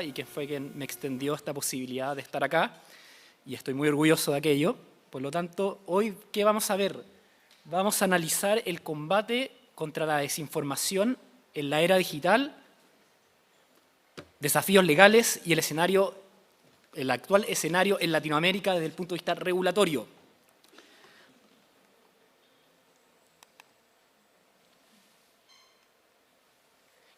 y que fue quien me extendió esta posibilidad de estar acá, y estoy muy orgulloso de aquello. Por lo tanto, hoy, ¿qué vamos a ver? Vamos a analizar el combate contra la desinformación en la era digital, desafíos legales y el actual escenario en Latinoamérica desde el punto de vista regulatorio.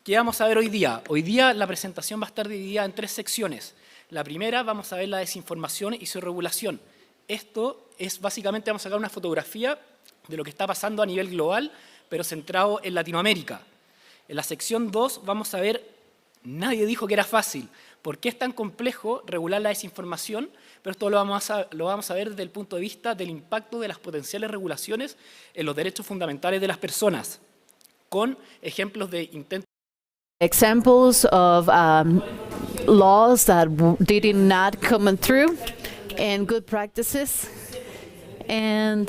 ¿Qué vamos a ver hoy día? Hoy día la presentación va a estar dividida en 3 secciones. La primera, vamos a ver la desinformación y su regulación. Esto es básicamente, vamos a sacar una fotografía de lo que está pasando a nivel global, pero centrado en Latinoamérica. En la sección 2 vamos a ver, nadie dijo que era fácil. ¿Por qué es tan complejo regular la desinformación? Pero esto lo vamos a ver desde el punto de vista del impacto de las potenciales regulaciones en los derechos fundamentales de las personas, con ejemplos de intentos. Examples of laws that did not come through and good practices and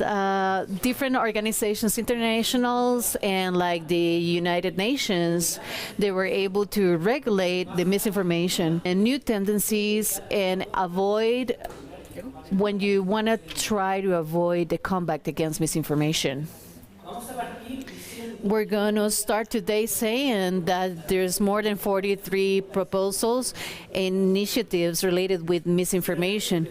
different organizations, internationals and like the United Nations, they were able to regulate the misinformation and new tendencies and avoid when you want to try to avoid the combat against misinformation. We're going to start today saying that there's more than 43 proposals and initiatives related with misinformation.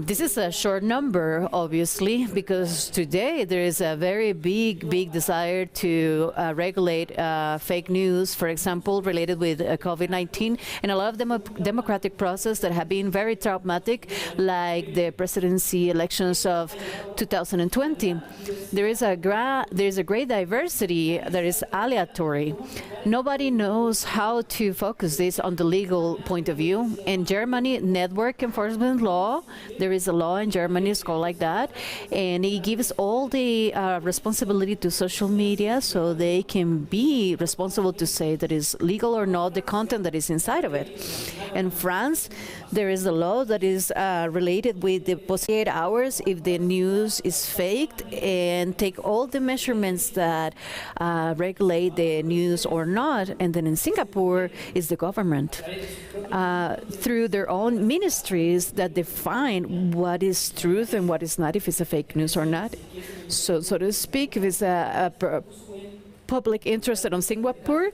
This is a short number, obviously, because today there is a very big desire to regulate fake news, for example, related with COVID-19, and a lot of democratic process that have been very traumatic, like the presidency elections of 2020. There is a great diversity that is aleatory. Nobody knows how to focus this on the legal point of view. In Germany, network enforcement law, there is a law in Germany, it's called like that, and it gives all the responsibility to social media so they can be responsible to say that is legal or not the content that is inside of it. In France, there is a law that is related with the 48 hours if the news is faked and take all the measurements that regulate the news or not. And then in Singapore is the government through their own ministries that define what is truth and what is not, if it's a fake news or not. So to speak, if it's a public interested on Singapore,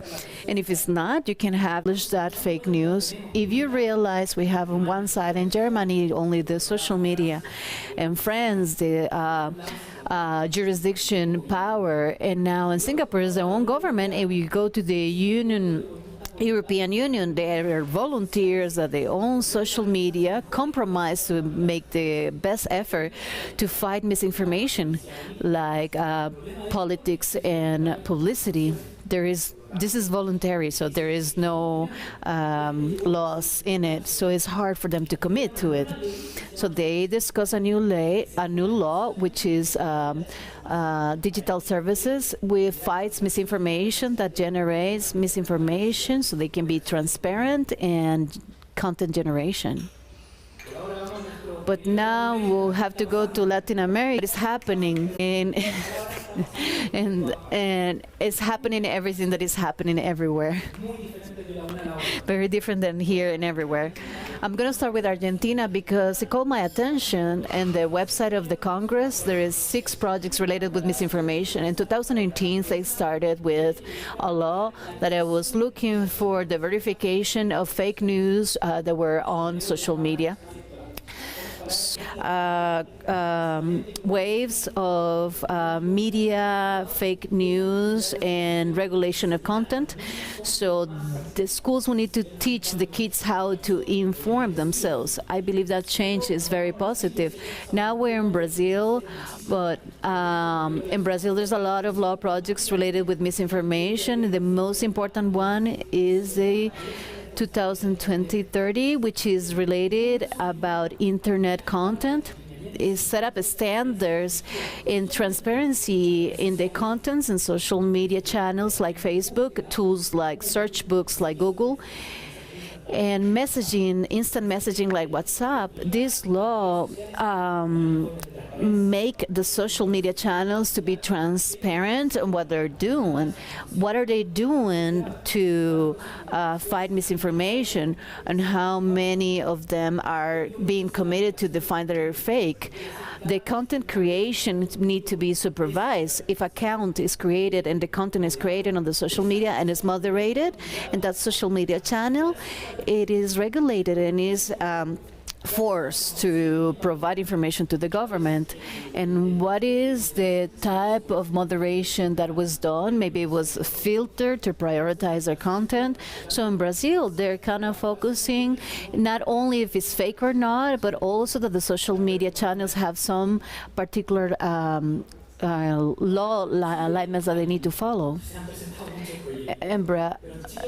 and if it's not, you can publish that fake news. If you realize we have on one side in Germany only the social media, and France the jurisdiction power, and now in Singapore is their own government, and we go to the European Union, there are volunteers that they own social media, compromise to make the best effort to fight misinformation, like politics and publicity. This is voluntary, so there is no laws in it, so it's hard for them to commit to it. So they discuss a new law, which is digital services, which fights misinformation, that generates misinformation, so they can be transparent and content generation. But now we'll have to go to Latin America. What is happening in and it's happening everything that is happening everywhere. Very different than here and everywhere. I'm going to start with Argentina because it caught my attention, and the website of the Congress, there is 6 projects related with misinformation. In 2018, they started with a law that I was looking for the verification of fake news that were on social media. Waves of media, fake news, and regulation of content. So the schools will need to teach the kids how to inform themselves. I believe that change is very positive. Now we're in Brazil, but in Brazil there's a lot of law projects related with misinformation. The most important one is the 2020-30, which is related about internet content. Is set up standards in transparency in the contents and social media channels like Facebook, tools like search books like Google, And messaging, instant messaging like WhatsApp, this law make the social media channels to be transparent on what they're doing. What are they doing to fight misinformation, and how many of them are being committed to define that they're fake. The content creation need to be supervised. If account is created and the content is created on the social media and is moderated, and that social media channel, it is regulated and is forced to provide information to the government. And what is the type of moderation that was done? Maybe it was filtered to prioritize their content. So in Brazil, they're kind of focusing not only if it's fake or not, but also that the social media channels have some particular law alignments that they need to follow.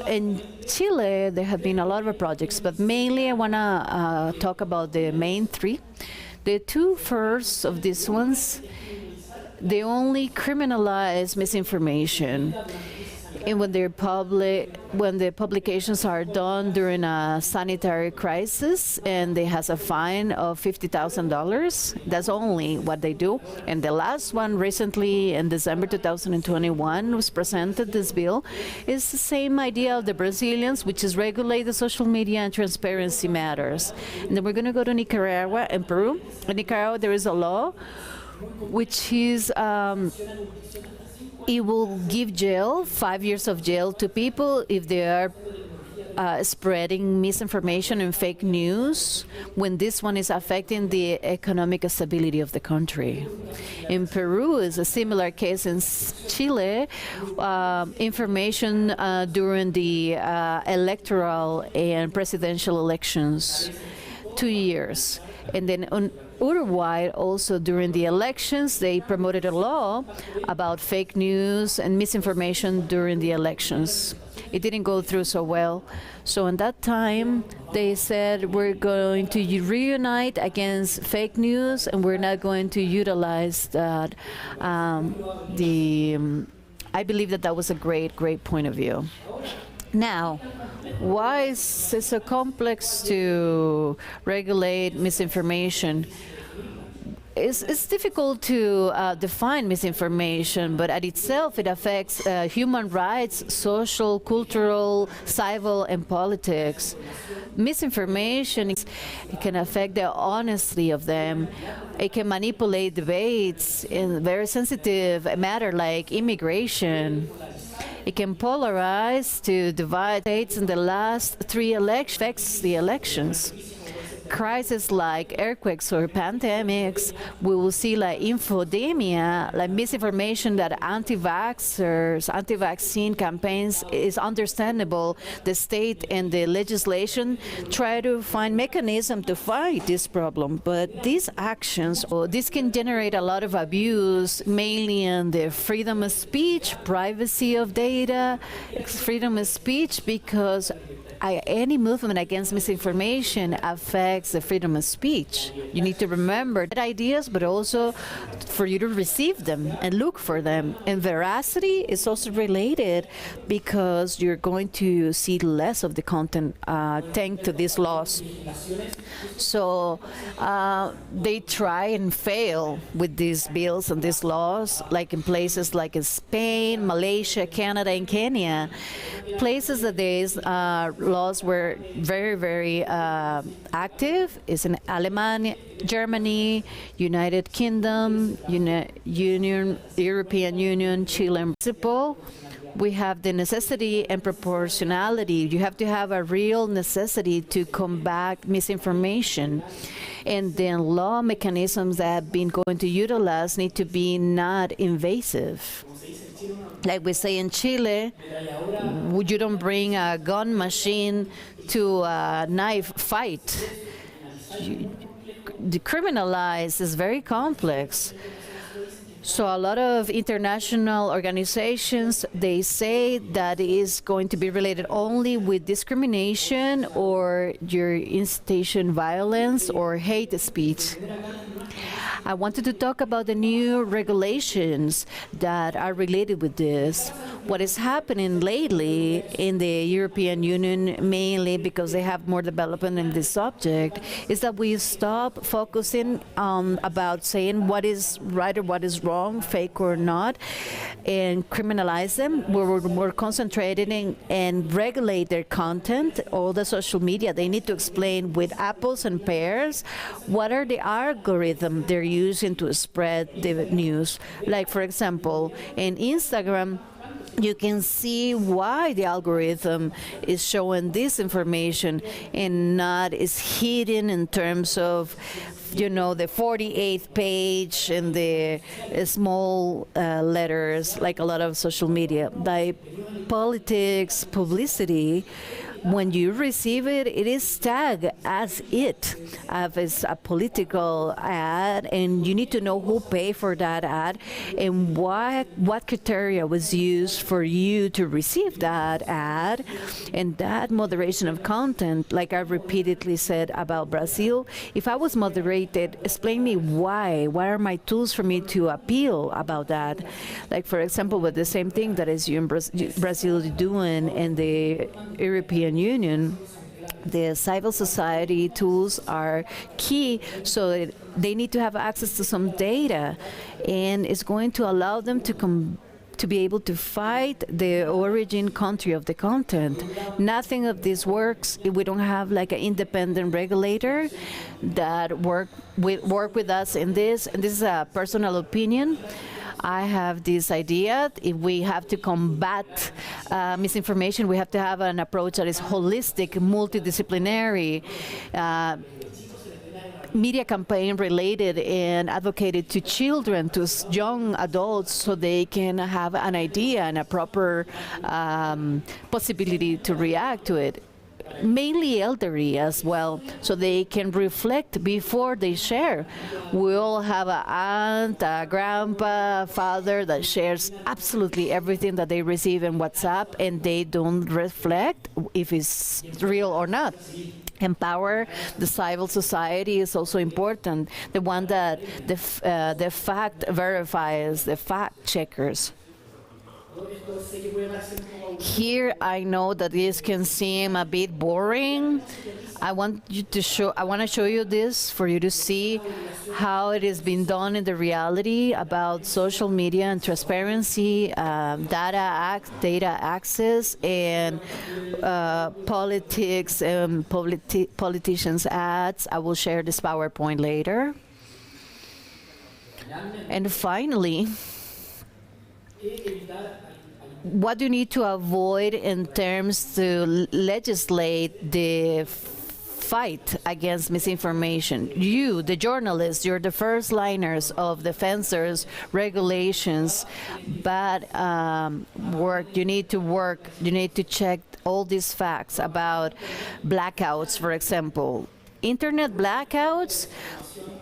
In Chile, there have been a lot of projects, but mainly I want to talk about the main three. The two first of these ones, they only criminalize misinformation. And when they're when the publications are done during a sanitary crisis and they has a fine of $50,000, that's only what they do. And the last one recently in December 2021 was presented, this bill, is the same idea of the Brazilians, which is regulate the social media and transparency matters. And then we're going to go to Nicaragua and Peru. In Nicaragua, there is a law which is it will give 5 years of jail to people if they are spreading misinformation and fake news when this one is affecting the economic stability of the country. In Peru is a similar case. In Chile, information during the electoral and presidential elections, 2 years. And then on Uruguay, also during the elections, they promoted a law about fake news and misinformation during the elections. It didn't go through so well. So in that time, they said, we're going to reunite against fake news, and we're not going to utilize that. I believe that was a great point of view. Now, why is it so complex to regulate misinformation? It's difficult to define misinformation, but at itself it affects human rights, social, cultural, civil, and politics. Misinformation, it can affect the honesty of them. It can manipulate debates in very sensitive matter like immigration. It can polarize to divide states in the last 3 elections, affects the elections. Crises like earthquakes or pandemics, we will see like infodemia, like misinformation that anti-vaxxers, anti-vaccine campaigns is understandable. The state and the legislation try to find mechanism to fight this problem, but these actions, this can generate a lot of abuse, mainly in the freedom of speech, privacy of data, freedom of speech, because any movement against misinformation affects the freedom of speech. You need to remember that ideas, but also for you to receive them and look for them. And veracity is also related because you're going to see less of the content thanks to these laws. So they try and fail with these bills and these laws, like in places like in Spain, Malaysia, Canada, and Kenya, places that these laws were very active is in Alemania, Germany, United Kingdom, European Union, Chile, and Principle. We have the necessity and proportionality. You have to have a real necessity to combat misinformation. And then law mechanisms that have been going to utilize need to be not invasive. Like we say in Chile, you don't bring a gun machine to a knife fight. Decriminalize is very complex. So a lot of international organizations, they say that it is going to be related only with discrimination or your incitation violence or hate speech. I wanted to talk about the new regulations that are related with this. What is happening lately in the European Union, mainly because they have more development in this subject, is that we stop focusing about saying what is right or what is wrong, fake or not, and criminalize them. We're concentrating and regulate their content. All the social media, they need to explain with apples and pears what are the algorithms they're using to spread the news. Like, for example, in Instagram, you can see why the algorithm is showing this information and not is hidden in terms of, you know, the 48th page and the small letters, like a lot of social media. By politics, publicity, when you receive it, it is tagged as as a political ad, and you need to know who paid for that ad and what criteria was used for you to receive that ad. And that moderation of content, like I repeatedly said about Brazil, if I was moderated, explain me why. What are my tools for me to appeal about that? Like, for example, with the same thing that is you in Brazil doing in the European Union, the civil society tools are key, so that they need to have access to some data, and it's going to allow them to be able to fight the origin country of the content. Nothing of this works if we don't have like an independent regulator that work with us in this. And this is a personal opinion. I have this idea, if we have to combat misinformation, we have to have an approach that is holistic, multidisciplinary, media campaign related and advocated to children, to young adults, so they can have an idea and a proper possibility to react to it. Mainly elderly as well, so they can reflect before they share. We all have an aunt, a grandpa, a father that shares absolutely everything that they receive in WhatsApp, and they don't reflect if it's real or not. Empower the civil society is also important, the one that the fact verifies, the fact checkers. Here, I know that this can seem a bit boring. I want to show you this for you to see how it is being done in the reality about social media and transparency, data access, and politics and politicians' ads. I will share this PowerPoint later. And finally, what do you need to avoid in terms to legislate the fight against misinformation? You, the journalists, you're the first liners of defenders, regulations, bad work. You need to check all these facts about blackouts, for example. Internet blackouts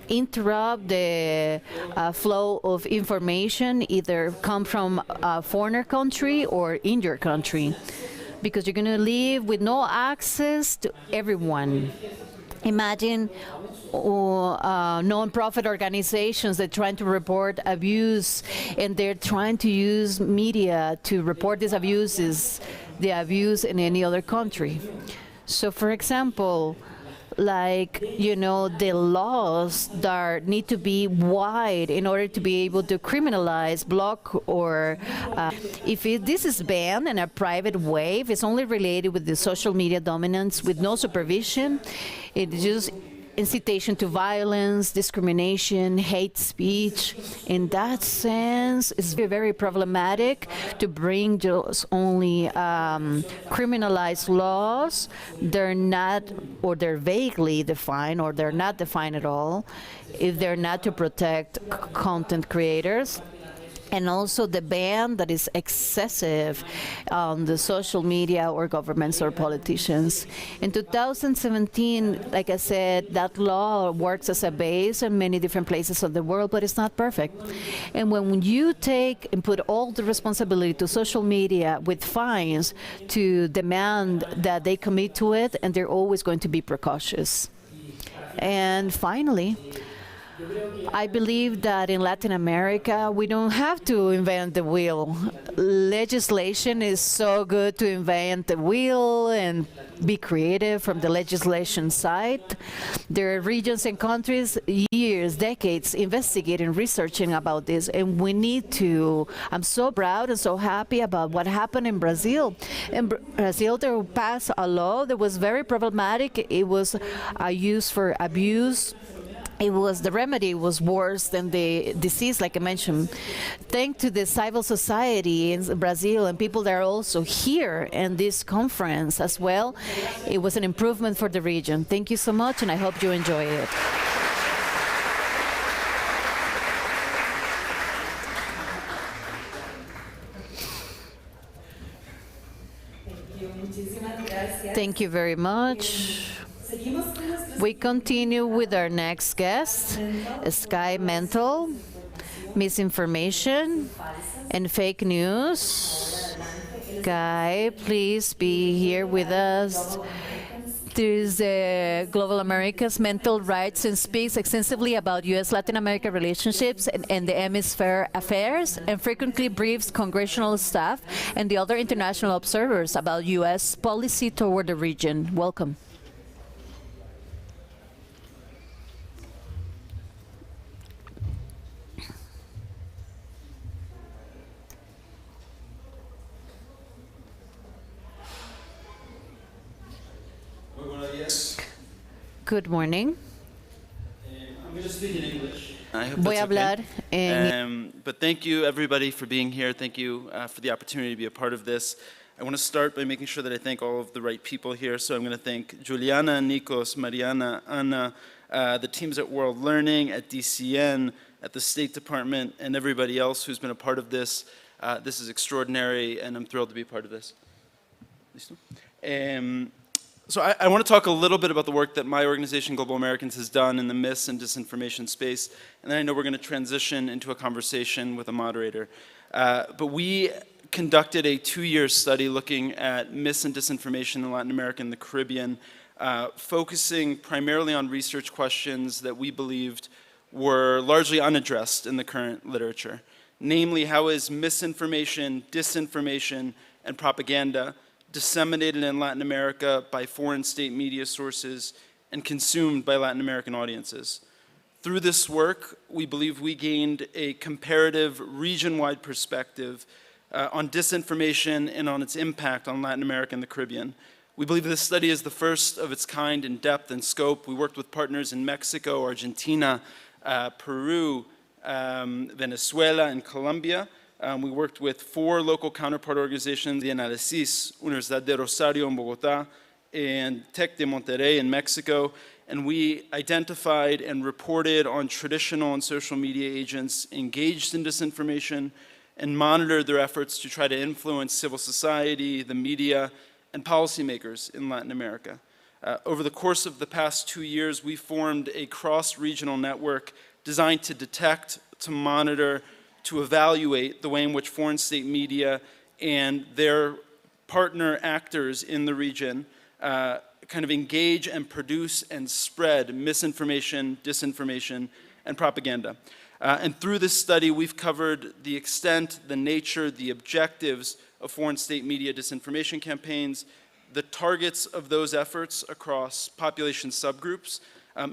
interrupt the flow of information, either come from a foreign country or in your country, because you're going to live with no access to everyone. Imagine non-profit organizations that are trying to report abuse, and they're trying to use media to report these abuses, the abuse in any other country. So, for example, like, you know, the laws that need to be wide in order to be able to criminalize, block, or if this is banned in a private way, if it's only related with the social media dominance with no supervision, it just incitation to violence, discrimination, hate speech. In that sense, it's very problematic to bring just only criminalized laws. They're not, or they're vaguely defined, or they're not defined at all, if they're not to protect content creators. And also the ban that is excessive on the social media or governments or politicians. In 2017, like I said, that law works as a base in many different places of the world, but it's not perfect. And when you take and put all the responsibility to social media with fines to demand that they commit to it, and they're always going to be precautious. And finally, I believe that in Latin America, we don't have to invent the wheel. Legislation is so good to invent the wheel and be creative from the legislation side. There are regions and countries, years, decades, investigating, researching about this, and we need to. I'm so proud and so happy about what happened in Brazil. In Brazil, they passed a law that was very problematic. It was used for abuse. The remedy was worse than the disease, like I mentioned. Thanks to the civil society in Brazil and people that are also here in this conference as well, it was an improvement for the region. Thank you so much, and I hope you enjoy it. Thank you very much. We continue with our next guest, Sky Mental, misinformation and fake news. Sky, please be here with us. There's Global America's Mental Rights and speaks extensively about U.S.-Latin America relationships and the hemisphere affairs, and frequently briefs congressional staff and the other international observers about U.S. policy toward the region. Welcome. Good morning. I'm going to speak in English. I hope Voy a that's hablar okay. en But thank you, everybody, for being here. Thank you for the opportunity to be a part of this. I want to start by making sure that I thank all of the right people here. So I'm going to thank Juliana, Nikos, Mariana, Anna, the teams at World Learning, at DCN, at the State Department, and everybody else who's been a part of this. This is extraordinary, and I'm thrilled to be a part of this. So I want to talk a little bit about the work that my organization, Global Americans, has done in the mis and disinformation space, and then I know we're going to transition into a conversation with a moderator. But we conducted a 2-year study looking at mis and disinformation in Latin America and the Caribbean, focusing primarily on research questions that we believed were largely unaddressed in the current literature. Namely, how is misinformation, disinformation, and propaganda disseminated in Latin America by foreign state media sources and consumed by Latin American audiences. Through this work, we believe we gained a comparative region-wide perspective on disinformation and on its impact on Latin America and the Caribbean. We believe this study is the first of its kind in depth and scope. We worked with partners in Mexico, Argentina, Peru, Venezuela, and Colombia. We worked with 4 local counterpart organizations, the Análisis, Universidad de Rosario in Bogotá, and Tec de Monterrey in Mexico, and we identified and reported on traditional and social media agents engaged in disinformation and monitored their efforts to try to influence civil society, the media, and policymakers in Latin America. Over the course of the past 2 years, we formed a cross-regional network designed to detect, to monitor, to evaluate the way in which foreign state media and their partner actors in the region kind of engage and produce and spread misinformation, disinformation, and propaganda. And through this study, we've covered the extent, the nature, the objectives of foreign state media disinformation campaigns, the targets of those efforts across population subgroups,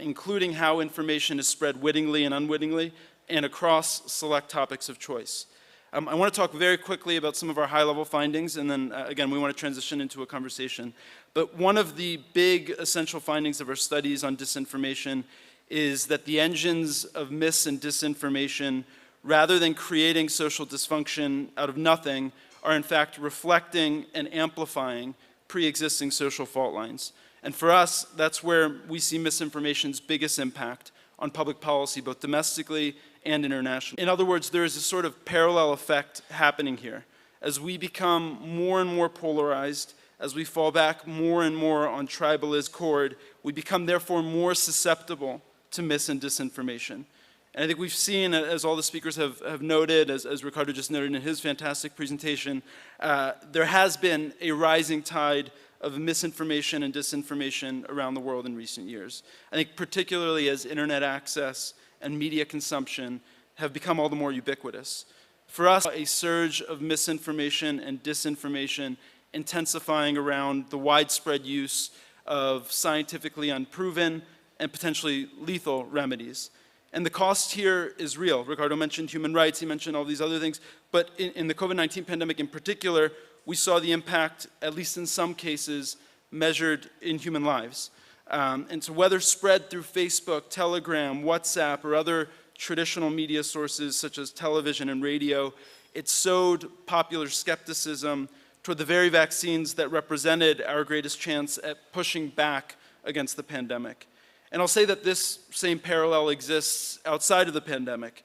including how information is spread wittingly and unwittingly, and across select topics of choice. I want to talk very quickly about some of our high-level findings, and then, again, we want to transition into a conversation. But one of the big essential findings of our studies on disinformation is that the engines of mis and disinformation, rather than creating social dysfunction out of nothing, are in fact reflecting and amplifying pre-existing social fault lines. And for us, that's where we see misinformation's biggest impact on public policy, both domestically and internationally. In other words, there is a sort of parallel effect happening here. As we become more and more polarized, as we fall back more and more on tribalist cord, we become therefore more susceptible to mis and disinformation. And I think we've seen, as all the speakers have noted, as Ricardo just noted in his fantastic presentation, there has been a rising tide of misinformation and disinformation around the world in recent years. I think particularly as internet access and media consumption have become all the more ubiquitous. For us, a surge of misinformation and disinformation intensifying around the widespread use of scientifically unproven and potentially lethal remedies. And the cost here is real. Ricardo mentioned human rights, he mentioned all these other things, but in the COVID-19 pandemic in particular, we saw the impact, at least in some cases, measured in human lives. And so whether spread through Facebook, Telegram, WhatsApp, or other traditional media sources such as television and radio, it sowed popular skepticism toward the very vaccines that represented our greatest chance at pushing back against the pandemic. And I'll say that this same parallel exists outside of the pandemic.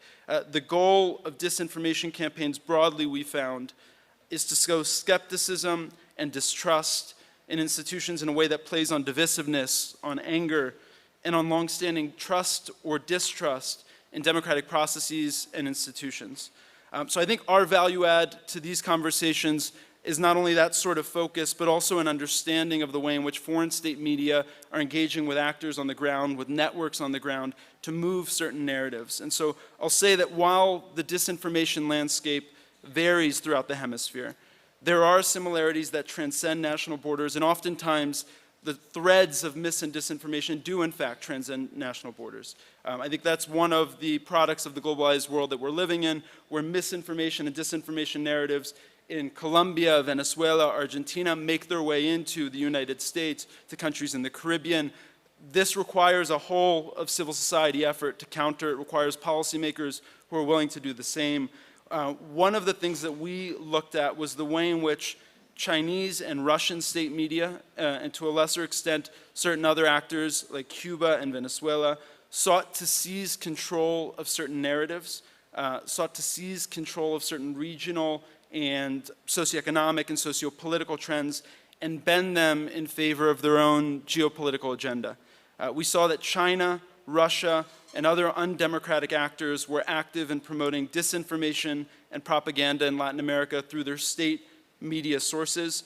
The goal of disinformation campaigns broadly, we found, is to sow skepticism and distrust in institutions in a way that plays on divisiveness, on anger, and on longstanding trust or distrust in democratic processes and institutions. So I think our value add to these conversations is not only that sort of focus, but also an understanding of the way in which foreign state media are engaging with actors on the ground, with networks on the ground, to move certain narratives. And so I'll say that while the disinformation landscape varies throughout the hemisphere, there are similarities that transcend national borders, and oftentimes the threads of mis and disinformation do in fact transcend national borders. I think that's one of the products of the globalized world that we're living in, where misinformation and disinformation narratives in Colombia, Venezuela, Argentina make their way into the United States, to countries in the Caribbean. This requires a whole of civil society effort to counter. It requires policymakers who are willing to do the same. One of the things that we looked at was the way in which Chinese and Russian state media, and to a lesser extent certain other actors like Cuba and Venezuela, sought to seize control of certain narratives, sought to seize control of certain regional and socioeconomic and sociopolitical trends and bend them in favor of their own geopolitical agenda. We saw that China, Russia, and other undemocratic actors were active in promoting disinformation and propaganda in Latin America through their state media sources,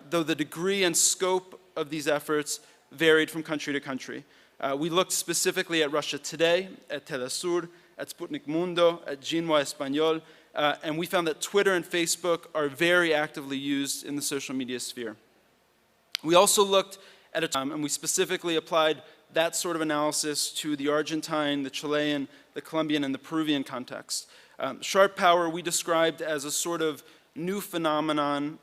though the degree and scope of these efforts varied from country to country. We looked specifically at Russia Today, at Telesur, at Sputnik Mundo, at Jinhua Español, and we found that Twitter and Facebook are very actively used in the social media sphere. We also looked at and we specifically applied that sort of analysis to the Argentine, the Chilean, the Colombian, and the Peruvian context. Sharp power we described as a sort of new phenomenon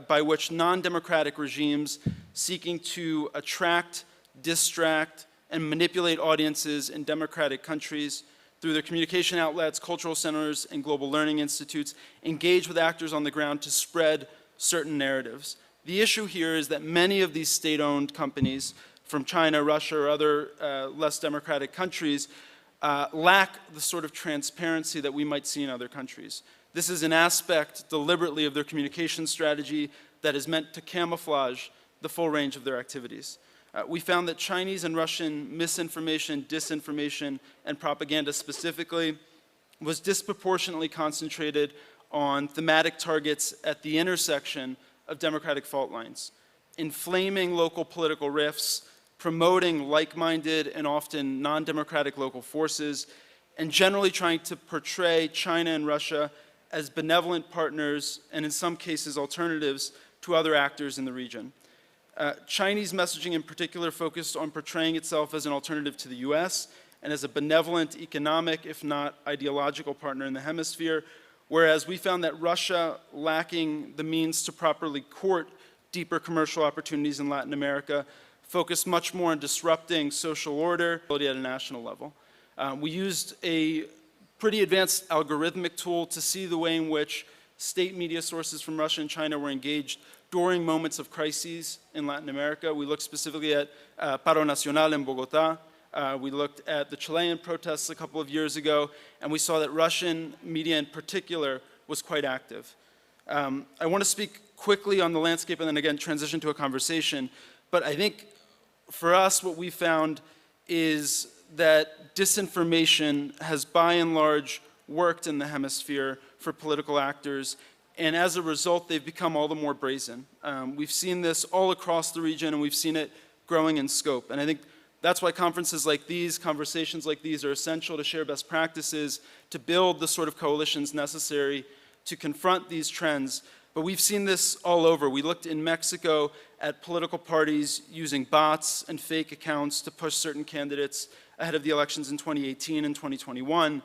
by which non-democratic regimes seeking to attract, distract, and manipulate audiences in democratic countries through their communication outlets, cultural centers, and global learning institutes, engage with actors on the ground to spread certain narratives. The issue here is that many of these state-owned companies from China, Russia, or other less democratic countries lack the sort of transparency that we might see in other countries. This is an aspect deliberately of their communication strategy that is meant to camouflage the full range of their activities. We found that Chinese and Russian misinformation, disinformation, and propaganda specifically was disproportionately concentrated on thematic targets at the intersection of democratic fault lines, inflaming local political rifts, promoting like-minded and often non-democratic local forces, and generally trying to portray China and Russia as benevolent partners and in some cases alternatives to other actors in the region. Chinese messaging in particular focused on portraying itself as an alternative to the US and as a benevolent economic, if not ideological partner in the hemisphere, whereas we found that Russia, lacking the means to properly court deeper commercial opportunities in Latin America, focused much more on disrupting social order at a national level. We used a pretty advanced algorithmic tool to see the way in which state media sources from Russia and China were engaged during moments of crises in Latin America. We looked specifically at Paro Nacional in Bogotá. We looked at the Chilean protests a couple of years ago, and we saw that Russian media in particular was quite active. I want to speak quickly on the landscape and then again transition to a conversation, but I think for us what we found is that disinformation has by and large worked in the hemisphere for political actors, and as a result they've become all the more brazen. We've seen this all across the region and we've seen it growing in scope, and I think That's why conferences like these, conversations like these are essential to share best practices, to build the sort of coalitions necessary to confront these trends. But we've seen this all over. We looked in Mexico at political parties using bots and fake accounts to push certain candidates ahead of the elections in 2018 and 2021.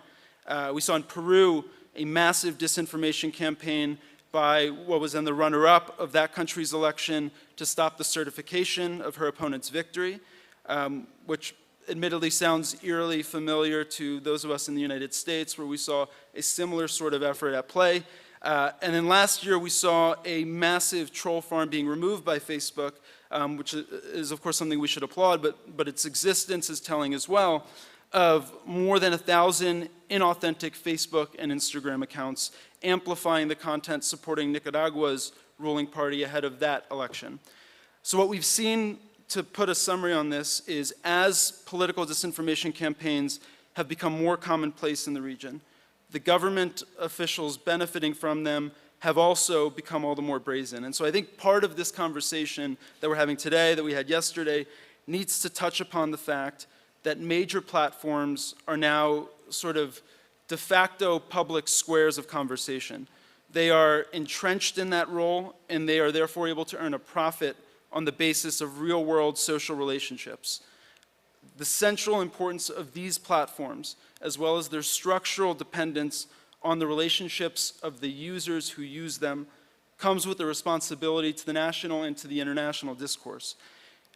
We saw in Peru a massive disinformation campaign by what was then the runner-up of that country's election to stop the certification of her opponent's victory, which admittedly sounds eerily familiar to those of us in the United States, where we saw a similar sort of effort at play. And then last year we saw a massive troll farm being removed by Facebook, which is of course something we should applaud, but its existence is telling as well, of more than 1,000 inauthentic Facebook and Instagram accounts amplifying the content supporting Nicaragua's ruling party ahead of that election. So what we've seen, to put a summary on this, is as political disinformation campaigns have become more commonplace in the region, the government officials benefiting from them have also become all the more brazen. And so I think part of this conversation that we're having today, that we had yesterday, needs to touch upon the fact that major platforms are now sort of de facto public squares of conversation. They are entrenched in that role, and they are therefore able to earn a profit on the basis of real-world social relationships. The central importance of these platforms, as well as their structural dependence on the relationships of the users who use them, comes with a responsibility to the national and to the international discourse.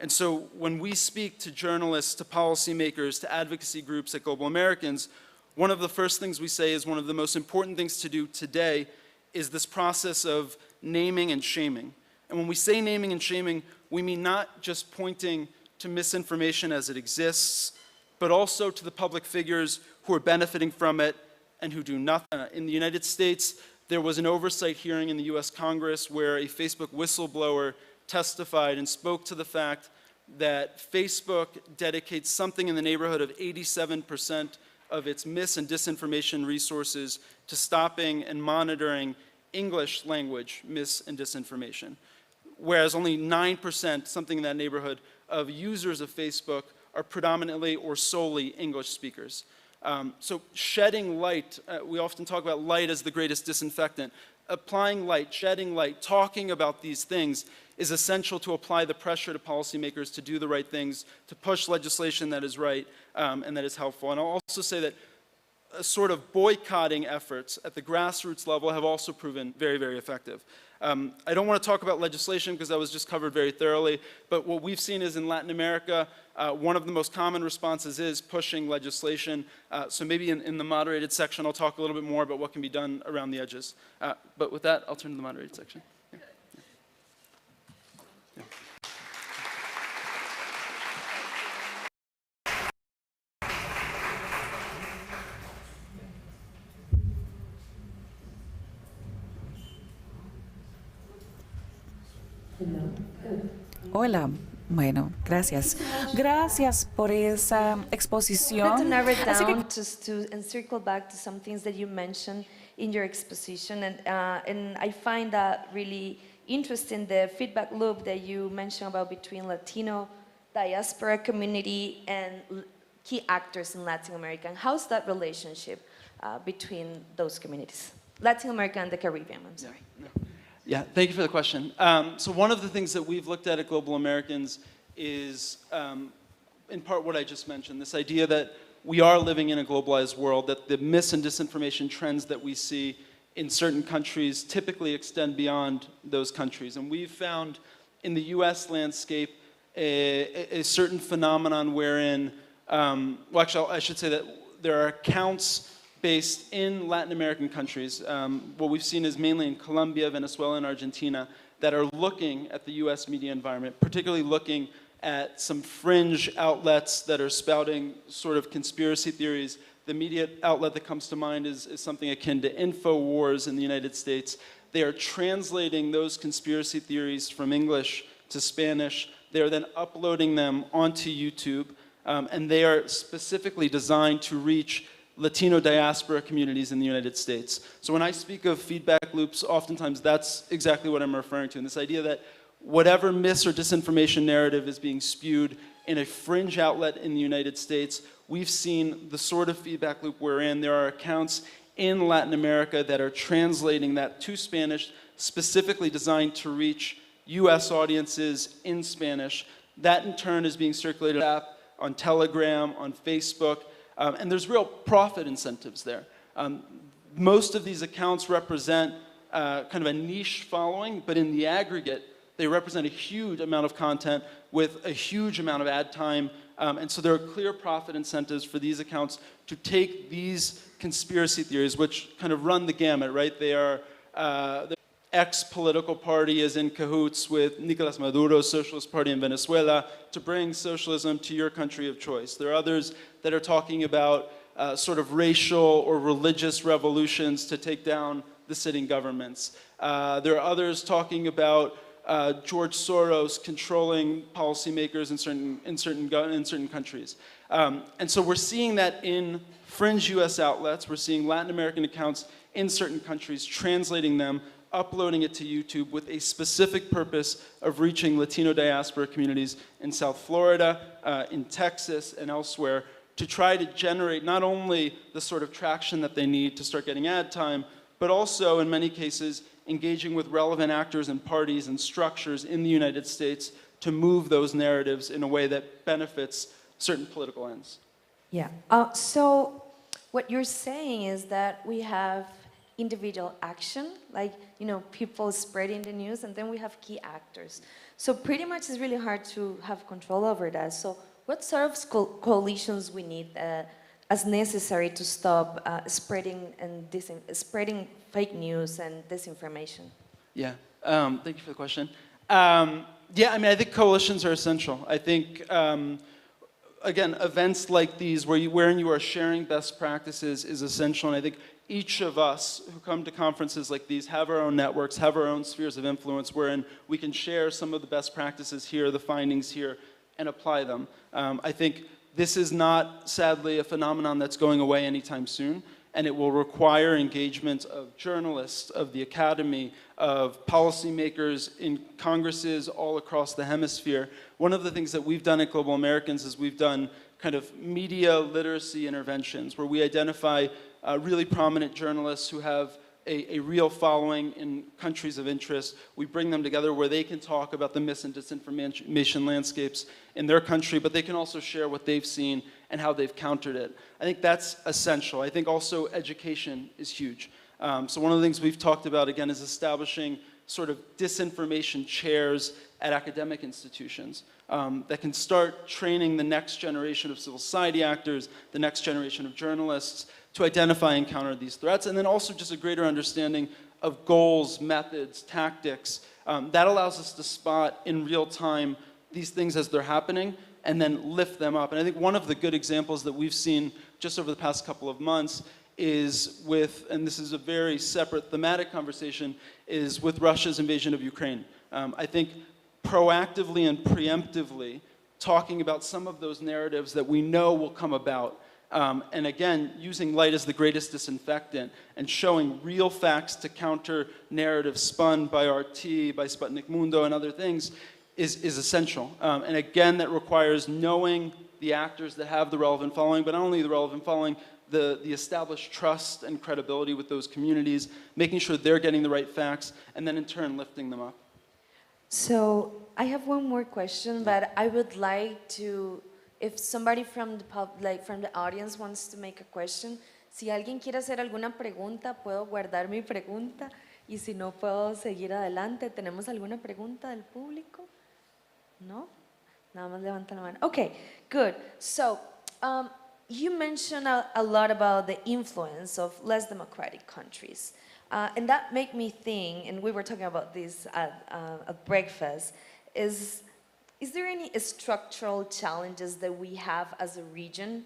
And so when we speak to journalists, to policymakers, to advocacy groups at Global Americans, one of the first things we say is one of the most important things to do today is this process of naming and shaming. And when we say naming and shaming, we mean not just pointing to misinformation as it exists, but also to the public figures who are benefiting from it and who do nothing. In the United States, there was an oversight hearing in the US Congress where a Facebook whistleblower testified and spoke to the fact that Facebook dedicates something in the neighborhood of 87% of its mis- and disinformation resources to stopping and monitoring English language mis- and disinformation, whereas only 9%, something in that neighborhood, of users of Facebook are predominantly or solely English speakers. So shedding light, we often talk about light as the greatest disinfectant. Applying light, shedding light, talking about these things is essential to apply the pressure to policymakers to do the right things, to push legislation that is right and that is helpful. And I'll also say that sort of boycotting efforts at the grassroots level have also proven very, very effective. I don't want to talk about legislation because that was just covered very thoroughly, but what we've seen is in Latin America, one of the most common responses is pushing legislation. So maybe in the moderated section, I'll talk a little bit more about what can be done around the edges. But with that, I'll turn to the moderated section. Yeah. Yeah. Hola, bueno, gracias. Gracias por esa exposición. To narrow it Así que down, just to and circle back to some things that you mentioned in your exposition, and I find that really interesting, the feedback loop that you mentioned about between Latino diaspora community and key actors in Latin America. And how's that relationship between those communities? Latin America and the Caribbean, I'm sorry. Yeah, thank you for the question. So one of the things that we've looked at Global Americans is, in part, what I just mentioned, this idea that we are living in a globalized world, that the mis- and disinformation trends that we see in certain countries typically extend beyond those countries. And we've found in the US landscape a certain phenomenon wherein, well, actually, I should say that there are accounts based in Latin American countries. What we've seen is mainly in Colombia, Venezuela, and Argentina that are looking at the US media environment, particularly looking at some fringe outlets that are spouting sort of conspiracy theories. The media outlet that comes to mind is something akin to InfoWars in the United States. They are translating those conspiracy theories from English to Spanish. They are then uploading them onto YouTube, and they are specifically designed to reach Latino diaspora communities in the United States. So when I speak of feedback loops, oftentimes that's exactly what I'm referring to, and this idea that whatever mis- or disinformation narrative is being spewed in a fringe outlet in the United States, we've seen the sort of feedback loop we're in. There are accounts in Latin America that are translating that to Spanish, specifically designed to reach US audiences in Spanish. That in turn is being circulated on Telegram, on Facebook, and there's real profit incentives there. Most of these accounts represent kind of a niche following, but in the aggregate, they represent a huge amount of content with a huge amount of ad time. And so there are clear profit incentives for these accounts to take these conspiracy theories, which kind of run the gamut, right? They are, the ex-political party is in cahoots with Nicolas Maduro's Socialist Party in Venezuela to bring socialism to your country of choice. There are others that are talking about sort of racial or religious revolutions to take down the sitting governments. There are others talking about George Soros controlling policymakers in certain countries. And so we're seeing that in fringe US outlets. We're seeing Latin American accounts in certain countries, translating them, uploading it to YouTube with a specific purpose of reaching Latino diaspora communities in South Florida, in Texas, and elsewhere, to try to generate not only the sort of traction that they need to start getting ad time, but also, in many cases, engaging with relevant actors and parties and structures in the United States to move those narratives in a way that benefits certain political ends. Yeah. So what you're saying is that we have individual action, like, you know, people spreading the news, and then we have key actors. So pretty much it's really hard to have control over that. So what sort of coalitions we need as necessary to stop spreading fake news and disinformation? Yeah, thank you for the question. Yeah, I mean, I think coalitions are essential. I think, again, events like these wherein you are sharing best practices is essential, and I think each of us who come to conferences like these have our own networks, have our own spheres of influence wherein we can share some of the best practices here, the findings here, and apply them. I think this is not, sadly, a phenomenon that's going away anytime soon, and it will require engagement of journalists, of the academy, of policymakers in congresses all across the hemisphere. One of the things that we've done at Global Americans is we've done kind of media literacy interventions where we identify really prominent journalists who have a real following in countries of interest. We bring them together where they can talk about the mis and disinformation landscapes in their country, but they can also share what they've seen and how they've countered it. I think that's essential. I think also education is huge. So one of the things we've talked about, again, is establishing sort of disinformation chairs at academic institutions that can start training the next generation of civil society actors, the next generation of journalists, to identify and counter these threats, and then also just a greater understanding of goals, methods, tactics. That allows us to spot in real time these things as they're happening and then lift them up. And I think one of the good examples that we've seen just over the past couple of months is with, and this is a very separate thematic conversation, is with Russia's invasion of Ukraine. I think proactively and preemptively talking about some of those narratives that we know will come about. And again, using light as the greatest disinfectant and showing real facts to counter narratives spun by RT, by Sputnik Mundo, and other things is essential. And again, that requires knowing the actors that have the relevant following, but not only the relevant following, the established trust and credibility with those communities, making sure they're getting the right facts, and then in turn lifting them up. So I have one more question, but I would like to, if somebody from the audience wants to make a question, si alguien quiere hacer alguna pregunta, puedo guardar mi pregunta, y si no puedo seguir adelante. ¿Tenemos alguna pregunta del público? No? Nada más levanta la mano. Okay, good. So, you mentioned a lot about the influence of less democratic countries. And that made me think, and we were talking about this at breakfast, is there any structural challenges that we have as a region?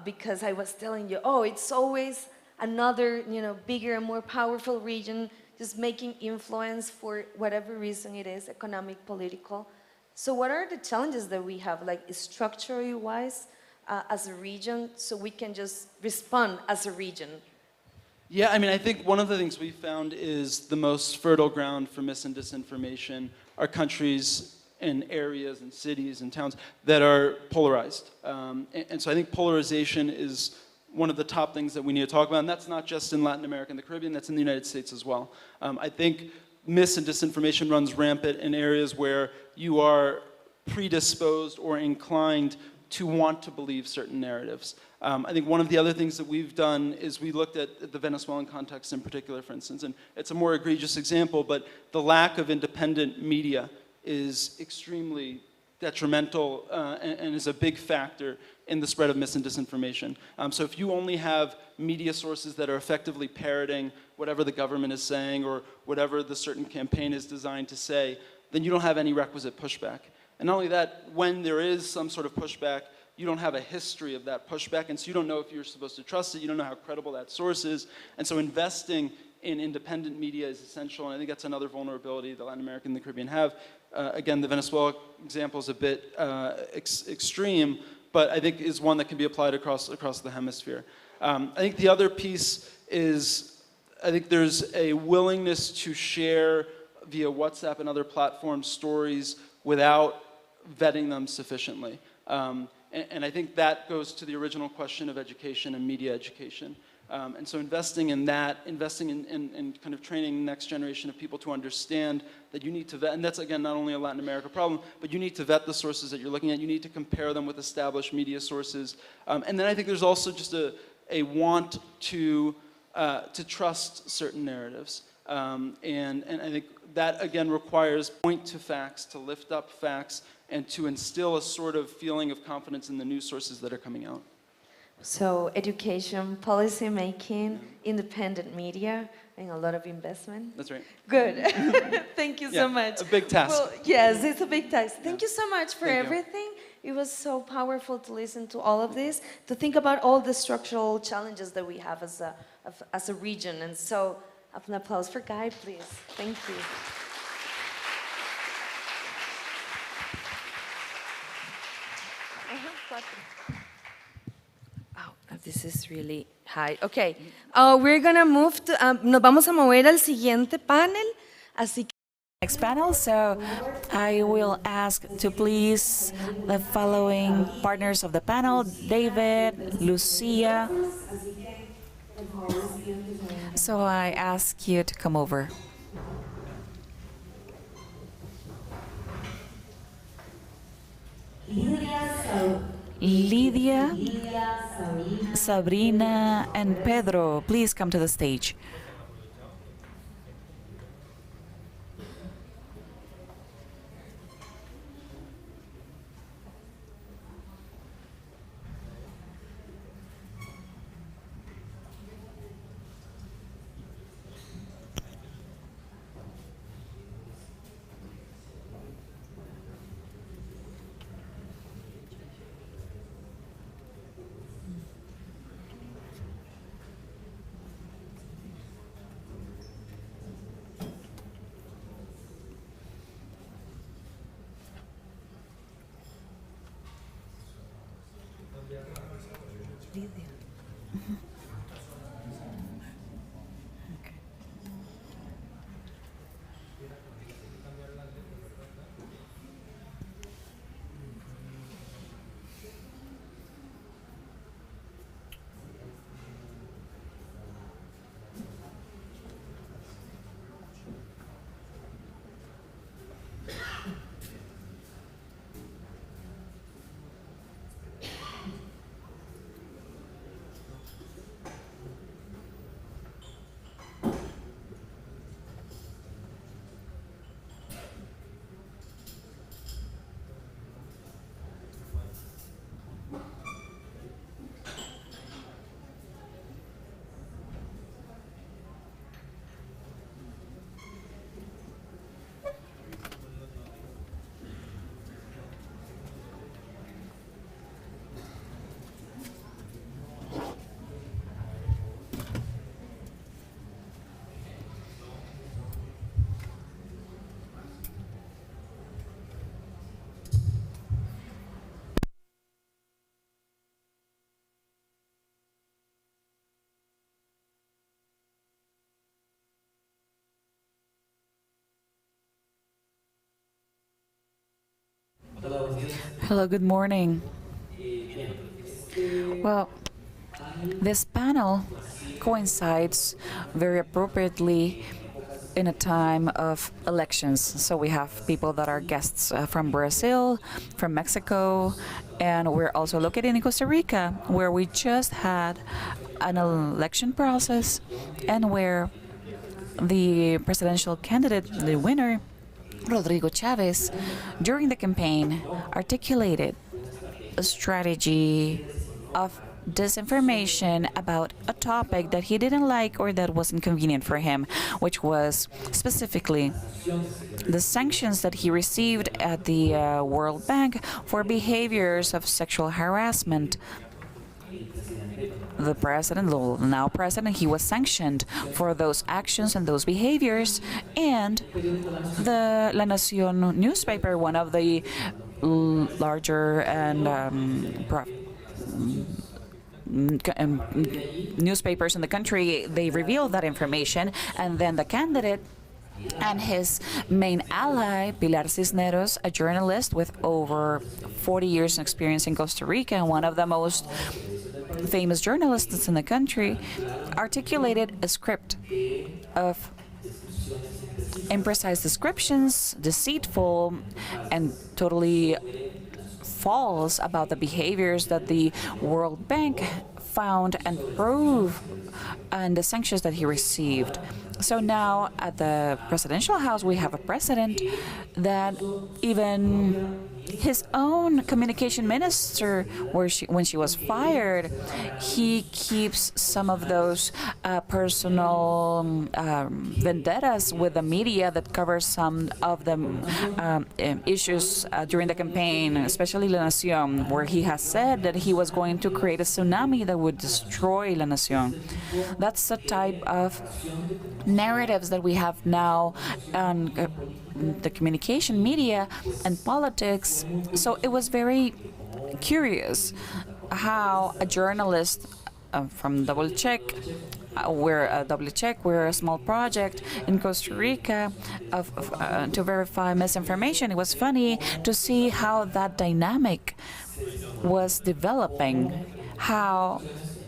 Because I was telling you, oh, it's always another, bigger and more powerful region just making influence for whatever reason it is, economic, political. So what are the challenges that we have, like structurally wise, as a region, so we can just respond as a region? Yeah, I mean, I think one of the things we found is the most fertile ground for mis and disinformation are countries in areas and cities and towns that are polarized. And so I think polarization is one of the top things that we need to talk about, and that's not just in Latin America and the Caribbean, that's in the United States as well. I think mis and disinformation runs rampant in areas where you are predisposed or inclined to want to believe certain narratives. I think one of the other things that we've done is we looked at the Venezuelan context in particular, for instance, and it's a more egregious example, but the lack of independent media is extremely detrimental and is a big factor in the spread of mis and disinformation. So if you only have media sources that are effectively parroting whatever the government is saying or whatever the certain campaign is designed to say, then you don't have any requisite pushback. And not only that, when there is some sort of pushback, you don't have a history of that pushback, and so you don't know if you're supposed to trust it, you don't know how credible that source is, and so investing in independent media is essential, and I think that's another vulnerability that Latin America and the Caribbean have. Again, the Venezuela example is a bit extreme, but I think is one that can be applied across the hemisphere. I think the other piece is, I think there's a willingness to share via WhatsApp and other platforms stories without vetting them sufficiently. And I think that goes to the original question of education and media education. And so investing in that, investing in kind of training the next generation of people to understand that you need to vet, and that's again not only a Latin America problem, but you need to vet the sources that you're looking at, you need to compare them with established media sources. And then I think there's also just a want to trust certain narratives. And I think that again requires point to facts, to lift up facts, and to instill a sort of feeling of confidence in the news sources that are coming out. So education, policy making, independent media, and a lot of investment. That's right. Good. Thank you so much. A big task. Well, yes, it's a big task. Thank you so much for Thank you. everything. It was so powerful to listen to all of this, to think about all the structural challenges that we have as a region. And so, an applause for Guy, please. Thank you. This is really high. Okay, we're gonna move to, nos vamos a mover al siguiente panel, así que Next panel, so I will ask to please the following partners of the panel, David, Lucia. So I ask you to come over. Lydia, Sabrina, and Pedro, please come to the stage. Hello, good morning. Well, this panel coincides very appropriately in a time of elections. So we have people that are guests from Brazil, from Mexico, and we're also located in Costa Rica, where we just had an election process and where the presidential candidate, the winner, Rodrigo Chavez, during the campaign articulated a strategy of disinformation about a topic that he didn't like or that wasn't convenient for him, which was specifically the sanctions that he received at the World Bank for behaviors of sexual harassment. The president, the now president, he was sanctioned for those actions and those behaviors, and the La Nación newspaper, one of the larger and newspapers in the country, they revealed that information, and then the candidate and his main ally, Pilar Cisneros, a journalist with over 40 years experience in Costa Rica and one of the most famous journalists in the country, articulated a script of imprecise descriptions, deceitful and totally false about the behaviors that the World Bank found and proved and the sanctions that he received. So now at the presidential house, we have a president that even his own communication minister, when she was fired, he keeps some of those personal vendettas with the media that covers some of the issues during the campaign, especially La Nación, where he has said that he was going to create a tsunami that would destroy La Nación. That's the type of narratives that we have now on the communication media and politics. So it was very curious how a journalist from Double Check, we're a small project in Costa Rica to verify misinformation. It was funny to see how that dynamic was developing, how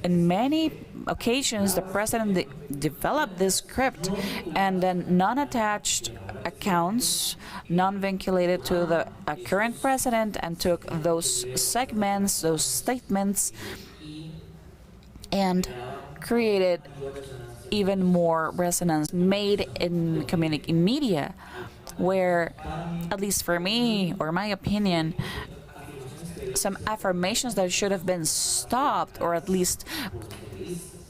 in many occasions the president developed this script and then non-attached accounts, non-vinculated to the current president, and took those segments, those statements, and created even more resonance made in media, where, at least for me, or my opinion, some affirmations that should have been stopped or at least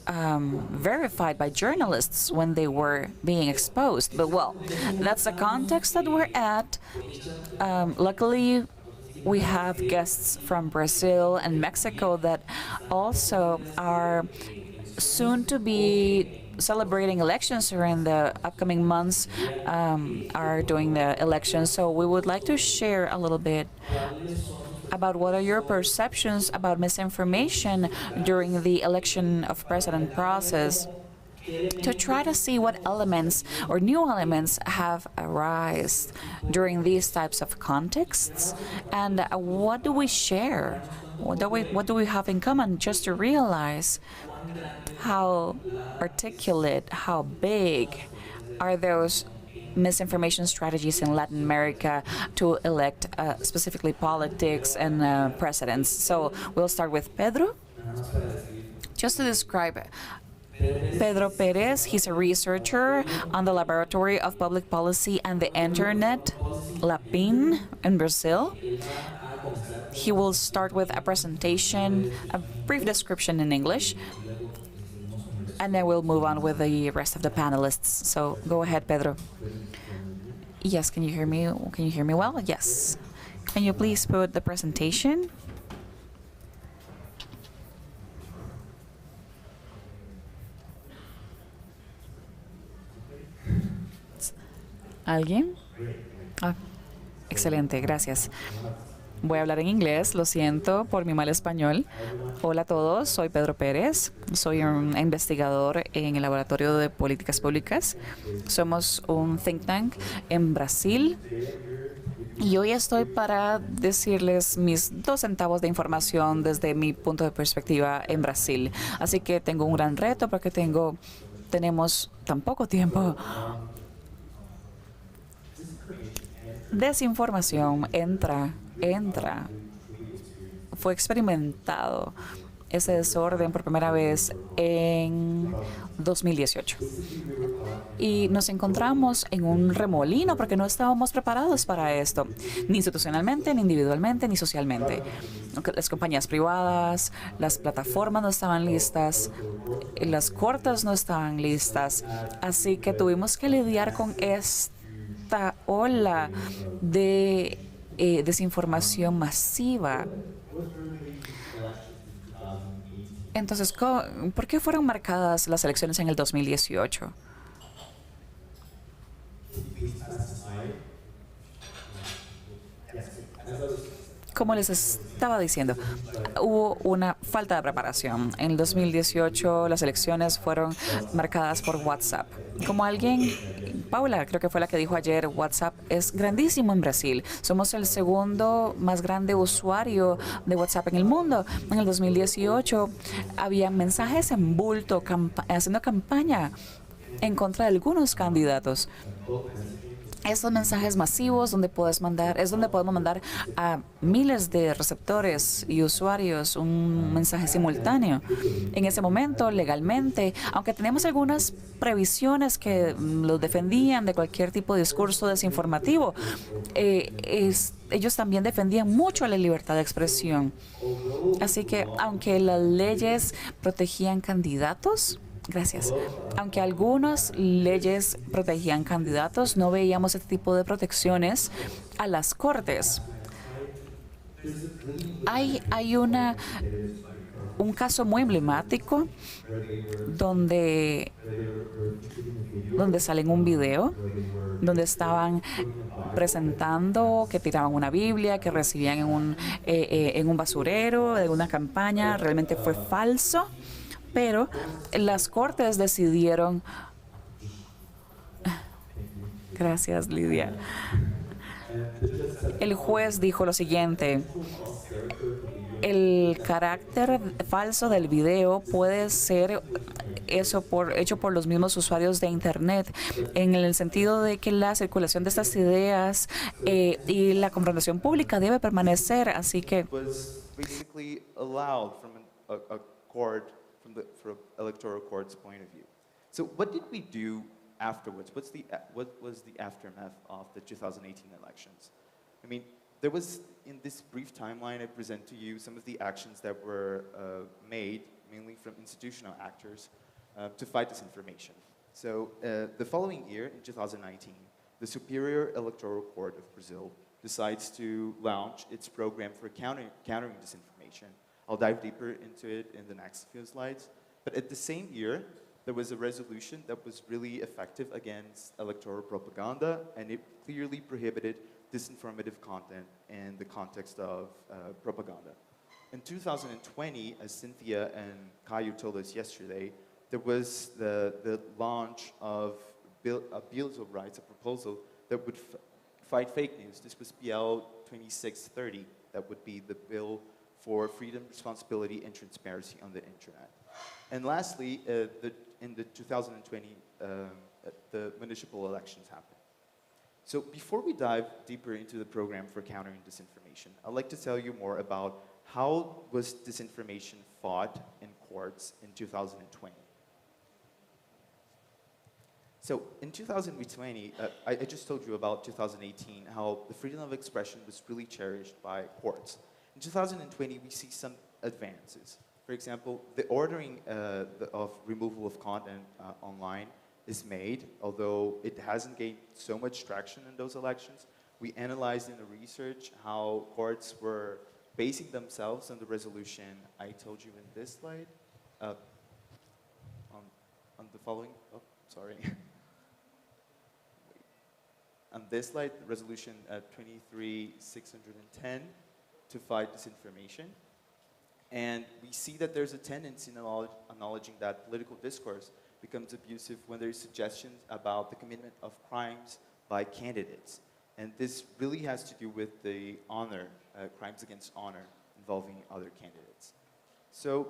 verified by journalists when they were being exposed. But well, that's the context that we're at. Luckily, we have guests from Brazil and Mexico that also are soon to be celebrating elections, or in the upcoming months are doing the elections. So we would like to share a little bit about what are your perceptions about misinformation during the election of president process, to try to see what elements or new elements have arisen during these types of contexts, and what do we share, what do we have in common, just to realize how articulate, how big are those misinformation strategies in Latin America to elect specifically politics and presidents. So we'll start with Pedro. Just to describe Pedro Perez, he's a researcher on the Laboratory of Public Policy and the Internet, LAPIN, in Brazil. He will start with a presentation, a brief description in English, and then we'll move on with the rest of the panelists. So go ahead, Pedro. Yes, can you hear me? Can you hear me well? Yes. Can you please put the presentation? ¿Alguien? Ah, excelente, gracias. Voy a hablar en inglés, lo siento por mi mal español. Hola a todos, soy Pedro Pérez, soy un investigador en el Laboratorio de Políticas Públicas. Somos un think tank en Brasil Y hoy estoy para decirles mis 2 centavos de información desde mi punto de perspectiva en Brasil. Así que tengo un gran reto porque tenemos tan poco tiempo. Desinformación entra. Fue experimentado ese desorden por primera vez en 2018. Y nos encontramos en un remolino porque no estábamos preparados para esto, ni institucionalmente, ni individualmente, ni socialmente. Las compañías privadas, las plataformas no estaban listas, las cortes no estaban listas, así que tuvimos que lidiar con esta ola de desinformación masiva. Entonces, ¿por qué fueron marcadas las elecciones en el 2018? Como les estaba diciendo, hubo una falta de preparación. En el 2018 las elecciones fueron marcadas por WhatsApp. Como Paula creo que fue la que dijo ayer, WhatsApp es grandísimo en Brasil. Somos el segundo más grande usuario de WhatsApp en el mundo. En el 2018 había mensajes en bulto haciendo campaña en contra de algunos candidatos. Estos mensajes masivos donde podemos mandar a miles de receptores y usuarios un mensaje simultáneo. En ese momento, legalmente, aunque teníamos algunas previsiones que los defendían de cualquier tipo de discurso desinformativo, ellos también defendían mucho la libertad de expresión. Así que, aunque las leyes protegían candidatos, gracias. Aunque algunas leyes protegían candidatos, no veíamos este tipo de protecciones a las cortes. Hay un caso muy emblemático donde sale en un video, donde estaban presentando que tiraban una Biblia, que recibían en un basurero de una campaña. Realmente fue falso. Pero las cortes decidieron. Gracias, Lidia. El juez dijo lo siguiente: el carácter falso del video puede ser hecho por los mismos usuarios de Internet, en el sentido de que la circulación de estas ideas y la confrontación pública debe permanecer. Así que from electoral court's point of view. So what did we do afterwards? What was the aftermath of the 2018 elections? I mean, there was, in this brief timeline, I present to you some of the actions that were made, mainly from institutional actors, to fight disinformation. So the following year, in 2019, the Superior Electoral Court of Brazil decides to launch its program for countering disinformation. I'll dive deeper into it in the next few slides. But at the same year, there was a resolution that was really effective against electoral propaganda, and it clearly prohibited disinformative content in the context of propaganda. In 2020, as Cynthia and Caio told us yesterday, there was the launch of a Bill of Rights, a proposal that would fight fake news. This was PL 2630, that would be the bill for freedom, responsibility, and transparency on the internet. And lastly, in the 2020, the municipal elections happened. So before we dive deeper into the program for countering disinformation, I'd like to tell you more about how was disinformation fought in courts in 2020. So in 2020, I just told you about 2018, how the freedom of expression was really cherished by courts. In 2020, we see some advances. For example, the ordering of removal of content online is made, although it hasn't gained so much traction in those elections. We analyzed in the research how courts were basing themselves on the resolution I told you in this slide. On the following, oh, sorry. On this slide, resolution 23610 to fight disinformation. And we see that there's a tendency in acknowledging that political discourse becomes abusive when there's suggestions about the commitment of crimes by candidates. And this really has to do with the honor, crimes against honor involving other candidates. So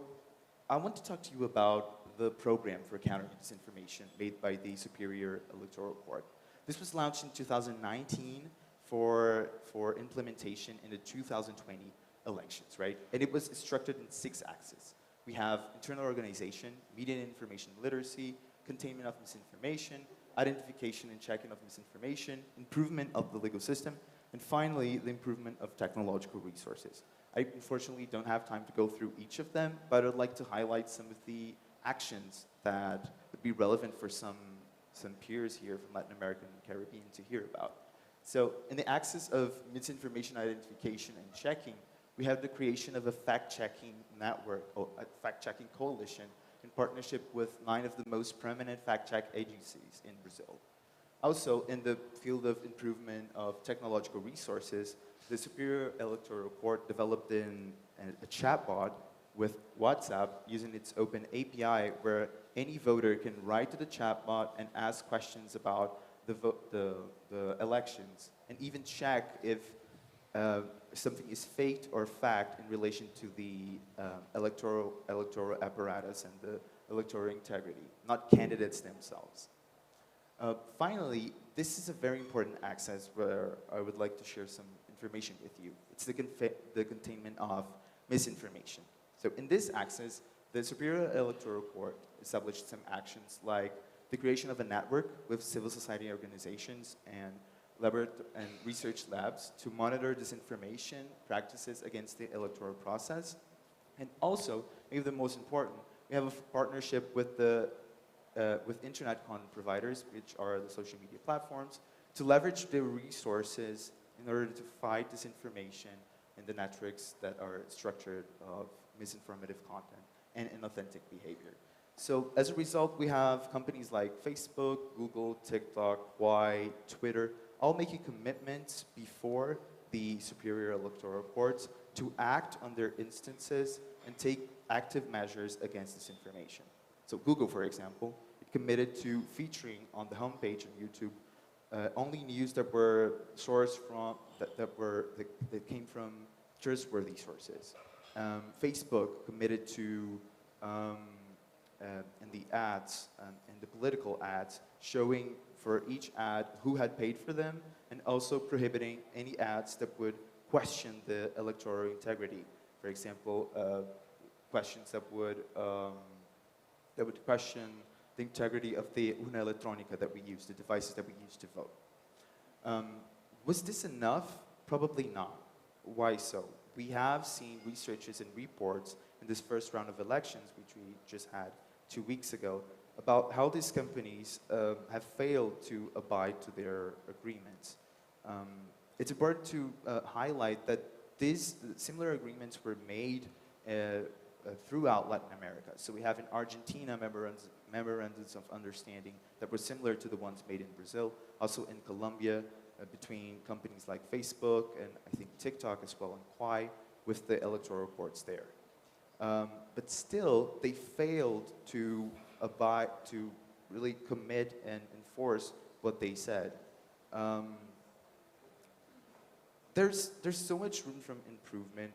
I want to talk to you about the program for countering disinformation made by the Superior Electoral Court. This was launched in 2019 for implementation in the 2020 elections, right? And it was structured in 6 axes. We have internal organization, media and information literacy, containment of misinformation, identification and checking of misinformation, improvement of the legal system, and finally, the improvement of technological resources. I unfortunately don't have time to go through each of them, but I'd like to highlight some of the actions that would be relevant for some peers here from Latin America and the Caribbean to hear about. So in the axis of misinformation identification and checking, we have the creation of a fact-checking network, or a fact-checking coalition in partnership with 9 of the most prominent fact-check agencies in Brazil. Also, in the field of improvement of technological resources, the Superior Electoral Court developed a chatbot with WhatsApp using its open API, where any voter can write to the chatbot and ask questions about the elections, and even check if something is faked or fact in relation to the electoral apparatus and the electoral integrity, not candidates themselves. Finally, this is a very important access where I would like to share some information with you. It's the containment of misinformation. So in this axis, the Superior Electoral Court established some actions like the creation of a network with civil society organizations and research labs to monitor disinformation practices against the electoral process. And also, maybe the most important, we have a partnership with internet content providers, which are the social media platforms, to leverage their resources in order to fight disinformation and the networks that are structured of misinformative content and inauthentic behavior. So as a result, we have companies like Facebook, Google, TikTok, Y, Twitter, all making commitments before the Superior Electoral Courts to act on their instances and take active measures against disinformation. So Google, for example, it committed to featuring on the homepage on YouTube only news that were sourced from that came from trustworthy sources. Facebook committed to in the ads in the political ads showing for each ad who had paid for them, and also prohibiting any ads that would question the electoral integrity. For example, questions that would question the integrity of the urna electronica that we use, the devices that we use to vote. Was this enough? Probably not. Why so? We have seen researches and reports in this first round of elections, which we just had 2 weeks ago, about how these companies have failed to abide to their agreements. It's important to highlight that these similar agreements were made throughout Latin America. So we have in Argentina memorandums of understanding that were similar to the ones made in Brazil, also in Colombia between companies like Facebook and I think TikTok as well, and Quai, with the electoral courts there. But still, they failed to abide, to really commit and enforce what they said. There's so much room for improvement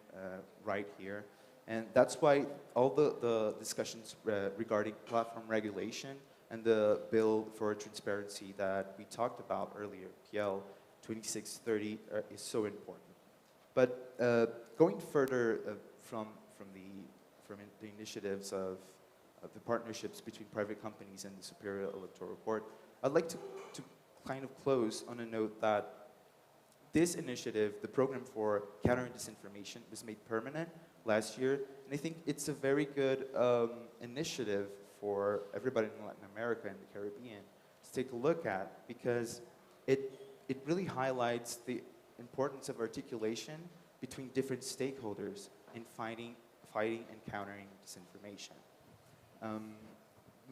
right here, and that's why all the discussions regarding platform regulation and the bill for transparency that we talked about earlier, PL 2630, is so important. But going further from the initiatives of the partnerships between private companies and the Superior Electoral Court, I'd like to kind of close on a note that this initiative, the program for countering disinformation, was made permanent last year, and I think it's a very good initiative for everybody in Latin America and the Caribbean to take a look at, because it really highlights the importance of articulation between different stakeholders in fighting and countering disinformation.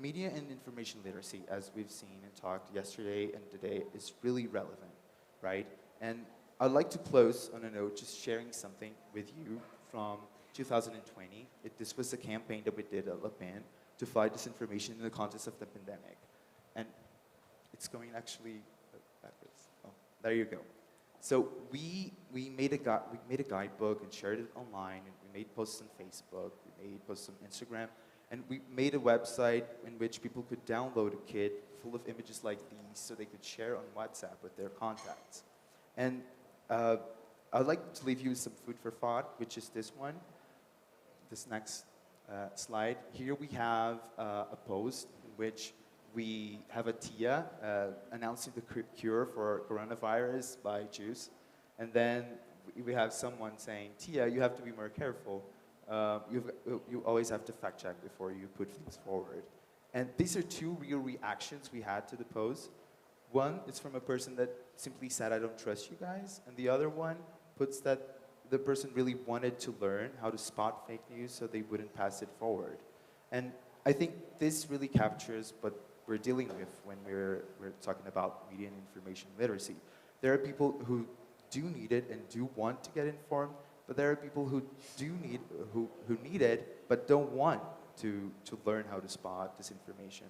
Media and information literacy, as we've seen and talked yesterday and today, is really relevant, right? And I'd like to close on a note just sharing something with you from 2020. This was a campaign that we did at La Pen to fight disinformation in the context of the pandemic. And it's going actually backwards. Oh, there you go. So we made a guidebook and shared it online, and we made posts on Facebook, we made posts on Instagram, and we made a website in which people could download a kit full of images like these so they could share on WhatsApp with their contacts. And I'd like to leave you with some food for thought, which is this one, this next slide. Here we have a post in which we have a Tia announcing the cure for coronavirus by Jews. And then we have someone saying, Tia, you have to be more careful. You always have to fact check before you put things forward. And these are two real reactions we had to the post. One is from a person that simply said, I don't trust you guys. And the other one puts that the person really wanted to learn how to spot fake news so they wouldn't pass it forward. And I think this really captures what we're dealing with when we're talking about media and information literacy. There are people who do need it and do want to get informed, but there are people who need it but don't want to learn how to spot disinformation.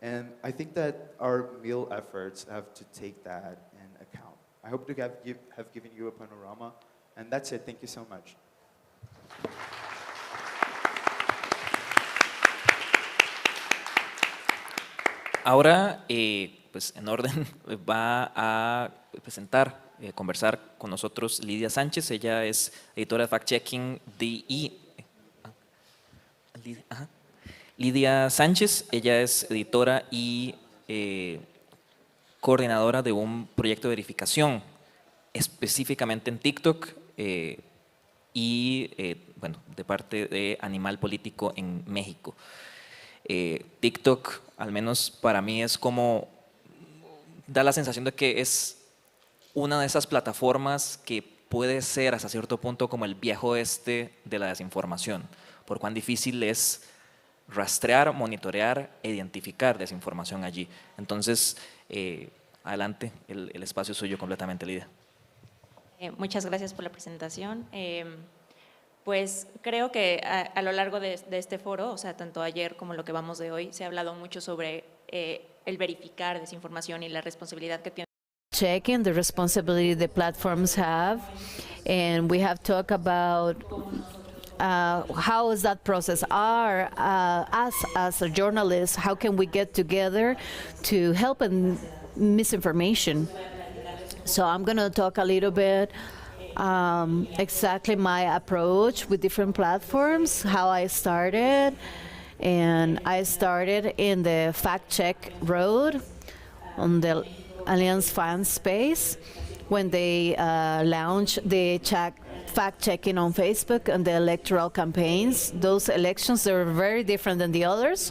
And I think that our meal efforts have to take that in account. I hope to have given you a panorama, and that's it. Thank you so much. Ahora, pues en orden, va a presentar, conversar con nosotros Lidia Sánchez. Ella es editora de fact-checking Lidia Sánchez, ella es editora y coordinadora de un proyecto de verificación específicamente en TikTok y bueno, de parte de Animal Político en México. TikTok, al menos para mí, es como, da la sensación de que es una de esas plataformas que puede ser hasta cierto punto como el viejo oeste de la desinformación, por cuán difícil es rastrear, monitorear e identificar desinformación allí. Entonces, adelante, el espacio es suyo completamente, Lidia. Muchas gracias por la presentación. Pues creo que a lo largo de este foro, o sea, tanto ayer como lo que vamos de hoy, se ha hablado mucho sobre el verificar desinformación y la responsabilidad que tiene. Checking the responsibility the platforms have, and we have talked about how is that process are us as a journalist, how can we get together to help in misinformation. So I'm going to talk a little bit exactly my approach with different platforms, how I started. And I started in the fact check road on the Alliance fan space when they launched the fact-checking on Facebook and the electoral campaigns. Those elections are very different than the others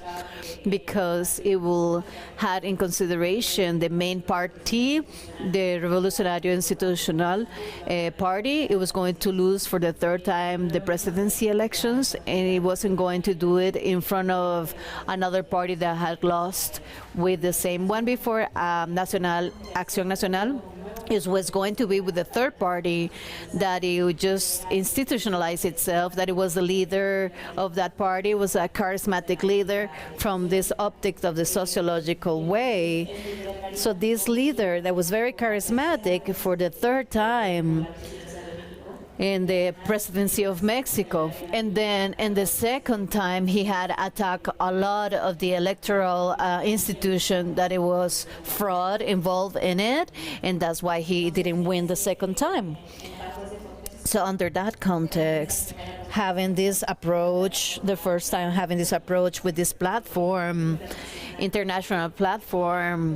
because it will have in consideration the main party, the Revolucionario Institucional party. It was going to lose for the third time the presidency elections, and it wasn't going to do it in front of another party that had lost with the same one before, Acción Nacional. It was going to be with the third party that it would just institutionalize itself, that it was the leader of that party, was a charismatic leader from this optics of the sociological way. So this leader that was very charismatic for the third time in the presidency of Mexico. And then in the second time, he had attacked a lot of the electoral institution, that it was fraud involved in it, and that's why he didn't win the second time. So under that context, having this approach, the first time having this approach with this platform, international platform,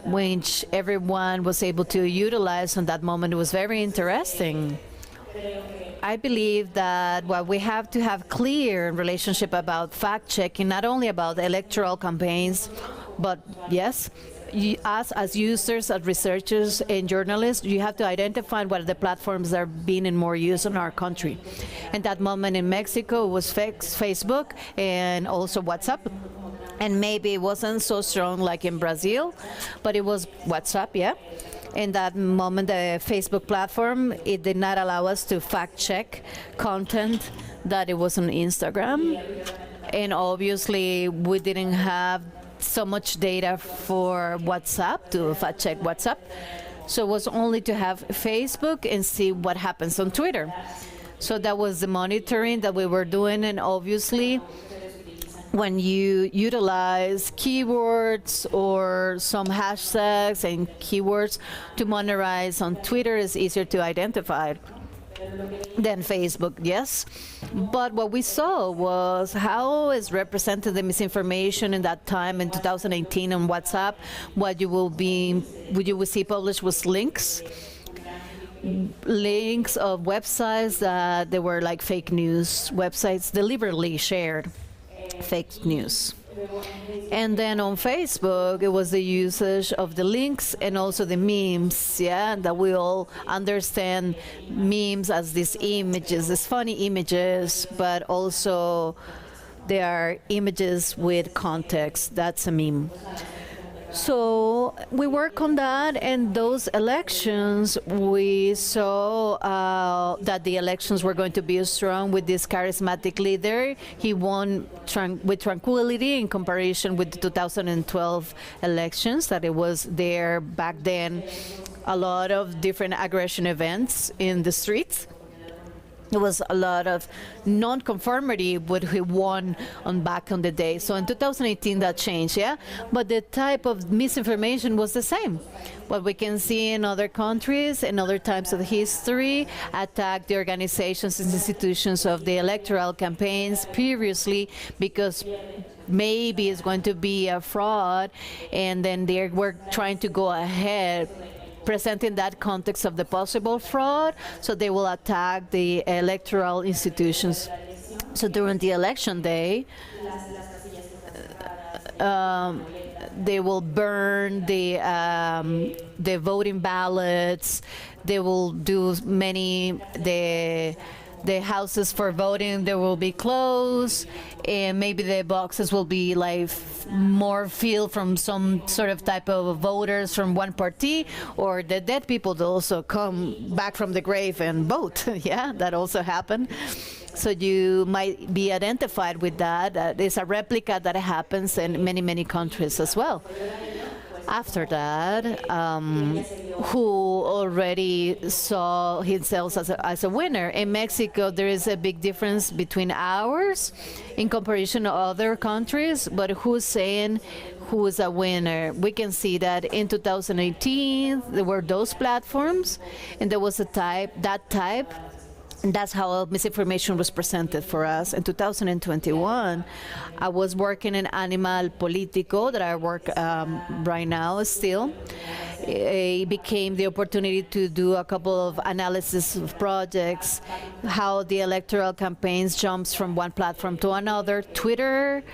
which everyone was able to utilize on that moment, it was very interesting. I believe that we have to have clear relationship about fact-checking, not only about electoral campaigns, but yes, us as users, as researchers and journalists, you have to identify what the platforms are being in more use in our country. And that moment in Mexico was Facebook and also WhatsApp. And maybe it wasn't so strong like in Brazil, but it was WhatsApp, yeah. In that moment, the Facebook platform, it did not allow us to fact-check content that it was on Instagram. And obviously, we didn't have so much data for WhatsApp to fact-check WhatsApp. So it was only to have Facebook and see what happens on Twitter. So that was the monitoring that we were doing, and obviously when you utilize keywords or some hashtags and keywords to monitorize on Twitter, is easier to identify than Facebook, yes. But what we saw was how is represented the misinformation in that time in 2018 on WhatsApp. What you will see published was links of websites that they were like fake news websites, deliberately shared fake news. And then on Facebook, it was the usage of the links and also the memes, yeah, that we all understand memes as these images, these funny images, but also they are images with context. That's a meme. So we work on that, and those elections, we saw that the elections were going to be strong with this charismatic leader. He won with tranquility in comparison with the 2012 elections, that it was there back then, a lot of different aggression events in the streets. There was a lot of non-conformity what he won on back on the day. So in 2018 that changed, yeah? But the type of misinformation was the same. What we can see in other countries and other times of history attack the organizations and institutions of the electoral campaigns previously because maybe it's going to be a fraud, and then they were trying to go ahead presenting that context of the possible fraud, so they will attack the electoral institutions. So during the election day, they will burn the voting ballots. They will do the houses for voting, they will be closed, and maybe the boxes will be like more filled from some sort of type of voters from one party, or the dead people that also come back from the grave and vote. Yeah, that also happened. So you might be identified with that. There's a replica that happens in many, many countries as well. After that, who already saw himself as a winner. In Mexico, there is a big difference between ours in comparison to other countries, but who's saying who is a winner? We can see that in 2018, there were those platforms, and there was that type. And that's how misinformation was presented for us. In 2021, I was working in Animal Politico, that I work right now still. It became the opportunity to do a couple of analysis of projects, how the electoral campaigns jumps from one platform to another, Twitter,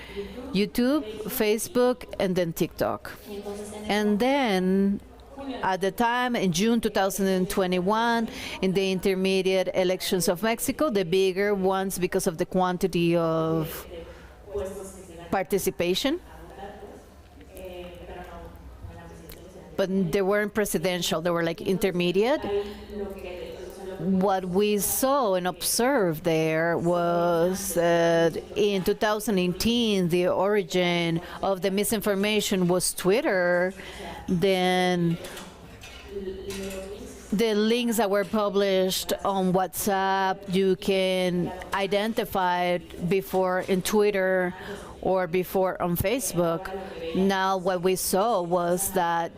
YouTube, Facebook, and then TikTok. And then at the time, in June 2021, in the intermediate elections of Mexico, the bigger ones because of the quantity of participation, but they weren't presidential, they were like intermediate. What we saw and observed there was that in 2018, the origin of the misinformation was Twitter. Then the links that were published on WhatsApp, you can identify it before in Twitter or before on Facebook. Now what we saw was that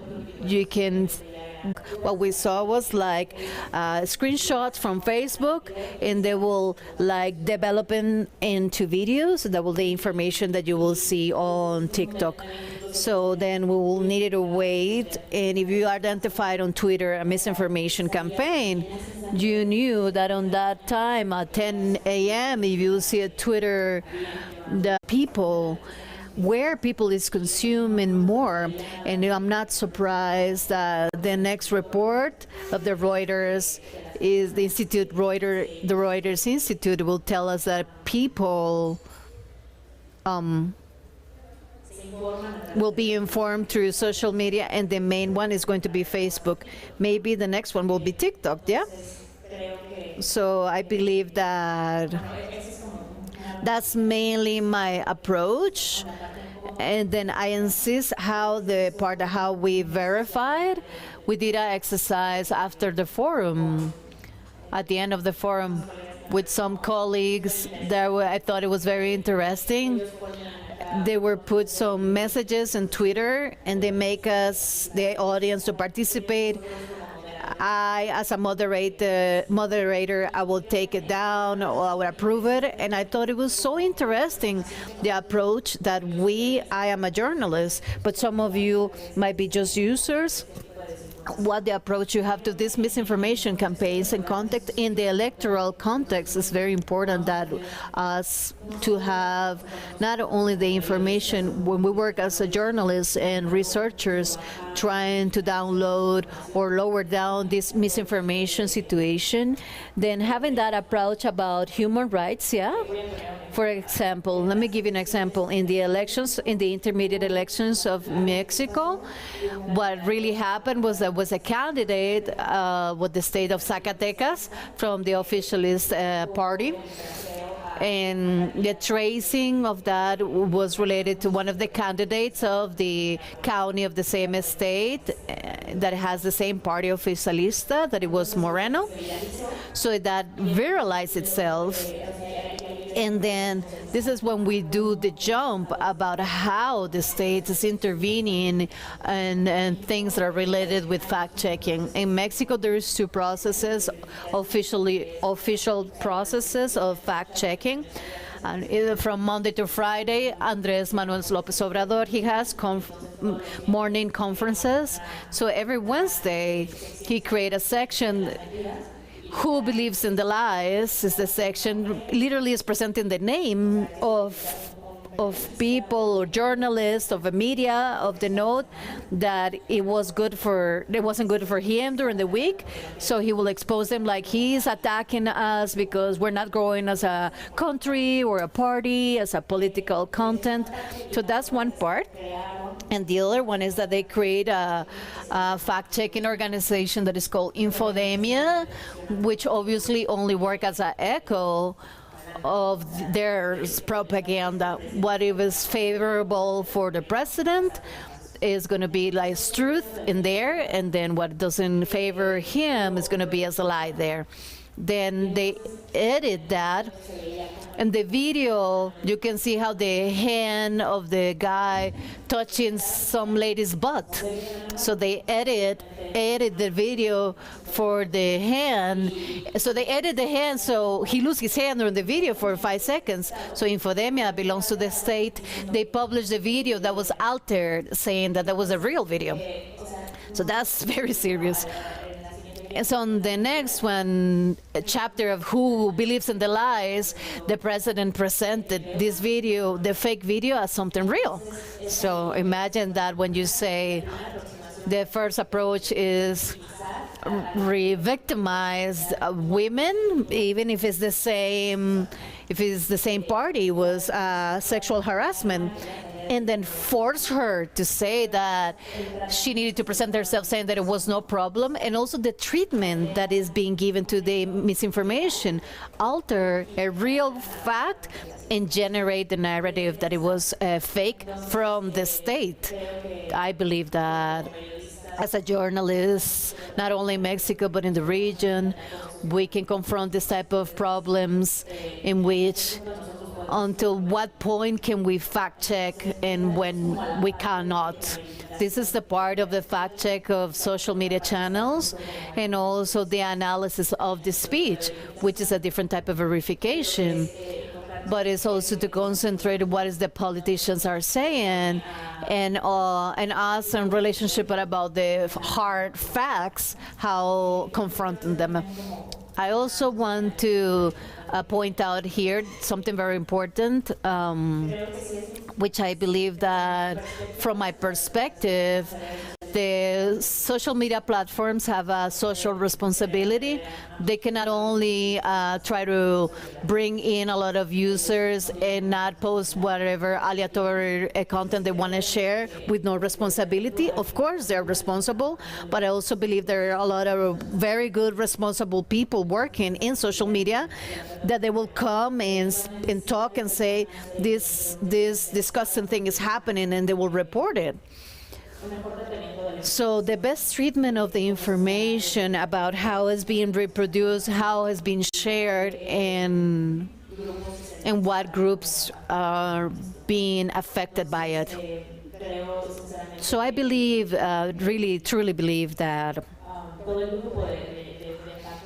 what we saw was like screenshots from Facebook, and they will like developing into videos. That will the information that you will see on TikTok. So then we will need to wait, and if you identified on Twitter a misinformation campaign, you knew that on that time at 10 a.m. if you see a Twitter, the people, where people is consuming more. And I'm not surprised that the next report of the Reuters is the Reuters Institute will tell us that people will be informed through social media, and the main one is going to be Facebook. Maybe the next one will be TikTok, yeah? So I believe that that's mainly my approach. And then I insist how we verified. We did an exercise after the forum, at the end of the forum, with some colleagues that I thought it was very interesting. They were put some messages on Twitter, and they make us, the audience, to participate. I, as a moderator, I will take it down or I will approve it. And I thought it was so interesting, the approach that I am a journalist, but some of you might be just users. What the approach you have to these misinformation campaigns and context in the electoral context is very important, that us to have not only the information when we work as a journalists and researchers trying to download or lower down this misinformation situation, then having that approach about human rights, yeah? For example, let me give you an example. In the elections, in the intermediate elections of Mexico, what really happened was there was a candidate with the state of Zacatecas from the officialist party. And the tracing of that was related to one of the candidates of the county of the same state that has the same party oficialista, that it was Moreno. So that viralized itself. And then this is when we do the jump about how the state is intervening and things that are related with fact-checking. In Mexico, there is two processes, official processes of fact-checking. And from Monday to Friday, Andrés Manuel López Obrador, he has morning conferences. So every Wednesday, he creates a section. Who believes in the lies is the section, literally is presenting the name of people or journalists, of the media, of the note that it wasn't good for him during the week. So he will expose them like he's attacking us because we're not growing as a country or a party, as a political content. So that's one part. And the other one is that they create a fact-checking organization that is called Infodemia, which obviously only work as an echo of their propaganda. What is favorable for the president is going to be like truth in there, and then what doesn't favor him is going to be as a lie there. Then they edit that. In the video, you can see how the hand of the guy touching some lady's butt. So they edit the video for the hand. So they edit the hand so he loses his hand during the video for 5 seconds. So Infodemia belongs to the state. They published the video that was altered, saying that was a real video. So that's very serious. And so on the next one, a chapter of Who Believes in the Lies, the president presented this video, the fake video, as something real. So imagine that when you say the first approach is re-victimize women, even if it's the same party, was sexual harassment. And then force her to say that she needed to present herself saying that it was no problem, and also the treatment that is being given to the misinformation, alter a real fact and generate the narrative that it was fake from the state. I believe that as a journalist, not only in Mexico but in the region, we can confront this type of problems in which until what point can we fact check and when we cannot. This is the part of the fact check of social media channels, and also the analysis of the speech, which is a different type of verification. But it's also to concentrate on what is the politicians are saying, and us in relationship about the hard facts, how confronting them. I also want to point out here something very important, which I believe that from my perspective, the social media platforms have a social responsibility. They can not only try to bring in a lot of users and not post whatever aleatory content they want to share with no responsibility. Of course, they're responsible, but I also believe there are a lot of very good, responsible people working in social media that they will come and talk and say this disgusting thing is happening, and they will report it. So the best treatment of the information about how it's being reproduced, how it's being shared, and what groups are being affected by it. So I believe, really, truly believe that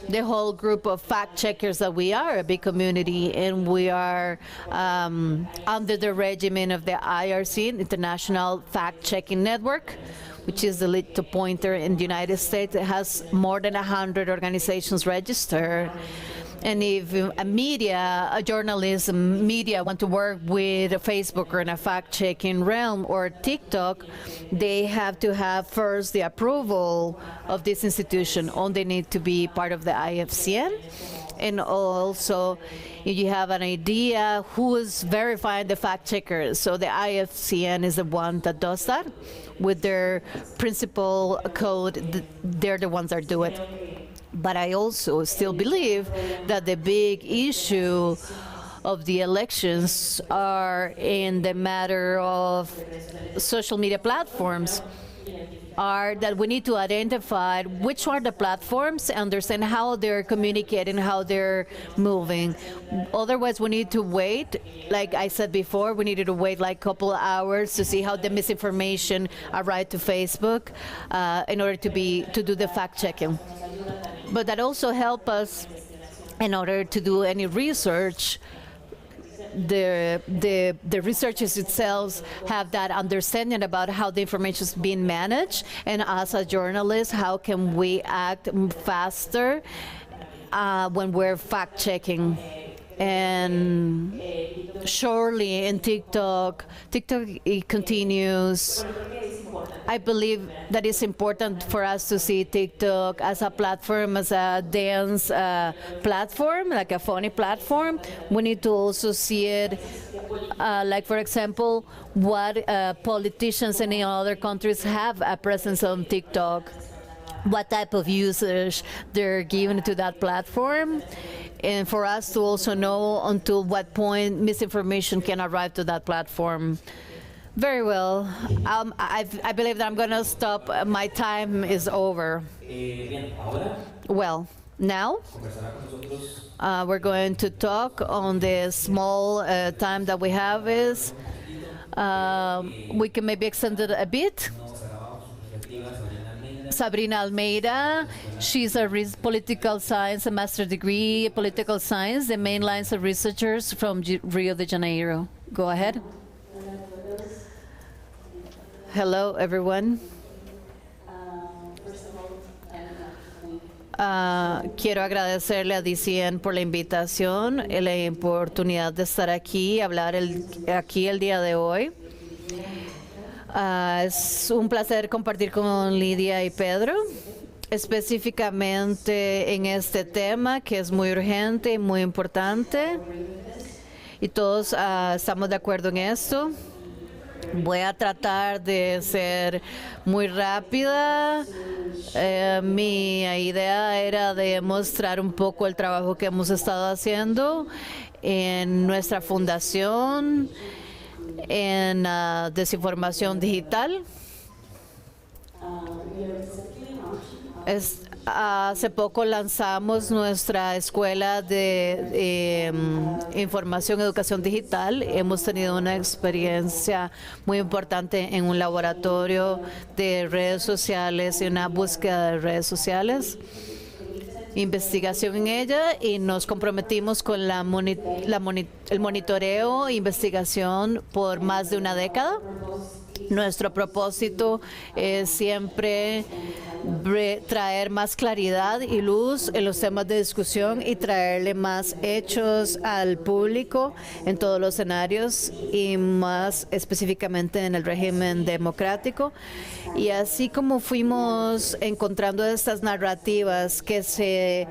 the whole group of fact checkers that we are a big community, and we are under the regimen of the IRC, International Fact Checking Network, which is the lead to pointer in the United States. It has more than 100 organizations registered. And if a journalism media want to work with Facebook or in a fact-checking realm or TikTok, they have to have first the approval of this institution, or they need to be part of the IFCN. And also, if you have an idea who is verifying the fact-checkers, so the IFCN is the one that does that with their principal code. They're the ones that do it. But I also still believe that the big issue of the elections are in the matter of social media platforms, are that we need to identify which are the platforms, understand how they're communicating, how they're moving. Otherwise, we need to wait. Like I said before, we needed to wait like a couple of hours to see how the misinformation arrived to Facebook in order to do the fact checking. But that also helps us in order to do any research. The researchers itself have that understanding about how the information is being managed, and as a journalist, how can we act faster when we're fact checking. And surely in TikTok it continues. I believe that it's important for us to see TikTok as a platform, as a dance platform, like a funny platform. We need to also see it, like for example, what politicians in other countries have a presence on TikTok, what type of usage they're giving to that platform, and for us to also know until what point misinformation can arrive to that platform. Very well. I believe that I'm going to stop. My time is over. Well, now we're going to talk on the small time that we have. Is we can maybe extend it a bit. Sabrina Almeida, she's a political science, a master's degree, political science, the main lines of researchers from Rio de Janeiro. Go ahead. Hello, everyone. Quiero agradecerle a DCN por la invitación, la oportunidad de estar aquí, hablar aquí el día de hoy. Es un placer compartir con Lidia y Pedro, específicamente en este tema que es muy urgente y muy importante, y todos estamos de acuerdo en esto. Voy a tratar de ser muy rápida. Mi idea era de mostrar un poco el trabajo que hemos estado haciendo en nuestra fundación, en desinformación digital. Hace poco lanzamos nuestra escuela de información y educación digital. Hemos tenido una experiencia muy importante en un laboratorio de redes sociales y una búsqueda de redes sociales, investigación en ella, y nos comprometimos con el monitoreo e investigación por más de una década. Nuestro propósito es siempre traer más claridad y luz en los temas de discusión y traerle más hechos al público en todos los escenarios y más específicamente en el régimen democrático. Y así como fuimos encontrando estas narrativas que se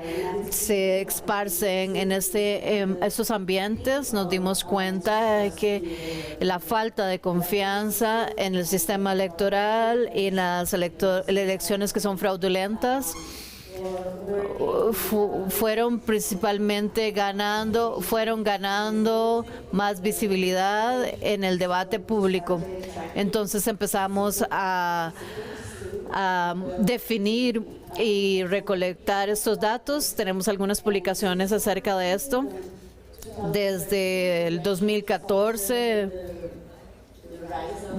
esparcen en estos ambientes, nos dimos cuenta de que la falta de confianza en el sistema electoral y en las elecciones que son fraudulentas fueron ganando más visibilidad en el debate público. Entonces empezamos a definir y recolectar estos datos. Tenemos algunas publicaciones acerca de esto. Desde el 2014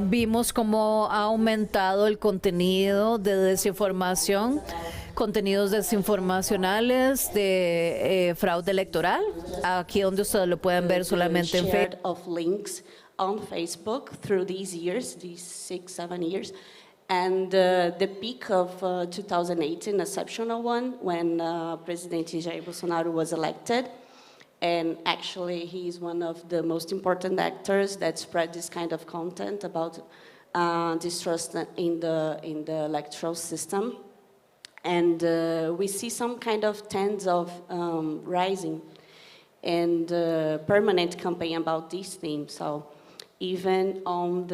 vimos cómo ha aumentado el contenido de desinformación, contenidos desinformacionales de fraude electoral, aquí donde ustedes lo pueden ver solamente en Facebook. Of links on Facebook through these years, these 6-7 years. And the peak of 2018, an exceptional one, when President Jair Bolsonaro was elected. And actually, he's one of the most important actors that spread this kind of content about distrust in the electoral system. And we see some kind of trends of rising and permanent campaign about this theme. So even on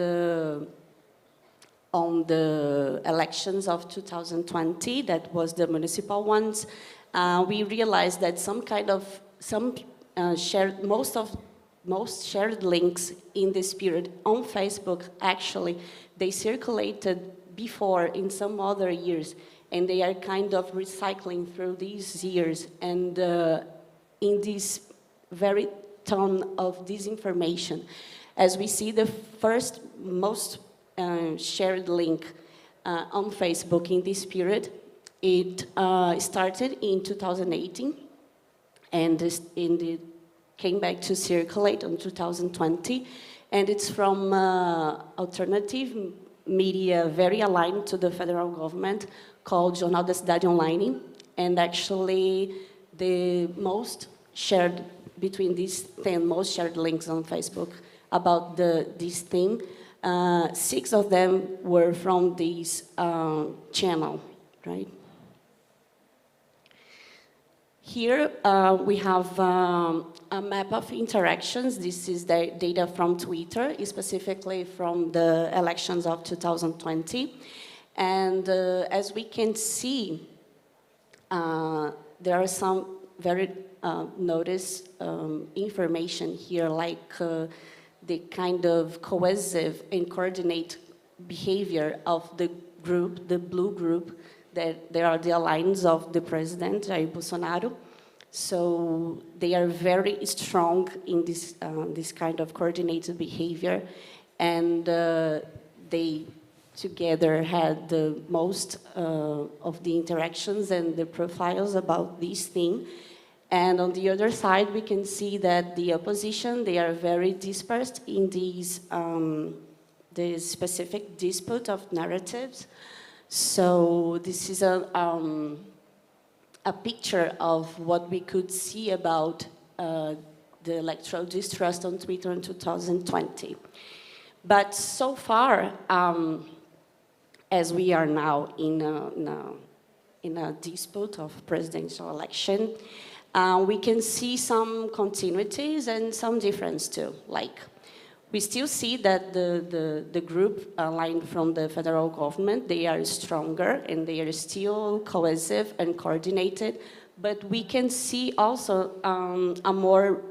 the elections of 2020, that was the municipal ones, we realized that most shared links in this period on Facebook, actually, they circulated before in some other years, and they are kind of recycling through these years. And in this very tone of disinformation, as we see the first most shared link on Facebook in this period, it started in 2018, and it came back to circulate in 2020, and it's from alternative media very aligned to the federal government called Jornal da Cidade Online, and actually the most shared between these 10 most shared links on Facebook about this theme, 6 of them were from this channel, right? Here we have a map of interactions. This is the data from Twitter, specifically from the elections of 2020. And as we can see, there are some very noticed information here, like the kind of cohesive and coordinate behavior of the group, the blue group, that there are the alliance of the president, Jair Bolsonaro. So they are very strong in this, this kind of coordinated behavior, and they together had the most of the interactions and the profiles about this thing. And on the other side, we can see that the opposition, they are very dispersed in these the specific dispute of narratives. So this is a picture of what we could see about the electoral distrust on Twitter in 2020. But so far, as we are now in a dispute of presidential election, we can see some continuities and some difference too. Like, we still see that the group aligned from the federal government, they are stronger and they are still cohesive and coordinated, but we can see also a more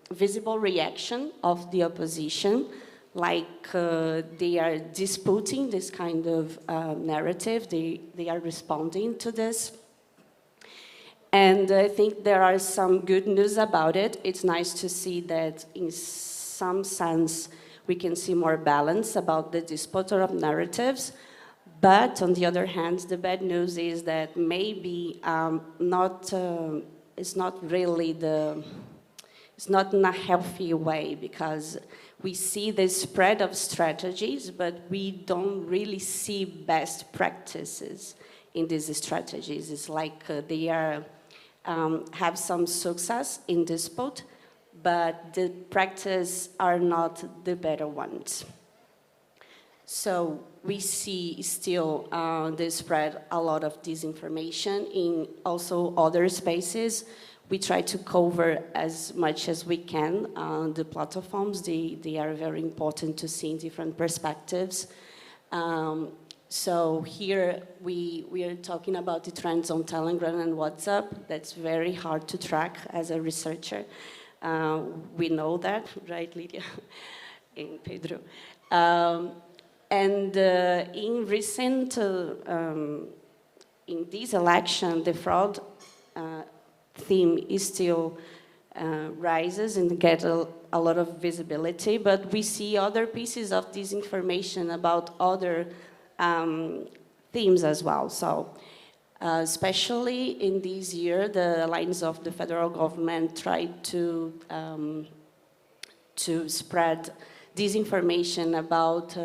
visible reaction of the opposition, like they are disputing this kind of narrative, they are responding to this. And I think there are some good news about it. It's nice to see that in some sense we can see more balance about the dispute of narratives. But on the other hand, the bad news is that maybe it's not really it's not in a healthy way, because we see the spread of strategies, but we don't really see best practices in these strategies. It's like they are have some success in dispute, but the practice are not the better ones. So we see still the spread a lot of disinformation in also other spaces. We try to cover as much as we can the platforms. They are very important to see in different perspectives. So here we are talking about the trends on Telegram and WhatsApp. That's very hard to track as a researcher. We know that, right, Lydia and Pedro? And in recent, in this election, the fraud theme is still rises and get a lot of visibility, but we see other pieces of disinformation about other themes as well. So especially in this year, the lines of the federal government tried to spread disinformation about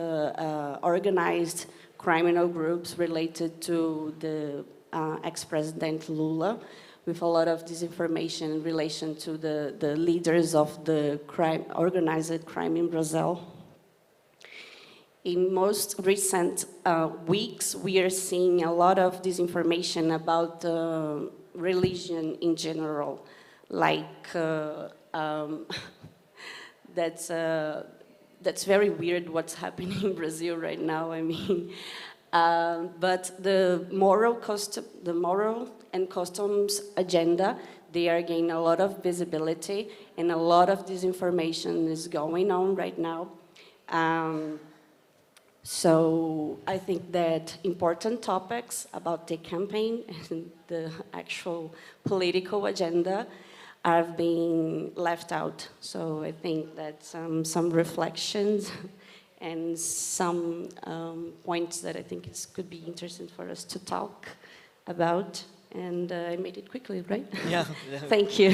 organized criminal groups related to the ex-president Lula, with a lot of disinformation in relation to the leaders of the organized crime in Brazil. In most recent weeks, we are seeing a lot of disinformation about religion in general, like that's very weird what's happening in Brazil right now. I mean, but the moral and customs agenda, they are gaining a lot of visibility, and a lot of disinformation is going on right now. So I think that important topics about the campaign and the actual political agenda are being left out. So I think that some reflections and some points that I think could be interesting for us to talk about. And I made it quickly, right? Yeah. Thank you.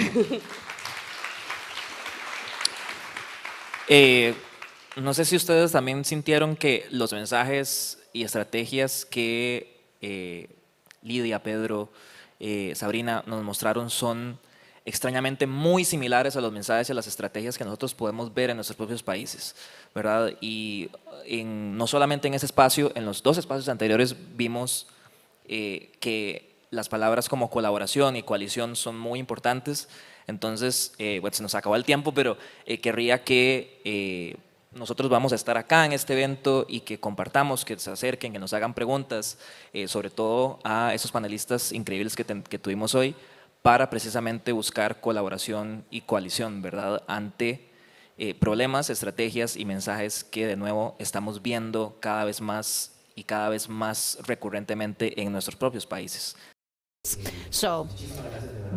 No sé si ustedes también sintieron que los mensajes y estrategias que Lidia, Pedro, Sabrina nos mostraron son extrañamente muy similares a los mensajes y a las estrategias que nosotros podemos ver en nuestros propios países, ¿verdad? Y no solamente en ese espacio, en los dos espacios anteriores vimos que las palabras como colaboración y coalición son muy importantes. Entonces, bueno, se nos acabó el tiempo, pero querría que nosotros vamos a estar acá en este evento y que compartamos, que se acerquen, que nos hagan preguntas, sobre todo a esos panelistas increíbles que tuvimos hoy, para precisamente buscar colaboración y coalición, ¿verdad?, ante problemas, estrategias y mensajes que de nuevo estamos viendo cada vez más y cada vez más recurrentemente en nuestros propios países. So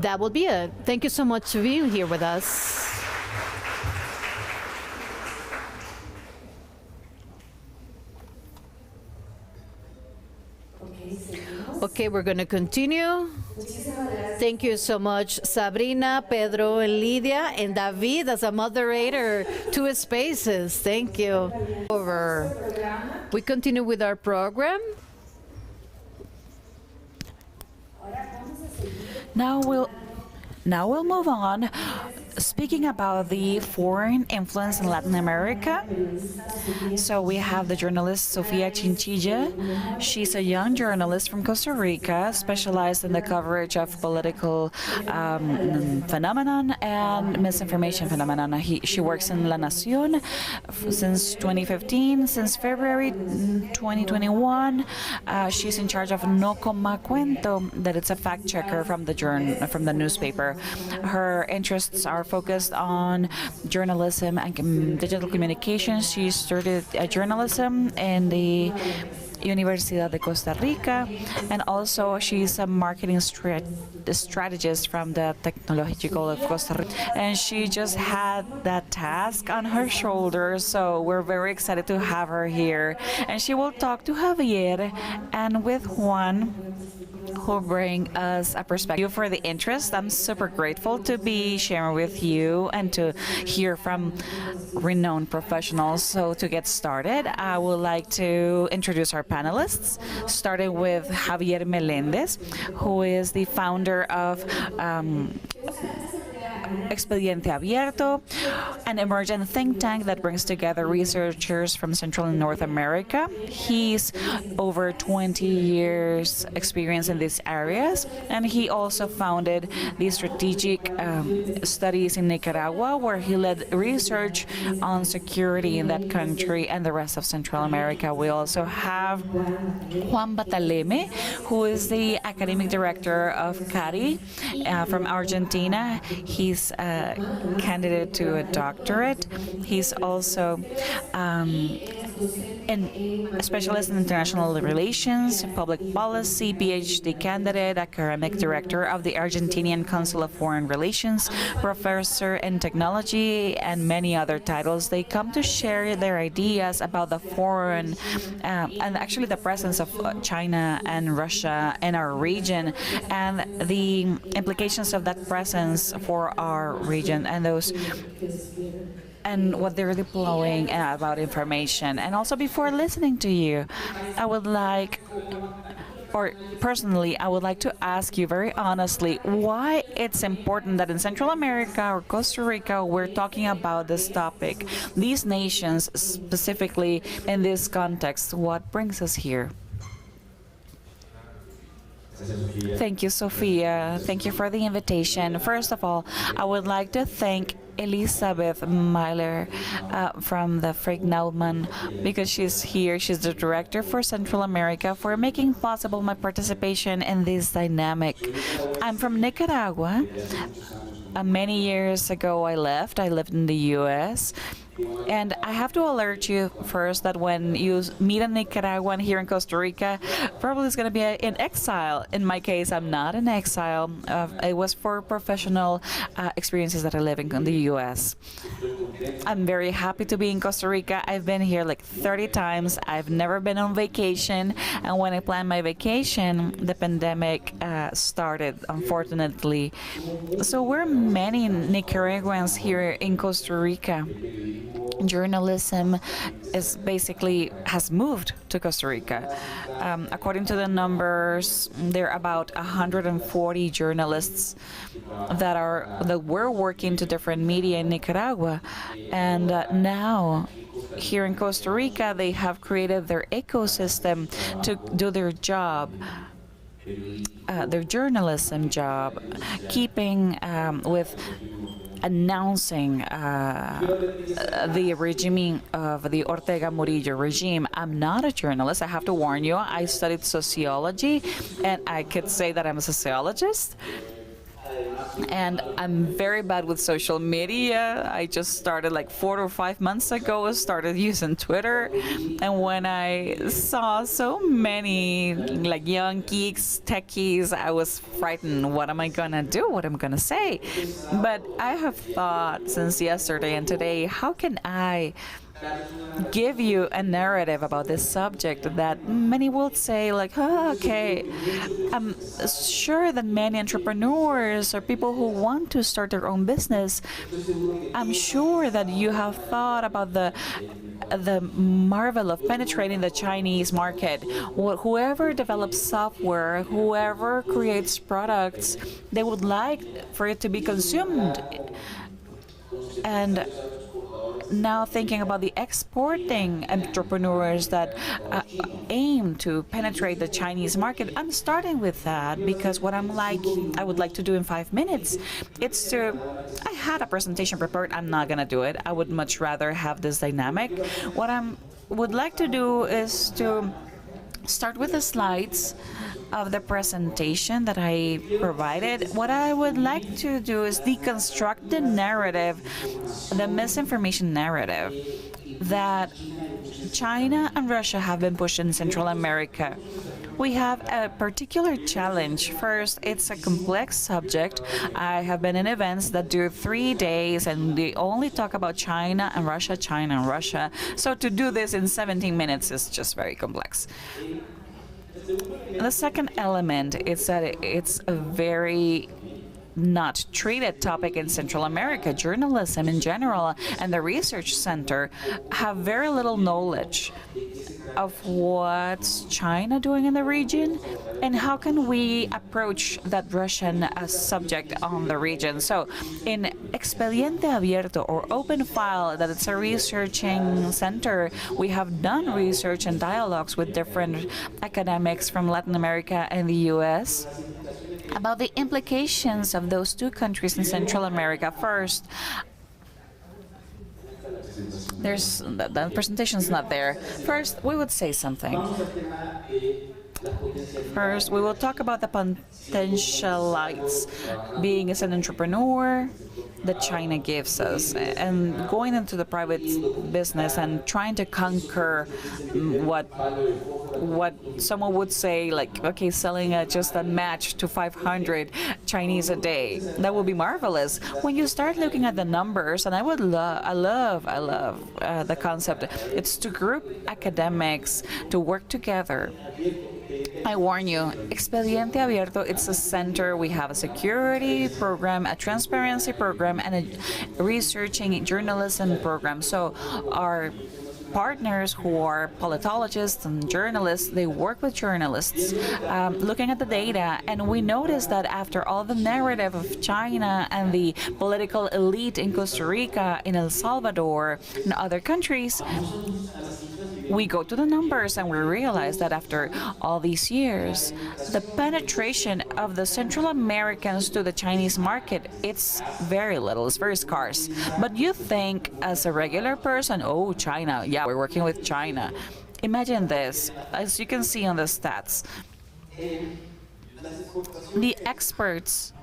that will be it. Thank you so much for being here with us. Okay, we're going to continue. Thank you so much, Sabrina, Pedro, and Lidia, and David as a moderator, 2 spaces. Thank you. We continue with our program. Now we'll move on. Speaking about the foreign influence in Latin America, so we have the journalist Sofia Chinchilla. She's a young journalist from Costa Rica, specialized in the coverage of political phenomenon and misinformation phenomenon. She works in La Nación since 2015. Since February 2021, she's in charge of No Coma Cuento, that it's a fact checker from the newspaper. Her interests are focused on journalism and digital communications. She studied journalism in the Universidad de Costa Rica, and also she's a marketing strategist from the Technological of Costa Rica. And she just had that task on her shoulders, so we're very excited to have her here. And she will talk to Javier and with Juan, who bring us a perspective for the interest. I'm super grateful to be sharing with you and to hear from renowned professionals. So to get started, I would like to introduce our panelists, starting with Javier Melendez, who is the founder of Expediente Abierto, an emergent think tank that brings together researchers from Central and North America. He's over 20 years experience in these areas, and he also founded the Strategic Studies in Nicaragua, where he led research on security in that country and the rest of Central America. We also have Juan Bataleme, who is the academic director of CARI from Argentina. He's a candidate to a doctorate. He's also a specialist in international relations, public policy, PhD candidate, academic director of the Argentinian Council of Foreign Relations, professor in technology, and many other titles. They come to share their ideas about the foreign and actually the presence of China and Russia in our region and the implications of that presence for our region and what they're deploying about information. And also, before listening to you, I would like, or personally, I would like to ask you very honestly why it's important that in Central America or Costa Rica we're talking about this topic, these nations specifically in this context. What brings us here? Thank you, Sophia. Thank you for the invitation. First of all, I would like to thank Elizabeth Myler from the Frick Naumann, because she's here. She's the director for Central America, for making possible my participation in this dynamic. I'm from Nicaragua. Many years ago, I lived in the U.S., and I have to alert you first that when you meet a Nicaraguan here in Costa Rica, probably it's going to be in exile. In my case, I'm not in exile. It was for professional experiences that I live in the U.S. I'm very happy to be in Costa Rica. I've been here like 30 times. I've never been on vacation. And when I planned my vacation, the pandemic started, unfortunately. So we're many Nicaraguans here in Costa Rica. Journalism has moved to Costa Rica. According to the numbers, there are about 140 journalists that were working to different media in Nicaragua, and now here in Costa Rica they have created their ecosystem to do their job. Their journalism job, keeping with announcing the regime of the Ortega Murillo regime. I'm not a journalist. I have to warn you. I studied sociology, and I could say that I'm a sociologist. And I'm very bad with social media. I just started like 4 or 5 months ago. I started using Twitter, and when I saw so many like young geeks, techies, I was frightened. What am I gonna do? What am I gonna say? But I have thought since yesterday and today, how can I give you a narrative about this subject that many will say like, oh, okay. I'm sure that many entrepreneurs or people who want to start their own business, I'm sure that you have thought about the marvel of penetrating the Chinese market. Whoever develops software, whoever creates products, they would like for it to be consumed. And now thinking about the exporting entrepreneurs that aim to penetrate the Chinese market, I'm starting with that because what I would like to do in 5 minutes, I had a presentation prepared, I'm not gonna do it. I would much rather have this dynamic. What I would like to do is to start with the slides of the presentation that I provided. What I would like to do is deconstruct the narrative, the misinformation narrative that China and Russia have been pushed in Central America. We have a particular challenge. First, it's a complex subject. I have been in events that do 3 days and they only talk about China and Russia, China and Russia. So to do this in 17 minutes is just very complex. The second element is that it's a very not treated topic in Central America. Journalism in general and the research center have very little knowledge of what's China doing in the region and how can we approach that Russian subject on the region. So in Expediente Abierto, or open file, that it's a researching center, we have done research and dialogues with different academics from Latin America and the US about the implications of those two countries in Central America. First, the presentation's not there. First, we would say something. First, we will talk about the potentialites, being as an entrepreneur that China gives us, and going into the private business and trying to conquer what someone would say, like, okay, selling just a match to 500 Chinese a day. That would be marvelous. When you start looking at the numbers, and I love the concept, it's to group academics to work together. I warn you, Expediente Abierto, it's a center. We have a security program, a transparency program, and a researching journalism program. So our partners who are politologists and journalists, they work with journalists looking at the data, and we noticed that after all the narrative of China and the political elite in Costa Rica, in El Salvador, and other countries, we go to the numbers and we realize that after all these years, the penetration of the Central Americans to the Chinese market, it's very little, it's very scarce. But you think as a regular person, oh, China, yeah, we're working with China. Imagine this, as you can see on the stats, the experts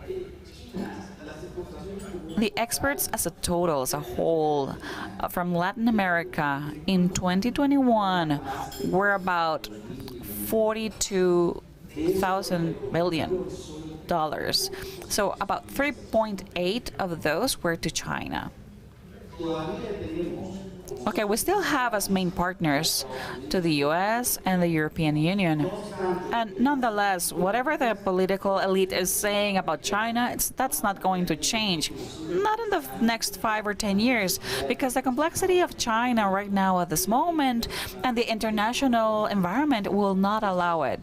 as a total, as a whole, from Latin America in 2021 were about $42,000 million. So about 3.8 of those were to China. Okay, we still have as main partners to the US and the European Union. And nonetheless, whatever the political elite is saying about China, that's not going to change. Not in the next 5 or 10 years, because the complexity of China right now at this moment and the international environment will not allow it.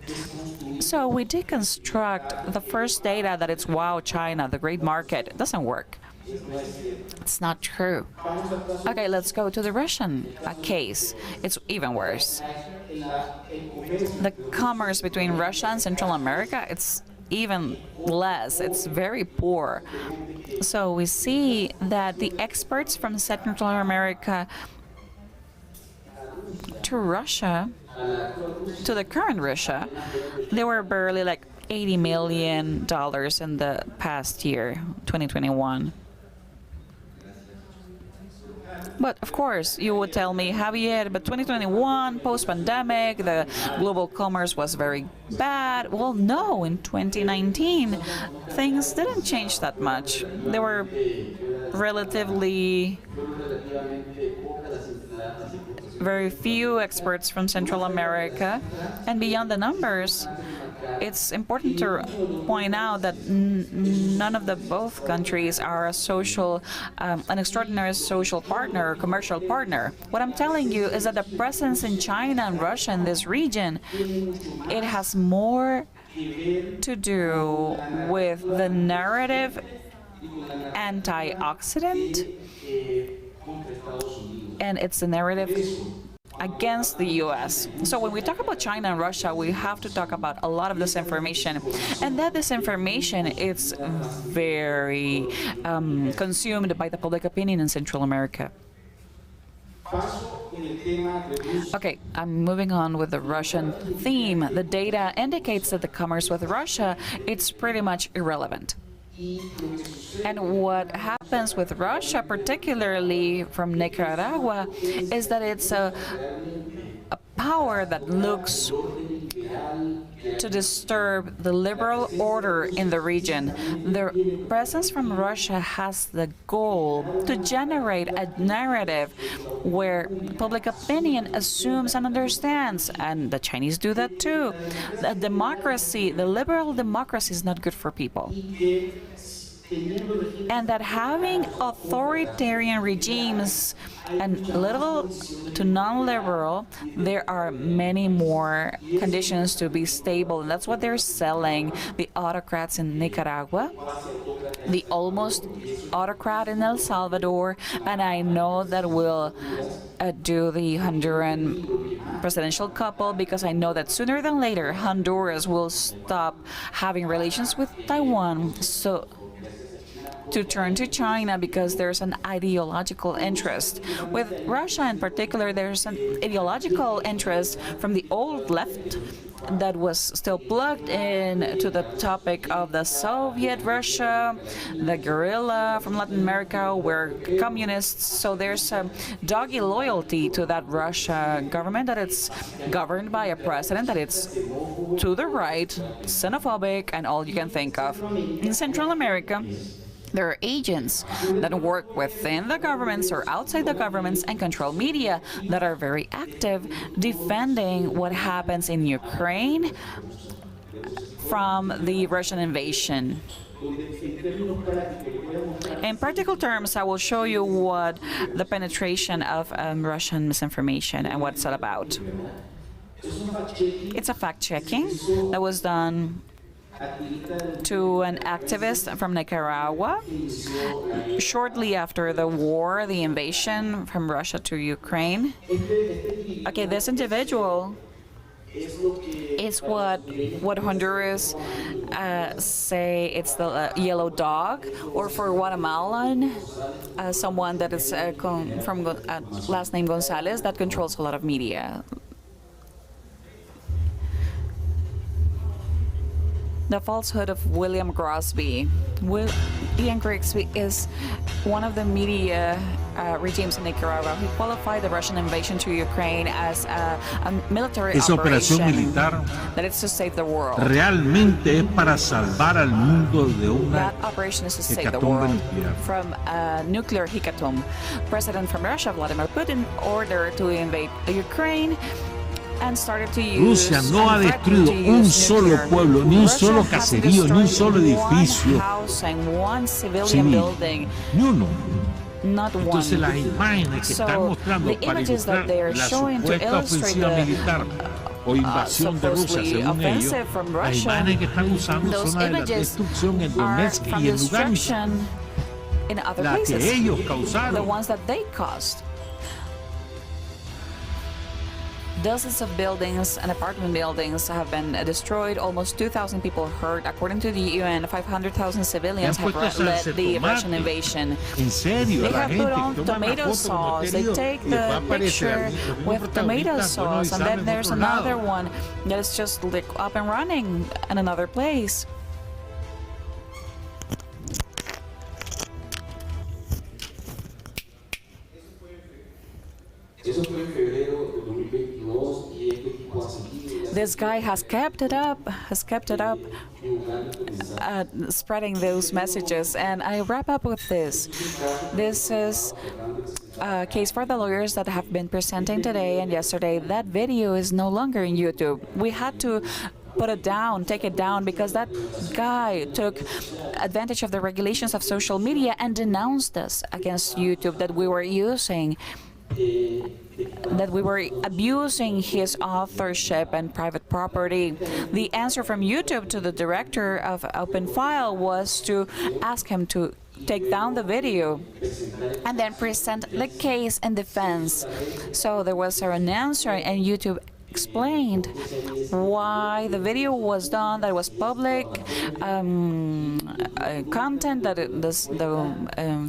So we deconstruct the first data that it's wow, China, the great market. It doesn't work. It's not true. Okay, let's go to the Russian case. It's even worse. The commerce between Russia and Central America, it's even less. It's very poor. So we see that the exports from Central America to Russia, to the current Russia, they were barely like $80 million in the past year, 2021. But of course, you would tell me, Javier, but 2021, post-pandemic, the global commerce was very bad. Well, no, in 2019, things didn't change that much. There were relatively very few experts from Central America, and beyond the numbers, it's important to point out that none of the both countries are a social, an extraordinary social partner or commercial partner. What I'm telling you is that the presence in China and Russia in this region, it has more to do with the narrative anti-Occident, and it's a narrative against the US. So when we talk about China and Russia, we have to talk about a lot of disinformation. And that disinformation is very consumed by the public opinion in Central America. Okay, I'm moving on with the Russian theme. The data indicates that the commerce with Russia, it's pretty much irrelevant. And what happens with Russia, particularly from Nicaragua, is that it's a power that looks to disturb the liberal order in the region. The presence from Russia has the goal to generate a narrative where public opinion assumes and understands, and the Chinese do that too, that democracy, the liberal democracy, is not good for people. And that having authoritarian regimes and little to non-liberal, there are many more conditions to be stable, and that's what they're selling. The autocrats in Nicaragua, the almost autocrat in El Salvador, and I know that we'll do the Honduran presidential couple, because I know that sooner than later Honduras will stop having relations with Taiwan. So to turn to China because there's an ideological interest. With Russia in particular, there's an ideological interest from the old left that was still plugged in to the topic of the Soviet Russia, the guerrilla from Latin America, were communists. So there's a doggy loyalty to that Russia government, that it's governed by a president that it's to the right, xenophobic, and all you can think of. In Central America, there are agents that work within the governments or outside the governments and control media that are very active defending what happens in Ukraine from the Russian invasion. In practical terms, I will show you what the penetration of Russian misinformation and what it's all about. It's a fact-checking that was done to an activist from Nicaragua shortly after the war, the invasion from Russia to Ukraine. Okay, this individual is what Honduras say it's the yellow dog, or for Guatemalan, someone that is from last name Gonzalez, that controls a lot of media. The falsehood of William Grosby. Ian Grigsby is one of the media regimes in Nicaragua who qualified the Russian invasion to Ukraine as a military operation that is to save the world. Realmente es para salvar al mundo de una That operation is to save the world from a nuclear hecatomb. President from Russia, Vladimir Putin, ordered to invade Ukraine and started to use Rusia no ha destruido un solo pueblo, ni un solo caserío, ni un solo edificio civil, ni uno. Entonces las imágenes que están mostrando para ilustrar la supuesta ofensiva militar o invasión de Rusia, según ellos, las imágenes que están usando son las de la destrucción en Donetsk y en Lugansk, las que ellos causaron. Dozens of buildings and apartment buildings have been destroyed. Almost 2,000 people hurt. According to the UN, 500,000 civilians have led the Russian invasion. They have put on tomato sauce. They take the picture with tomato sauce, and then there's another one that is just like up and running in another place. This guy has kept it up, spreading those messages. And I wrap up with this. This is a case for the lawyers that have been presenting today and yesterday. That video is no longer in YouTube. We had to put it down, take it down, because that guy took advantage of the regulations of social media and denounced us against YouTube, that we were using, that we were abusing his authorship and private property. The answer from YouTube to the director of Open File was to ask him to take down the video and then present the case in defense. So there was an answer, and YouTube explained why the video was done, that it was public content, that the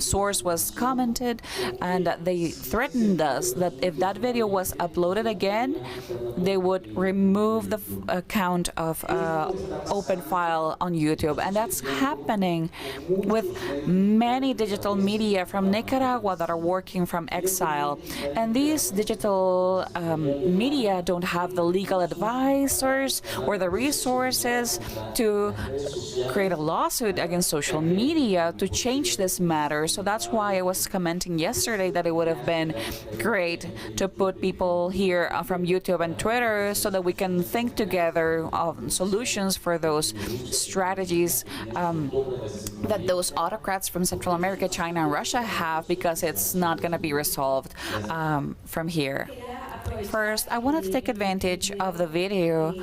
source was commented, and they threatened us that if that video was uploaded again, they would remove the account of open file on YouTube. And that's happening with many digital media from Nicaragua that are working from exile. And these digital media don't have the legal advisors or the resources to create a lawsuit against social media to change this matter. So that's why I was commenting yesterday that it would have been great to put people here from YouTube and Twitter so that we can think together of solutions for those strategies that those autocrats from Central America, China, and Russia have, because it's not going to be resolved from here. First, I want to take advantage of the video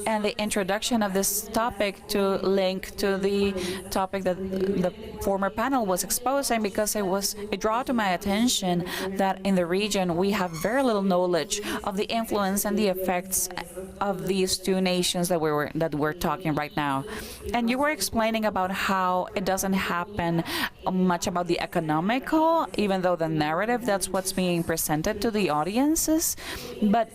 and the introduction of this topic to link to the topic that the former panel was exposing, because it drew to my attention that in the region we have very little knowledge of the influence and the effects of these two nations that we're talking right now. And you were explaining about how it doesn't happen much about the economical, even though the narrative, that's what's being presented to the audiences. But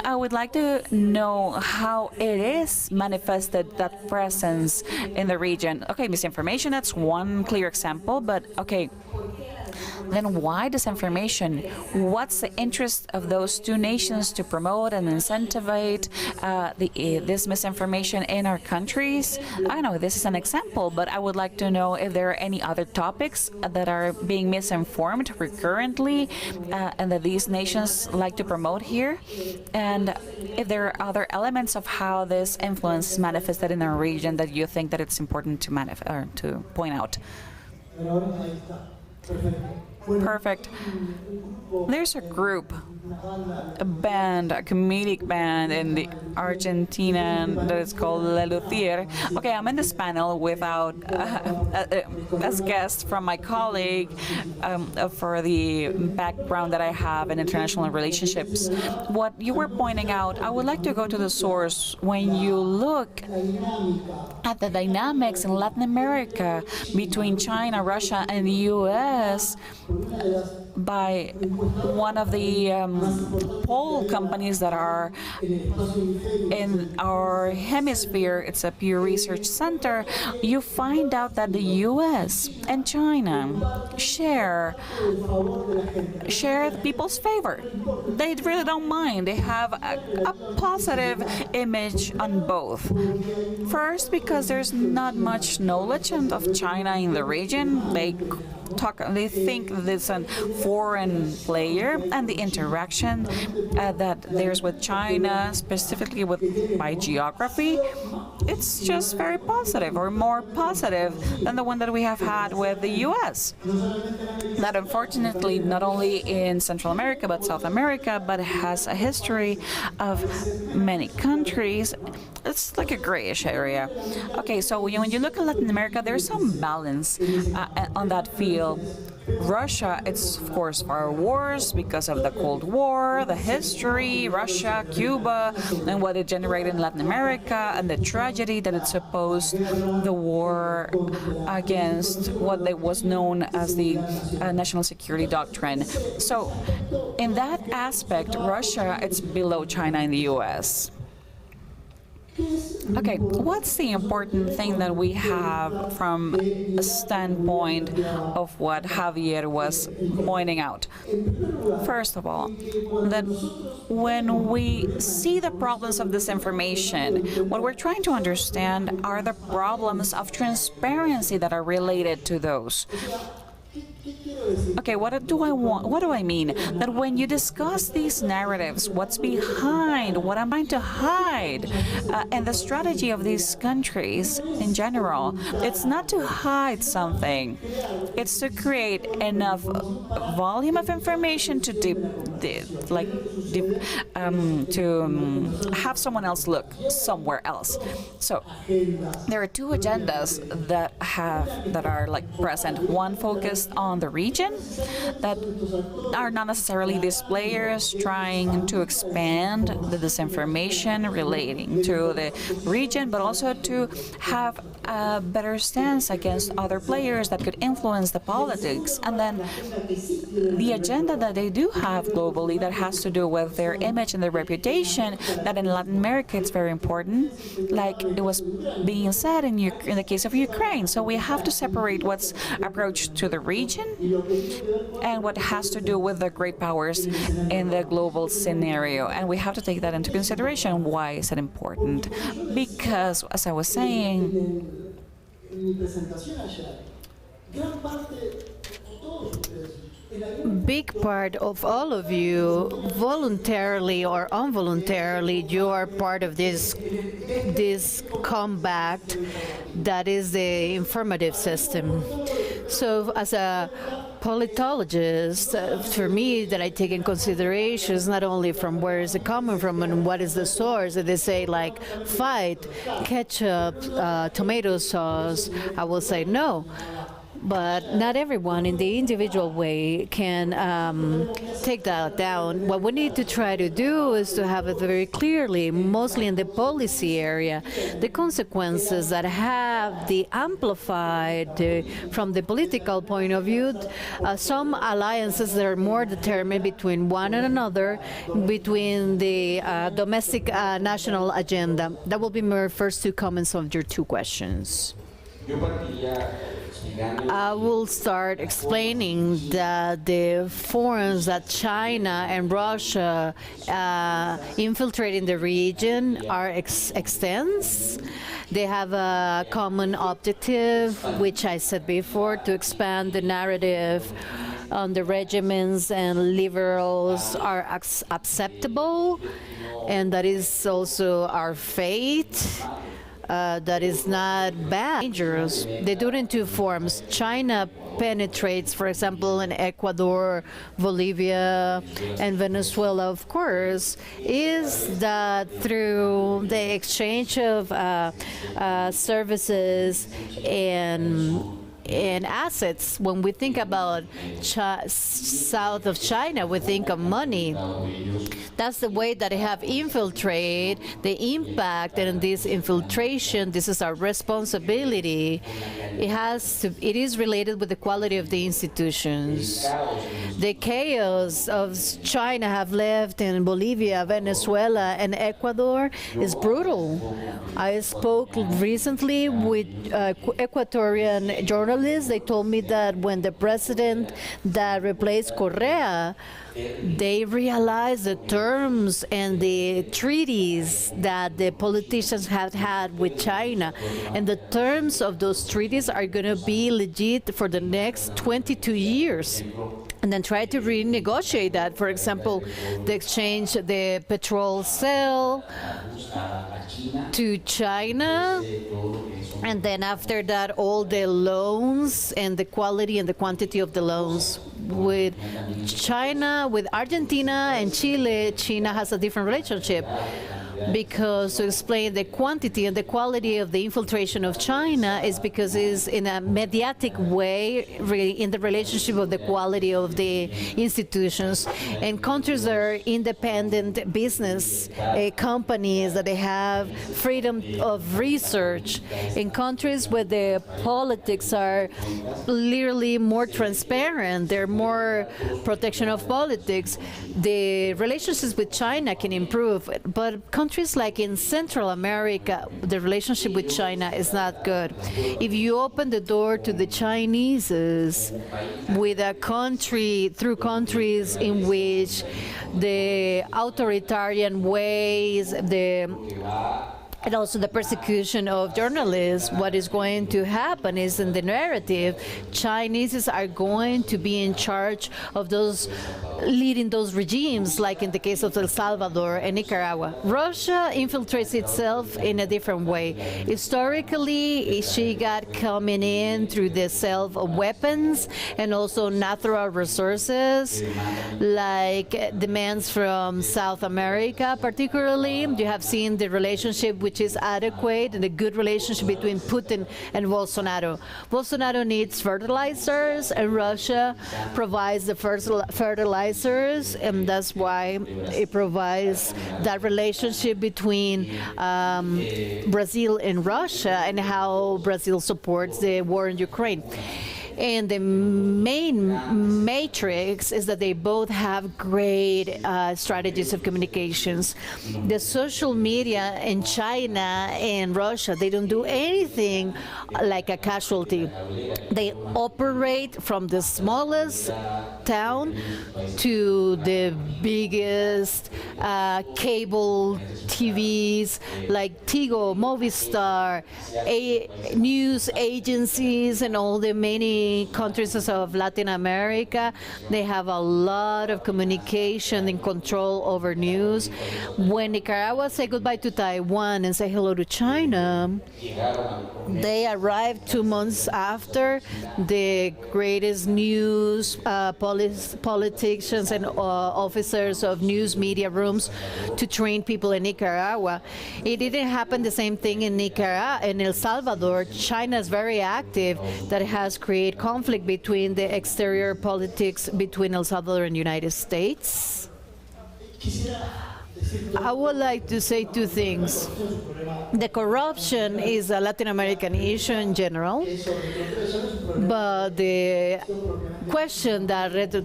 I would like to know how it is manifested, that presence in the region. Okay, misinformation, that's one clear example, but okay, then why disinformation? What's the interest of those two nations to promote and incentivize this misinformation in our countries? I know this is an example, but I would like to know if there are any other topics that are being misinformed recurrently and that these nations like to promote here, and if there are other elements of how this influence is manifested in our region that you think that it's important to point out. Perfect. There's a group, a band, a comedic band in the Argentina that is called La Luthier. Okay, I'm in this panel without as guest from my colleague for the background that I have in international relationships. What you were pointing out, I would like to go to the source. When you look at the dynamics in Latin America between China, Russia, and the U.S., by one of the poll companies that are in our hemisphere, it's a Pew Research Center, you find out that the U.S. and China share the people's favor. They really don't mind. They have a positive image on both. First, because there's not much knowledge of China in the region. They think this is a foreign player, and the interaction that there's with China, specifically by geography, it's just very positive, or more positive than the one that we have had with the U.S. That unfortunately, not only in Central America but South America, but has a history of many countries. It's like a grayish area. Okay, so when you look at Latin America, there's some balance on that field. Russia, it's of course far worse because of the Cold War, the history, Russia, Cuba, and what it generated in Latin America, and the tragedy that it supposed the war against what was known as the national security doctrine. So in that aspect, Russia, it's below China and the U.S. Okay, what's the important thing that we have from a standpoint of what Javier was pointing out? First of all, that when we see the problems of disinformation, what we're trying to understand are the problems of transparency that are related to those. Okay, what do I mean? That when you discuss these narratives, what's behind, what I'm trying to hide, and the strategy of these countries in general, it's not to hide something. It's to create enough volume of information to have someone else look somewhere else. So there are two agendas that are like present. One focused on the region, that are not necessarily these players trying to expand the disinformation relating to the region, but also to have a better stance against other players that could influence the politics. And then the agenda that they do have globally that has to do with their image and their reputation, that in Latin America it's very important, like it was being said in the case of Ukraine. So we have to separate what's approach to the region and what has to do with the great powers in the global scenario. And we have to take that into consideration. Why is it important? Because, as I was saying, big part of all of you, voluntarily or involuntarily, you are part of this combat that is the informative system. So as a politologist, for me, that I take in consideration is not only from where is it coming from and what is the source. They say like fight, ketchup, tomato sauce. I will say no. But not everyone in the individual way can take that down. What we need to try to do is to have it very clearly, mostly in the policy area, the consequences that have the amplified from the political point of view, some alliances that are more determined between one and another, between the domestic national agenda. That will be my first two comments on your two questions. I will start explaining that the forums that China and Russia infiltrate in the region are extensive. They have a common objective, which I said before, to expand the narrative on the regimens and liberals are acceptable, and that is also our fate. That is not bad, dangerous. They do it in two forms. China penetrates, for example, in Ecuador, Bolivia, and Venezuela, of course, is that through the exchange of services and assets. When we think about south of China, we think of money. That's the way that they have infiltrated, the impact, and this infiltration, this is our responsibility. It is related with the quality of the institutions. The chaos of China have left in Bolivia, Venezuela, and Ecuador is brutal. I spoke recently with Ecuadorian journalists. They told me that when the president that replaced Correa, they realized the terms and the treaties that the politicians have had with China. And the terms of those treaties are going to be legit for the next 22 years. And then try to renegotiate that. For example, the exchange, the petrol sale to China, and then after that, all the loans and the quality and the quantity of the loans. With China, with Argentina and Chile, China has a different relationship. Because to explain the quantity and the quality of the infiltration of China is because it's in a mediatic way in the relationship of the quality of the institutions. And countries that are independent business companies, that they have freedom of research. In countries where the politics are clearly more transparent, they're more protection of politics, the relationships with China can improve. But countries like in Central America, the relationship with China is not good. If you open the door to the Chinese with a country, through countries in which the authoritarian ways, and also the persecution of journalists, what is going to happen is in the narrative, Chinese are going to be in charge of those, leading those regimes, like in the case of El Salvador and Nicaragua. Russia infiltrates itself in a different way. Historically, she got coming in through the sale of weapons and also natural resources, like demands from South America particularly. You have seen the relationship with which is adequate and a good relationship between Putin and Bolsonaro. Bolsonaro needs fertilizers, and Russia provides the fertilizers, and that's why it provides that relationship between Brazil and Russia and how Brazil supports the war in Ukraine. And the main matrix is that they both have great strategies of communications. The social media in China and Russia, they don't do anything like a casualty. They operate from the smallest town to the biggest cable TVs like Tigo, Movistar, news agencies, and all the many countries of Latin America. They have a lot of communication and control over news. When Nicaragua say goodbye to Taiwan and say hello to China, they arrived 2 months after the greatest news politicians and officers of news media rooms to train people in Nicaragua. It didn't happen the same thing in Nicaragua. In El Salvador, China is very active. That has created conflict between the exterior politics between El Salvador and the United States. I would like to say two things. The corruption is a Latin American issue in general, but the question that Reto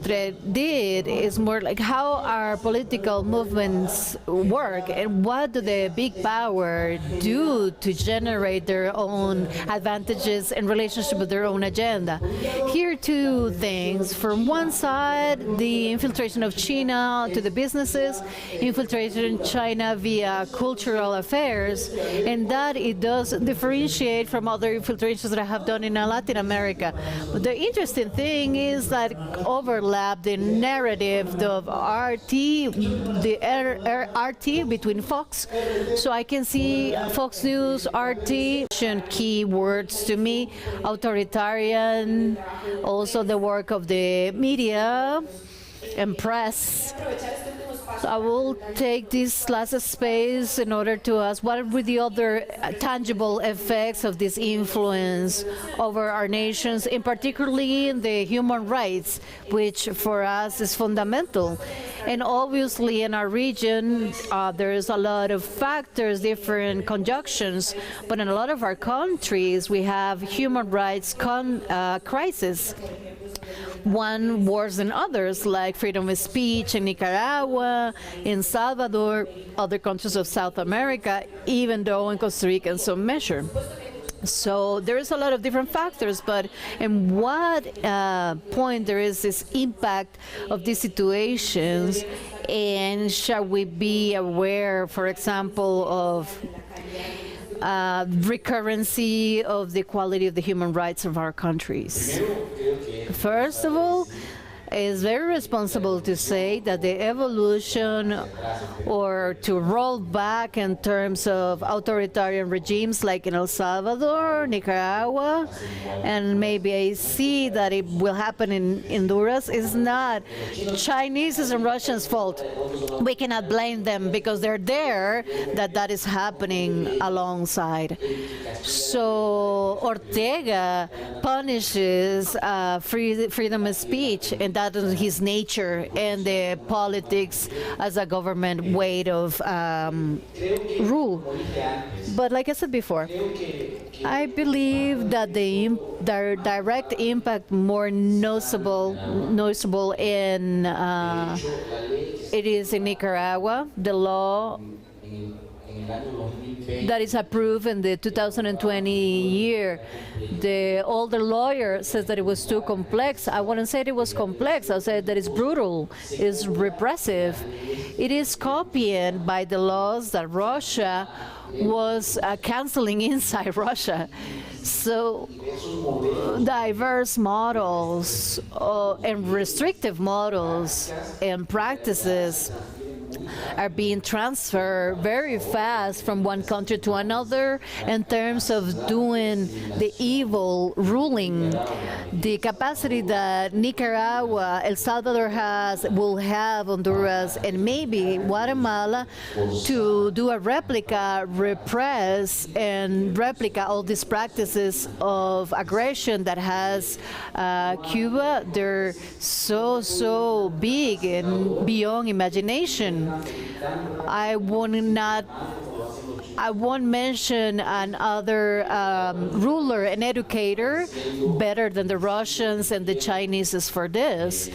did is more like how our political movements work and what do the big power do to generate their own advantages in relationship with their own agenda. Here are two things. From one side, the infiltration of China to the businesses, infiltration in China via cultural affairs, and that it does differentiate from other infiltrations that I have done in Latin America. But the interesting thing is that overlap the narrative of RT, the RT between Fox. So I can see Fox News, RT, key words to me, authoritarian, also the work of the media and press. So I will take this last space in order to ask what were the other tangible effects of this influence over our nations, in particularly in the human rights, which for us is fundamental. And obviously in our region, there is a lot of factors, different conjunctions, but in a lot of our countries, we have human rights crisis. One worse than others, like freedom of speech in Nicaragua, in Salvador, other countries of South America, even though in Costa Rica in some measure. So there is a lot of different factors, but in what point there is this impact of these situations, and shall we be aware, for example, of recurrency of the quality of the human rights of our countries? First of all, it's very responsible to say that the evolution or to roll back in terms of authoritarian regimes like in El Salvador, Nicaragua, and maybe I see that it will happen in Honduras is not Chinese and Russians' fault. We cannot blame them because they're there that is happening alongside. So Ortega punishes freedom of speech, and that is his nature and the politics as a government way of rule. But like I said before, I believe that the direct impact more noticeable in it is in Nicaragua. The law that is approved in the 2020 year. The older lawyer says that it was too complex. I wouldn't say it was complex. I said that it's brutal, it's repressive. It is copied by the laws that Russia was canceling inside Russia. So diverse models and restrictive models and practices are being transferred very fast from one country to another in terms of doing the evil ruling. The capacity that Nicaragua, El Salvador will have Honduras, and maybe Guatemala to do a replica, repress, and replica all these practices of aggression that has Cuba. They're so big and beyond imagination. I won't mention another ruler and educator better than the Russians and the Chinese for this.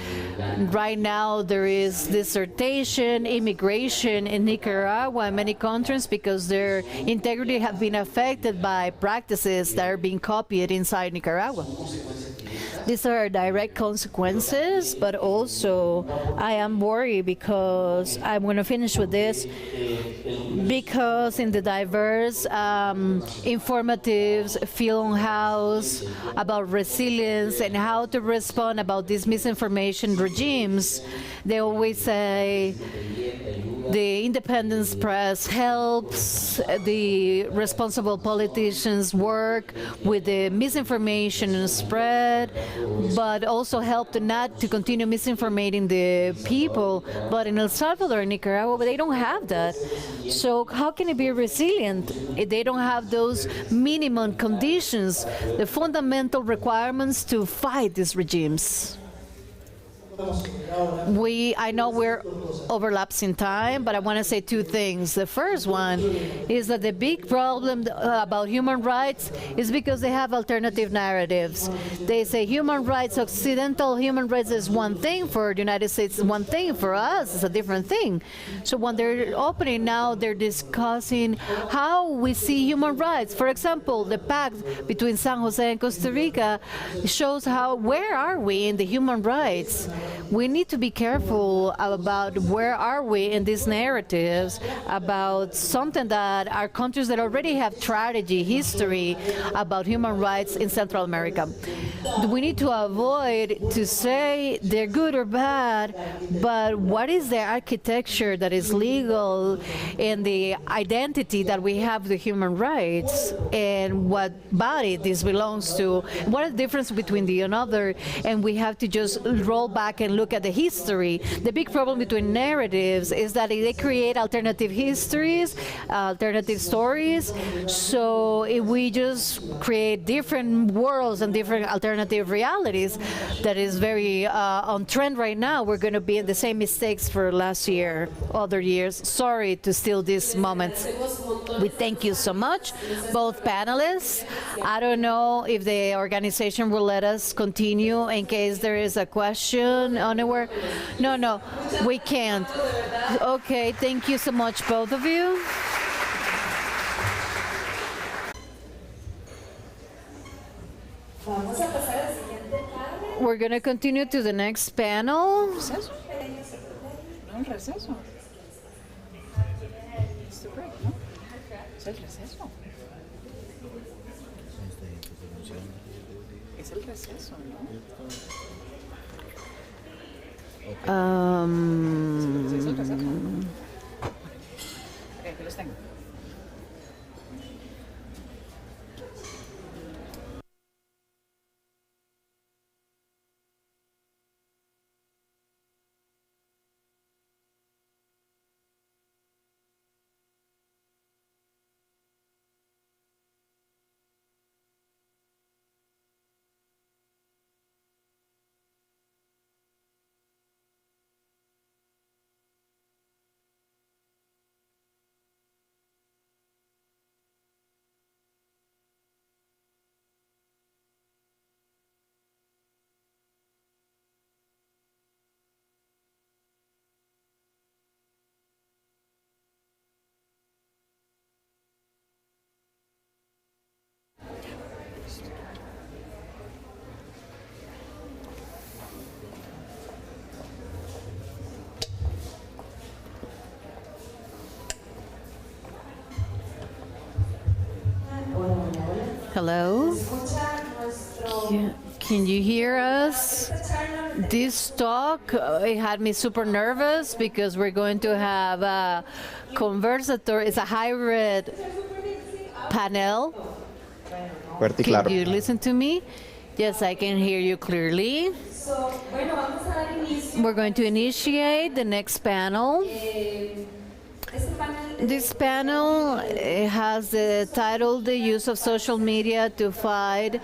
Right now there is dissertation, immigration in Nicaragua and many countries because their integrity have been affected by practices that are being copied inside Nicaragua. These are direct consequences, but also I am worried because I'm going to finish with this, because in the diverse informatives, film house about resilience and how to respond about these misinformation regimes, they always say the independent press helps, the responsible politicians work with the misinformation spread, but also help not to continue misinformating the people. But in El Salvador and Nicaragua, they don't have that. So how can it be resilient if they don't have those minimum conditions, the fundamental requirements to fight these regimes? I know we're overlaps in time, but I want to say two things. The first one is that the big problem about human rights is because they have alternative narratives. They say human rights, Occidental human rights is one thing, for the United States is one thing, for us it's a different thing. So when they're opening now, they're discussing how we see human rights. For example, the pact between San Jose and Costa Rica shows where are we in the human rights. We need to be careful about where are we in these narratives about something that are countries that already have tragedy, history about human rights in Central America. We need to avoid to say they're good or bad, but what is the architecture that is legal and the identity that we have the human rights and what body this belongs to, what is the difference between the another, and we have to just roll back and look at the history. The big problem between narratives is that they create alternative histories, alternative stories. So if we just create different worlds and different alternative realities, that is very on trend right now, we're going to be in the same mistakes for last year, other years. Sorry to steal this moment. We thank you so much, both panelists. I don't know if the organization will let us continue in case there is a question anywhere. No, we can't. Okay, thank you so much, both of you. We're going to continue to the next panel. Hello. Can you hear us? This talk, it had me super nervous because we're going to have a conversator. It's a hybrid panel. Can you listen to me? Yes, I can hear you clearly. We're going to initiate the next panel. This panel has the title, The Use of Social Media to Fight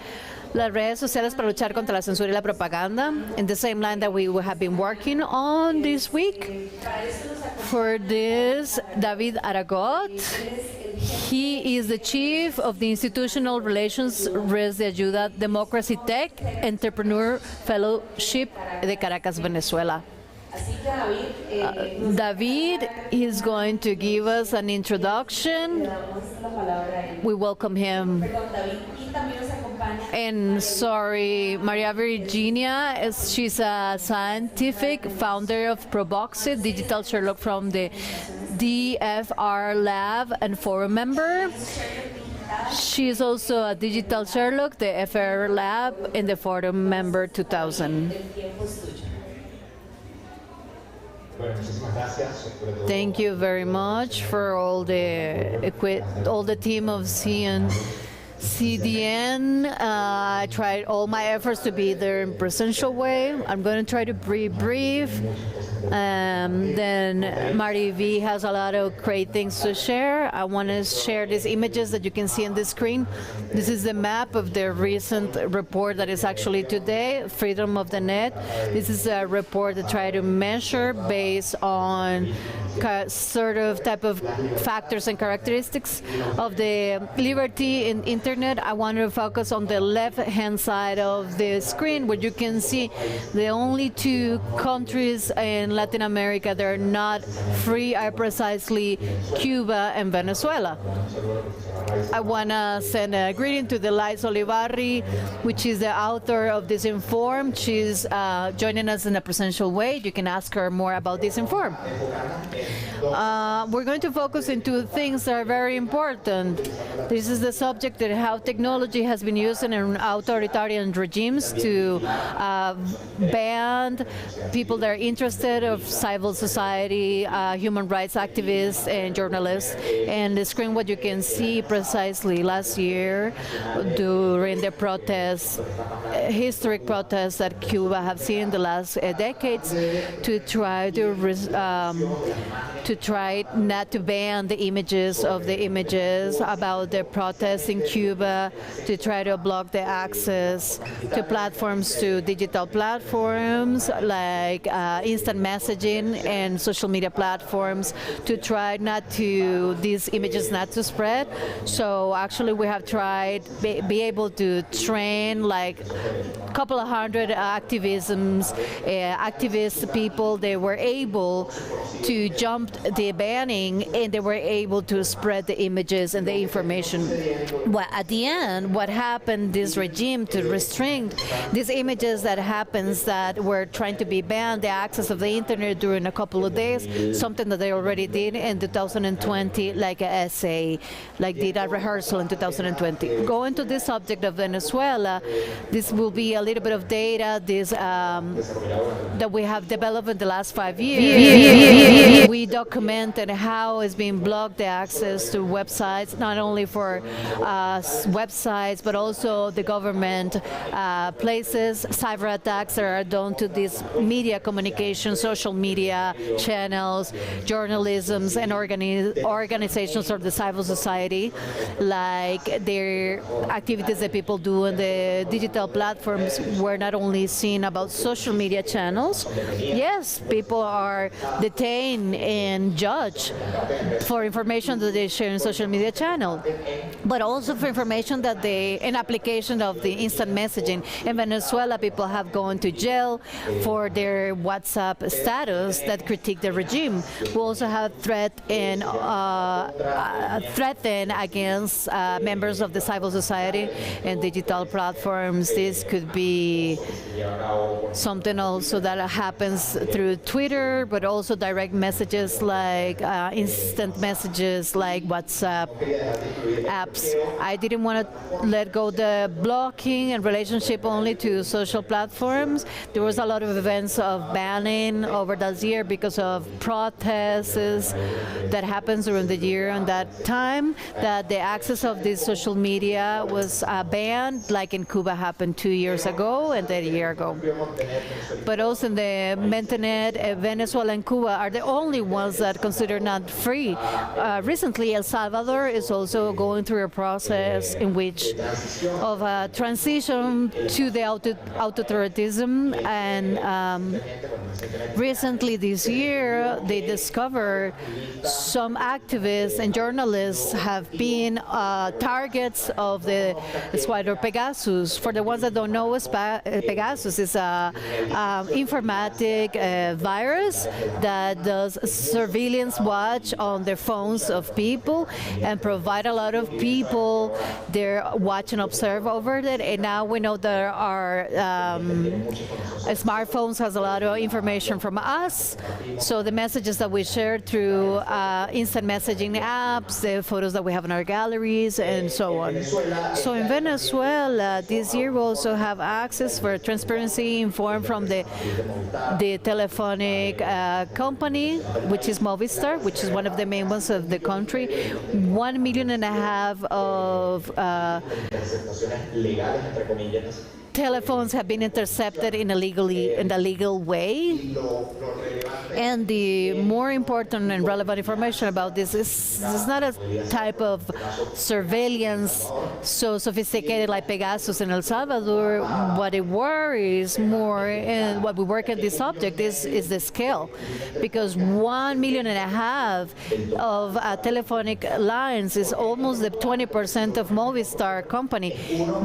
las redes sociales para luchar contra la censura y la propaganda, in the same line that we have been working on this week. For this, David Aragot, he is the chief of the Institutional Relations Res de Ayuda Democracy Tech Entrepreneur Fellowship de Caracas, Venezuela. David is going to give us an introduction. We welcome him. And sorry, Maria Virginia, she's a scientific founder of Provoxit, Digital Sherlock from the DFR Lab and forum member. She is also a Digital Sherlock, the FR Lab, and the forum member 2000. Thank you very much for all the team of CDN. I tried all my efforts to be there in presential way. I'm going to try to be brief. Then Marty V has a lot of great things to share. I want to share these images that you can see on the screen. This is the map of the recent report that is actually today, Freedom of the Net. This is a report that try to measure based on sort of type of factors and characteristics of the liberty in internet. I want to focus on the left-hand side of the screen where you can see the only two countries in Latin America that are not free are precisely Cuba and Venezuela. I want to send a greeting to Delais Olivarri, which is the author of Disinform. She's joining us in a presential way. You can ask her more about Disinform. We're going to focus on two things that are very important. This is the subject of how technology has been used in authoritarian regimes to ban people that are interested of civil society, human rights activists, and journalists. And the screen, what you can see precisely last year during the protests, historic protests that Cuba have seen in the last decades, to try not to ban the images about the protests in Cuba, to try to block the access to platforms, to digital platforms like instant messaging and social media platforms, to try these images not to spread. So actually we have tried be able to train like a couple of hundred activist people. They were able to jump the banning and they were able to spread the images and the information. Well, at the end, what happened, this regime to restrict these images that were trying to be banned, the access of the internet during a couple of days, something that they already did in 2020, like an essay, like did a rehearsal in 2020. Going to this subject of Venezuela, this will be a little bit of data that we have developed in the last 5 years. We documented how it's being blocked, the access to websites, not only for websites, but also the government places, cyber attacks that are done to these media communication, social media channels, journalisms, and organizations of the civil society, like their activities that people do on the digital platforms were not only seen about social media channels. Yes, people are detained and judged for information that they share in social media channel, but also for information that an application of the instant messaging. In Venezuela, people have gone to jail for their WhatsApp status that critique the regime. We also have threatened against members of the civil society and digital platforms. This could be something also that happens through Twitter, but also direct messages like instant messages like WhatsApp apps. I didn't want to let go the blocking and relationship only to social platforms. There was a lot of events of banning over that year because of protests that happens during the year. And that time that the access of this social media was banned, like in Cuba happened 2 years ago and then a year ago. But also in the Internet, Venezuela and Cuba are the only ones that consider not free. Recently, El Salvador is also going through a process in which of a transition to the authoritarianism, and recently this year they discovered some activists and journalists have been targets of the spider Pegasus. For the ones that don't know, Pegasus is a informatic virus that does surveillance watch on the phones of people and provide a lot of people their watch and observe over it. And now we know there are smartphones has a lot of information from us. So the messages that we share through instant messaging apps, the photos that we have in our galleries, and so on. So in Venezuela, this year we also have access for transparency informed from the telephonic company, which is Movistar, which is one of the main ones of the country. 1.5 million of telephones have been intercepted in a legal way. And the more important and relevant information about this is not a type of surveillance so sophisticated like Pegasus in El Salvador. What it worries more, and what we work at this subject is the scale, because 1.5 million of telephonic lines is almost the 20% of Movistar company.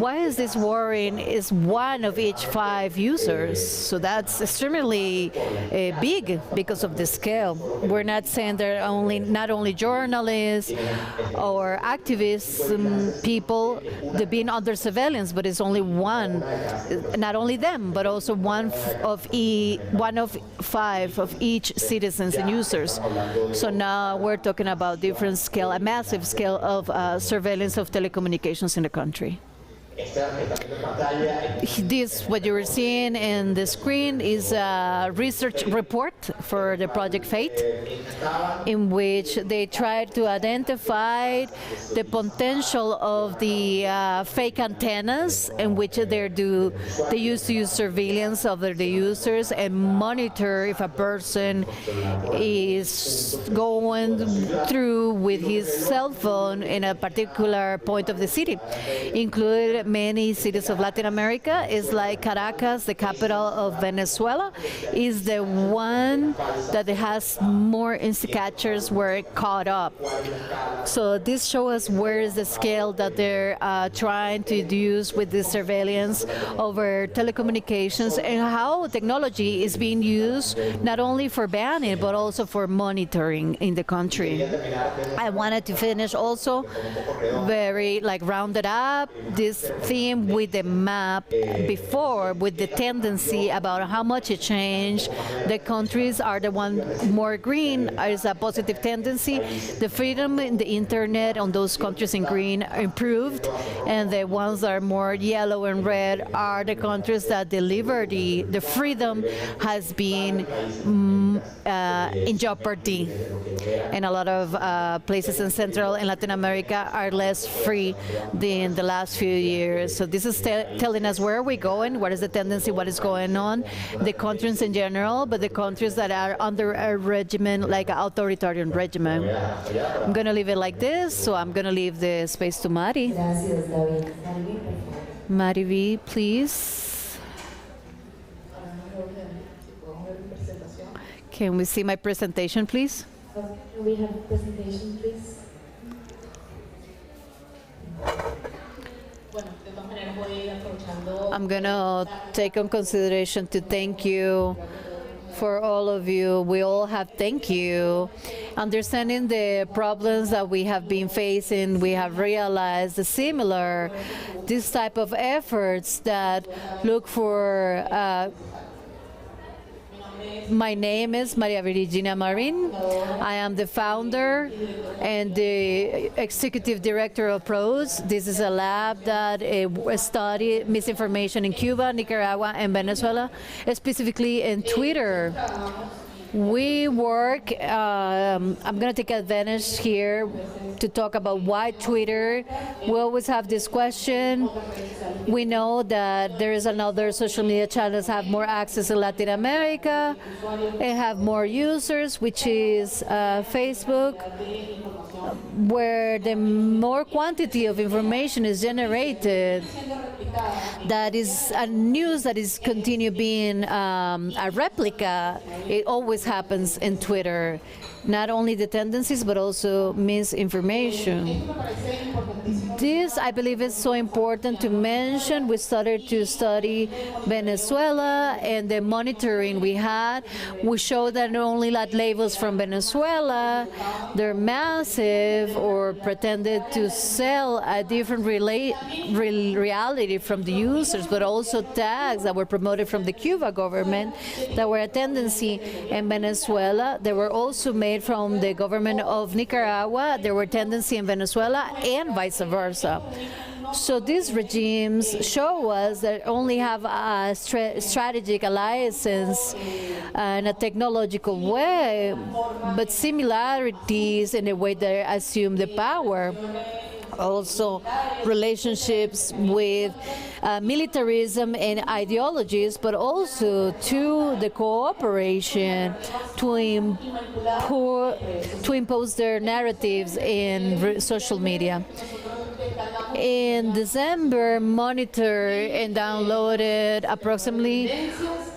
Why is this worrying? Is 1 of each 5 users, so that's extremely big because of the scale. We're not saying they're not only journalists or activists, people, they're being under surveillance, but it's only one, not only them, but also 1 of 5 of each citizens and users. So now we're talking about different scale, a massive scale of surveillance of telecommunications in the country. This, what you were seeing in the screen, is a research report for the Project Fate, in which they tried to identify the potential of the fake antennas, in which they used to use surveillance of the users and monitor if a person is going through with his cell phone in a particular point of the city, including many cities of Latin America. Is like Caracas, the capital of Venezuela, is the one that has more instant catchers were caught up. So this shows us where is the scale that they're trying to use with this surveillance over telecommunications, and how technology is being used not only for banning but also for monitoring in the country. I wanted to finish also very rounded up this theme with the map before, with the tendency about how much it changed. The countries are the one more green is a positive tendency. The freedom in the internet on those countries in green improved, and the ones that are more yellow and red are the countries that the liberty, the freedom has been in jeopardy. And a lot of places in Central and Latin America are less free than the last few years. So this is telling us where are we going, what is the tendency, what is going on, the countries in general, but the countries that are under a regimen, like an authoritarian regimen. I'm going to leave it like this, so I'm going to leave the space to Mari. Mari V, please. Can we see my presentation, please? Can we have a presentation, please? I'm going to take on consideration to thank you for all of you. We all have thank you. Understanding the problems that we have been facing, we have realized the similar, this type of efforts that look for My name is Maria Virginia Marin. I am the founder and the executive director of PROS. This is a lab that studies misinformation in Cuba, Nicaragua, and Venezuela, specifically in Twitter. We work, I'm going to take advantage here to talk about why Twitter. We always have this question. We know that there is another social media channels have more access in Latin America and have more users, which is Facebook, where the more quantity of information is generated, that is a news that is continue being a replica. It always happens in Twitter. Not only the tendencies, but also misinformation. This, I believe, is so important to mention. We started to study Venezuela and the monitoring we had. We showed that not only that labels from Venezuela, they're massive or pretended to sell a different reality from the users, but also tags that were promoted from the Cuba government that were a tendency in Venezuela. They were also made from the government of Nicaragua. There were tendency in Venezuela and vice versa. So these regimes show us that only have a strategic alliances in a technological way, but similarities in the way they assume the power. Also relationships with militarism and ideologies, but also to the cooperation to impose their narratives in social media. In December, monitored and downloaded approximately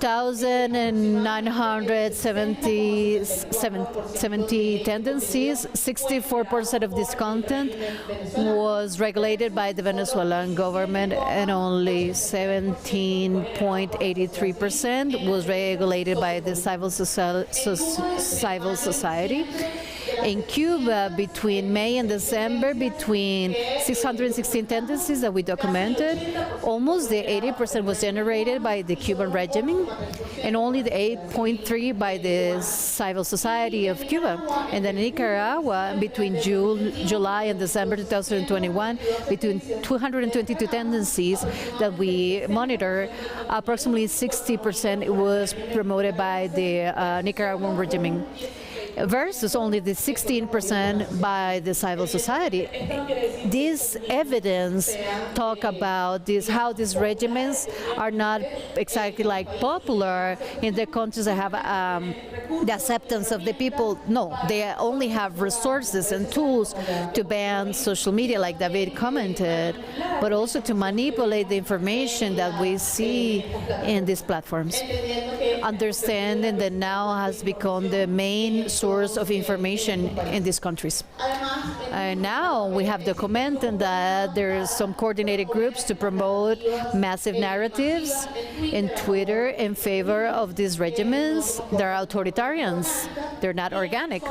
1,970 tendencies. 64% of this content was regulated by the Venezuelan government, and only 17.83% was regulated by the civil society. In Cuba, between May and December, between 616 tendencies that we documented, almost the 80% was generated by the Cuban regime, and only the 8.3% by the civil society of Cuba. And then in Nicaragua, between July and December 2021, between 222 tendencies that we monitor, approximately 60% was promoted by the Nicaraguan regime, versus only the 16% by the civil society. This evidence talk about how these regimens are not exactly like popular in the countries that have the acceptance of the people. No, they only have resources and tools to ban social media, like David commented, but also to manipulate the information that we see in these platforms. Understanding that now has become the main source of information in these countries. Now we have documented that there are some coordinated groups to promote massive narratives in Twitter in favor of these regimens. They're authoritarians. They're not organic.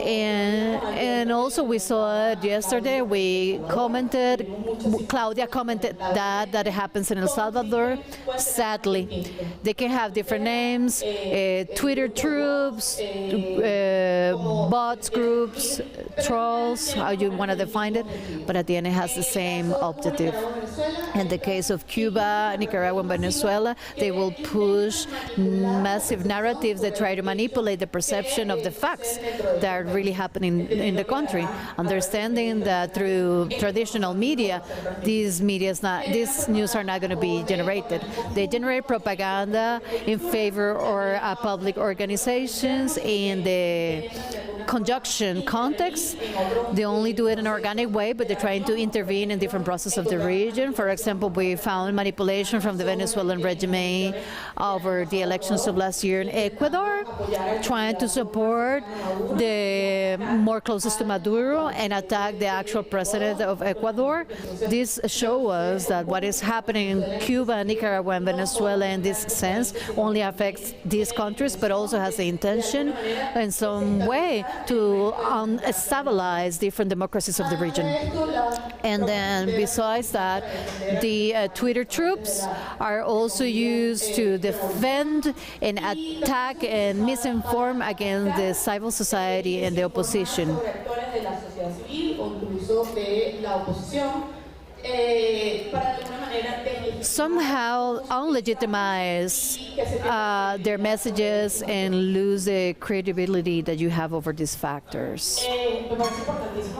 And also we saw it yesterday. We commented, Claudia commented that it happens in El Salvador. Sadly, they can have different names, Twitter troops, bots groups, trolls, how you want to define it, but at the end it has the same objective. In the case of Cuba, Nicaragua, and Venezuela, they will push massive narratives that try to manipulate the perception of the facts that are really happening in the country. Understanding that through traditional media, these news are not going to be generated. They generate propaganda in favor of public organizations in the conjunction context. They only do it in an organic way, but they're trying to intervene in different processes of the region. For example, we found manipulation from the Venezuelan regime over the elections of last year in Ecuador, trying to support the more closest to Maduro and attack the actual president of Ecuador. This shows us that what is happening in Cuba, Nicaragua, and Venezuela in this sense only affects these countries, but also has the intention in some way to stabilize different democracies of the region. And then besides that, the Twitter troops are also used to defend and attack and misinform against the civil society and the opposition. Somehow unlegitimize their messages and lose the credibility that you have over these factors.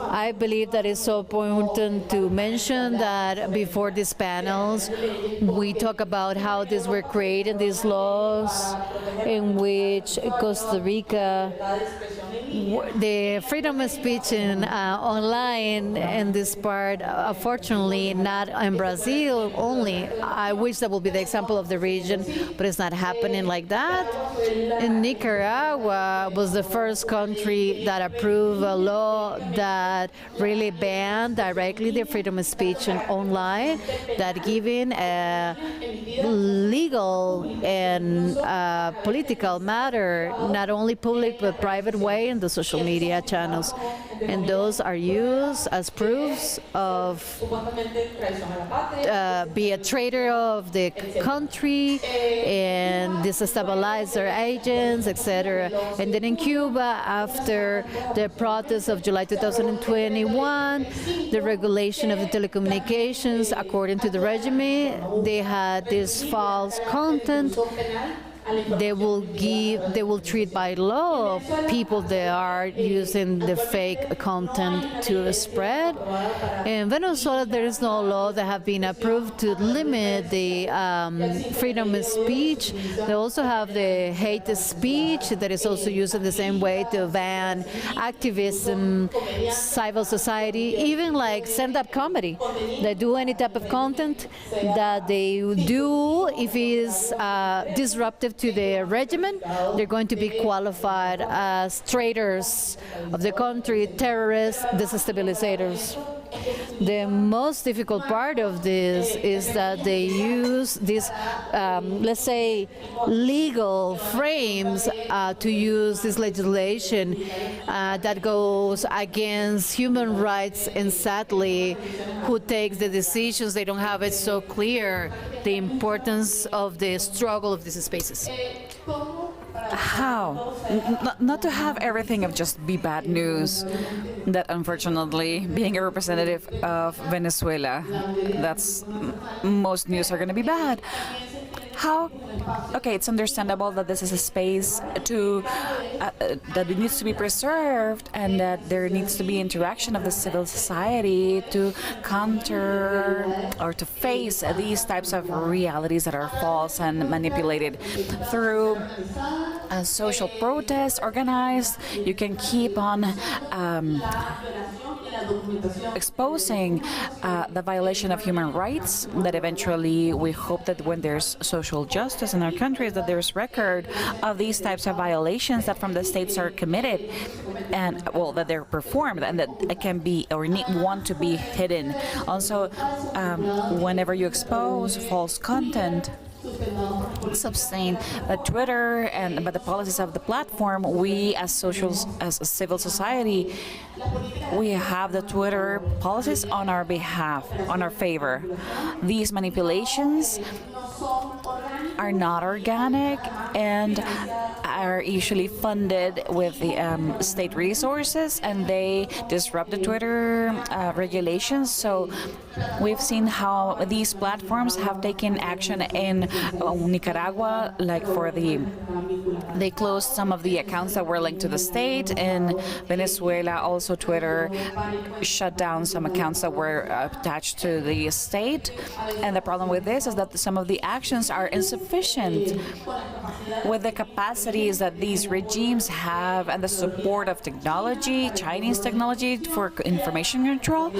I believe that it's so important to mention that before these panels, we talk about how these were created, these laws, in which Costa Rica, the freedom of speech in, online in this part, unfortunately, not in Brazil only. I wish that would be the example of the region, but it's not happening like that. In Nicaragua was the first country that approved a law that really banned directly the freedom of speech online, that given a legal and political matter, not only public but private way in the social media channels. And those are used as proofs of be a traitor of the country and destabilize their agents, etc. And then in Cuba, after the protests of July 2021, the regulation of the telecommunications, according to the regime, they had this false content. They will treat by law people that are using the fake content to spread. In Venezuela, there is no law that have been approved to limit the freedom of speech. They also have the hate speech that is also used in the same way to ban activism, civil society, even like stand-up comedy. They do any type of content that they do if it is disruptive to the regime, they're going to be qualified as traitors of the country, terrorists, destabilizers. The most difficult part of this is that they use these, let's say, legal frames to use this legislation that goes against human rights, and sadly, who takes the decisions, they don't have it so clear, the importance of the struggle of these spaces. How? Not to have everything of just be bad news, that unfortunately, being a representative of Venezuela, that's most news are going to be bad. How? Okay, it's understandable that this is a space to that it needs to be preserved, and that there needs to be interaction of the civil society to counter or to face these types of realities that are false and manipulated through social protests organized. You can keep on exposing the violation of human rights, that eventually we hope that when there's social justice in our countries, that there's record of these types of violations that from the states are committed, and well, that they're performed, and that it can be or want to be hidden. Also, whenever you expose false content, sustain Twitter and by the policies of the platform, we as a civil society, we have the Twitter policies on our behalf, on our favor. These manipulations are not organic and are usually funded with the state resources, and they disrupt the Twitter regulations. So we've seen how these platforms have taken action in Nicaragua, like they closed some of the accounts that were linked to the state. In Venezuela, also Twitter shut down some accounts that were attached to the state. And the problem with this is that some of the actions are insufficient with the capacities that these regimes have and the support of technology, Chinese technology for information control,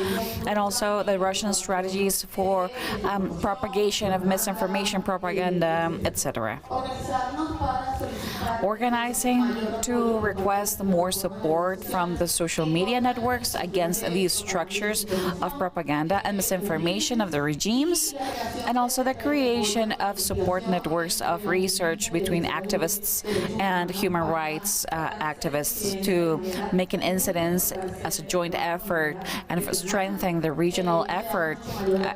and also the Russian strategies for propagation of misinformation, propaganda, etc. organizing to request more support from the social media networks against these structures of propaganda and misinformation of the regimes, and also the creation of support networks of research between activists and human rights activists to make an incidence as a joint effort and for strengthening the regional effort.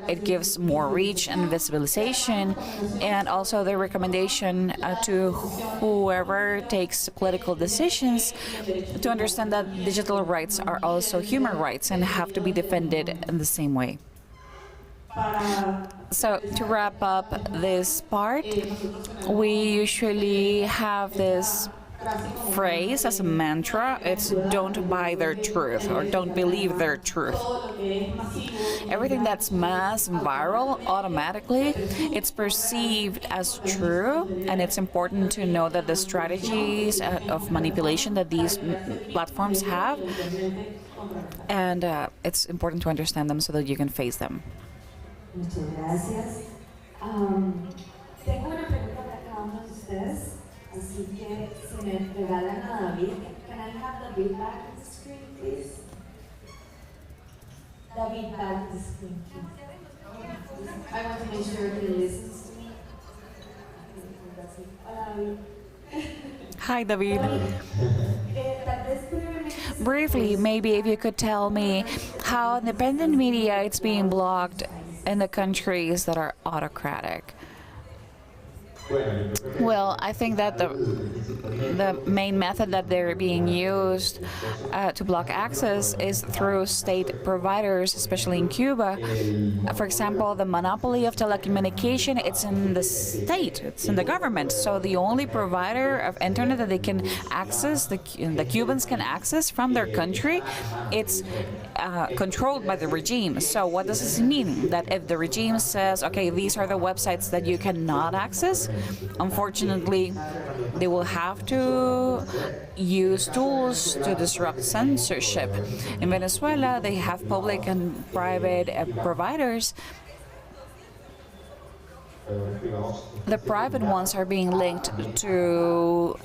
It gives more reach and visibilization, and also the recommendation to whoever takes political decisions to understand that digital rights are also human rights and have to be defended in the same way. So to wrap up this part, we usually have this phrase as a mantra. It's don't buy their truth or don't believe their truth. Everything that's mass and viral, automatically it's perceived as true, and it's important to know that the strategies of manipulation that these platforms have, and it's important to understand them so that you can face them. Muchas gracias. Tengo una pregunta para cada uno de ustedes, así que si me regalan a David, can I have David back on the screen, please? David back on the screen, please. I want to make sure he listens to me. Hola, David. Hi, David. Tal vez brevemente, Briefly, maybe if you could tell me how independent media is being blocked in the countries that are autocratic. Well, I think that the main method that they're being used to block access is through state providers, especially in Cuba. For example, the monopoly of telecommunication, it's in the state, it's in the government. So the only provider of internet that they can access, the Cubans can access from their country, it's controlled by the regime. So what does this mean? That if the regime says, okay, these are the websites that you cannot access, unfortunately, they will have to use tools to disrupt censorship. In Venezuela, they have public and private providers. The private ones are being linked to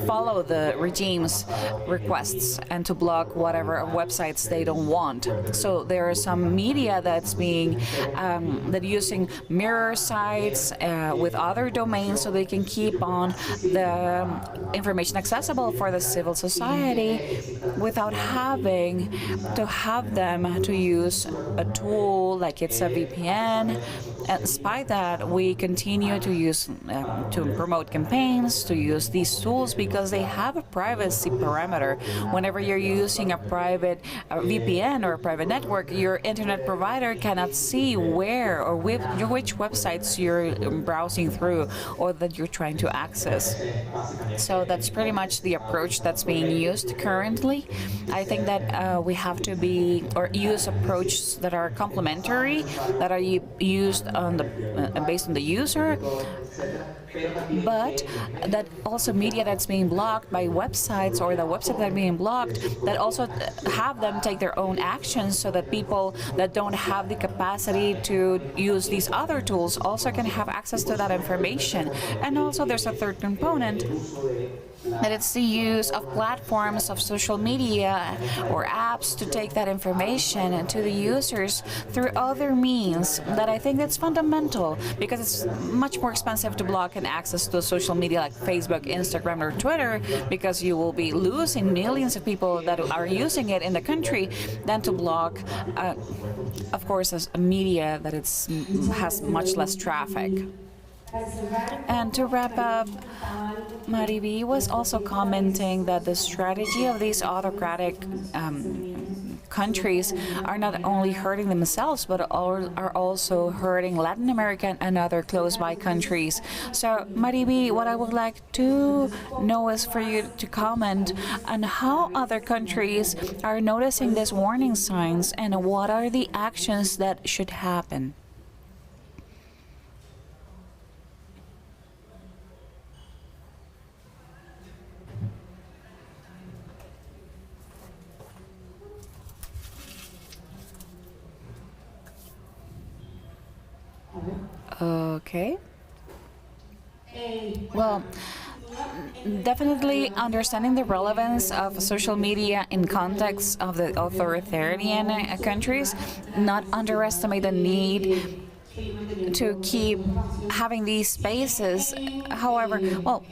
follow the regime's requests and to block whatever websites they don't want. So there are some media that's being that using mirror sites with other domains so they can keep on the information accessible for the civil society without having to have them to use a tool like it's a VPN. And despite that, we continue to use to promote campaigns, to use these tools because they have a privacy parameter. Whenever you're using a private VPN or a private network, your internet provider cannot see where or which websites you're browsing through or that you're trying to access. So that's pretty much the approach that's being used currently. I think that we have to use approaches that are complementary, that are used on based on the user, but that also media that's being blocked by websites or the website that are being blocked, that also have them take their own actions so that people that don't have the capacity to use these other tools also can have access to that information. And also there's a third component, that it's the use of platforms of social media or apps to take that information to the users through other means that I think that's fundamental, because it's much more expensive to block an access to social media like Facebook, Instagram, or Twitter, because you will be losing millions of people that are using it in the country, than to block, of course, a media that has much less traffic. And to wrap up, Mariby was also commenting that the strategy of these autocratic countries are not only hurting themselves, but are also hurting Latin America and other close-by countries. So, Mariby, what I would like to know is for you to comment on how other countries are noticing these warning signs and what are the actions that should happen. Okay. Well, definitely understanding the relevance of social media in context of the authoritarian countries, not underestimate the need to keep having these spaces. However, well,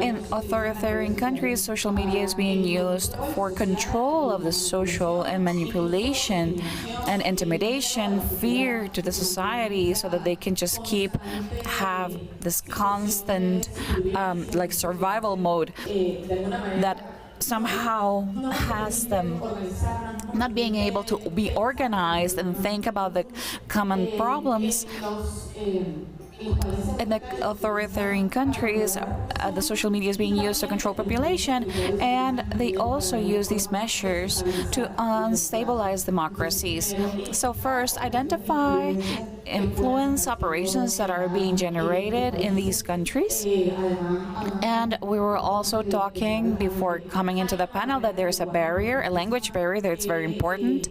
in authoritarian countries, social media is being used for control of the social and manipulation and intimidation, fear to the society, so that they can just have this constant like survival mode that somehow has them not being able to be organized and think about the common problems. In the authoritarian countries, the social media is being used to control population, and they also use these measures to unstabilize democracies. So first, identify influence operations that are being generated in these countries. And we were also talking before coming into the panel that there's a barrier, a language barrier, that's very important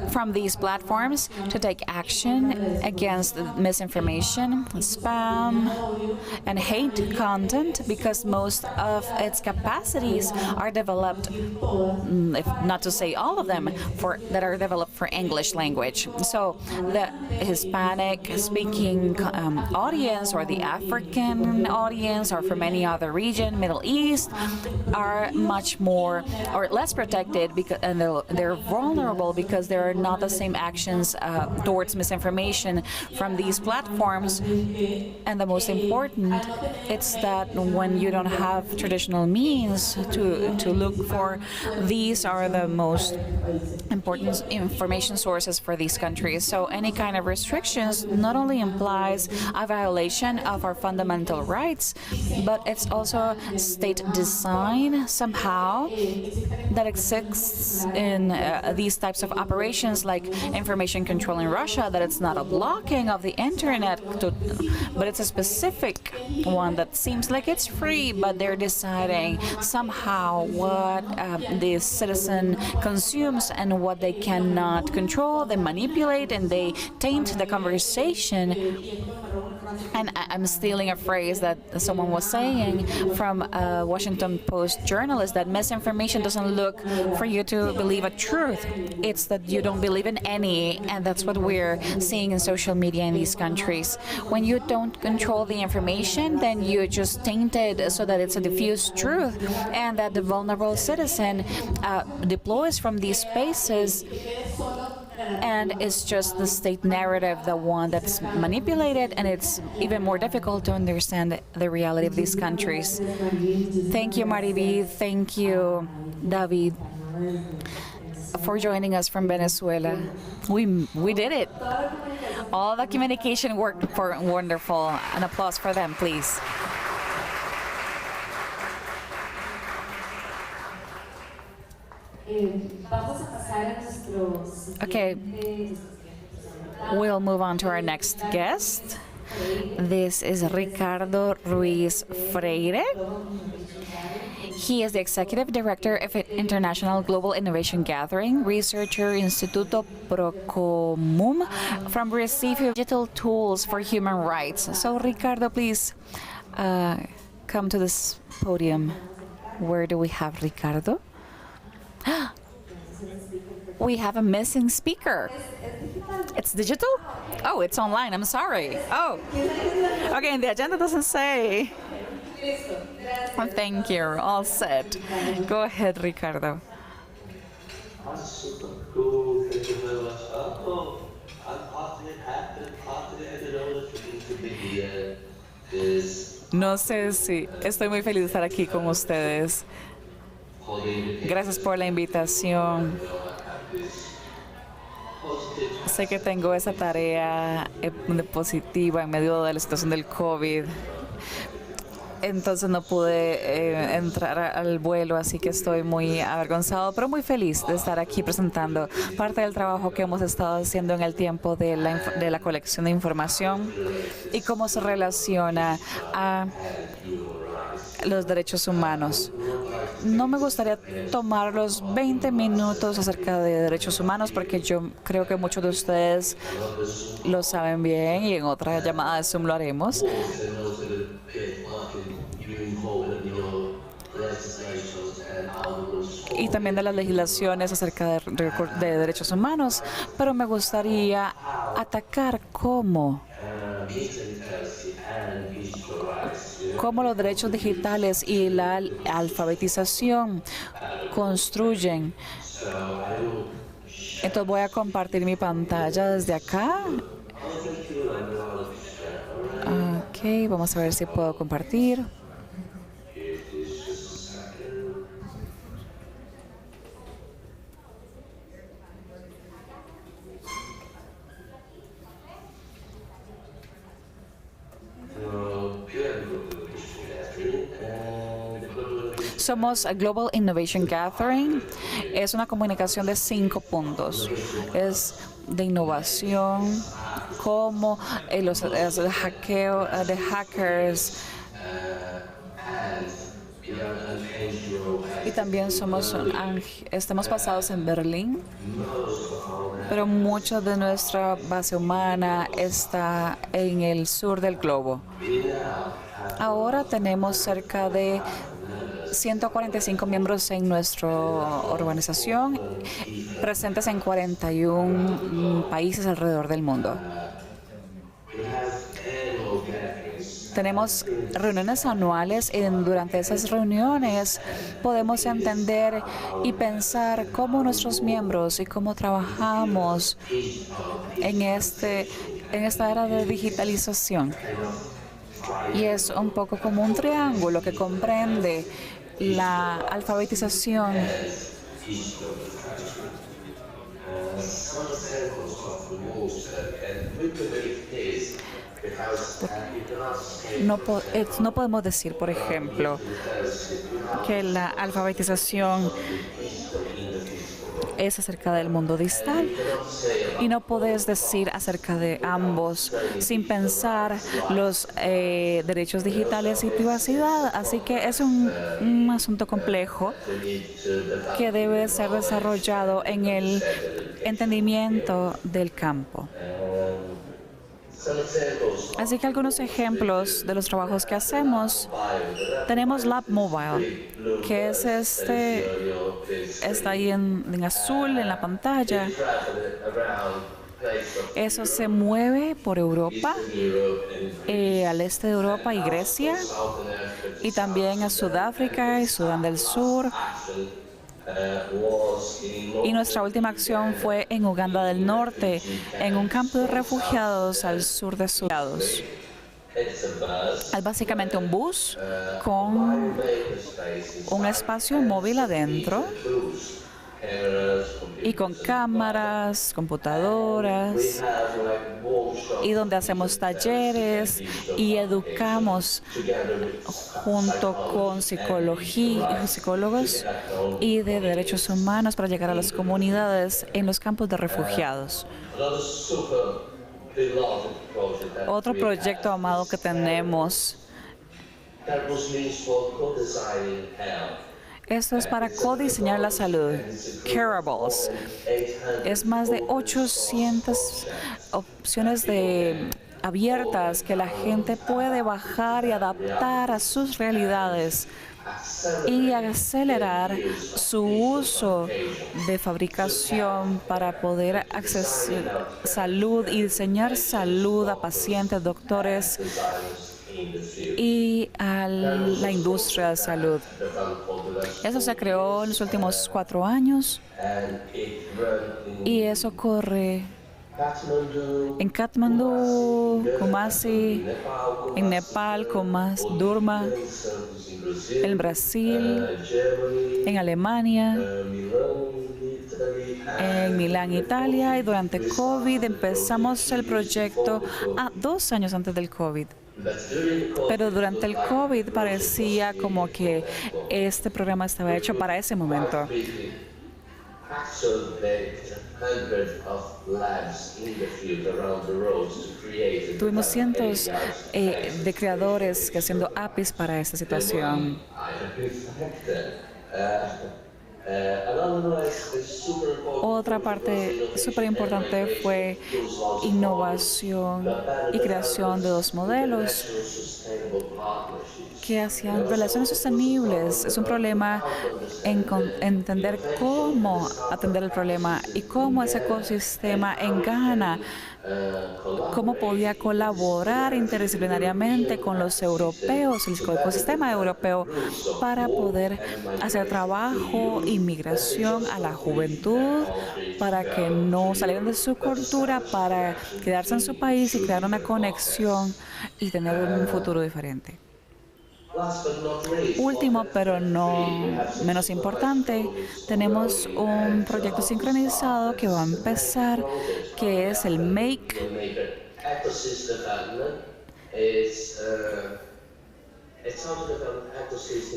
from these platforms to take action against misinformation, spam, and hate content, because most of its capacities are developed, if not to say all of them, that are developed for English language. So the Hispanic-speaking audience, or the African audience, or from any other region, Middle East, are much more or less protected, because and they're vulnerable because there are not the same actions towards misinformation from these platforms. And the most important, it's that when you don't have traditional means to look for, these are the most important information sources for these countries. So any kind of restrictions not only implies a violation of our fundamental rights, but it's also state design somehow that exists in these types of operations, like information control in Russia, that it's not a blocking of the internet, but it's a specific one that seems like it's free, but they're deciding somehow what the citizen consumes and what they cannot control. They manipulate and they taint the conversation. And I'm stealing a phrase that someone was saying from a Washington Post journalist, that misinformation doesn't look for you to believe a truth. It's that you don't believe in any, and that's what we're seeing in social media in these countries. When you don't control the information, then you just taint it so that it's a diffuse truth, and that the vulnerable citizen deploys from these spaces, and it's just the state narrative, the one that's manipulated, and it's even more difficult to understand the reality of these countries. Thank you, Mariby. Thank you, David, for joining us from Venezuela. We did it. All the communication worked wonderful. An applause for them, please. Okay, we'll move on to our next guest. This is Ricardo Ruiz Freire. He is the Executive Director of International Global Innovation Gathering, researcher Instituto Procomum from Recife Digital Tools for Human Rights. So Ricardo, please come to this podium. Where do we have Ricardo? We have a missing speaker. It's digital? Oh, it's online. I'm sorry. Oh, okay, the agenda doesn't say. Oh, thank you. All set. Go ahead, Ricardo. No sé si estoy muy feliz de estar aquí con ustedes. Gracias por la invitación. Sé que tengo esa tarea positiva en medio de la situación del COVID. Entonces no pude entrar al vuelo, así que estoy muy avergonzado, pero muy feliz de estar aquí presentando parte del trabajo que hemos estado haciendo en el tiempo de la colección de información y cómo se relaciona a los derechos humanos. no me gustaría tomar los 20 minutos acerca de derechos humanos porque yo creo que muchos de ustedes lo saben bien y en otra llamada de Zoom lo haremos. Y también de las legislaciones acerca de derechos humanos, pero me gustaría atacar cómo los derechos digitales y la alfabetización construyen. Entonces voy a compartir mi pantalla desde acá. Ok, vamos a ver si puedo compartir. Somos a Global Innovation Gathering. Es una comunicación de 5 puntos. Es de innovación, como los hackeo de hackers. Y también estamos basados en Berlín, pero mucha de nuestra base humana está en el sur del globo. Ahora tenemos cerca de 145 miembros en nuestra organización, presentes en 41 países alrededor del mundo. Tenemos reuniones anuales y durante esas reuniones podemos entender y pensar cómo nuestros miembros y cómo trabajamos en esta era de digitalización. Y es un poco como un triángulo que comprende la alfabetización, no podemos decir, por ejemplo, que la alfabetización es acerca del mundo digital y no puedes decir acerca de ambos sin pensar los derechos digitales y privacidad. Así que es un asunto complejo que debe ser desarrollado en el entendimiento del campo. Así que algunos ejemplos de los trabajos que hacemos. Tenemos Lab Mobile, que es está ahí en azul en la pantalla. Eso se mueve por Europa, al este de Europa y Grecia, y también a Sudáfrica y Sudán del Sur. Y nuestra última acción fue en Uganda del Norte, en un campo de refugiados al sur de Sudán. Es básicamente un bus con un espacio móvil adentro y con cámaras, computadoras, y donde hacemos talleres y educamos junto con psicólogos y de derechos humanos para llegar a las comunidades en los campos de refugiados. Otro proyecto amado que tenemos. Esto es para codiseñar la salud. Careables. Es más de 800 opciones abiertas que la gente puede bajar y adaptar a sus realidades y acelerar su uso de fabricación para poder acceder salud y diseñar salud a pacientes, doctores y a la industria de salud. Eso se creó en los últimos 4 años y eso corre en Katmandú, Kumasi, en Nepal, Durma, en Brasil, en Alemania, en Milán, Italia, y durante COVID empezamos el proyecto 2 años antes del COVID. Pero durante el COVID parecía como que este programa estaba hecho para ese momento. Tuvimos cientos de creadores haciendo APIs para esta situación. Otra parte súper importante fue innovación y creación de dos modelos que hacían relaciones sostenibles. Es un problema en entender cómo atender el problema y cómo ese ecosistema en Ghana, cómo podía colaborar interdisciplinariamente con los europeos, el ecosistema europeo, para poder hacer trabajo, inmigración a la juventud, para que no salieran de su cultura, para quedarse en su país y crear una conexión y tener un futuro diferente. Último, pero no menos importante, tenemos un proyecto sincronizado que va a empezar, que es el MAKE.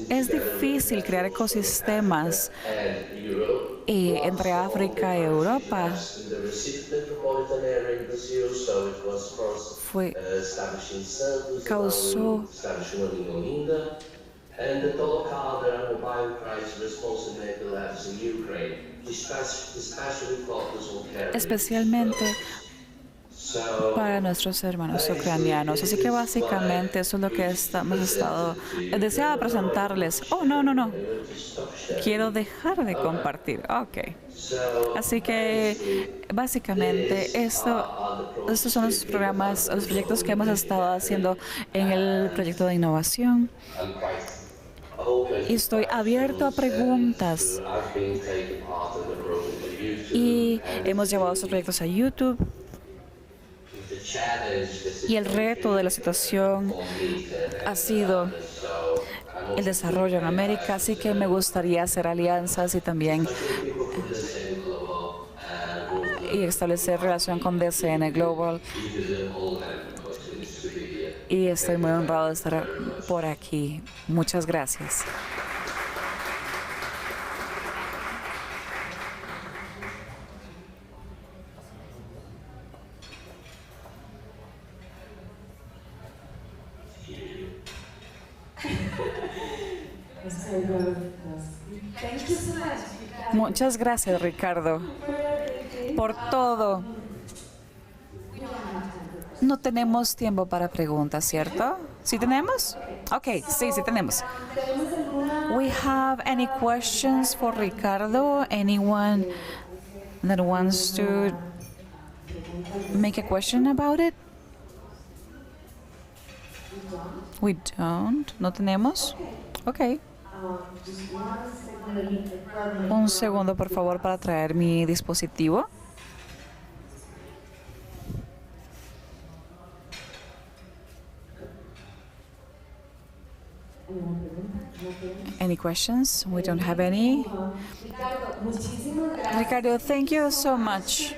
Es difícil crear ecosistemas entre África y Europa. Causó especialmente para nuestros hermanos ucranianos. Así que básicamente eso es lo que hemos estado... Deseaba presentarles. Oh, no, no, no. Quiero dejar de compartir. Ok. Así que básicamente estos son los programas, los proyectos que hemos estado haciendo en el proyecto de innovación. Y estoy abierto a preguntas. Y hemos llevado estos proyectos a YouTube. Y el reto de la situación ha sido el desarrollo en América, así que me gustaría hacer alianzas y también establecer relación con DCN Global. Y estoy muy honrado de estar por aquí. Muchas gracias. Muchas gracias, Ricardo, por todo. No tenemos tiempo para preguntas, ¿cierto? ¿Sí tenemos? Okay, sí tenemos. We have any questions for Ricardo? Anyone that wants to make a question about it? We don't. ¿No tenemos? Okay. Un segundo, por favor, para traer mi dispositivo. Any questions? We don't have any. Ricardo, thank you so much.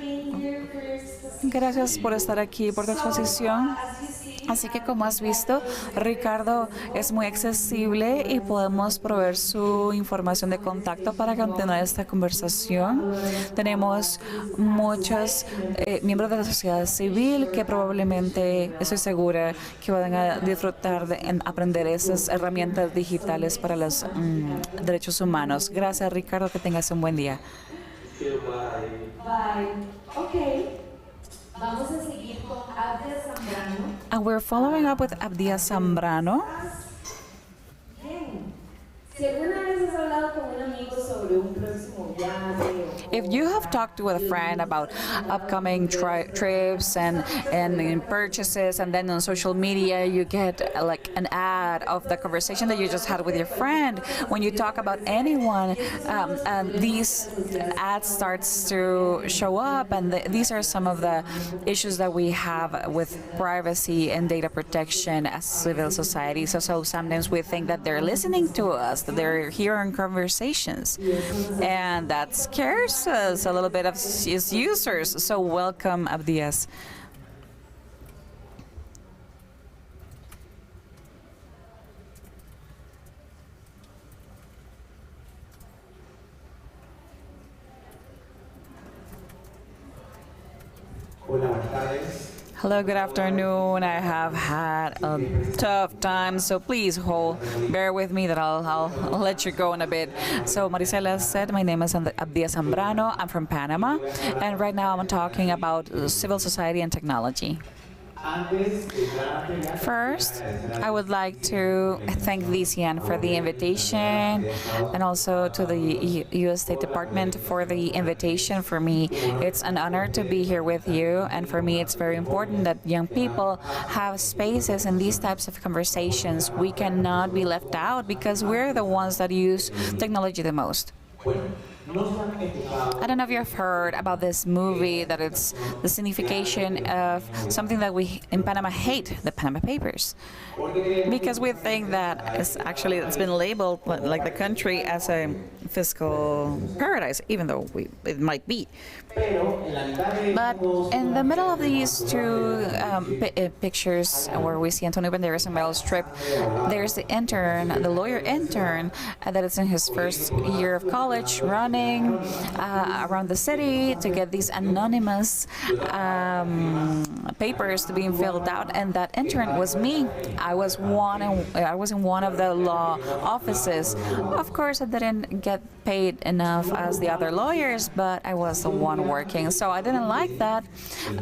Gracias por estar aquí, por tu exposición. Así que, como has visto, Ricardo es muy accesible y podemos proveer su información de contacto para continuar esta conversación. Tenemos muchos miembros de la sociedad civil que probablemente, estoy segura, que van a disfrutar de aprender esas herramientas digitales para los derechos humanos. Gracias, Ricardo. Que tengas un buen día. Bye. Okay. Vamos a seguir con Abdia Zambrano. And we're following up with Abdia Zambrano. Bien. Si alguna vez has hablado con un amigo sobre un próximo viaje, if you have talked to a friend about upcoming trips and purchases, and then on social media you get like an ad of the conversation that you just had with your friend, when you talk about anyone, these ads starts to show up, and these are some of the issues that we have with privacy and data protection as civil society. So sometimes we think that they're listening to us, that they're hearing conversations, and that scares us a little bit as users. So welcome, Abdias. Hello, good afternoon. I have had a tough time, so please bear with me that I'll let you go in a bit. So Marisela said, my name is Abdia Zambrano. I'm from Panama, and right now I'm talking about civil society and technology. First, I would like to thank VCN for the invitation and also to the U.S. State Department for the invitation. For me, it's an honor to be here with you, and for me, it's very important that young people have spaces in these types of conversations. We cannot be left out because we're the ones that use technology the most. I don't know if you've heard about this movie that it's the signification of something that we in Panama hate, the Panama Papers, because we think that it's been labeled like the country as a fiscal paradise, even though it might be. But in the middle of these two pictures where we see Antonio Banderas and Meryl Streep, there's the intern, the lawyer intern, that is in his first year of college, running around the city to get these anonymous papers to be filled out, and that intern was me. I was in one of the law offices. Of course, I didn't get paid enough as the other lawyers, but I was the one working. So I didn't like that.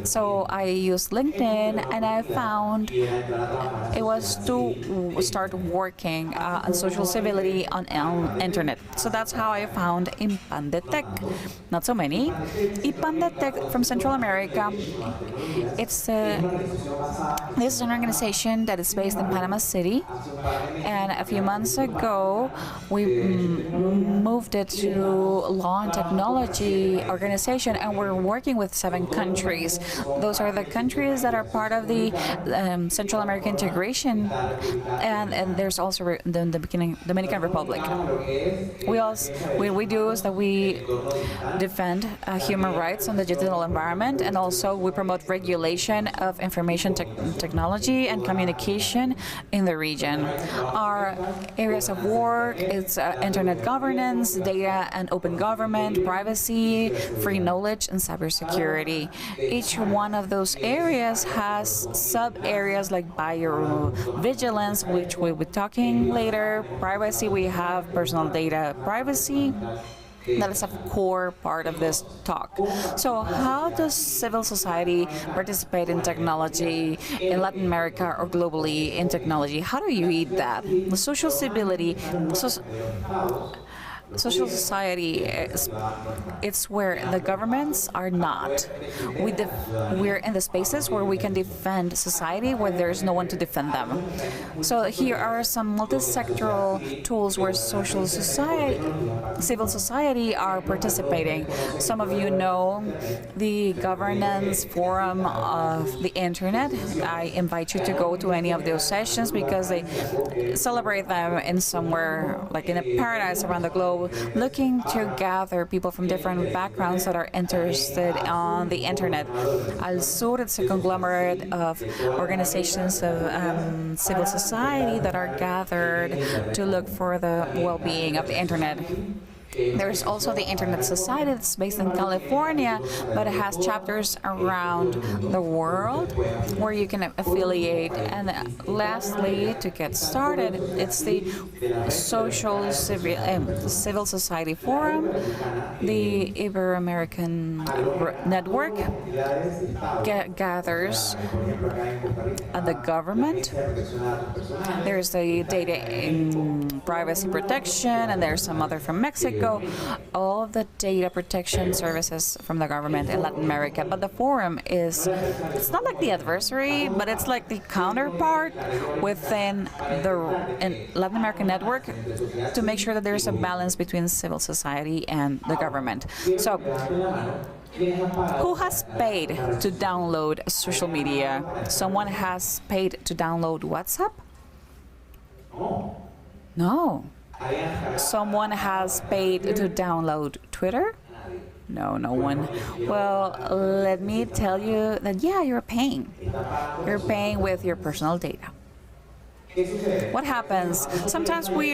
So I used LinkedIn, and I found it was to start working on social civility on internet. So that's how I found Impandetec. Not so many. Impandetec from Central America. This is an organization that is based in Panama City, and a few months ago we moved it to Law and Technology organization, and we're working with 7 countries. Those are the countries that are part of the Central American integration, and there's also the Dominican Republic. What we do is that we defend human rights on the digital environment, and also we promote regulation of information technology and communication in the region. Our areas of work is internet governance, data and open government, privacy, free knowledge, and cybersecurity. Each one of those areas has sub-areas like biovigilance, which we'll be talking later. Privacy, we have personal data privacy. That is a core part of this talk. So how does civil society participate in technology in Latin America or globally in technology? How do you eat that? The social civility, social society, it's where the governments are not. We're in the spaces where we can defend society where there's no one to defend them. So here are some multi-sectoral tools where civil society are participating. Some of you know the governance forum of the internet. I invite you to go to any of those sessions because they celebrate them in somewhere like in a paradise around the globe, looking to gather people from different backgrounds that are interested on the internet. Al Sur, it's a conglomerate of organizations of civil society that are gathered to look for the well-being of the internet. There's also the Internet Society that's based in California, but it has chapters around the world where you can affiliate. And lastly, to get started, it's the Civil Society Forum, the Ibero-American Network gathers the government. There's the data in privacy protection, and there's some other from Mexico. All of the data protection services from the government in Latin America. But the forum it's not like the adversary, but it's like the counterpart within the Latin American network to make sure that there's a balance between civil society and the government. So, who has paid to download social media? Someone has paid to download WhatsApp? No. Someone has paid to download Twitter? No, no one. Well, let me tell you that, yeah, you're paying. You're paying with your personal data. What happens? Sometimes we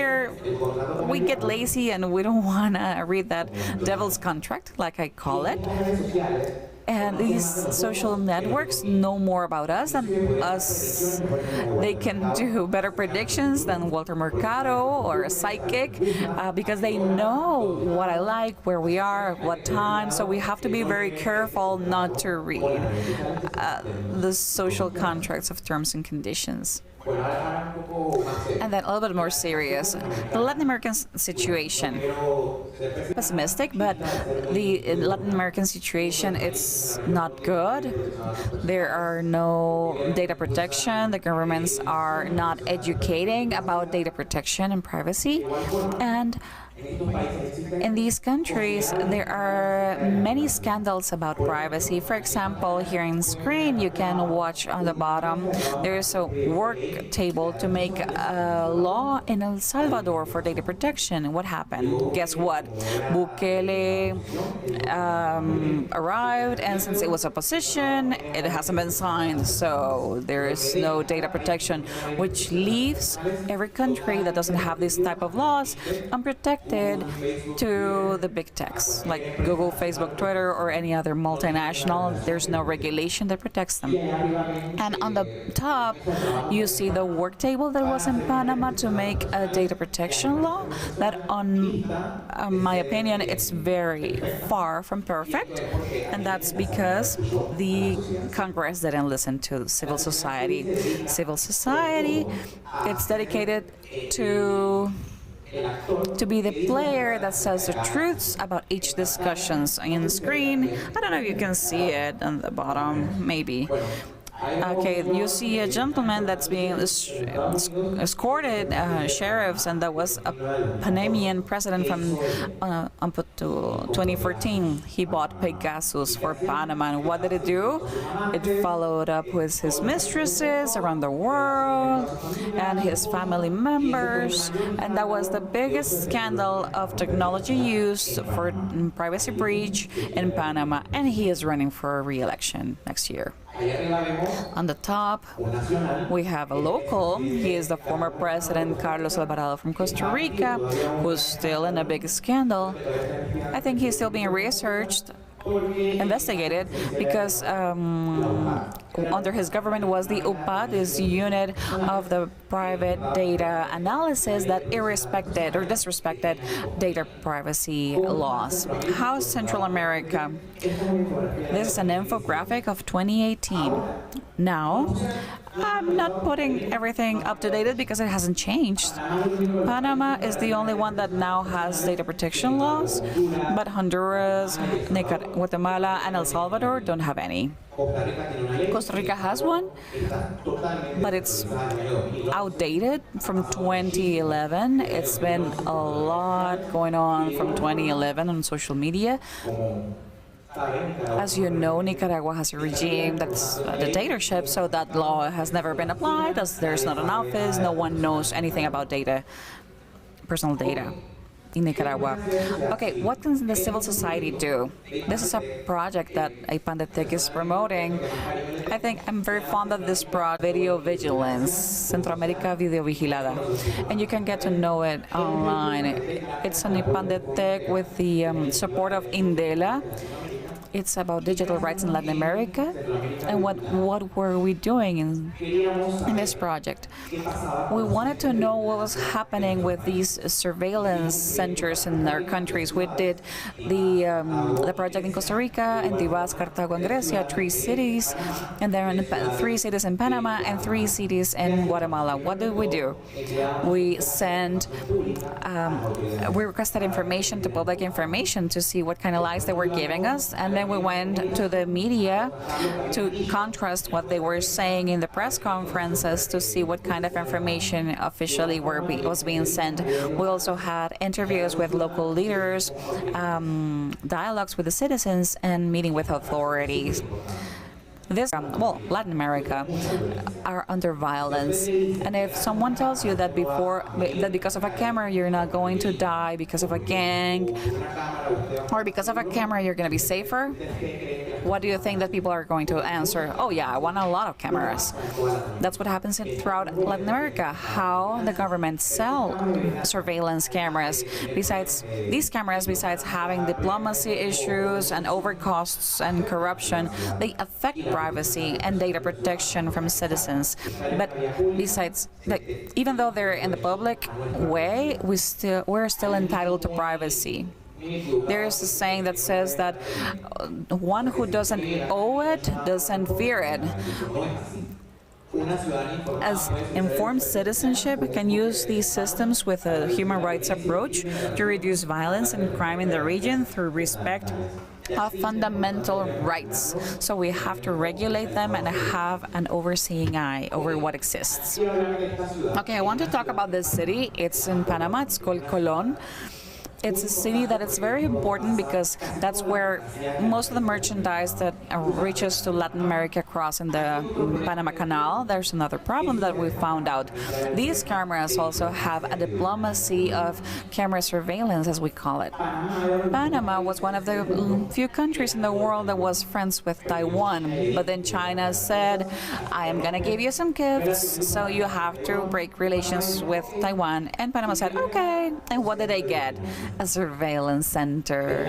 get lazy and we don't want to read that devil's contract, like I call it. And these social networks know more about us than us. They can do better predictions than Walter Mercado or a psychic because they know what I like, where we are, what time. So we have to be very careful not to read the social contracts of terms and conditions. And then a little bit more serious, the Latin American situation. Pessimistic, but the Latin American situation, it's not good. There are no data protection. The governments are not educating about data protection and privacy. And in these countries, there are many scandals about privacy. For example, here in screen, you can watch on the bottom, there is a work table to make a law in El Salvador for data protection. And what happened? Guess what? Bukele arrived, and since it was opposition, it hasn't been signed. So there is no data protection, which leaves every country that doesn't have this type of laws unprotected to the big techs like Google, Facebook, Twitter, or any other multinational. There's no regulation that protects them. And on the top, you see the work table that was in Panama to make a data protection law that, on my opinion, it's very far from perfect. And that's because the Congress didn't listen to civil society. Civil society, it's dedicated to be the player that says the truths about each discussions in the screen. I don't know if you can see it on the bottom, maybe. Okay, you see a gentleman that's being escorted, sheriffs, and that was a Panamanian president from 2014. He bought Pegasus for Panama, and what did it do? It followed up with his mistresses around the world and his family members, and that was the biggest scandal of technology used for privacy breach in Panama, and he is running for re-election next year. On the top, we have a local. He is the former president, Carlos Alvarado from Costa Rica, who's still in a big scandal. I think he's still being researched, investigated, because under his government was the UPA, this unit of the private data analysis that irrespected or disrespected data privacy laws. How's Central America? This is an infographic of 2018. Now, I'm not putting everything up to date because it hasn't changed. Panama is the only one that now has data protection laws, but Honduras, Guatemala, and El Salvador don't have any. Costa Rica has one, but it's outdated from 2011. It's been a lot going on from 2011 on social media. As you know, Nicaragua has a regime that's a dictatorship, so that law has never been applied, as there's not an office, no one knows anything about data, personal data in Nicaragua. Okay, what can the civil society do? This is a project that IPANDETEC is promoting. I think I'm very fond of this project, Video Vigilance, Centroamérica Video Vigilada, and you can get to know it online. It's an IPANDETEC with the support of Indela. It's about digital rights in Latin America, and what were we doing in this project? We wanted to know what was happening with these surveillance centers in our countries. We did the project in Costa Rica, in Tibás, Cartago, and Grecia, 3 cities, and then 3 cities in Panama and 3 cities in Guatemala. What did we do? We requested information to public information to see what kind of lies they were giving us, and then we went to the media to contrast what they were saying in the press conferences to see what kind of information officially was being sent. We also had interviews with local leaders, dialogues with the citizens, and meeting with authorities. Latin America are under violence, and if someone tells you that because of a camera you're not going to die, because of a gang, or because of a camera you're going to be safer, what do you think that people are going to answer? Oh yeah, I want a lot of cameras. That's what happens throughout Latin America, how the government sell surveillance cameras. Besides these cameras, besides having diplomacy issues and overcosts and corruption, they affect privacy and data protection from citizens. But besides, even though they're in the public way, we're still entitled to privacy. There is a saying that says that one who doesn't owe it doesn't fear it. As informed citizenship can use these systems with a human rights approach to reduce violence and crime in the region through respect of fundamental rights. So we have to regulate them and have an overseeing eye over what exists. Okay, I want to talk about this city. It's in Panama. It's called Colón. It's a city that is very important because that's where most of the merchandise that reaches to Latin America cross in the Panama Canal. There's another problem that we found out. These cameras also have a diplomacy of camera surveillance, as we call it. Panama was one of the few countries in the world that was friends with Taiwan, but then China said, I am going to give you some gifts, so you have to break relations with Taiwan. And Panama said, okay. And what did they get? A surveillance center.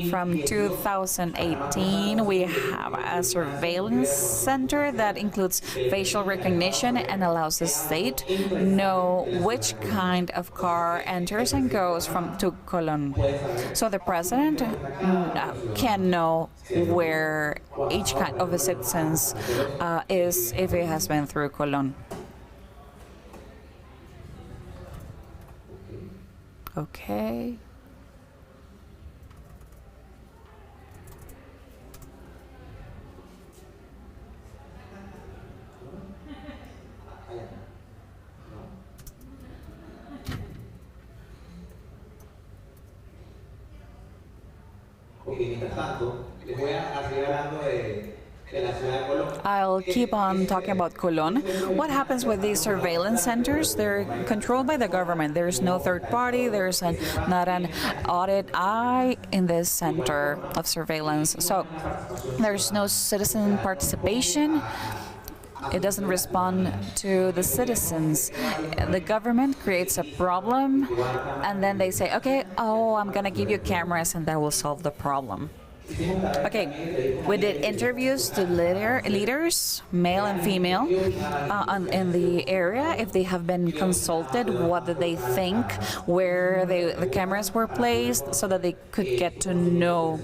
From 2018, we have a surveillance center that includes facial recognition and allows the state know which kind of car enters and goes to Colón. So the president can know where each kind of the citizens is if it has been through Colón. Okay. I'll keep on talking about Colón. What happens with these surveillance centers? They're controlled by the government. There's no third party. There's not an audit eye in this center of surveillance. So there's no citizen participation. It doesn't respond to the citizens. The government creates a problem, and then they say, okay, I'm going to give you cameras, and that will solve the problem. Okay, we did interviews to leaders, male and female, in the area. If they have been consulted, what did they think, where the cameras were placed, so that they could get to know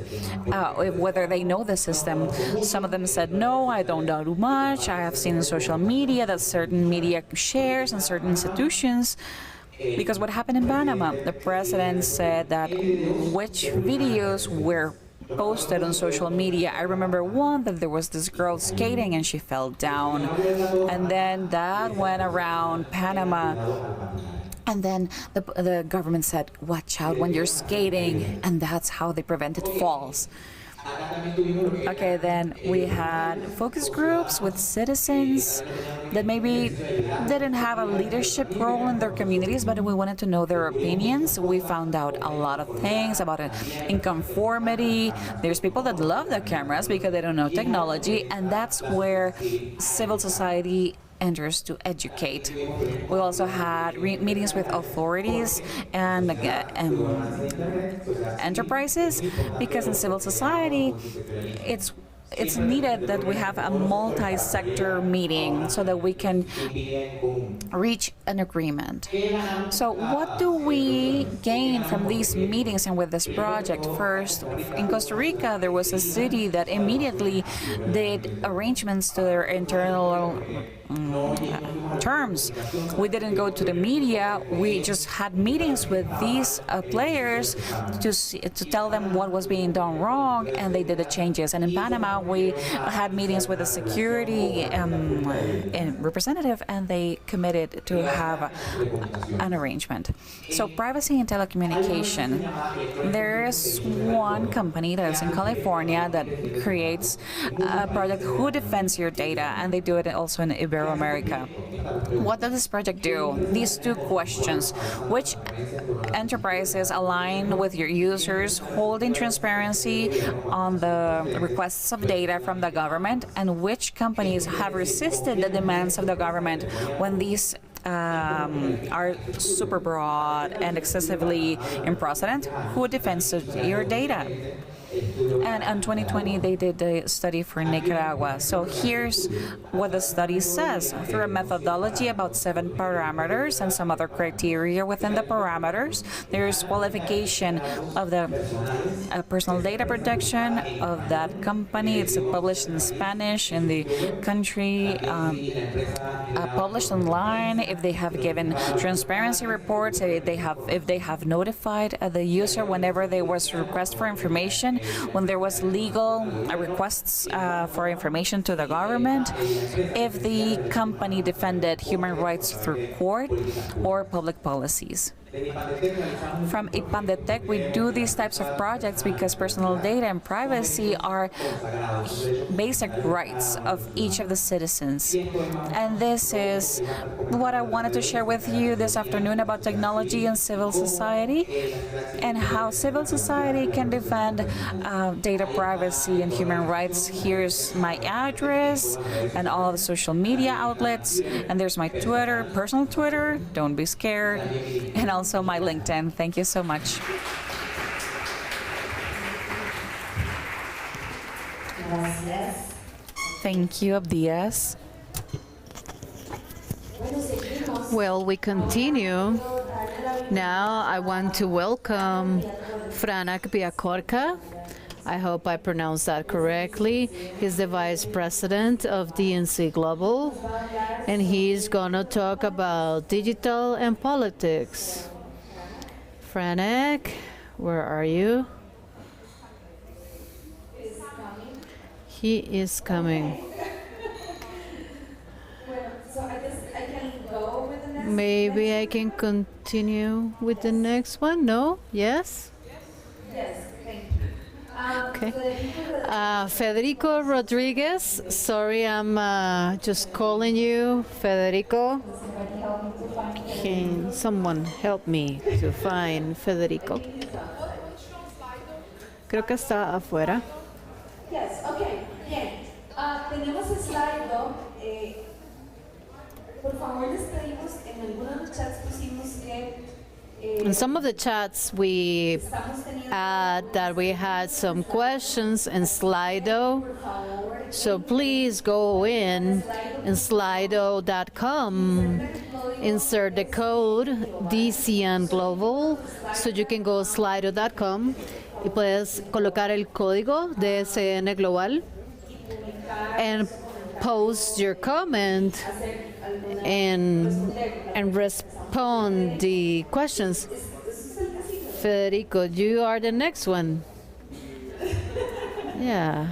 whether they know the system. Some of them said, no, I don't know much. I have seen in social media that certain media shares and certain institutions. Because what happened in Panama, the president said that which videos were posted on social media. I remember one that there was this girl skating and she fell down, and then that went around Panama. And then the government said, watch out when you're skating, and that's how they prevented falls. Okay, then we had focus groups with citizens that maybe didn't have a leadership role in their communities, but we wanted to know their opinions. We found out a lot of things about inconformity. There's people that love the cameras because they don't know technology, and that's where civil society enters to educate. We also had meetings with authorities and enterprises, because in civil society, it's needed that we have a multi-sector meeting so that we can reach an agreement. So what do we gain from these meetings and with this project? First, in Costa Rica, there was a city that immediately did arrangements to their internal terms. We didn't go to the media. We just had meetings with these players to tell them what was being done wrong, and they did the changes. And in Panama, we had meetings with the security representative, and they committed to have an arrangement. So privacy and telecommunication. There is one company that is in California that creates a project Who Defends Your Data, and they do it also in Ibero-America. What does this project do? These two questions. Which enterprises align with your users, holding transparency on the requests of data from the government, and which companies have resisted the demands of the government when these are super broad and excessively imprecedent? Who defends your data? And in 2020, they did a study for Nicaragua. So here's what the study says. Through a methodology about 7 parameters and some other criteria within the parameters, there's qualification of the personal data protection of that company. It's published in Spanish in the country, published online, if they have given transparency reports, if they have notified the user whenever there was a request for information, when there was legal requests for information to the government, if the company defended human rights through court or public policies. From IPANDETEC, we do these types of projects because personal data and privacy are basic rights of each of the citizens. And this is what I wanted to share with you this afternoon about technology and civil society, and how civil society can defend data privacy and human rights. Here's my address and all the social media outlets, and there's my Twitter, personal Twitter, don't be scared, and also my LinkedIn. Thank you so much. Thank you, Abdias. Well, we continue. Now I want to welcome Franak Biakorka. I hope I pronounced that correctly. He's the Vice President of DNC Global, and he's going to talk about digital and politics. Franak, where are you? He is coming. Maybe I can continue with the next one? No? Yes? Yes, thank you. Okay. Federico Rodriguez. Sorry, I'm just calling you. Federico. Can someone help me to find Federico? Creo que está afuera. Yes, okay, bien. Tenemos Slido. Por favor, les pedimos, en algunos de los chats pusimos que In some of the chats, we add that we had some questions in Slido. So please go in slido.com, insert the code DCN Global, so you can go slido.com y puedes colocar el código DCN Global and post your comment and respond the questions. Federico, you are the next one. Yeah.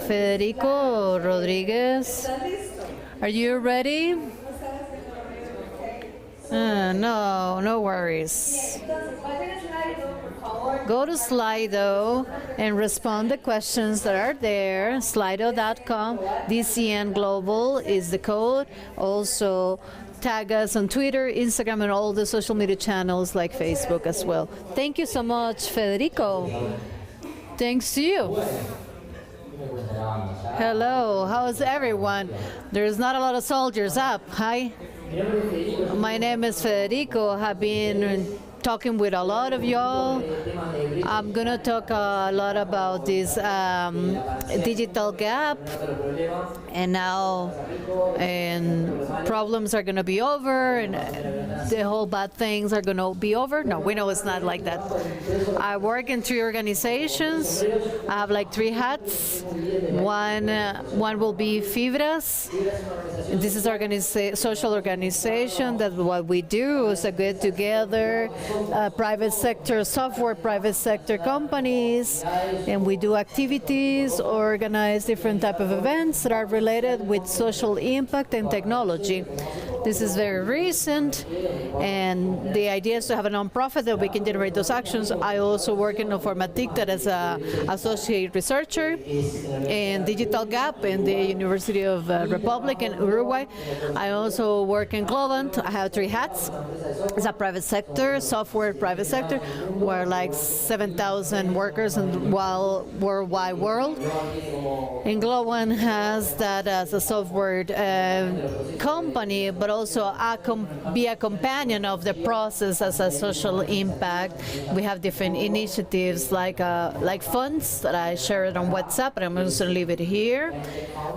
Federico Rodriguez, are you ready? No worries. Go to Slido and respond the questions that are there. Slido.com. DCN Global is the code. Also, tag us on Twitter, Instagram, and all the social media channels like Facebook as well. Thank you so much, Federico. Thanks to you. Hello, how's everyone? There's not a lot of soldiers up. Hi. My name is Federico. I've been talking with a lot of y'all. I'm gonna talk a lot about this digital gap, and now problems are gonna be over, and the whole bad things are gonna be over. No, we know it's not like that. I work in 3 organizations. I have like 3 hats. One will be Fibras. This is social organization. That what we do is a get together private sector, software private sector companies, and we do activities, organize different type of events that are related with social impact and technology. This is very recent, and the idea is to have a nonprofit that we can generate those actions. I also work in Informatic as an associate researcher in Digital Gap in the University of Republic in Uruguay. I also work in Globant. I have 3 hats. It's a private sector, software private sector. We're like 7,000 workers in the worldwide world. And Globant has that as a software company, but also be a companion of the process as a social impact. We have different initiatives like funds that I shared on WhatsApp, and I'm going to leave it here,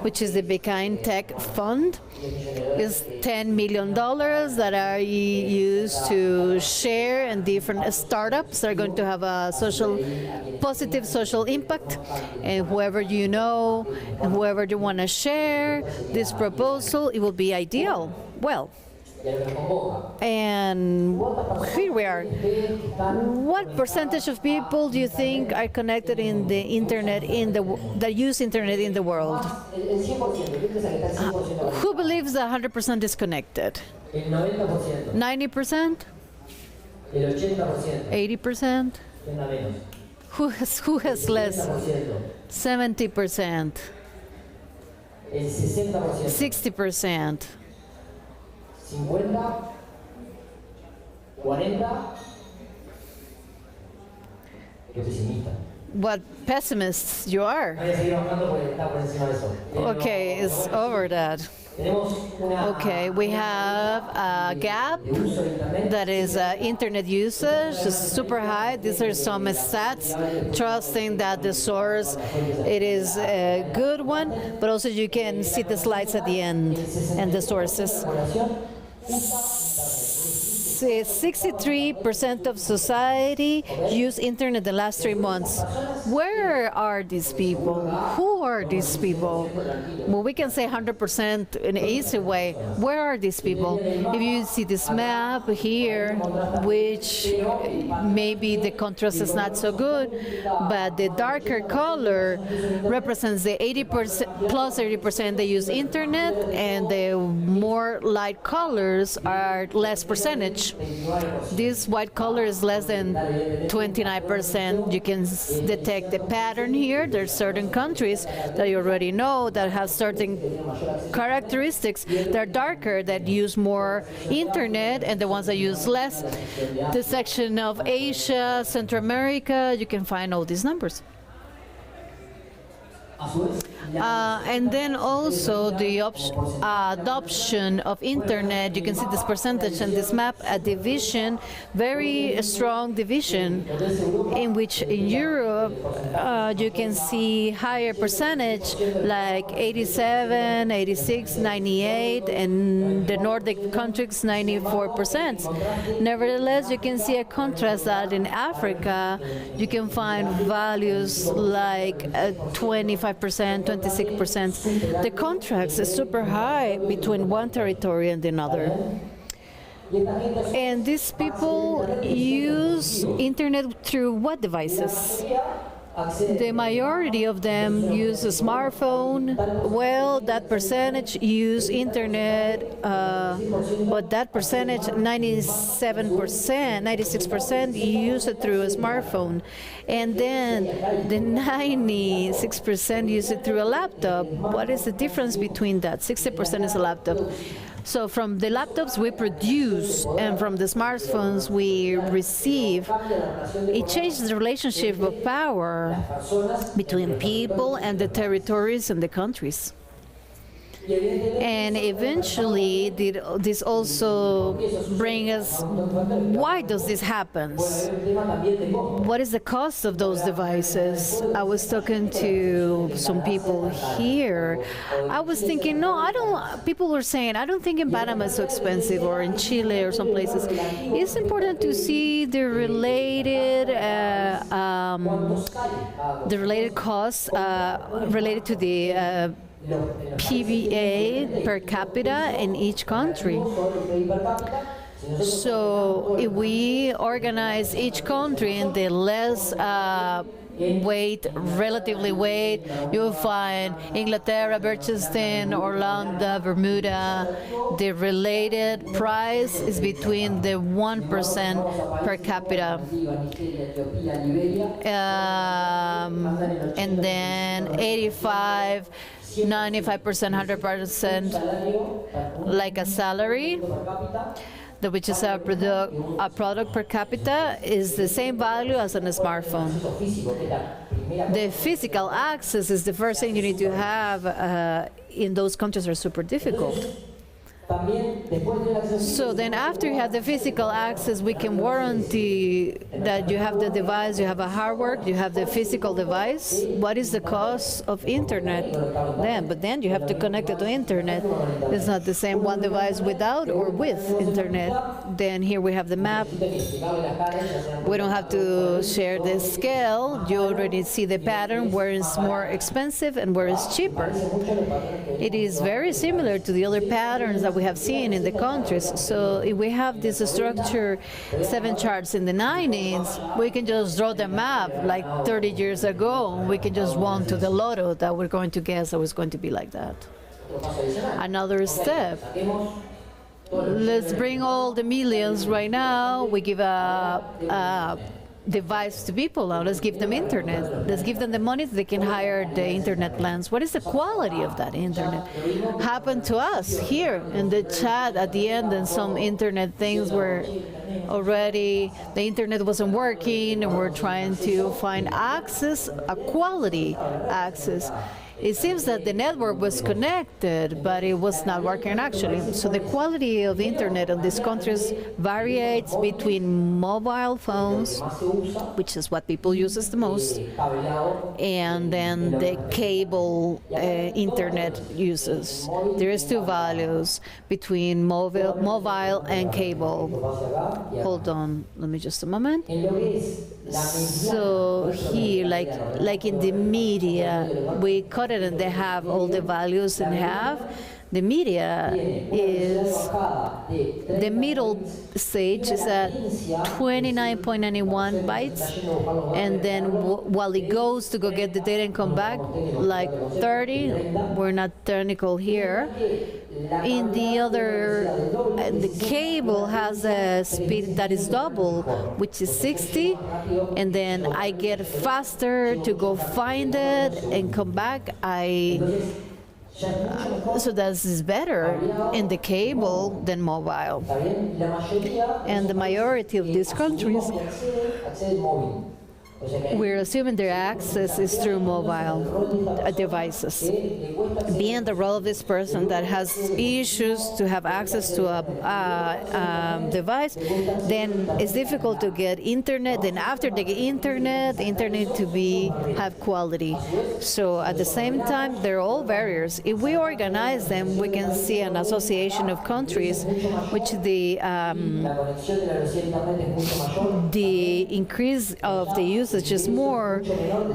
which is the Behind Tech Fund. It's $10 million that are used to share in different startups that are going to have a positive social impact. And whoever you know and whoever you want to share this proposal, it will be ideal. Well, and here we are. What percentage of people do you think are connected in the internet that use internet in the world? Who believes that 100% is connected? 90%? 80%? Who has less? 70%? 60%? 50, 40. What pessimists you are. Okay, it's over that. Okay, we have a gap that is internet usage is super high. These are some stats, trusting that the source, it is a good one, but also you can see the slides at the end and the sources. 63% of society use internet the last 3 months. Where are these people? Who are these people? Well, we can say 100% in an easy way. Where are these people? If you see this map here, which maybe the contrast is not so good, but the darker color represents the 80% plus 80% they use internet, and the more light colors are less percentage. This white color is less than 29%. You can detect the pattern here. There's certain countries that you already know that have certain characteristics that are darker, that use more internet, and the ones that use less. The section of Asia, Central America, you can find all these numbers. And then also the adoption of internet. You can see this percentage in this map, a division, very strong division, in which in Europe you can see higher percentage, like 87, 86, 98, and the Nordic countries 94%. Nevertheless, you can see a contrast that in Africa you can find values like 25%, 26%. The contrast is super high between one territory and another. And these people use internet through what devices? The majority of them use a smartphone. Well, that percentage use internet, but that percentage, 97%, 96% use it through a smartphone. And then the 96% use it through a laptop. What is the difference between that? 60% is a laptop. So from the laptops we produce and from the smartphones we receive, it changes the relationship of power between people and the territories and the countries. And eventually, this also brings us, why does this happen? What is the cost of those devices? I was talking to some people here. I was thinking, people were saying, I don't think in Panama it's so expensive, or in Chile or some places. It's important to see the related costs related to the PVA per capita in each country. So if we organize each country in the less relatively weight, you'll find Inglaterra, Berchenstein, Orlando, Bermuda. The related price is between the 1% per capita. And then 85, 95%, 100% like a salary, which is a product per capita, is the same value as on a smartphone. The physical access is the first thing you need to have in those countries are super difficult. So then after you have the physical access, we can warranty that you have the device, you have a hardware, you have the physical device. What is the cost of internet then? But then you have to connect it to internet. It's not the same one device without or with internet. Then here we have the map. We don't have to share the scale. You already see the pattern where it's more expensive and where it's cheaper. It is very similar to the other patterns that we have seen in the countries. So if we have this structure, 7 charts in the 90s, we can just draw the map like 30 years ago. We can just want to the lotto that we're going to guess that was going to be like that. Another step. Let's bring all the millions right now. We give a device to people now. Let's give them internet. Let's give them the money so they can hire the internet plans. What is the quality of that internet? Happened to us here in the chat at the end, and some internet things were already, the internet wasn't working, and we're trying to find access, a quality access. It seems that the network was connected, but it was not working actually. So the quality of the internet in these countries varies between mobile phones, which is what people use the most, and then the cable internet uses. There is 2 values between mobile and cable. Hold on, let me just a moment. So here, like in the media, we cut it and they have all the values in half. The media is, the middle stage is at 29.91 bytes, and then while it goes to go get the data and come back, like 30, we're not technical here. In the other, the cable has a speed that is double, which is 60, and then I get faster to go find it and come back. So that is better in the cable than mobile. And the majority of these countries, we're assuming their access is through mobile devices. Being the role of this person that has issues to have access to a device, then it's difficult to get internet. Then after they get internet, the internet to have quality. So at the same time, they're all barriers. If we organize them, we can see an association of countries, which the increase of the usage is more,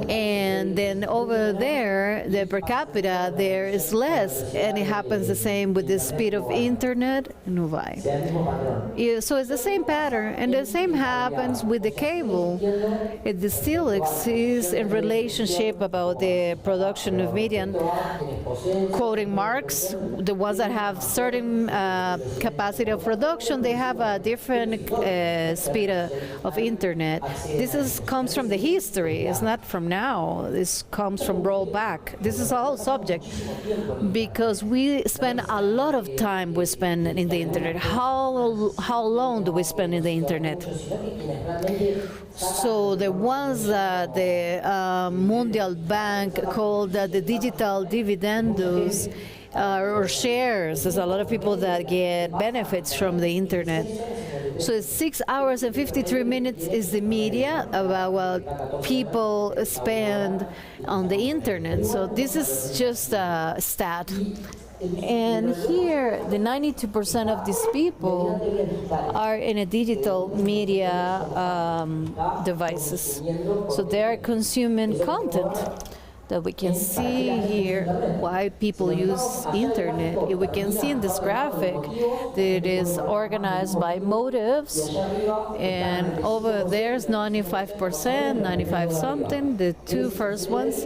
and then over there, the per capita there is less, and it happens the same with the speed of internet and mobile. So it's the same pattern, and the same happens with the cable. It still exists in relationship about the production of media. Quoting Marx, the ones that have certain capacity of production, they have a different speed of internet. This comes from the history. It's not from now. This comes from rollback. This is all subject because we spend a lot of time we spend in the internet. How long do we spend in the internet? So the ones that the Mundial Bank called the digital dividendos or shares. There's a lot of people that get benefits from the internet. So it's 6 hours and 53 minutes is the media about what people spend on the internet. So this is just a stat. And here, the 92% of these people are in a digital media devices. So they are consuming content. that we can see here why people use internet. We can see in this graphic that it is organized by motives, and over there's 95%, 95 something. The two first ones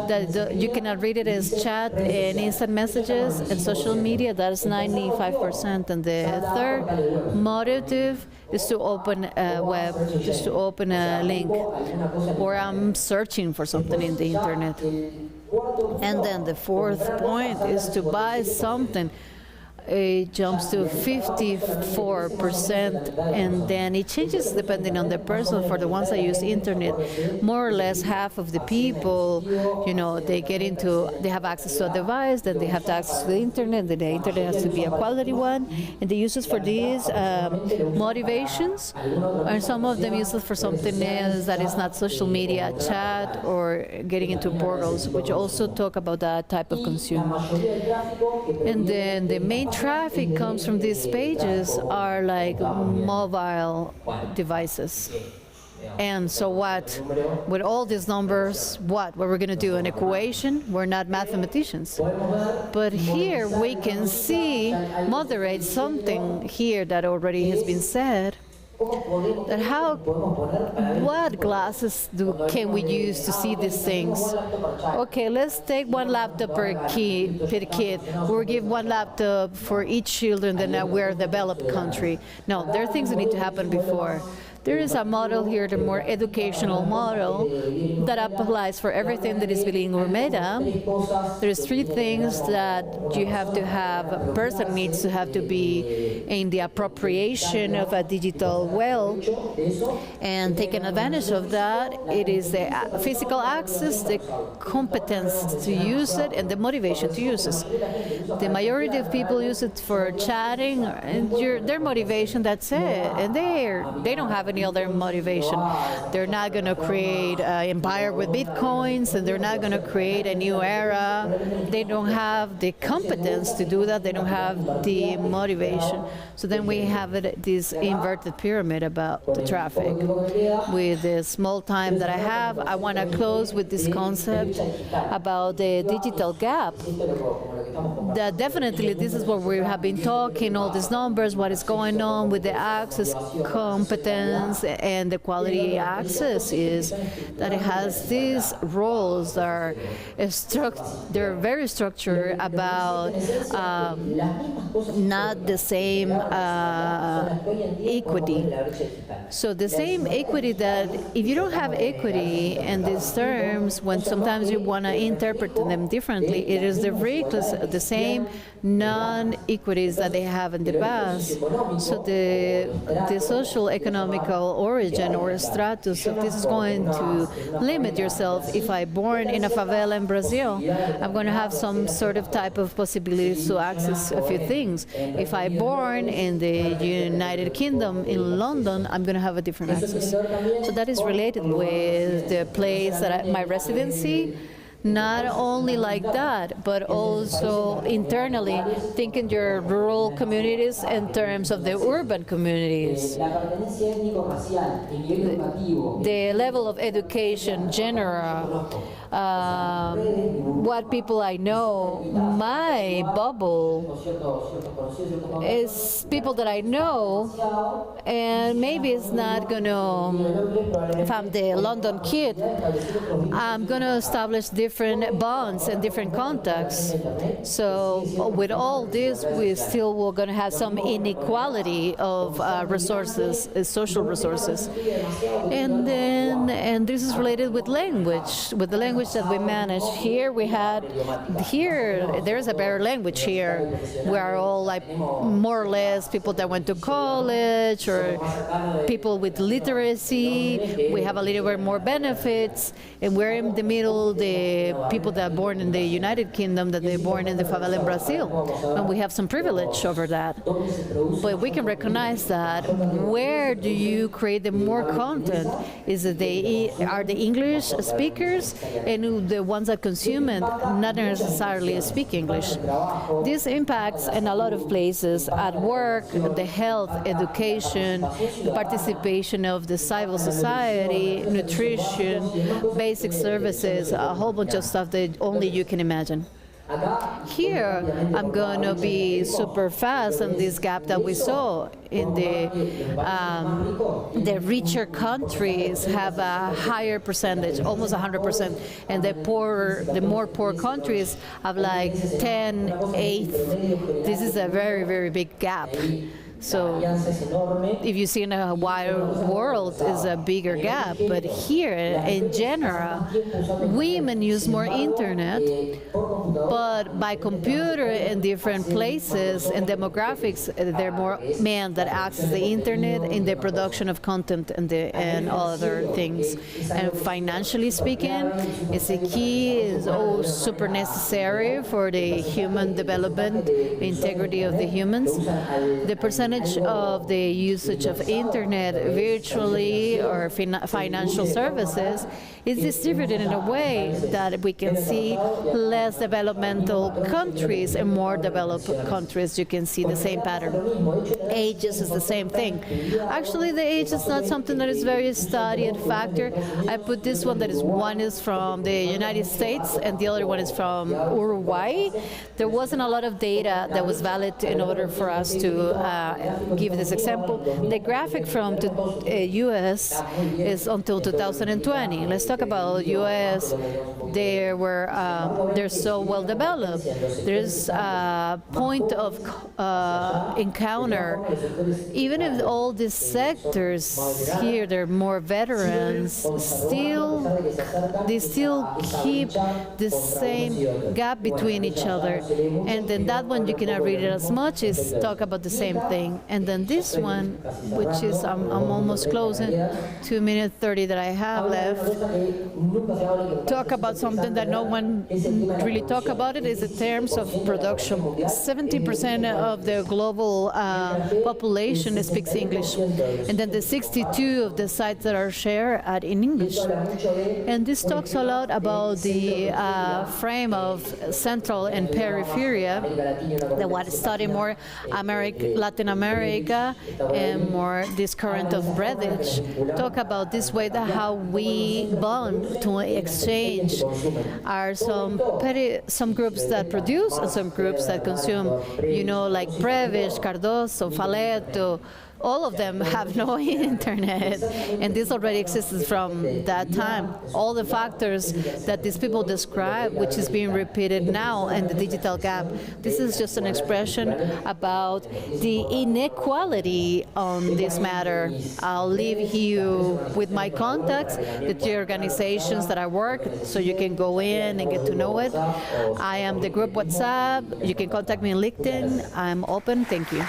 that you cannot read it as chat and instant messages and social media. That is 95%, and the third motive is to open a web, just to open a link, or I'm searching for something in the internet. And then the fourth point is to buy something. It jumps to 54%, and then it changes depending on the person. For the ones that use internet, more or less half of the people, they have access to a device, then they have access to the internet, then the internet has to be a quality one, and they use it for these motivations, and some of them use it for something else that is not social media, chat, or getting into portals, which also talk about that type of consumer. And then the main traffic comes from these pages are like mobile devices. And so what, with all these numbers, what we're going to do, an equation? We're not mathematicians. But here we can see, moderate something here that already has been said, that what glasses can we use to see these things? Okay, let's take one laptop per kid. We'll give one laptop for each children that we're a developed country. No, there are things that need to happen before. There is a model here, the more educational model, that applies for everything that is bilingüe meta. There's three things that you have to have, a person needs to have to be in the appropriation of a digital well, and taking advantage of that. It is the physical access, the competence to use it, and the motivation to use it. The majority of people use it for chatting, and their motivation, that's it, and they don't have any other motivation. They're not going to create an empire with bitcoins, and they're not going to create a new era. They don't have the competence to do that. They don't have the motivation. So then we have this inverted pyramid about the traffic. With the small time that I have, I want to close with this concept about the digital gap. That definitely this is what we have been talking, all these numbers, what is going on with the access, competence, and the quality access is that it has these roles that are they're very structured about not the same equity. So the same equity that if you don't have equity in these terms, when sometimes you want to interpret them differently, it is the same non-equities that they have in the past. So the social economical origin or status of this is going to limit yourself. If I'm born in a favela in Brazil, I'm going to have some sort of type of possibilities to access a few things. If I'm born in the United Kingdom, in London, I'm going to have a different access. So that is related with the place that my residency. Not only like that, but also internally, thinking your rural communities in terms of the urban communities. The level of education, general, what people I know, my bubble is people that I know, and maybe it's not going to, if I'm the London kid, I'm going to establish different bonds and different contacts. So with all this, we still were going to have some inequality of resources, social resources. And this is related with language, with the language that we manage. Here there is a better language here. We are all like more or less people that went to college or people with literacy. We have a little bit more benefits, and we're in the middle, the people that are born in the United Kingdom, that they're born in the favela in Brazil, and we have some privilege over that. But we can recognize that. Where do you create the more content? Is it are the English speakers and the ones that consume it not necessarily speak English. This impacts in a lot of places, at work, the health, education, participation of the civil society, nutrition, basic services, a whole bunch of stuff that only you can imagine. Here, I'm going to be super fast on this gap that we saw in the richer countries have a higher percentage, almost 100%, and the more poor countries have like 10, 8. This is a very, very big gap. So if you see in a wider world, is a bigger gap. But here, in general, women use more internet, but by computer in different places and demographics, there are more men that access the internet in the production of content and other things. And financially speaking, it's a key, is super necessary for the human development, integrity of the humans. The percentage of the usage of internet virtually or financial services is distributed in a way that we can see less developmental countries and more developed countries. You can see the same pattern. Ages is the same thing. Actually, the age is not something that is very studied factor. I put this one that is one is from the United States and the other one is from Uruguay. There wasn't a lot of data that was valid in order for us to give this example. The graphic from the U.S. is until 2020. Let's talk about U.S. They're so well developed. There's a point of encounter. Even if all these sectors here, they're more veterans, they still keep the same gap between each other. And then that one, you cannot read it as much, is talk about the same thing. And then this one, which is, I'm almost closing, 2 minutes 30 that I have left, talk about something that no one really talk about it, is in terms of production. 70% of the global population speaks English. And then the 62 of the sites that are shared are in English. And this talks a lot about the frame of central and peripheria, that what study more Latin America and more this current of breadth. Talk about this way that how we bond to exchange are some groups that produce and some groups that consume. You know, like Prevish, Cardoso, Faleto, all of them have no internet, and this already existed from that time. All the factors that these people describe, which is being repeated now, and the digital gap, this is just an expression about the inequality on this matter. I'll leave you with my contacts, the three organizations that I work, so you can go in and get to know it. I am the group WhatsApp. You can contact me on LinkedIn. I'm open. Thank you.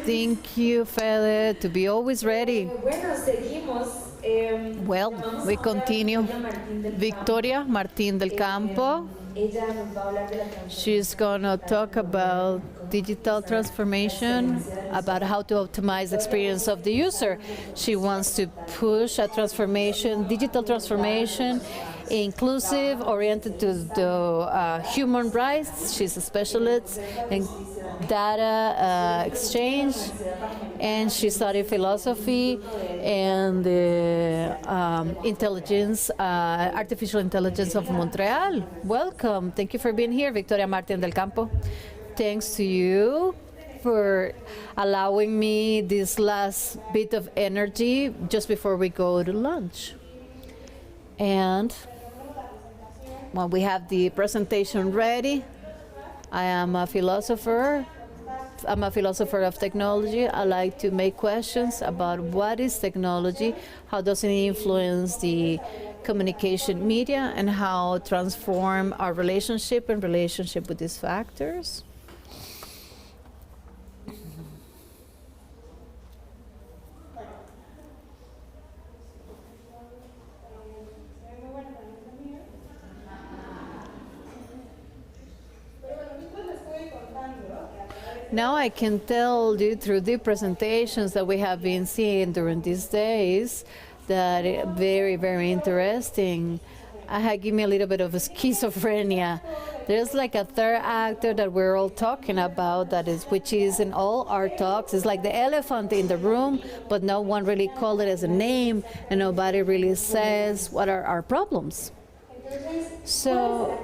Thank you, Fede, to be always ready. Well, we continue. Victoria Martín del Campo. She's going to talk about digital transformation, about how to optimize the experience of the user. She wants to push a transformation, digital transformation, inclusive, oriented to the human rights. She's a specialist in data exchange, and she studied philosophy and intelligence, artificial intelligence of Montreal. Welcome. Thank you for being here, Victoria Martín del Campo. Thanks to you for allowing me this last bit of energy just before we go to lunch. And well, we have the presentation ready. I am a philosopher. I'm a philosopher of technology. I like to make questions about what is technology, how does it influence the communication media, and how transform our relationship with these factors. Now I can tell you through the presentations that we have been seeing during these days that very, very interesting. Give me a little bit of a schizophrenia. There's like a third actor that we're all talking about, which is in all our talks. It's like the elephant in the room, but no one really called it as a name, and nobody really says what are our problems. So,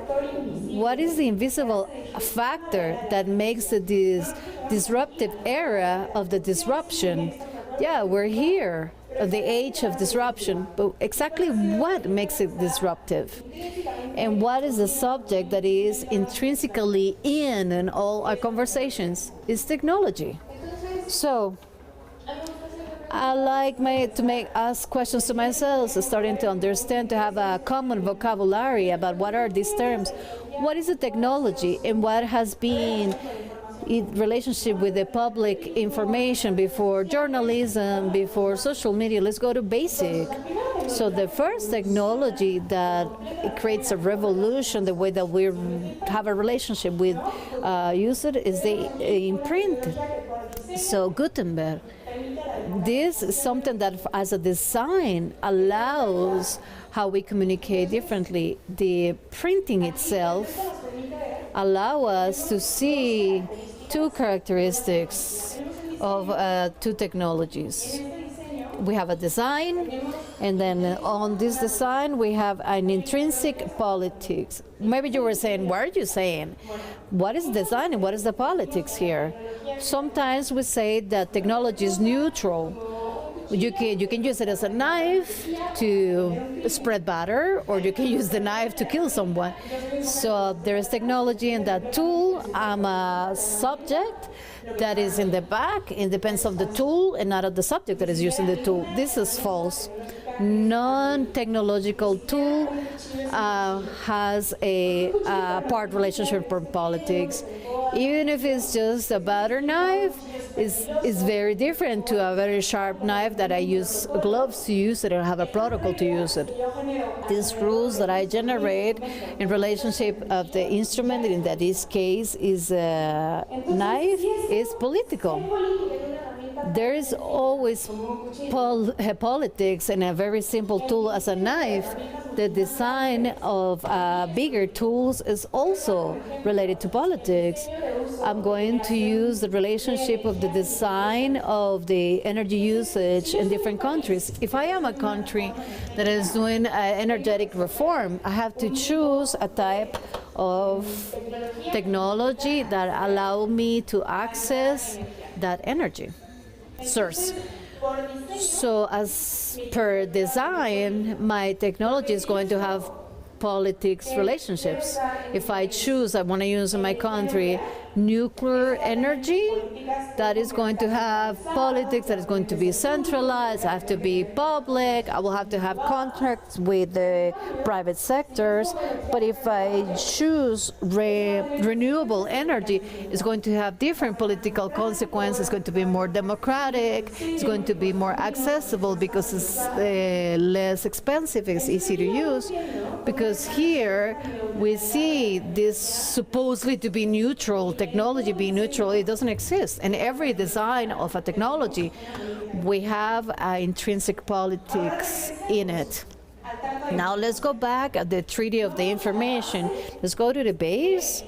what is the invisible factor that makes this disruptive era of the disruption? Yeah, we're here, the age of disruption, but exactly what makes it disruptive? And what is the subject that is intrinsically in all our conversations? Is technology. So, I like to ask questions to myself, starting to understand, to have a common vocabulary about what are these terms. What is the technology and what has been in relationship with the public information before journalism, before social media? Let's go to basic. So the first technology that it creates a revolution, the way that we have a relationship with user, is the imprint. So Gutenberg. This is something that, as a design, allows how we communicate differently. The printing itself allows us to see two characteristics of two technologies. We have a design, and then on this design we have an intrinsic politics. Maybe you were saying, what are you saying? What is design and what is the politics here? Sometimes we say that technology is neutral. You can use it as a knife to spread butter, or you can use the knife to kill someone. So there is technology in that tool. I'm a subject that is in the back. It depends on the tool and not of the subject that is using the tool. This is false. Non-technological tool has a part relationship for politics. Even if it's just a butter knife, is very different to a very sharp knife that I use gloves to use it and have a protocol to use it. These rules that I generate in relationship of the instrument, in this case is a knife, is political. There is always politics in a very simple tool as a knife. The design of bigger tools is also related to politics. I'm going to use the relationship of the design of the energy usage in different countries. If I am a country that is doing energetic reform, I have to choose a type of technology that allow me to access that energy source. So as per design, my technology is going to have politics relationships. If I choose, I want to use in my country nuclear energy, that is going to have politics, that is going to be centralized, have to be public, I will have to have contracts with the private sectors. But if I choose renewable energy, it's going to have different political consequences. It's going to be more democratic, it's going to be more accessible because it's less expensive, it's easy to use. Because here we see this supposedly to be neutral, technology being neutral, it doesn't exist. In every design of a technology, we have intrinsic politics in it. Now let's go back at the Treaty of the Information. Let's go to the base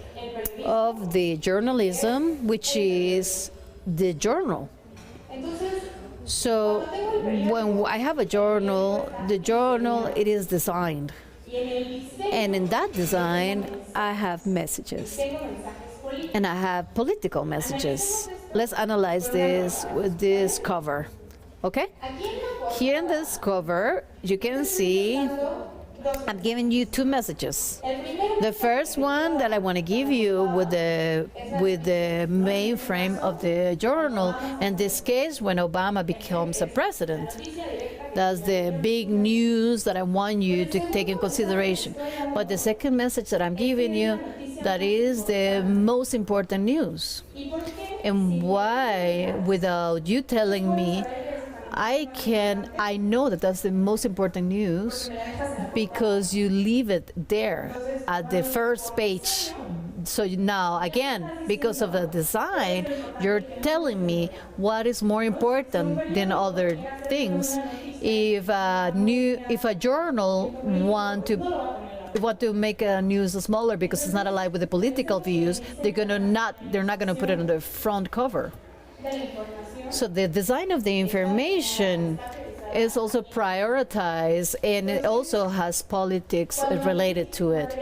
of the journalism, which is the journal. So when I have a journal, the journal, it is designed. And in that design, I have messages. And I have political messages. Let's analyze this with this cover. Okay? Here in this cover, you can see I'm giving you two messages. The first one that I want to give you with the mainframe of the journal, in this case, when Obama becomes a president. That's the big news that I want you to take in consideration. But the second message that I'm giving you, that is the most important news. And why, without you telling me, I know that that's the most important news because you leave it there at the first page. So now, again, because of the design, you're telling me what is more important than other things. If a journal want to make a news smaller because it's not aligned with the political views, they're not gonna put it on the front cover. So the design of the information is also prioritized, and it also has politics related to it.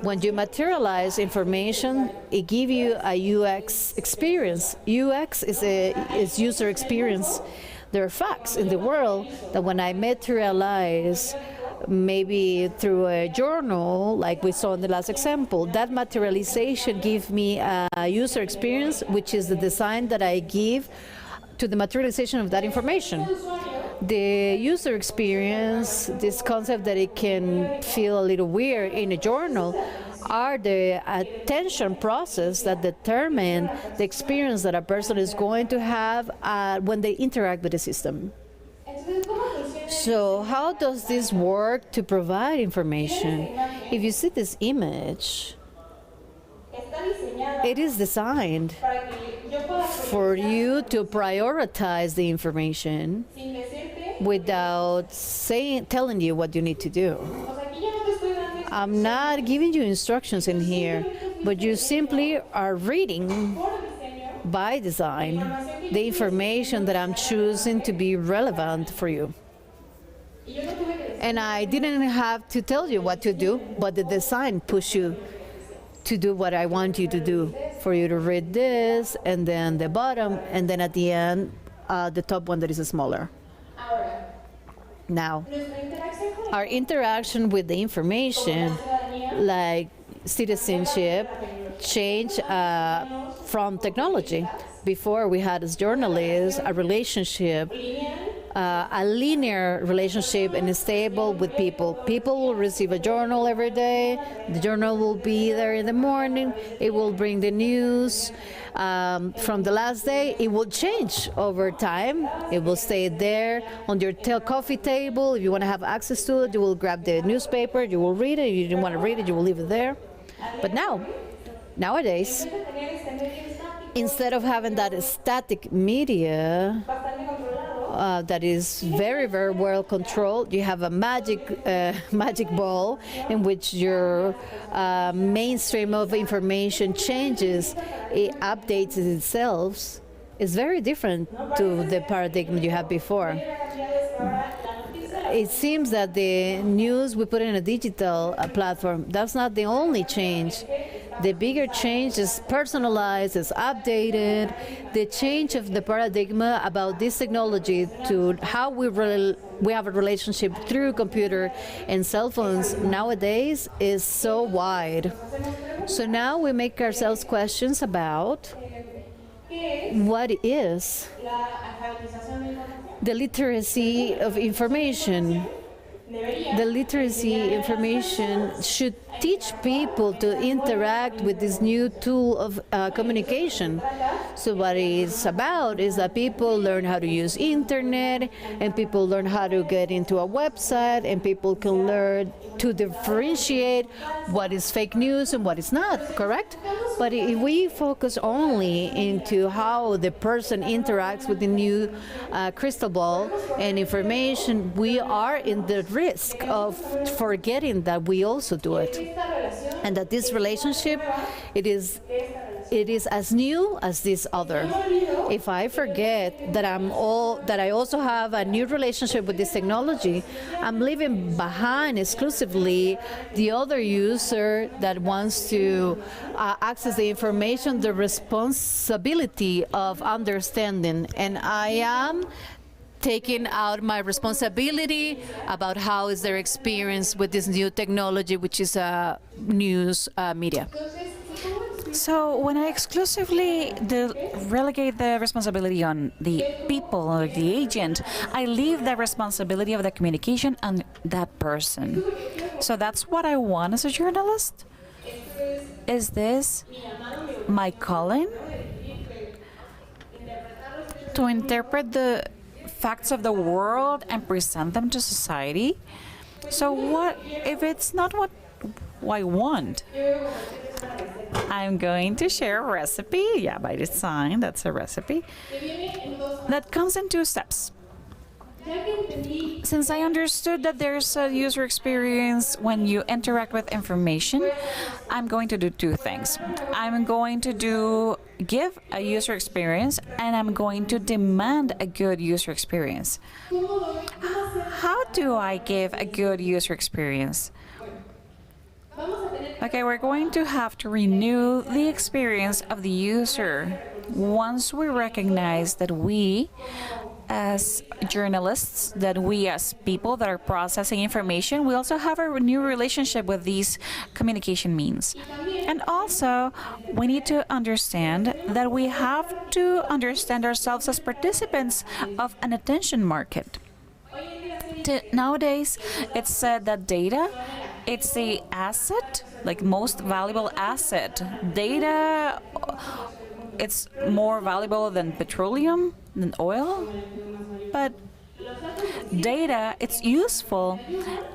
When you materialize information, it gives you a UX experience. UX is user experience. There are facts in the world that when I materialize, maybe through a journal, like we saw in the last example, that materialization gives me a user experience, which is the design that I give to the materialization of that information. The user experience, this concept that it can feel a little weird in a journal, are the attention process that determine the experience that a person is going to have when they interact with the system. So how does this work to provide information? If you see this image, it is designed for you to prioritize the information without telling you what you need to do. I'm not giving you instructions in here, but you simply are reading by design the information that I'm choosing to be relevant for you. And I didn't have to tell you what to do, but the design pushed you to do what I want you to do, for you to read this, and then the bottom, and then at the end, the top one that is smaller. Now, our interaction with the information, like citizenship, changed from technology. Before, we had as journalists a relationship, a linear relationship and stable with people. People will receive a journal every day. The journal will be there in the morning. It will bring the news. From the last day, it will change over time. It will stay there on your coffee table. If you want to have access to it, you will grab the newspaper, you will read it. If you didn't want to read it, you will leave it there. But nowadays, instead of having that static media that is very, very well controlled, you have a magic ball in which your mainstream of information changes, it updates itself. It's very different to the paradigm you had before. It seems that the news we put in a digital platform, that's not the only change. The bigger change is personalized, is updated. The change of the paradigm about this technology to how we have a relationship through computer and cell phones nowadays is so wide. So now we make ourselves questions about what is the literacy of information. The literacy information should teach people to interact with this new tool of communication. So what it's about is that people learn how to use internet, and people learn how to get into a website, and people can learn to differentiate what is fake news and what is not, correct? But if we focus only into how the person interacts with the new crystal ball and information, we are in the risk of forgetting that we also do it. And that this relationship, it is as new as this other. If I forget that I also have a new relationship with this technology, I'm leaving behind exclusively the other user that wants to access the information, the responsibility of understanding, and I am taking out my responsibility about how is their experience with this new technology, which is news media. So when I exclusively relegate the responsibility on the people or the agent, I leave the responsibility of the communication on that person. So that's what I want as a journalist? Is this my calling? To interpret the facts of the world and present them to society? So what if it's not what I want? I'm going to share a recipe. Yeah, by design, that's a recipe that comes in 2 steps. Since I understood that there's a user experience when you interact with information, I'm going to do 2 things. I'm going to give a user experience, and I'm going to demand a good user experience. How do I give a good user experience? Okay, we're going to have to renew the experience of the user once we recognize that we, as journalists, that we as people that are processing information, we also have a new relationship with these communication means. And also, we need to understand that we have to understand ourselves as participants of an attention market. Nowadays, it's said that data, it's the asset, like most valuable asset. Data, it's more valuable than petroleum, than oil, but data, it's useful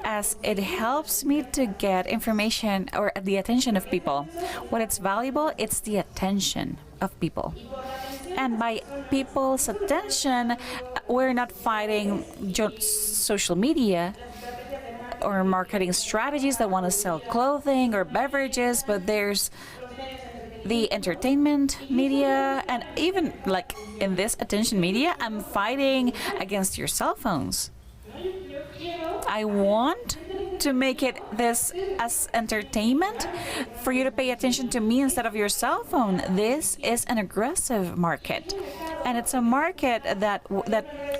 as it helps me to get information or the attention of people. What it's valuable, it's the attention of people. And by people's attention, we're not fighting social media or marketing strategies that want to sell clothing or beverages, but there's the entertainment media, and even like in this attention media, I'm fighting against your cell phones. I want to make it this as entertainment for you to pay attention to me instead of your cell phone. This is an aggressive market, and it's a market that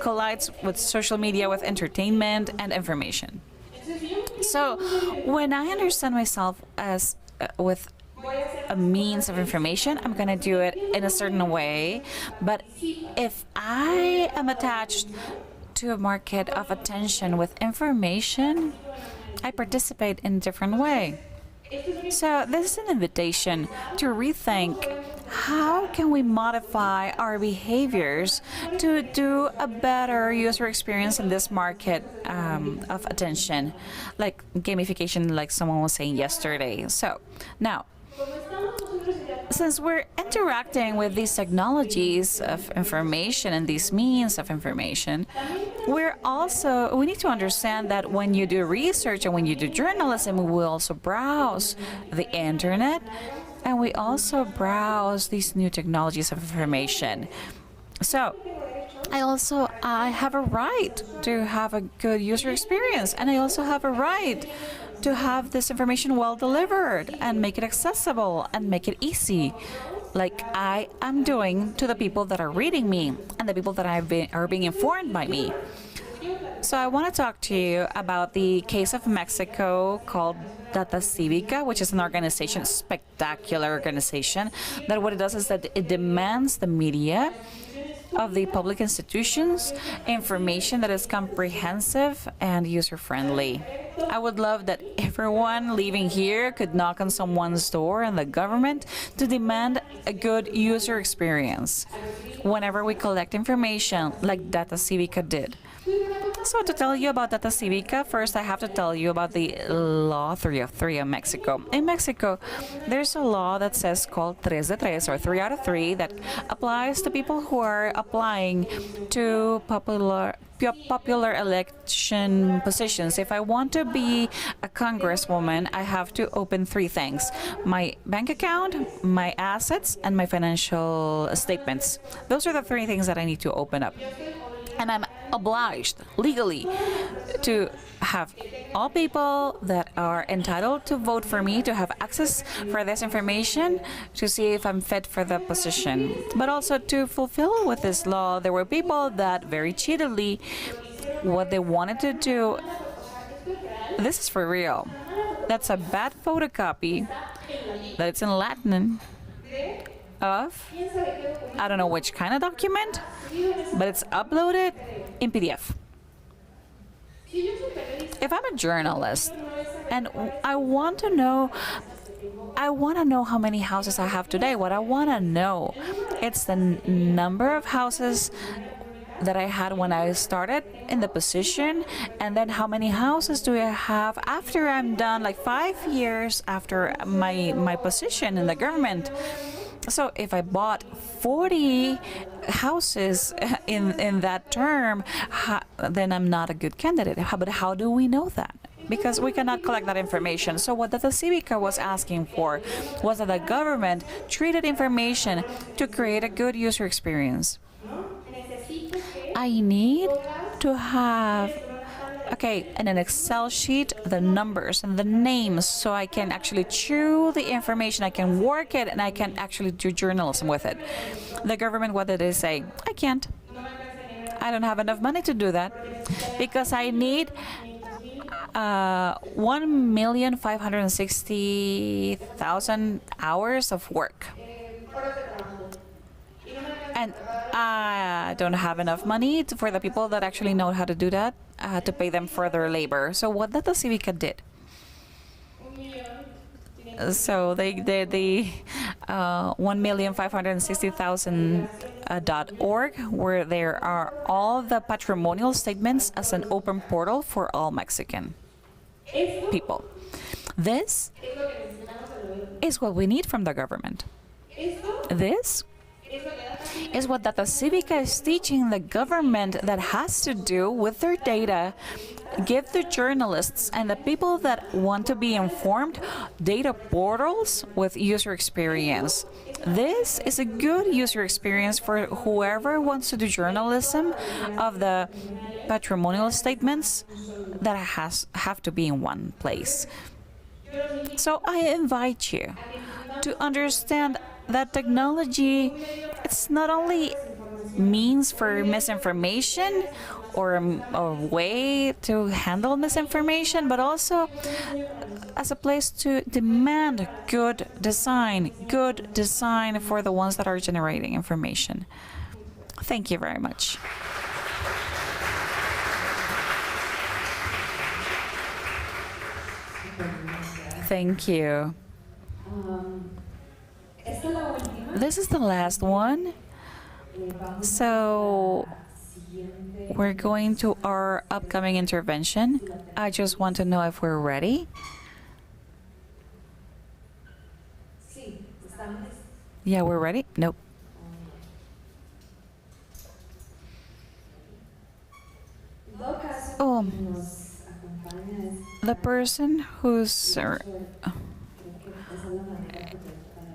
collides with social media, with entertainment and information. So when I understand myself as with a means of information, I'm going to do it in a certain way. But if I am attached to a market of attention with information, I participate in a different way. So this is an invitation to rethink how can we modify our behaviors to do a better user experience in this market of attention, like gamification, like someone was saying yesterday. So now, since we're interacting with these technologies of information and these means of information, we need to understand that when you do research and when you do journalism, we also browse the internet, and we also browse these new technologies of information. So I have a right to have a good user experience, and I also have a right to have this information well delivered and make it accessible and make it easy, like I am doing to the people that are reading me and the people that are being informed by me. So I want to talk to you about the case of Mexico called Data Civica, which is an organization, spectacular organization, that what it does is that it demands the media of the public institutions information that is comprehensive and user-friendly. I would love that everyone leaving here could knock on someone's door in the government to demand a good user experience whenever we collect information like Data Civica did. So to tell you about Data Civica, first I have to tell you about the Law 303 of Mexico. In Mexico, there's a law that says called 3 de 3, or 3 out of 3, that applies to people who are applying to popular election positions. If I want to be a congresswoman, I have to open 3 things: my bank account, my assets, and my financial statements. Those are the 3 things that I need to open up. And I'm obliged legally to have all people that are entitled to vote for me to have access for this information to see if I'm fit for the position. But also to fulfill with this law, there were people that very cheatedly, what they wanted to do, this is for real. That's a bad photocopy that it's in Latin of, I don't know which kind of document, but it's uploaded in PDF. If I'm a journalist and I want to know how many houses I have today, what I want to know, it's the number of houses that I had when I started in the position, and then how many houses do I have after I'm done, like 5 years after my position in the government. So if I bought 40 houses in that term, then I'm not a good candidate. But how do we know that? Because we cannot collect that information. So what Data Civica was asking for was that the government treated information to create a good user experience. I need to have, okay, in an Excel sheet, the numbers and the names, so I can actually chew the information, I can work it, and I can actually do journalism with it. The government, what did they say? I can't. I don't have enough money to do that because I need 1,560,000 hours of work. And I don't have enough money for the people that actually know how to do that, to pay them for their labor. So what Data Civica did? So they did the 1,560,000.org, where there are all the patrimonial statements as an open portal for all Mexican people. This is what we need from the government. This is what Data Civica is teaching the government that has to do with their data. Give the journalists and the people that want to be informed data portals with user experience. This is a good user experience for whoever wants to do journalism of the patrimonial statements that have to be in one place. So I invite you to understand that technology, it's not only means for misinformation or a way to handle misinformation, but also as a place to demand good design for the ones that are generating information. Thank you very much. Thank you. This is the last one. So we're going to our upcoming intervention. I just want to know if we're ready. Yeah, we're ready? Nope. Oh, the person who's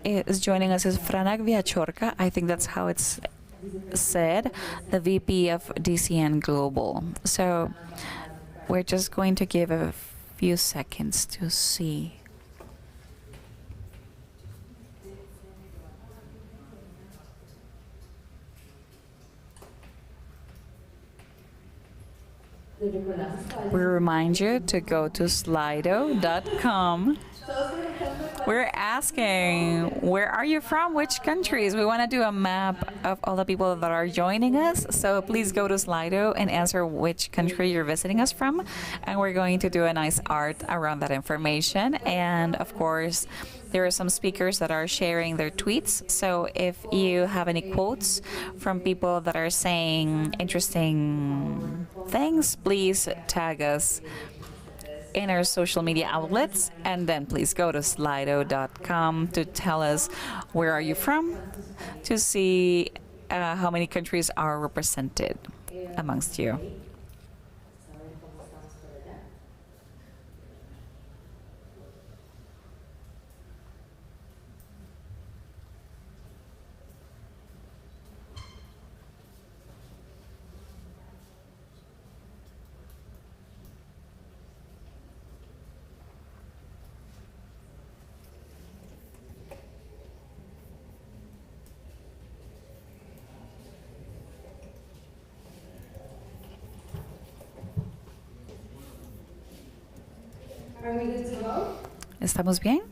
is joining us is Franak Viachorka. I think that's how it's said, the VP of DCN Global. So we're just going to give a few seconds to see. We remind you to go to slido.com. We're asking, where are you from? Which countries? We want to do a map of all the people that are joining us. So please go to Slido and answer which country you're visiting us from. And we're going to do a nice art around that information. And of course, there are some speakers that are sharing their tweets. So if you have any quotes from people that are saying interesting things, please tag us in our social media outlets, and then please go to slido.com to tell us where are you from, to see how many countries are represented amongst you. ¿Estamos bien?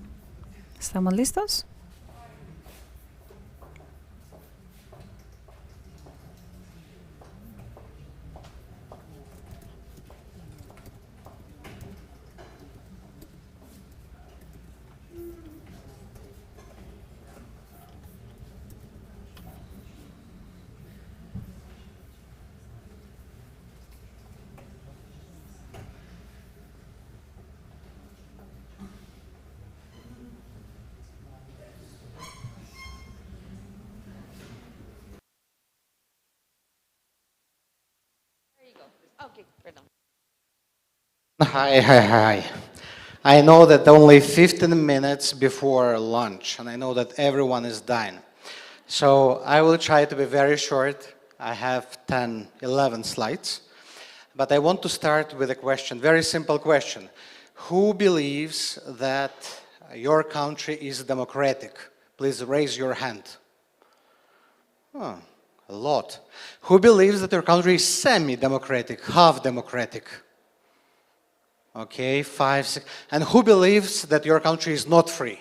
¿Estamos listos? Hi. I know that only 15 minutes before lunch, and I know that everyone is dying. So I will try to be very short. I have 10, 11 slides. But I want to start with a question, very simple question. Who believes that your country is democratic? Please raise your hand. Oh, a lot. Who believes that your country is semi-democratic, half-democratic? Okay, 5, 6. And who believes that your country is not free,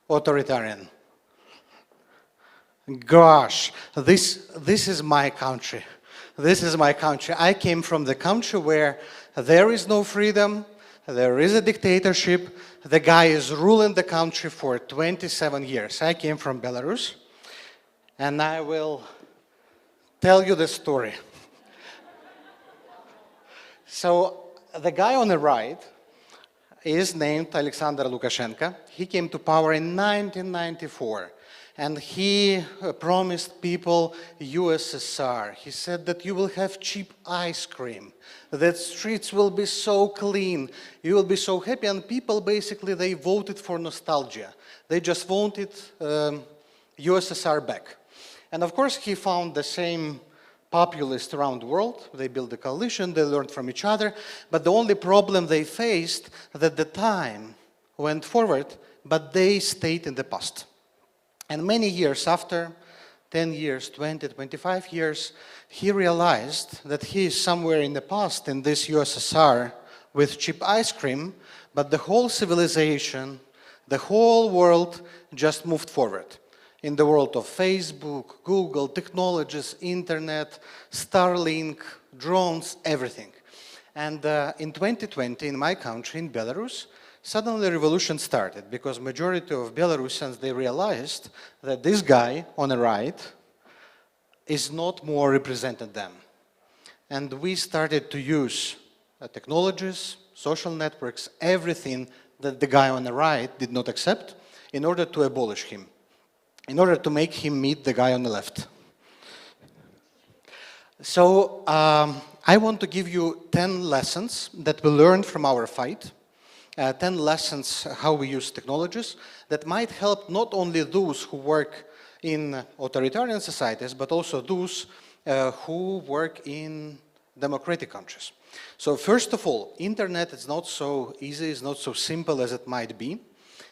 authoritarian? Gosh, this is my country. This is my country. I came from the country where there is no freedom, there is a dictatorship, the guy is ruling the country for 27 years. I came from Belarus, and I will tell you the story. So, the guy on the right is named Alexander Lukashenko. He came to power in 1994. And he promised people USSR. He said that you will have cheap ice cream, that streets will be so clean, you will be so happy, and people basically, they voted for nostalgia. They just wanted USSR back. And of course, he found the same populists around the world. They built a coalition, they learned from each other, but the only problem they faced that the time went forward, but they stayed in the past. And many years after, 10 years, 20, 25 years, he realized that he is somewhere in the past in this USSR with cheap ice cream, but the whole civilization, the whole world just moved forward. In the world of Facebook, Google, technologies, internet, Starlink, drones, everything. And in 2020, in my country, in Belarus, suddenly the revolution started because majority of Belarusians, they realized that this guy on the right is not more representing them. And we started to use technologies, social networks, everything that the guy on the right did not accept in order to abolish him, in order to make him meet the guy on the left. So I want to give you 10 lessons that we learned from our fight. 10 lessons how we use technologies that might help not only those who work in authoritarian societies, but also those who work in democratic countries. So first of all, internet is not so easy, it's not so simple as it might be.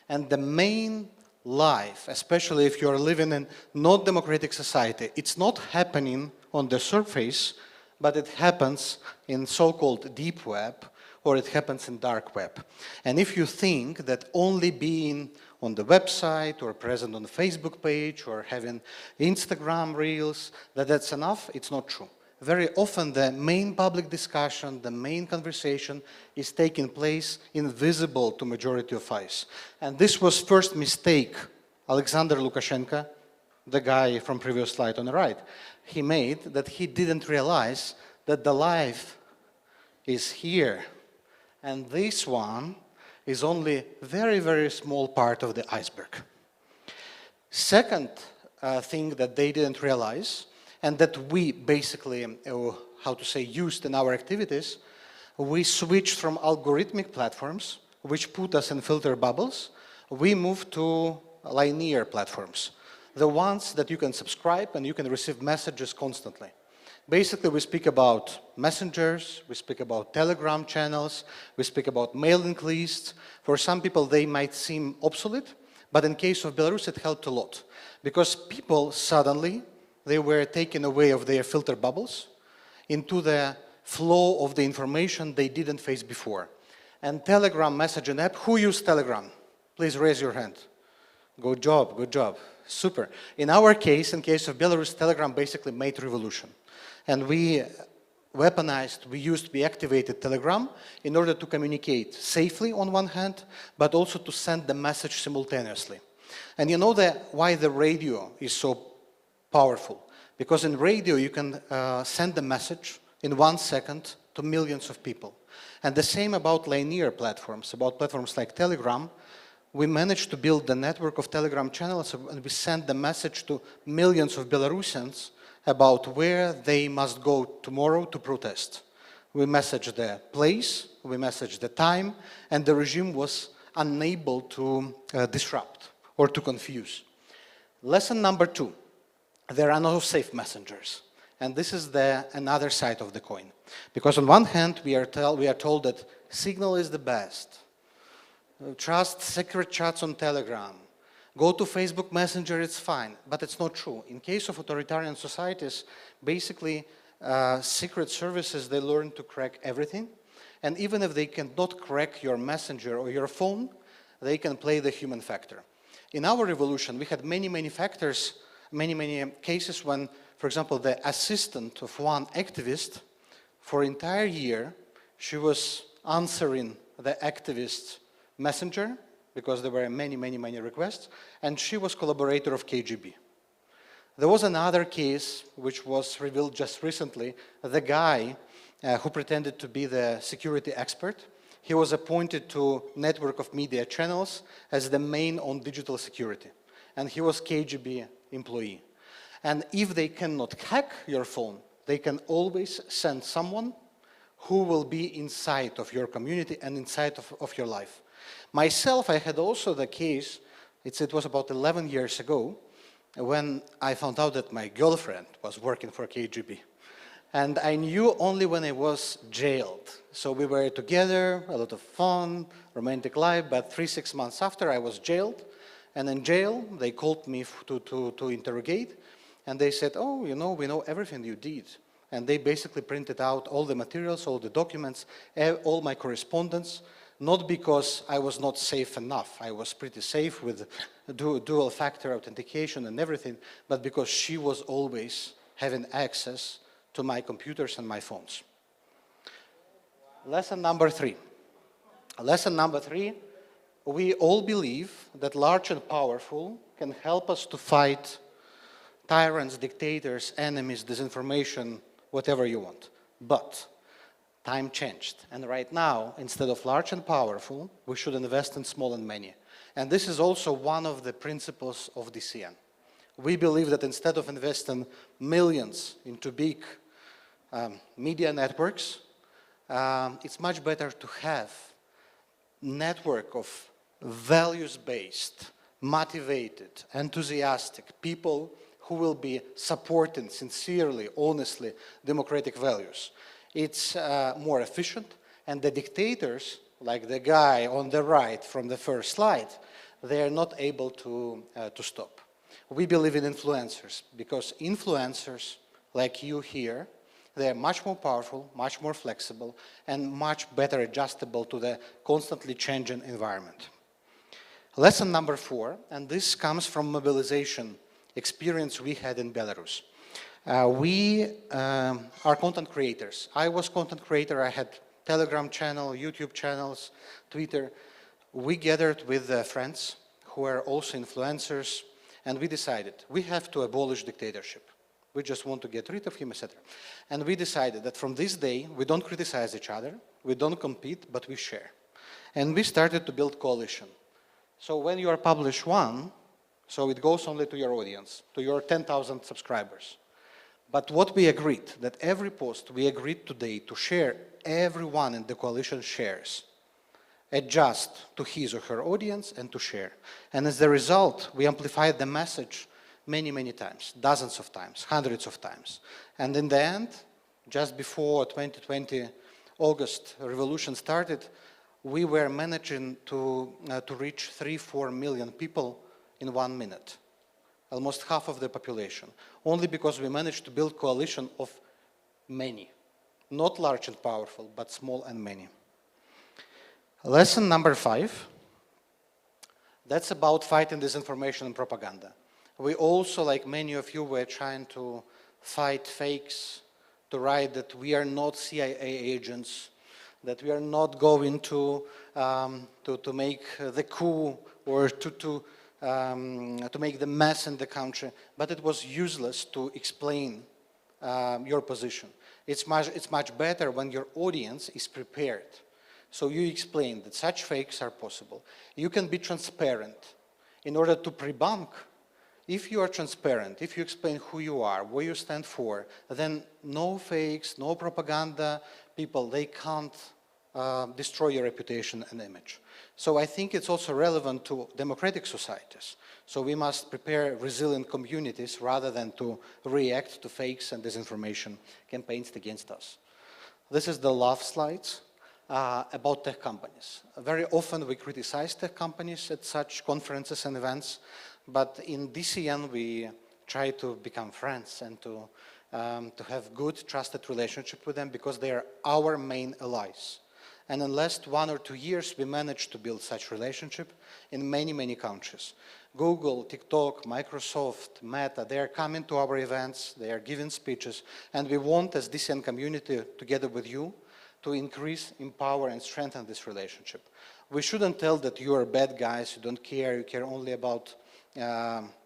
And the main life, especially if you're living in not democratic society, it's not happening on the surface, but it happens in so-called deep web, or it happens in dark web. And if you think that only being on the website or present on the Facebook page or having Instagram reels, that's enough, it's not true. Very often the main public discussion, the main conversation is taking place invisible to majority of us. And this was first mistake Alexander Lukashenko, the guy from previous slide on the right, he made, that he didn't realize that the life is here. And this one is only very, very small part of the iceberg. Second thing that they didn't realize, and that we basically, used in our activities, we switched from algorithmic platforms, which put us in filter bubbles, we moved to linear platforms, the ones that you can subscribe and you can receive messages constantly. Basically, we speak about messengers, we speak about Telegram channels, we speak about mailing lists. For some people, they might seem obsolete, but in case of Belarus, it helped a lot. Because people suddenly, they were taken away of their filter bubbles into the flow of the information they didn't face before. And Telegram messaging app, who used Telegram? Please raise your hand. Good job, good job. Super. In our case, in case of Belarus, Telegram basically made revolution. And we weaponized, we activated Telegram in order to communicate safely on one hand, but also to send the message simultaneously. And you know why the radio is so powerful? Because in radio you can send the message in 1 second to millions of people. And the same about linear platforms, about platforms like Telegram. We managed to build the network of Telegram channels and we send the message to millions of Belarusians about where they must go tomorrow to protest. We messaged the place, we messaged the time, and the regime was unable to disrupt or to confuse. Lesson number 2, there are no safe messengers. And this is another side of the coin. Because on one hand, we are told that Signal is the best. Trust secret chats on Telegram. Go to Facebook Messenger, it's fine. But it's not true. In case of authoritarian societies, basically, secret services, they learn to crack everything. And even if they cannot crack your messenger or your phone, they can play the human factor. In our revolution, we had many, many factors, many cases when, for example, the assistant of one activist, for an entire year, she was answering the activist's messenger, because there were many requests, and she was collaborator of KGB. There was another case which was revealed just recently. The guy who pretended to be the security expert, he was appointed to network of media channels as the main on digital security. And he was KGB employee. And if they cannot hack your phone, they can always send someone who will be inside of your community and inside of your life. Myself, I had also the case, it was about 11 years ago, when I found out that my girlfriend was working for KGB. And I knew only when I was jailed. So we were together, a lot of fun, romantic life, but 3-6 months after I was jailed. And in jail, they called me to interrogate. And they said, oh, you know, we know everything you did. And they basically printed out all the materials, all the documents, all my correspondence, not because I was not safe enough. I was pretty safe with dual factor authentication and everything, but because she was always having access to my computers and my phones. Lesson number 3. Lesson number 3, we all believe that large and powerful can help us to fight tyrants, dictators, enemies, disinformation, whatever you want. But time changed. And right now, instead of large and powerful, we should invest in small and many. And this is also one of the principles of DCN. We believe that instead of investing millions into big media networks, it's much better to have network of values-based, motivated, enthusiastic people who will be supporting sincerely, honestly, democratic values. It's more efficient, and the dictators, like the guy on the right from the first slide, they are not able to stop. We believe in influencers, because influencers, like you here, they are much more powerful, much more flexible, and much better adjustable to the constantly changing environment. Lesson number 4, and this comes from mobilization experience we had in Belarus. We are content creators. I was content creator. I had Telegram channel, YouTube channels, Twitter. We gathered with friends who are also influencers, and we decided we have to abolish dictatorship. We just want to get rid of him, etc. And we decided that from this day, we don't criticize each other, we don't compete, but we share. And we started to build coalition. So when you are published one, so it goes only to your audience, to your 10,000 subscribers. But what we agreed, that every post we agreed today to share, everyone in the coalition shares. Adjust to his or her audience and to share. And as a result, we amplified the message many times, dozens of times, hundreds of times. And in the end, just before 2020 August revolution started, we were managing to reach 3-4 million people in 1 minute, almost half of the population, only because we managed to build coalition of many, not large and powerful, but small and many. Lesson number 5, that's about fighting disinformation and propaganda. We also, like many of you, were trying to fight fakes, to write that we are not CIA agents, that we are not going to make the coup or to make the mess in the country, but it was useless to explain your position. It's much better when your audience is prepared. So you explain that such fakes are possible. You can be transparent in order to pre-bunk. If you are transparent, if you explain who you are, what you stand for, then no fakes, no propaganda, people, they can't destroy your reputation and image. So I think it's also relevant to democratic societies. So we must prepare resilient communities rather than to react to fakes and disinformation campaigns against us. This is the last slides about tech companies. Very often we criticize tech companies at such conferences and events, but in DCN we try to become friends and to have good, trusted relationship with them because they are our main allies. And in the last 1 or 2 years, we managed to build such relationship in many, many countries. Google, TikTok, Microsoft, Meta, they are coming to our events, they are giving speeches, and we want, as DCN community, together with you, to increase, empower, and strengthen this relationship. We shouldn't tell that you are bad guys, you don't care, you care only about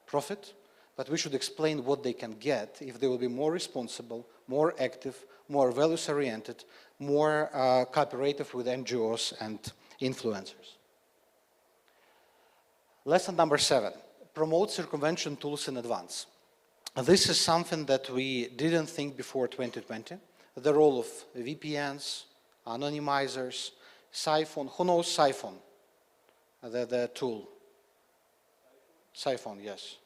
profit, but we should explain what they can get if they will be more responsible, more active, more values-oriented, more cooperative with NGOs and influencers. Lesson number 7, promote circumvention tools in advance. This is something that we didn't think before 2020. The role of VPNs, anonymizers, Siphon. Who knows Siphon? The tool. Siphon, yes.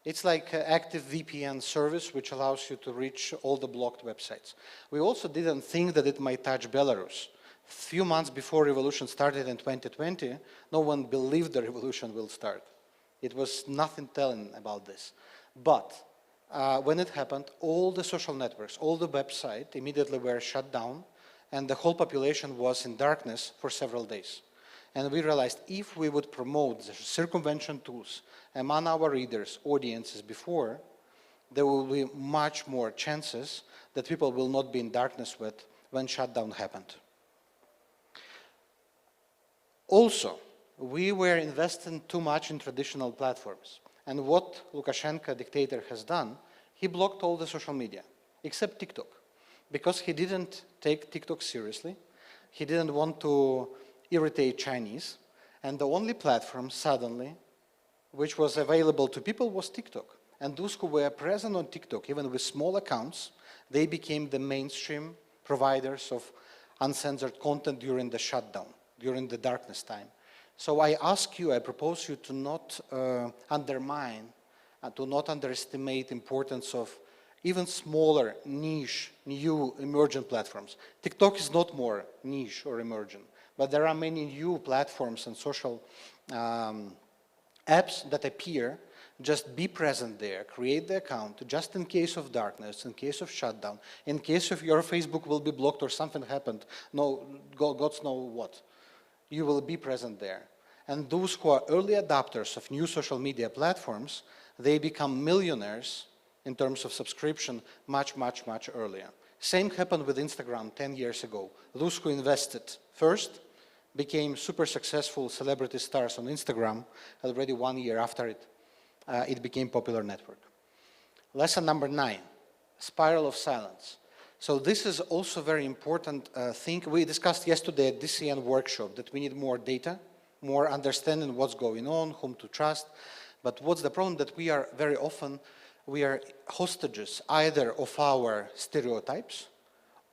It's like an active VPN service which allows you to reach all the blocked websites. We also didn't think that it might touch Belarus. A few months before revolution started in 2020, no one believed the revolution will start. It was nothing telling about this. But when it happened, all the social networks, all the websites immediately were shut down, and the whole population was in darkness for several days. And we realized if we would promote the circumvention tools among our readers, audiences before, there will be much more chances that people will not be in darkness with when shutdown happened. Also, we were investing too much in traditional platforms. And what Lukashenko, dictator, has done, he blocked all the social media, except TikTok, because he didn't take TikTok seriously. He didn't want to irritate Chinese, and the only platform suddenly which was available to people was TikTok. And those who were present on TikTok, even with small accounts, they became the mainstream providers of uncensored content during the shutdown, during the darkness time. So I ask you, I propose you to not undermine, to not underestimate the importance of even smaller, niche, new, emergent platforms. TikTok is not more niche or emergent, but there are many new platforms and social apps that appear. Just be present there, create the account, just in case of darkness, in case of shutdown, in case of your Facebook will be blocked or something happened, no, God's know what. You will be present there. And those who are early adopters of new social media platforms, they become millionaires in terms of subscription much, much, much earlier. Same happened with Instagram 10 years ago. Those who invested first became super successful celebrity stars on Instagram already 1 year after it became popular network. Lesson number 9, spiral of silence. So this is also very important thing. We discussed yesterday at DCN workshop that we need more data, more understanding what's going on, whom to trust. But what's the problem? That we are very often, we are hostages either of our stereotypes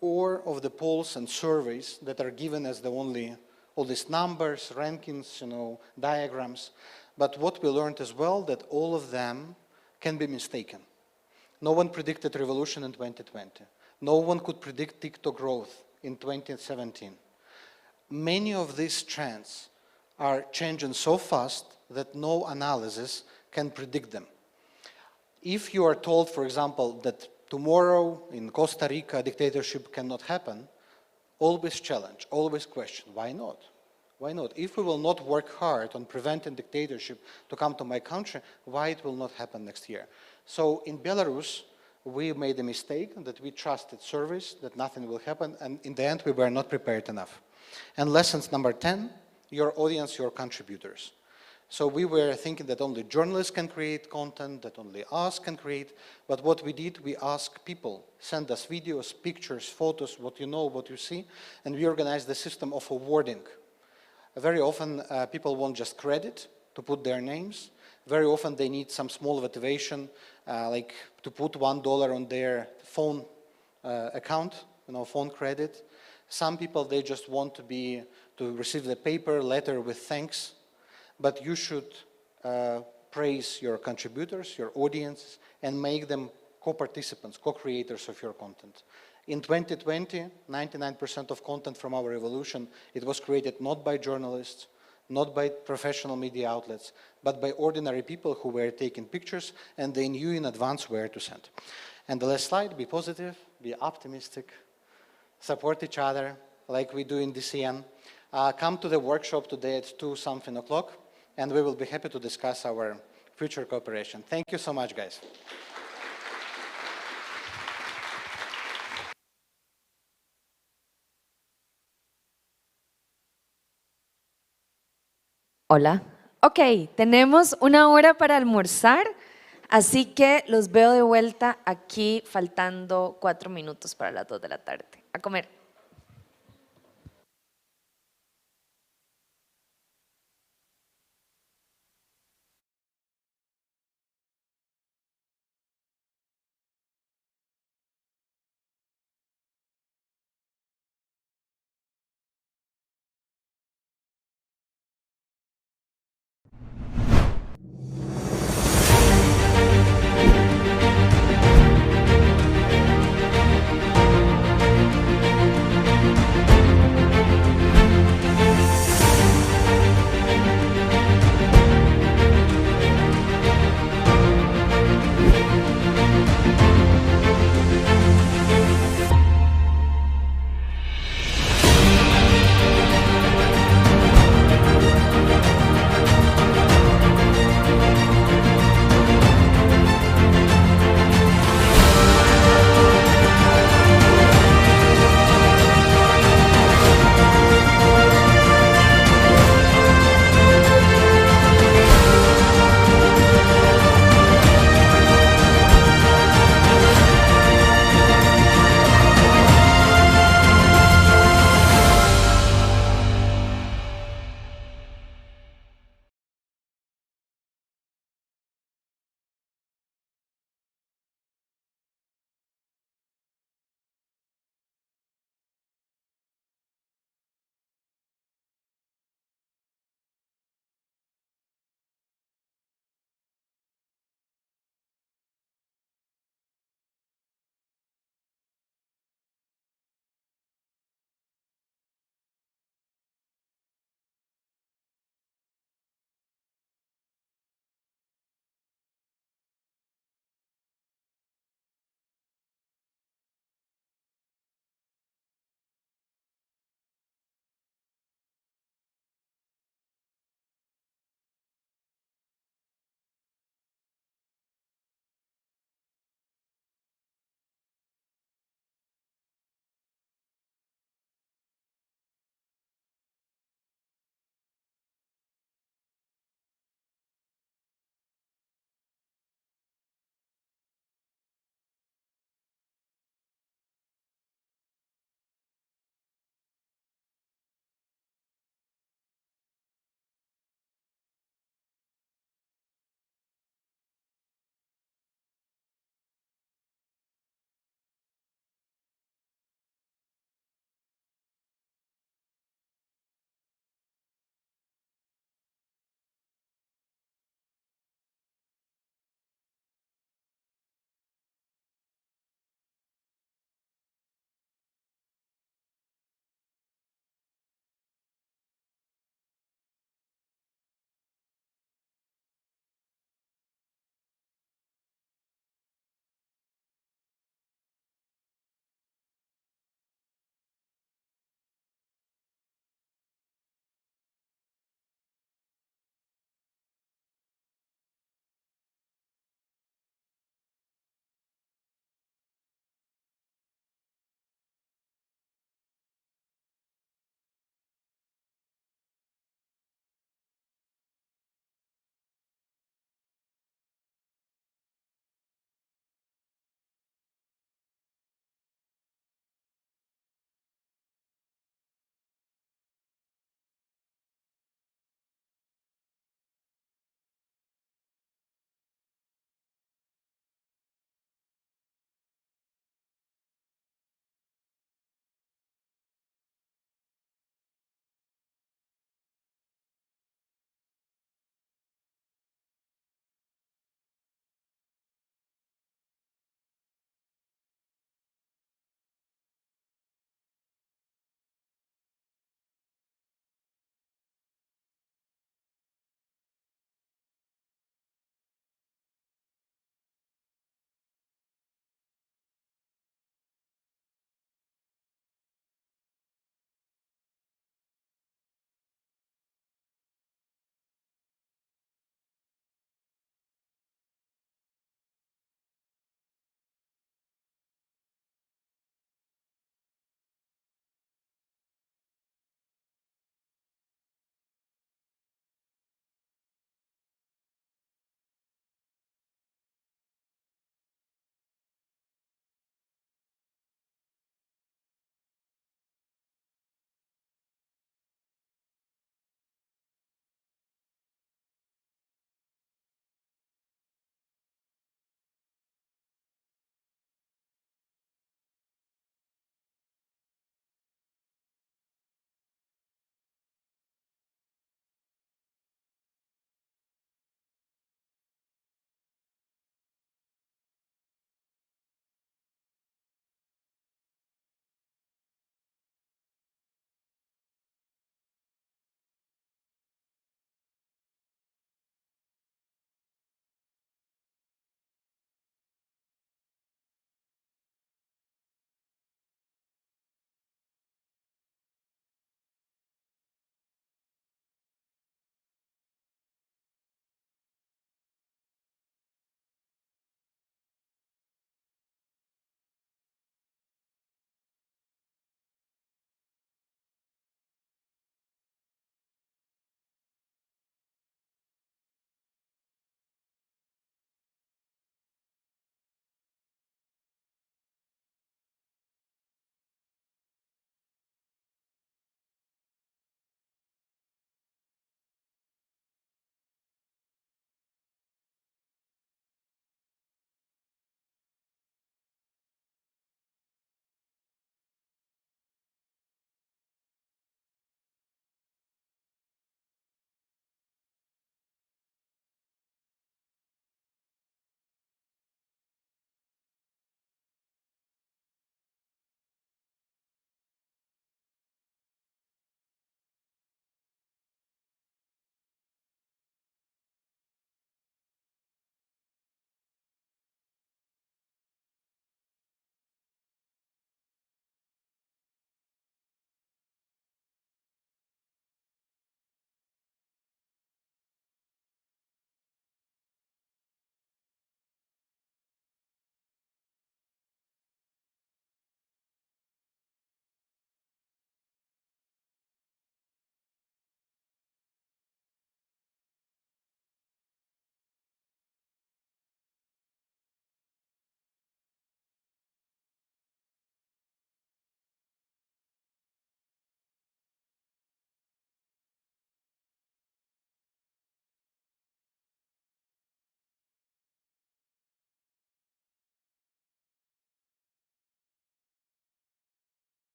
or of the polls and surveys that are given as the only, all these numbers, rankings, diagrams. But what we learned as well, that all of them can be mistaken. No one predicted revolution in 2020. No one could predict TikTok growth in 2017. Many of these trends are changing so fast that no analysis can predict them. If you are told, for example, that tomorrow in Costa Rica dictatorship cannot happen, always challenge, always question, why not? Why not? If we will not work hard on preventing dictatorship to come to my country, why it will not happen next year? So in Belarus, we made a mistake that we trusted surveys, that nothing will happen, and in the end we were not prepared enough. And lessons number 10, your audience, your contributors. So we were thinking that only journalists can create content, that only us can create, but what we did, we asked people, send us videos, pictures, photos, what you know, what you see, and we organized the system of awarding. Very often people want just credit to put their names. Very often they need some small motivation, like to put $1 on their phone account phone credit. Some people, they just want to receive the paper letter with thanks, but you should praise your contributors, your audience, and make them co-participants, co-creators of your content. In 2020, 99% of content from our revolution, it was created not by journalists, not by professional media outlets, but by ordinary people who were taking pictures and they knew in advance where to send. And the last slide, be positive, be optimistic, support each other like we do in DCN. Come to the workshop today at 2-something o'clock, and we will be happy to discuss our future cooperation. Thank you so much, guys. Hola. Ok, tenemos una hora para almorzar, así que los veo de vuelta aquí faltando 4 minutos para las 2 de la tarde. A comer.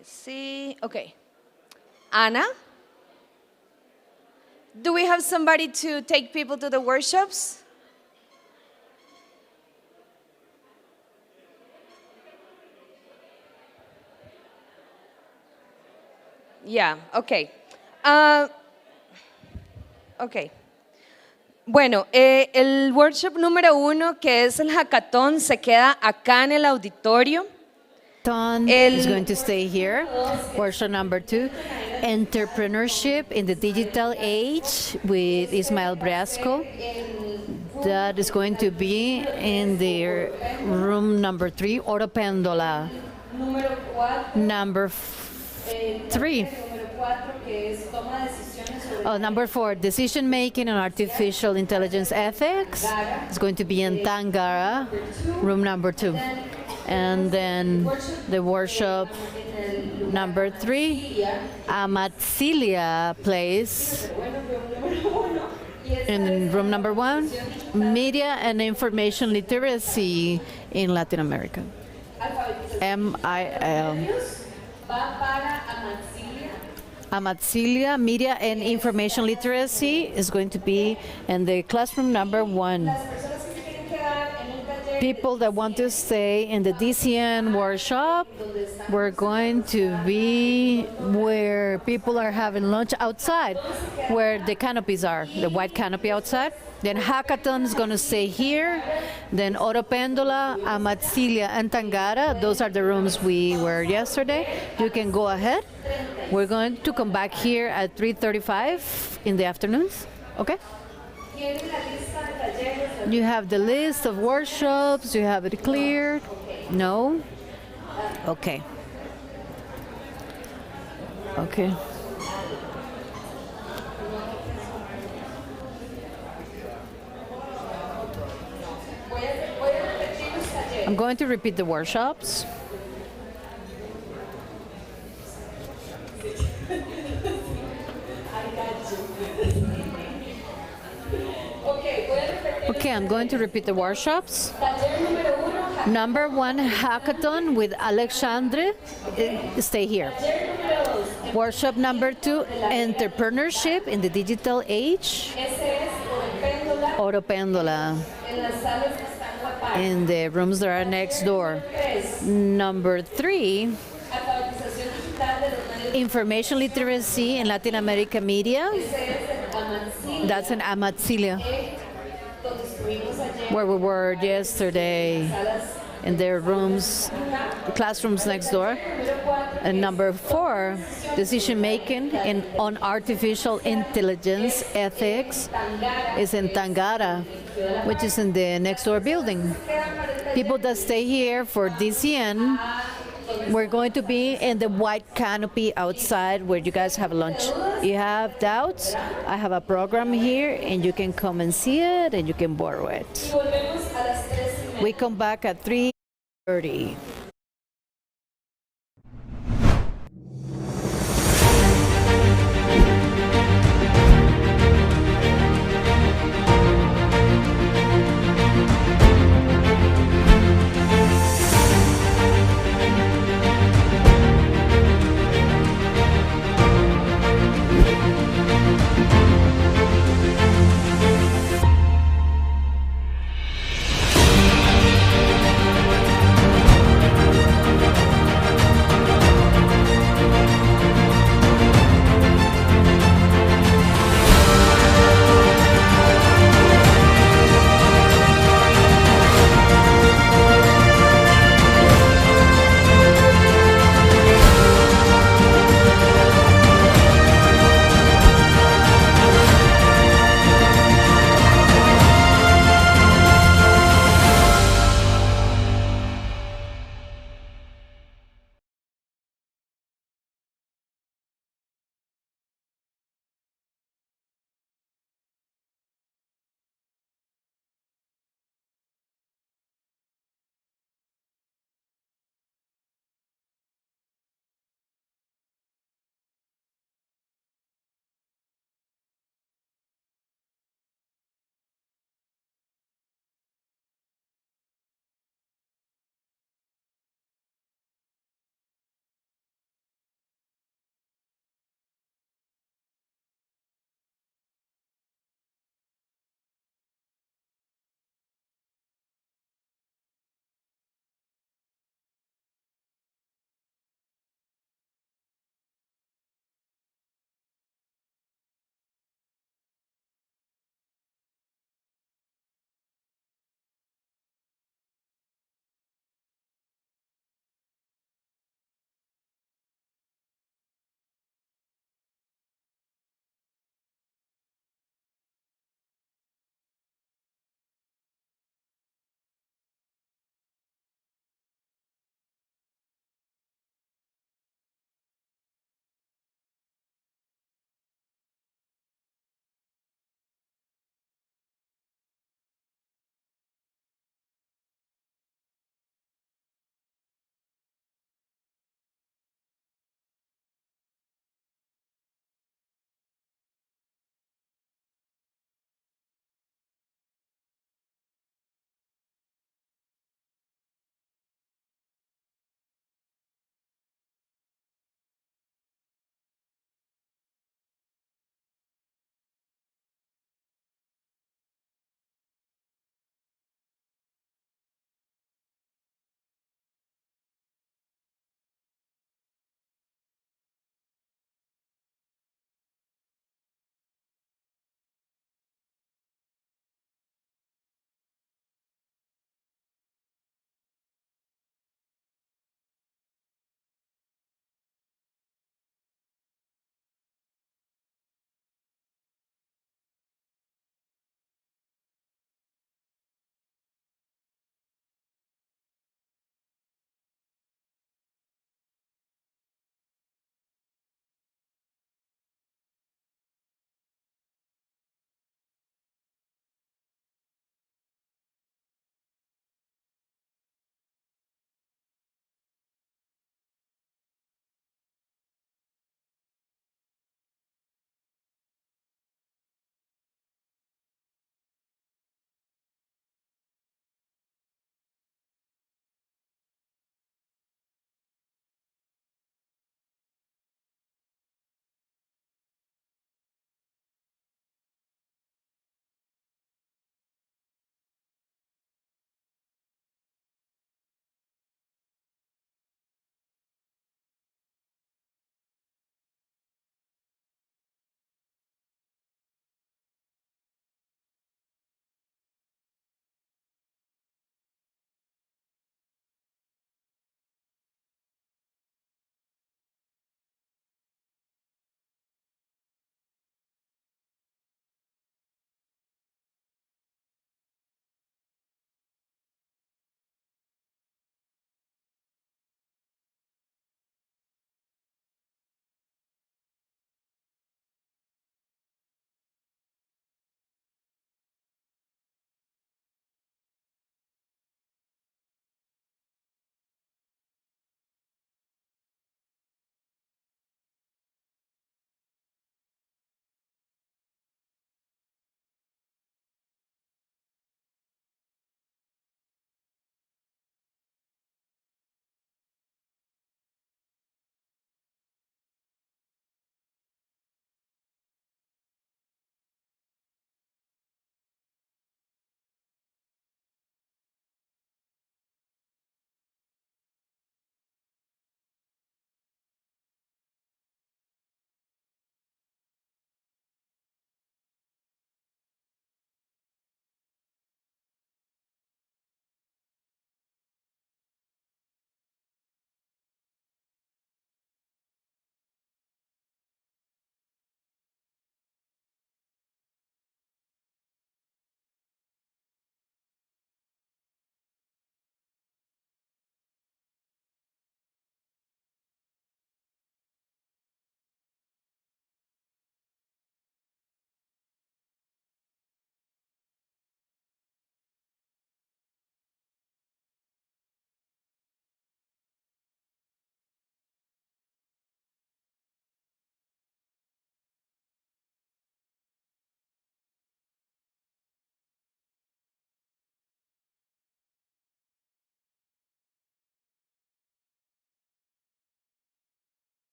me see. Okay. Anna? Do we have somebody to take people to the workshops? Yeah, okay. Ok. Bueno, el workshop número 1, que es el hackathon, se queda acá en el auditorio. Hackathon is going to stay here. Workshop number 2, entrepreneurship in the digital age with Ismael Brasco. That is going to be in the room number 3, Oro Pendola. Number 3. Oh, number 4, decision making on artificial intelligence ethics. It's going to be in Tangara, room number 2. And then the workshop number 3, Amatsilia Place. In room number 1, media and information literacy in Latin America. MIL. Amatsilia, media and information literacy is going to be in the classroom number 1. People that want to stay in the DCN workshop, we're going to be where people are having lunch outside, where the canopies are, the white canopy outside. Then Hackathon is going to stay here. Then Oro Pendola, Amatsilia, and Tangara, those are the rooms we were yesterday. You can go ahead. We're going to come back here at 3:35 in the afternoons, okay? You have the list of workshops, you have it cleared? No? Okay. Okay. I'm going to repeat the workshops. Okay, I'm going to repeat the workshops. Number 1, hackathon with Alexandre. Stay here. Workshop number 2, entrepreneurship in the digital age. Oro Pendola. In the rooms that are next door. Number 3, information literacy in Latin America media. That's in Amatsilia, where we were yesterday, in their rooms, classrooms next door. And number 4, decision making on artificial intelligence ethics is in Tangara, which is in the next door building. People that stay here for DCN, we're going to be in the white canopy outside where you guys have lunch. You have doubts? I have a program here and you can come and see it and you can borrow it. We come back at 3:30.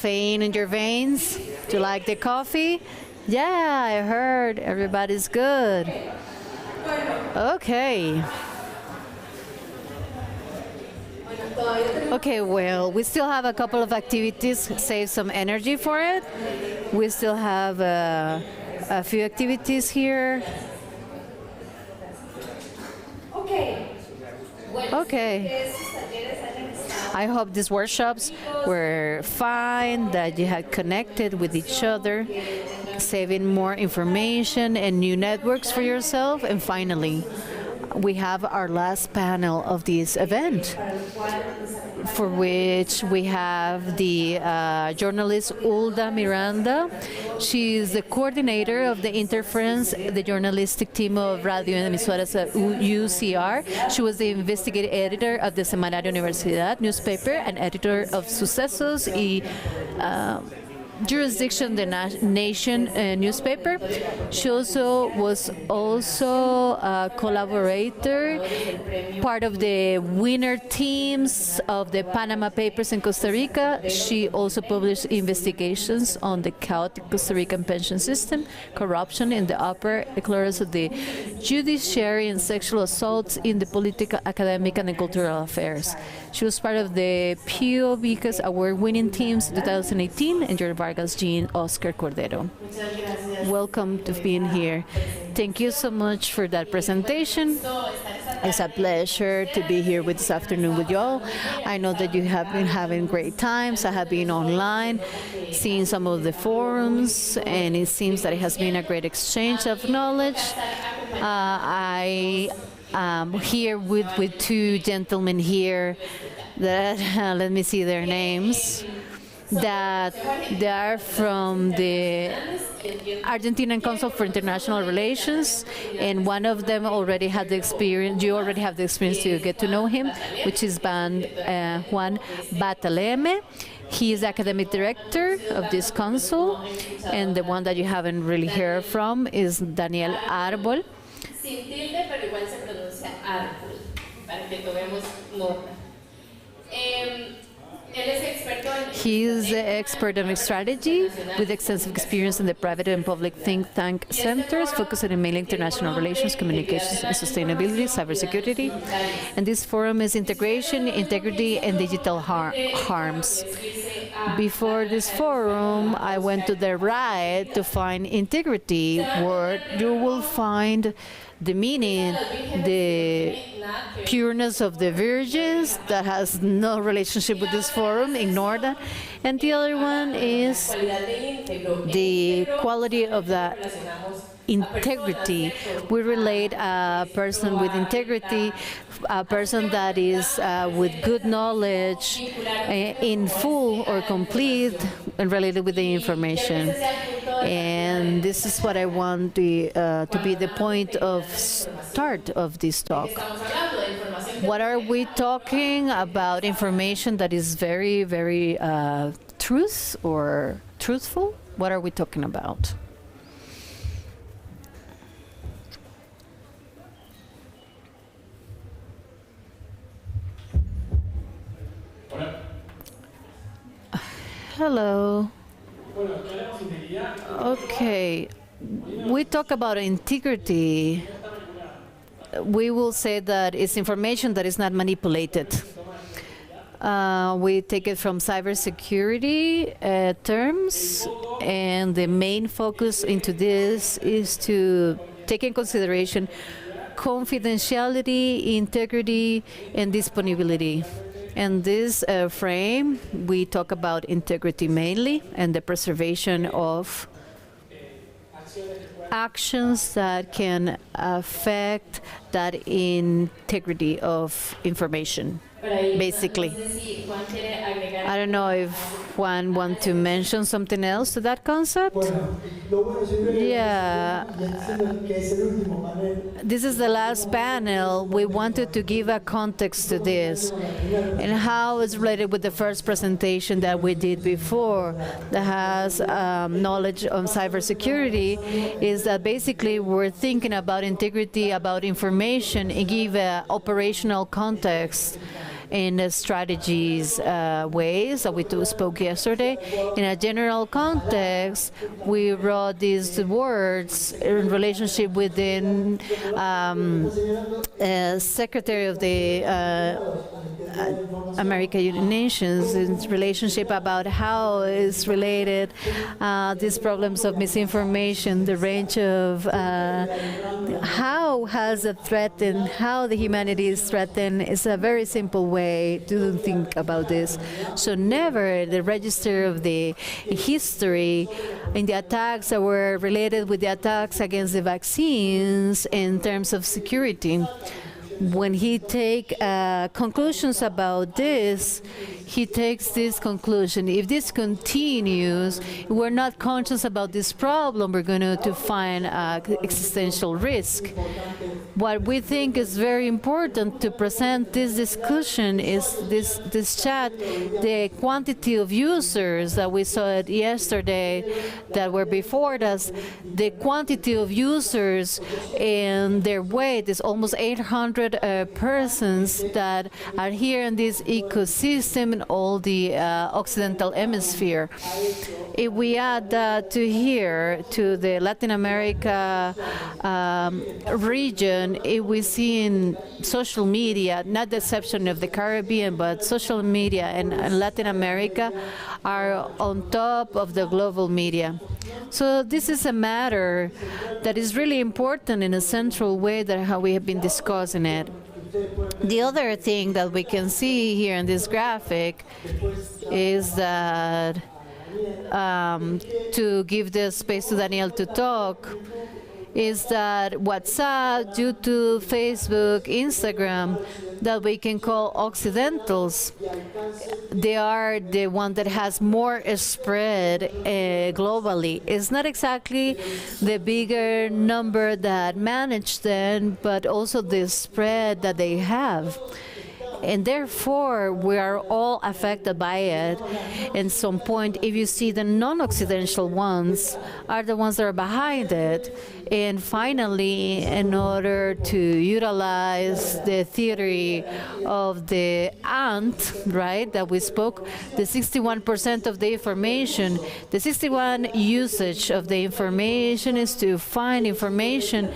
caffeine in your veins? Do you like the coffee? Yeah, I heard everybody's good. Okay. Okay, well, we still have a couple of activities, save some energy for it. We still have a few activities here. Okay. I hope these workshops were fine, that you had connected with each other, saving more information and new networks for yourself. And finally, we have our last panel of this event, for which we have the journalist Ulda Miranda. She is the coordinator of the Interference, the journalistic team of Radio Emisoras UCR. She was the investigative editor of the Semanario Universidad newspaper and editor of Sucesos y Jurisdiction the Nation newspaper. She also was a collaborator, part of the winner teams of the Panama Papers in Costa Rica. She also published investigations on the chaotic Costa Rican pension system, corruption in the upper echelons of the judiciary, and sexual assaults in the political, academic, and cultural affairs. She was part of the Pio Vicas award-winning teams in 2018, and Jorge Vargas, Jean, Oscar Cordero. Welcome to being here. Thank you so much for that presentation. It's a pleasure to be here this afternoon with you all. I know that you have been having great times. I have been online, seeing some of the forums, and it seems that it has been a great exchange of knowledge. I am here with two gentlemen here that, let me see their names, that they are from the Argentinian Council for International Relations, and one of them already had the experience, you already have the experience to get to know him, which is Juan Bataleme. He is the academic director of this council, and the one that you haven't really heard from is Daniel Arbol. Sin tilde, pero igual se pronuncia árbol, para que tomemos nota. He is the expert on strategy with extensive experience in the private and public think tank centers, focusing on mainly international relations, communications, and sustainability, cybersecurity. And this forum is integration, integrity, and digital harms. Before this forum, I went to the right to find integrity, where you will find the meaning, the pureness of the virgins, that has no relationship with this forum, ignore that. And the other one is the quality of the integrity. We relate a person with integrity, a person that is with good knowledge, in full or complete, and related with the information. And this is what I want to be the point of start of this talk. What are we talking about? Information that is very, very truthful? What are we talking about? Hello. Okay, we talk about integrity. We will say that it's information that is not manipulated. We take it from cybersecurity terms, and the main focus into this is to take in consideration confidentiality, integrity, and disponibility. In this frame, we talk about integrity mainly, and the preservation of actions that can affect that integrity of information, basically. I don't know if Juan wants to mention something else to that concept. Yeah. This is the last panel. We wanted to give a context to this and how it's related with the first presentation that we did before that has knowledge on cybersecurity, is that basically we're thinking about integrity, about information, and give an operational context. in strategies ways that we spoke yesterday. In a general context, we wrote these words in relationship with the Secretary of the American United Nations in relationship about how is related these problems of misinformation, the range of how has it threatened, how the humanity is threatened. Is a very simple way to think about this. So never the register of the history in the attacks that were related with the attacks against the vaccines in terms of security. When he take conclusions about this, he takes this conclusion. If this continues, we're not conscious about this problem, we're going to find existential risk. What we think is very important to present this discussion is this chat, the quantity of users that we saw it yesterday that were before us, the quantity of users and their weight is almost 800 persons that are here in this ecosystem in all the Occidental Hemisphere. If we add that to here, to the Latin America region, if we see in social media, not the exception of the Caribbean, but social media and Latin America are on top of the global media. So this is a matter that is really important in a central way that how we have been discussing it. The other thing that we can see here in this graphic is that to give the space to Daniel to talk, is that WhatsApp, YouTube, Facebook, Instagram, that we can call Occidentals, they are the one that has more spread globally. It's not exactly the bigger number that manage them, but also the spread that they have. And therefore, we are all affected by it. At some point, if you see the non-Occidental ones are the ones that are behind it. And finally, in order to utilize the theory of the ant, right, that we spoke, the 61% of the information, the 61 usage of the information is to find information.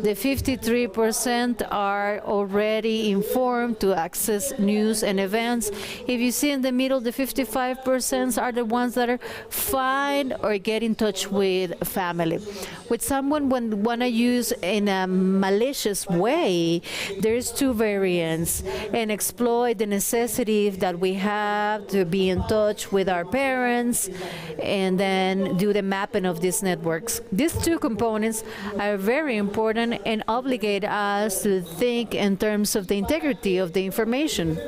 The 53% are already informed to access news and events. If you see in the middle, the 55% are the ones that are find or get in touch with family. With someone when want to use in a malicious way, there's two variants, and exploit the necessity that we have to be in touch with our parents and then do the mapping of these networks. These two components are very important and obligate us to think in terms of the integrity of the information.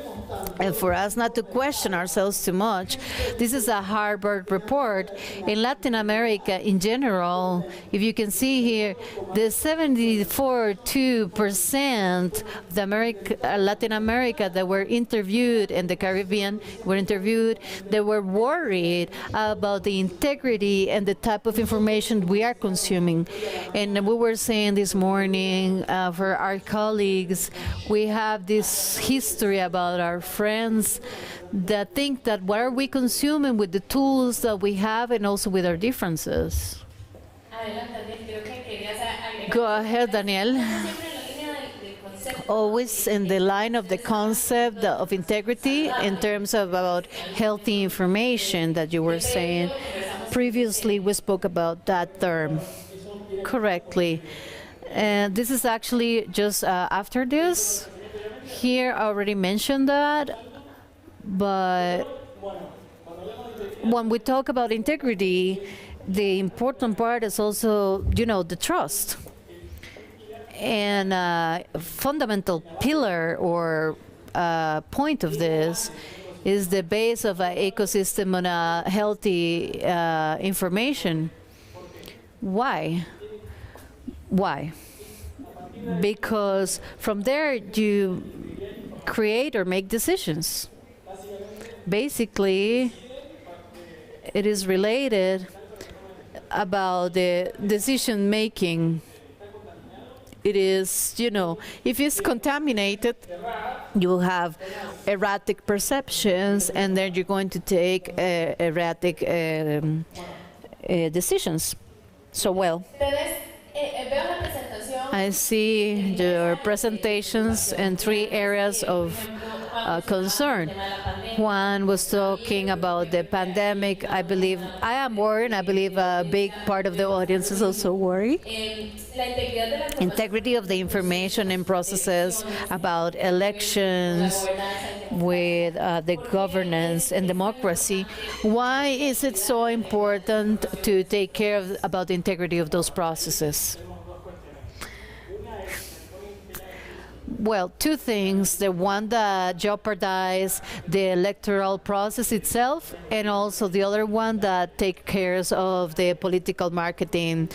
And for us not to question ourselves too much. This is a Harvard report. In Latin America in general, if you can see here, the 74.2% of the Latin America that were interviewed and the Caribbean were interviewed, they were worried about the integrity and the type of information we are consuming. And we were saying this morning for our colleagues, we have this history about our friends that think that what are we consuming with the tools that we have and also with our differences. Go ahead, Daniel. Always in the line of the concept of integrity in terms of about healthy information that you were saying. Previously, we spoke about that term correctly. And this is actually just after this. Here, I already mentioned that, but when we talk about integrity, the important part is also, the trust. And a fundamental pillar or point of this is the base of an ecosystem on a healthy information. Why? Why? Because from there you create or make decisions. Basically, it is related about the decision making. It is, you know, if it's contaminated, you will have erratic perceptions, and then you're going to take erratic decisions. So, well, I see your presentations in 3 areas of concern. One was talking about the pandemic. I believe I am worried. I believe a big part of the audience is also worried. Integrity of the information and processes about elections, with the governance and democracy. Why is it so important to take care of about the integrity of those processes? Well, 2 things. The one that jeopardize the electoral process itself, and also the other one that take care of the political marketing,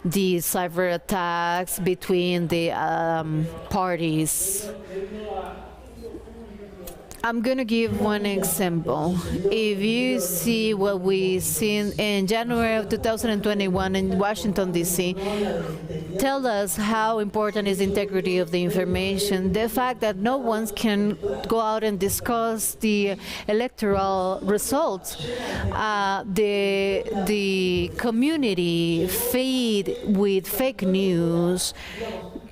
the cyber attacks between the parties. I'm going to give one example. If you see what we seen in January of 2021 in Washington, D.C., tell us how important is integrity of the information. The fact that no one can go out and discuss the electoral results. The community feed with fake news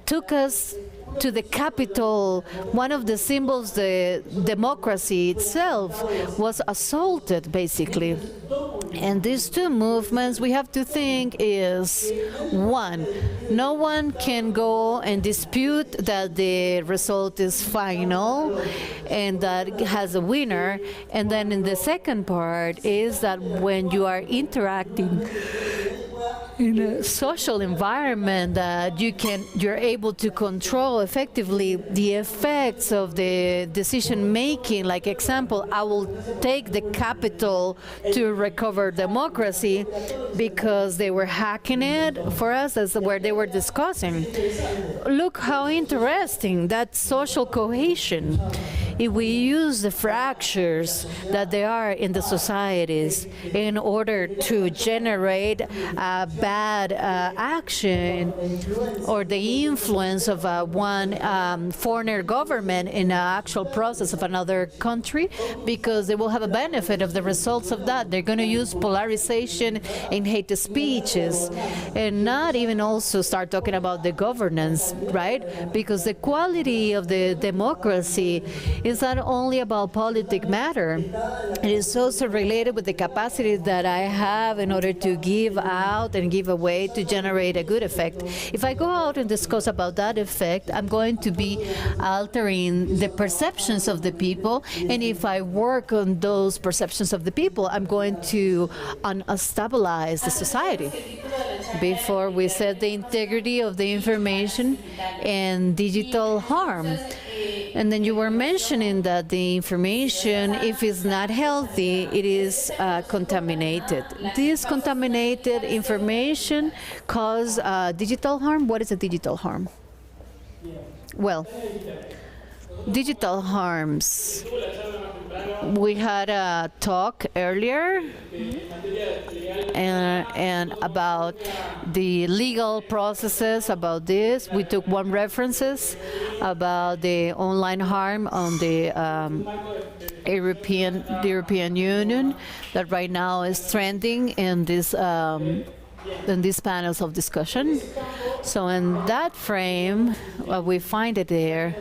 took us to the Capitol. One of the symbols, the democracy itself, was assaulted, basically. And these 2 movements, we have to think is, 1, no one can go and dispute that the result is final and that has a winner. And then in the second part is that when you are interacting in a social environment, that you're able to control effectively the effects of the decision making. Like example, I will take the Capitol to recover democracy because they were hacking it for us. That's where they were discussing. Look how interesting that social cohesion. If we use the fractures that there are in the societies in order to generate a bad action or the influence of one foreigner government in an actual process of another country, because they will have a benefit of the results of that. They're going to use polarization and hate speeches, and not even also start talking about the governance, right? Because the quality of the democracy is not only about politic matter. It is also related with the capacity that I have in order to give out and give away to generate a good effect. If I go out and discuss about that effect, I'm going to be altering the perceptions of the people, and if I work on those perceptions of the people, I'm going to stabilize the society. Before we said the integrity of the information and digital harm. And then you were mentioning that the information, if it's not healthy, it is contaminated. This contaminated information cause digital harm. What is a digital harm? Well, digital harms. We had a talk earlier and about the legal processes about this. We took 1 references about the online harm on the European Union that right now is trending in these panels of discussion. So in that frame, we find it there.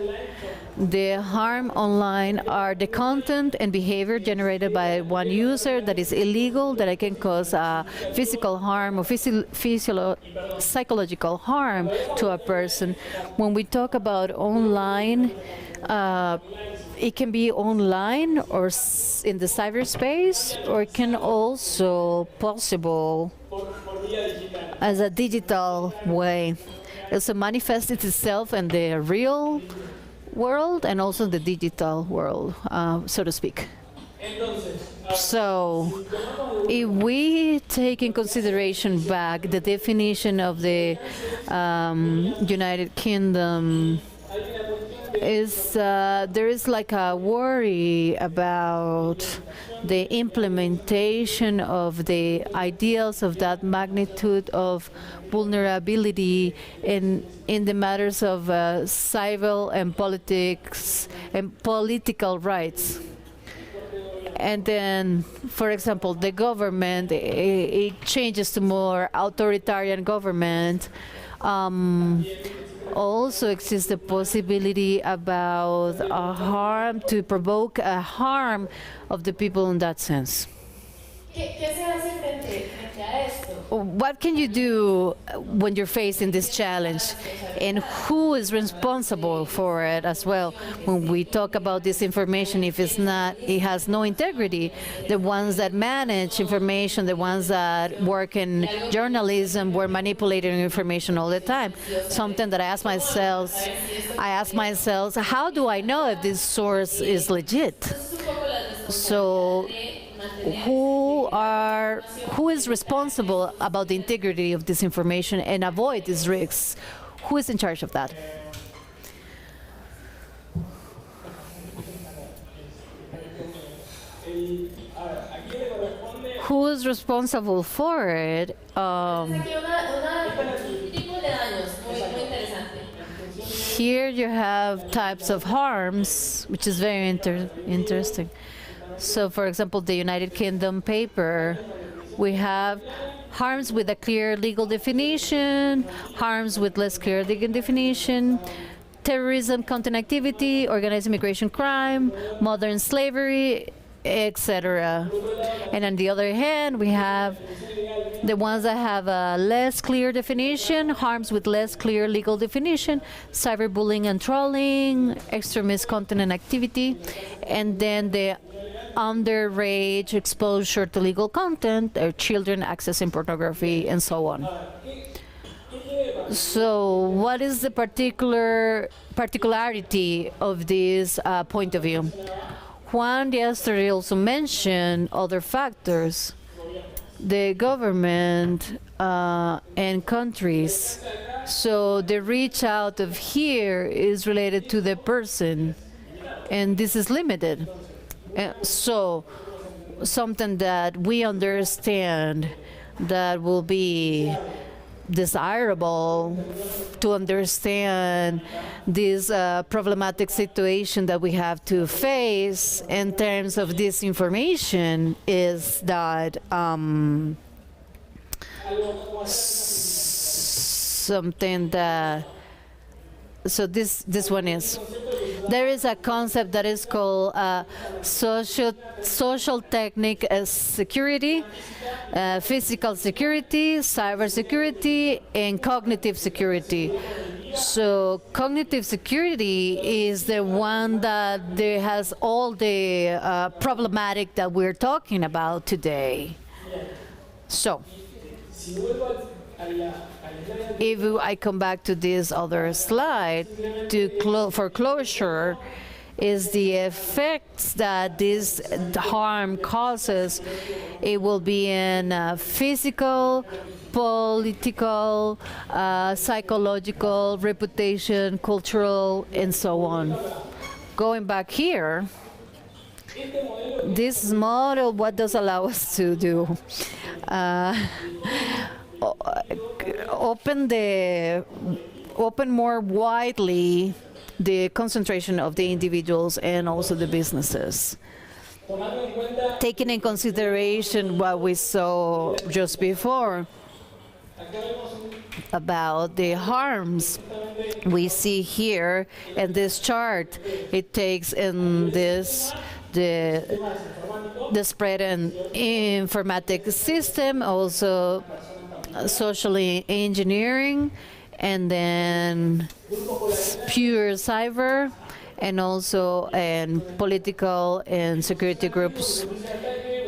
The harm online are the content and behavior generated by one user that is illegal, that it can cause physical harm or psychological harm to a person. When we talk about online, it can be online or in the cyberspace, or it can also possible as a digital way. Also manifests itself in the real world and also the digital world, so to speak. So if we take in consideration back the definition of the United Kingdom is there is like a worry about the implementation of the ideals of that magnitude of vulnerability in the matters of civil and politics and political rights. And then, for example, the government, it changes to more authoritarian government. Also exists the possibility about a harm, to provoke a harm of the people in that sense. ¿Qué se hace frente a esto? What can you do when you're facing this challenge? And who is responsible for it as well? When we talk about disinformation, if it's not, it has no integrity. The ones that manage information, the ones that work in journalism, were manipulating information all the time. Something that I ask myself, how do I know if this source is legit? So who is responsible about the integrity of this information and avoid these risks? Who is in charge of that? Who is responsible for it? Here you have types of harms, which is very interesting. So, for example, the United Kingdom paper, we have harms with a clear legal definition, harms with less clear legal definition, terrorism, content activity, organized immigration crime, modern slavery, etc. And on the other hand, we have the ones that have a less clear definition, harms with less clear legal definition, cyberbullying and trolling, extremist content and activity, and then the underage exposure to legal content, or children accessing pornography, and so on. So what is the particularity of this point of view? Juan yesterday also mentioned other factors. The government and countries. So the reach out of here is related to the person, and this is limited. So something that we understand that will be desirable to understand this problematic situation that we have to face in terms of disinformation is that something that, so this one is, there is a concept that is called social technique as security, physical security, cyber security, and cognitive security. So cognitive security is the one that there has all the problematic that we're talking about today. So if I come back to this other slide, for closure, is the effects that this harm causes. It will be in physical, political, psychological, reputation, cultural, and so on. Going back here, this model, what does allow us to do? Open more widely the concentration of the individuals and also the businesses. Taking in consideration what we saw just before about the harms we see here in this chart, it takes in this the spread and informatic system, also socially engineering, and then pure cyber, and also political and security groups.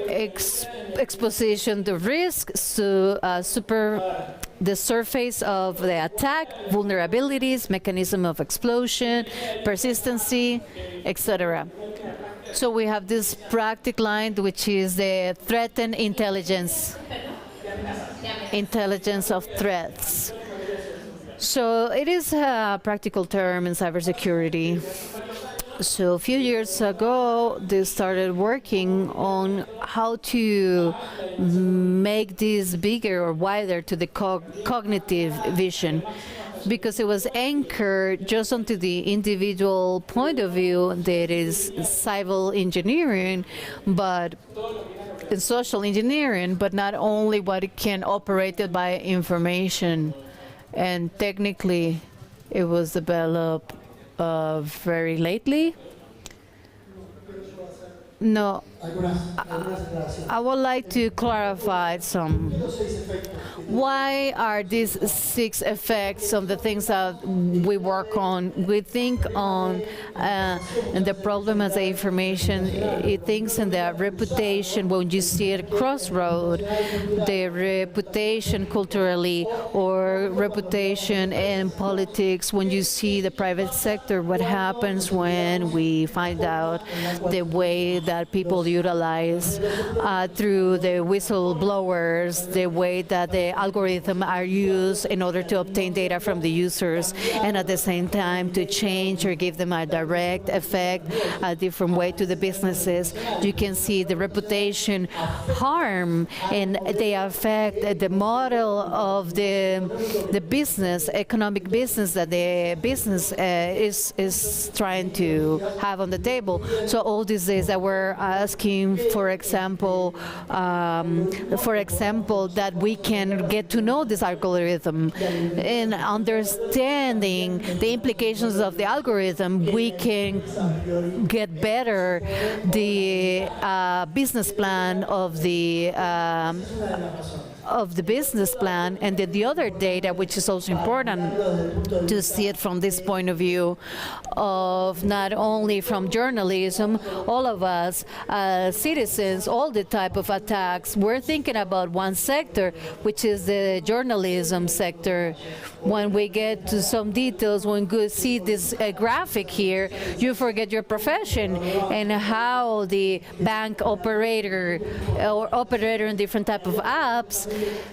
Exposition to risks, to the surface of the attack, vulnerabilities, mechanism of explosion, persistency, etc. So we have this practical line, which is the threatened intelligence of threats. So it is a practical term in cybersecurity. So a few years ago, they started working on how to make this bigger or wider to the cognitive vision, because it was anchored just onto the individual point of view that is civil engineering, but in social engineering, but not only what it can operate it by information. And technically, it was developed very lately. No, I would like to clarify some. Why are these 6 effects of the things that we work on? We think on and the problem as the information, it thinks in the reputation when you see a crossroad, the reputation culturally or reputation in politics, when you see the private sector, what happens when we find out the way that people utilize through the whistleblowers, the way that the algorithms are used in order to obtain data from the users, and at the same time to change or give them a direct effect, a different way to the businesses. You can see the reputation harm, and they affect the model of the business, economic business that the business is trying to have on the table. So all these days that we're asking, for example, that we can get to know this algorithm and understanding the implications of the algorithm, we can get better the business plan of the business plan, and then the other data, which is also important to see it from this point of view of not only from journalism, all of us citizens, all the type of attacks. We're thinking about one sector, which is the journalism sector. When we get to some details, when you see this graphic here, you forget your profession and how the bank operator or operator in different type of apps.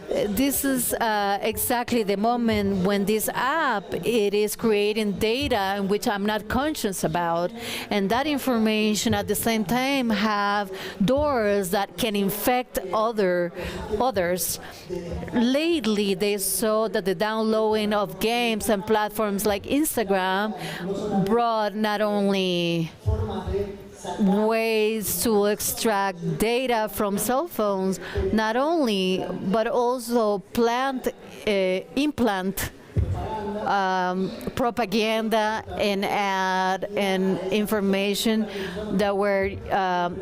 This is exactly the moment when this app it is creating data in which I'm not conscious about, and that information at the same time have doors that can infect others. Lately, they saw that the downloading of games and platforms like Instagram brought not only ways to extract data from cell phones, not only, but also implant propaganda and ad and information that were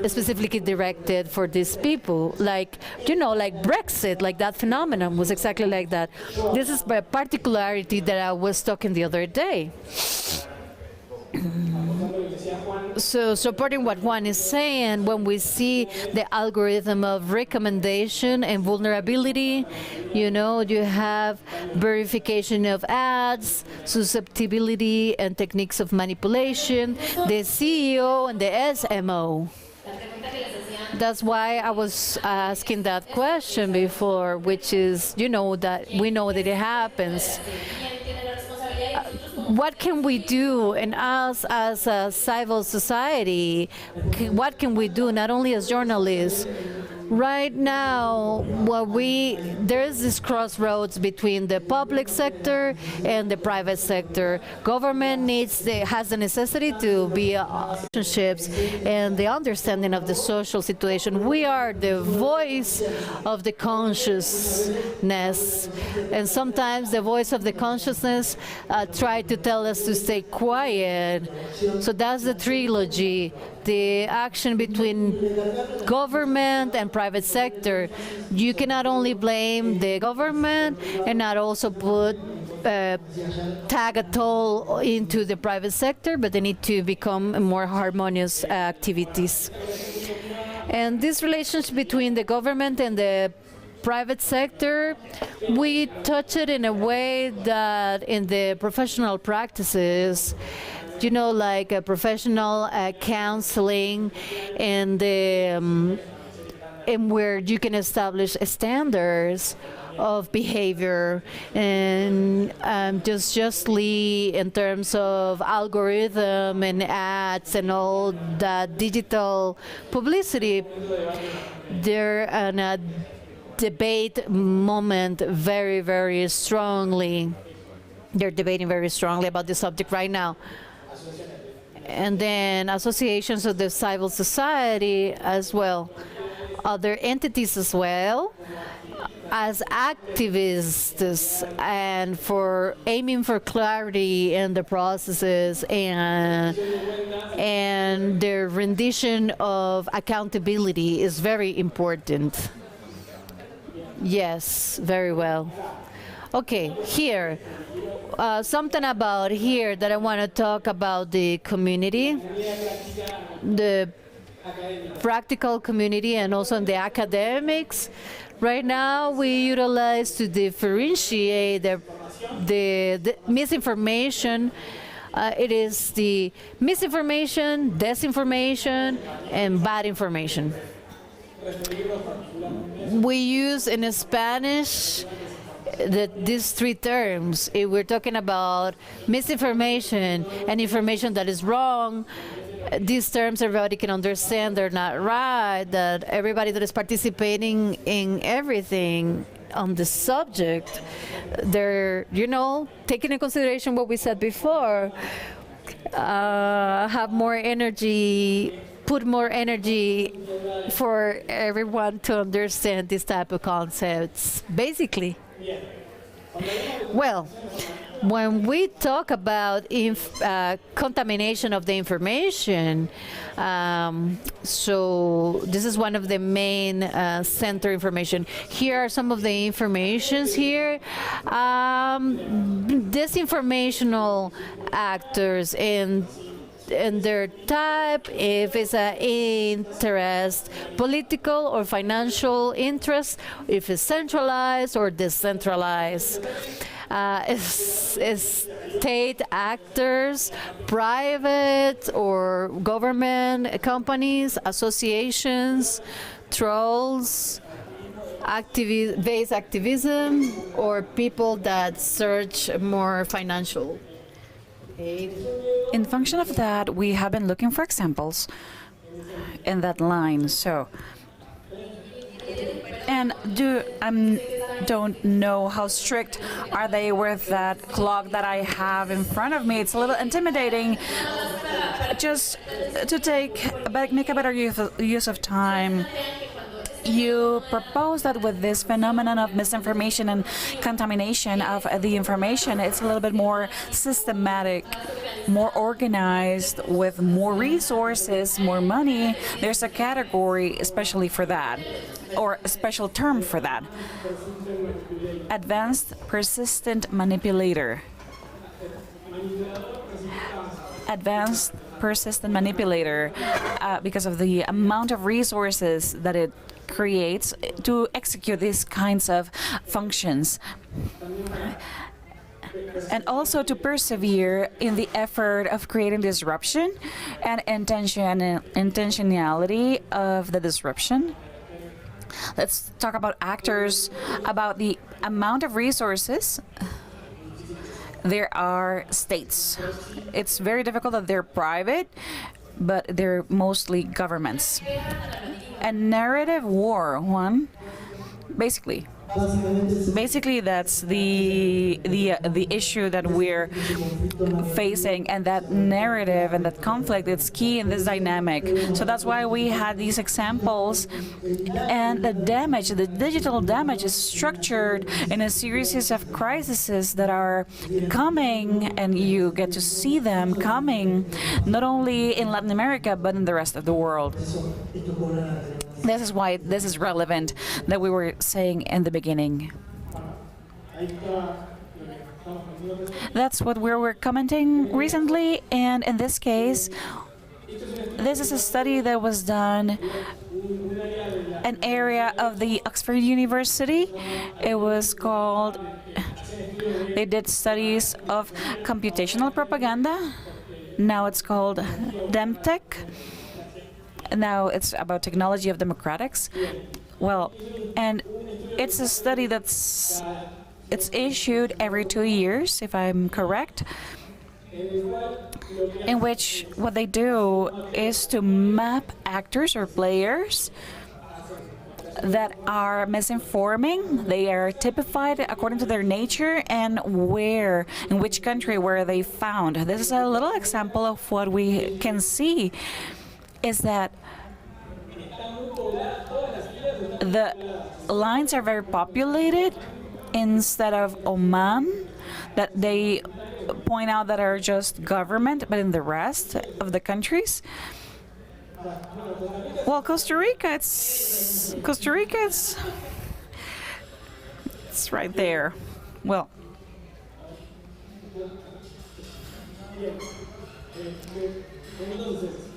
specifically directed for these people. Like, like Brexit, like that phenomenon was exactly like that. This is a particularity that I was talking the other day. So supporting what Juan is saying, when we see the algorithm of recommendation and vulnerability, you have verification of ads, susceptibility and techniques of manipulation, the CEO and the SMO. That's why I was asking that question before, which is, that we know that it happens. What can we do, and us as a civil society, what can we do, not only as journalists? Right now, there is this crossroads between the public sector and the private sector. Government has the necessity to be relationships and the understanding of the social situation. We are the voice of the consciousness, and sometimes the voice of the consciousness try to tell us to stay quiet. So that's the trilogy. The action between government and private sector. You cannot only blame the government and not also tag at all into the private sector, but they need to become more harmonious activities. And this relationship between the government and the private sector, we touch it in a way that in the professional practices, like professional counseling and where you can establish standards of behavior, and justly in terms of algorithm and ads and all that digital publicity, they're in a debate moment very, very strongly. They're debating very strongly about this subject right now. And then associations of the civil society as well, other entities as well, as activists and for aiming for clarity in the processes and their rendition of accountability is very important. Yes, very well. Okay, here. Something about here that I want to talk about the community, the practical community, and also in the academics. Right now, we utilize to differentiate the misinformation. It is the misinformation, disinformation, and bad information. We use in Spanish these three terms. If we're talking about misinformation and information that is wrong, these terms everybody can understand they're not right, that everybody that is participating in everything on the subject, they're, taking into consideration what we said before, have more energy, put more energy for everyone to understand this type of concepts, basically. Well, when we talk about contamination of the information, so this is one of the main center information. Here are some of the informations here. Disinformational actors in their type, if it's an interest, political or financial interest, if it's centralized or decentralized. State actors, private or government companies, associations, trolls, base activism, or people that search more financial aid. In function of that, we have been looking for examples in that line. So, and don't know how strict are they with that clock that I have in front of me. It's a little intimidating. Just to make a better use of time. You propose that with this phenomenon of misinformation and contamination of the information, it's a little bit more systematic, more organized, with more resources, more money. There's a category especially for that, or a special term for that. Advanced persistent manipulator. Advanced persistent manipulator, because of the amount of resources that it creates to execute these kinds of functions, and also to persevere in the effort of creating disruption and intentionality of the disruption. Let's talk about actors, about the amount of resources. There are states. It's very difficult that they're private, but they're mostly governments. A narrative war, basically that's the issue that we're facing, and that narrative and that conflict, it's key in this dynamic. So that's why we had these examples, and the digital damage is structured in a series of crises that are coming, and you get to see them coming not only in Latin America but in the rest of the world. This is why this is relevant that we were saying in the beginning. That's what we were commenting recently, and in this case, this is a study that was done an area of the Oxford University. It was called, they did studies of computational propaganda. Now it's called DemTech. Now it's about technology of democratics. Well, and It's a study it's issued every 2 years, if I'm correct, in which what they do is to map actors or players that are misinforming. They are typified according to their nature and in which country were they found. This is a little example of what we can see is that the lines are very populated instead of Oman, that they point out that are just government, but in the rest of the countries. Well, Costa Rica, it's right there. Well,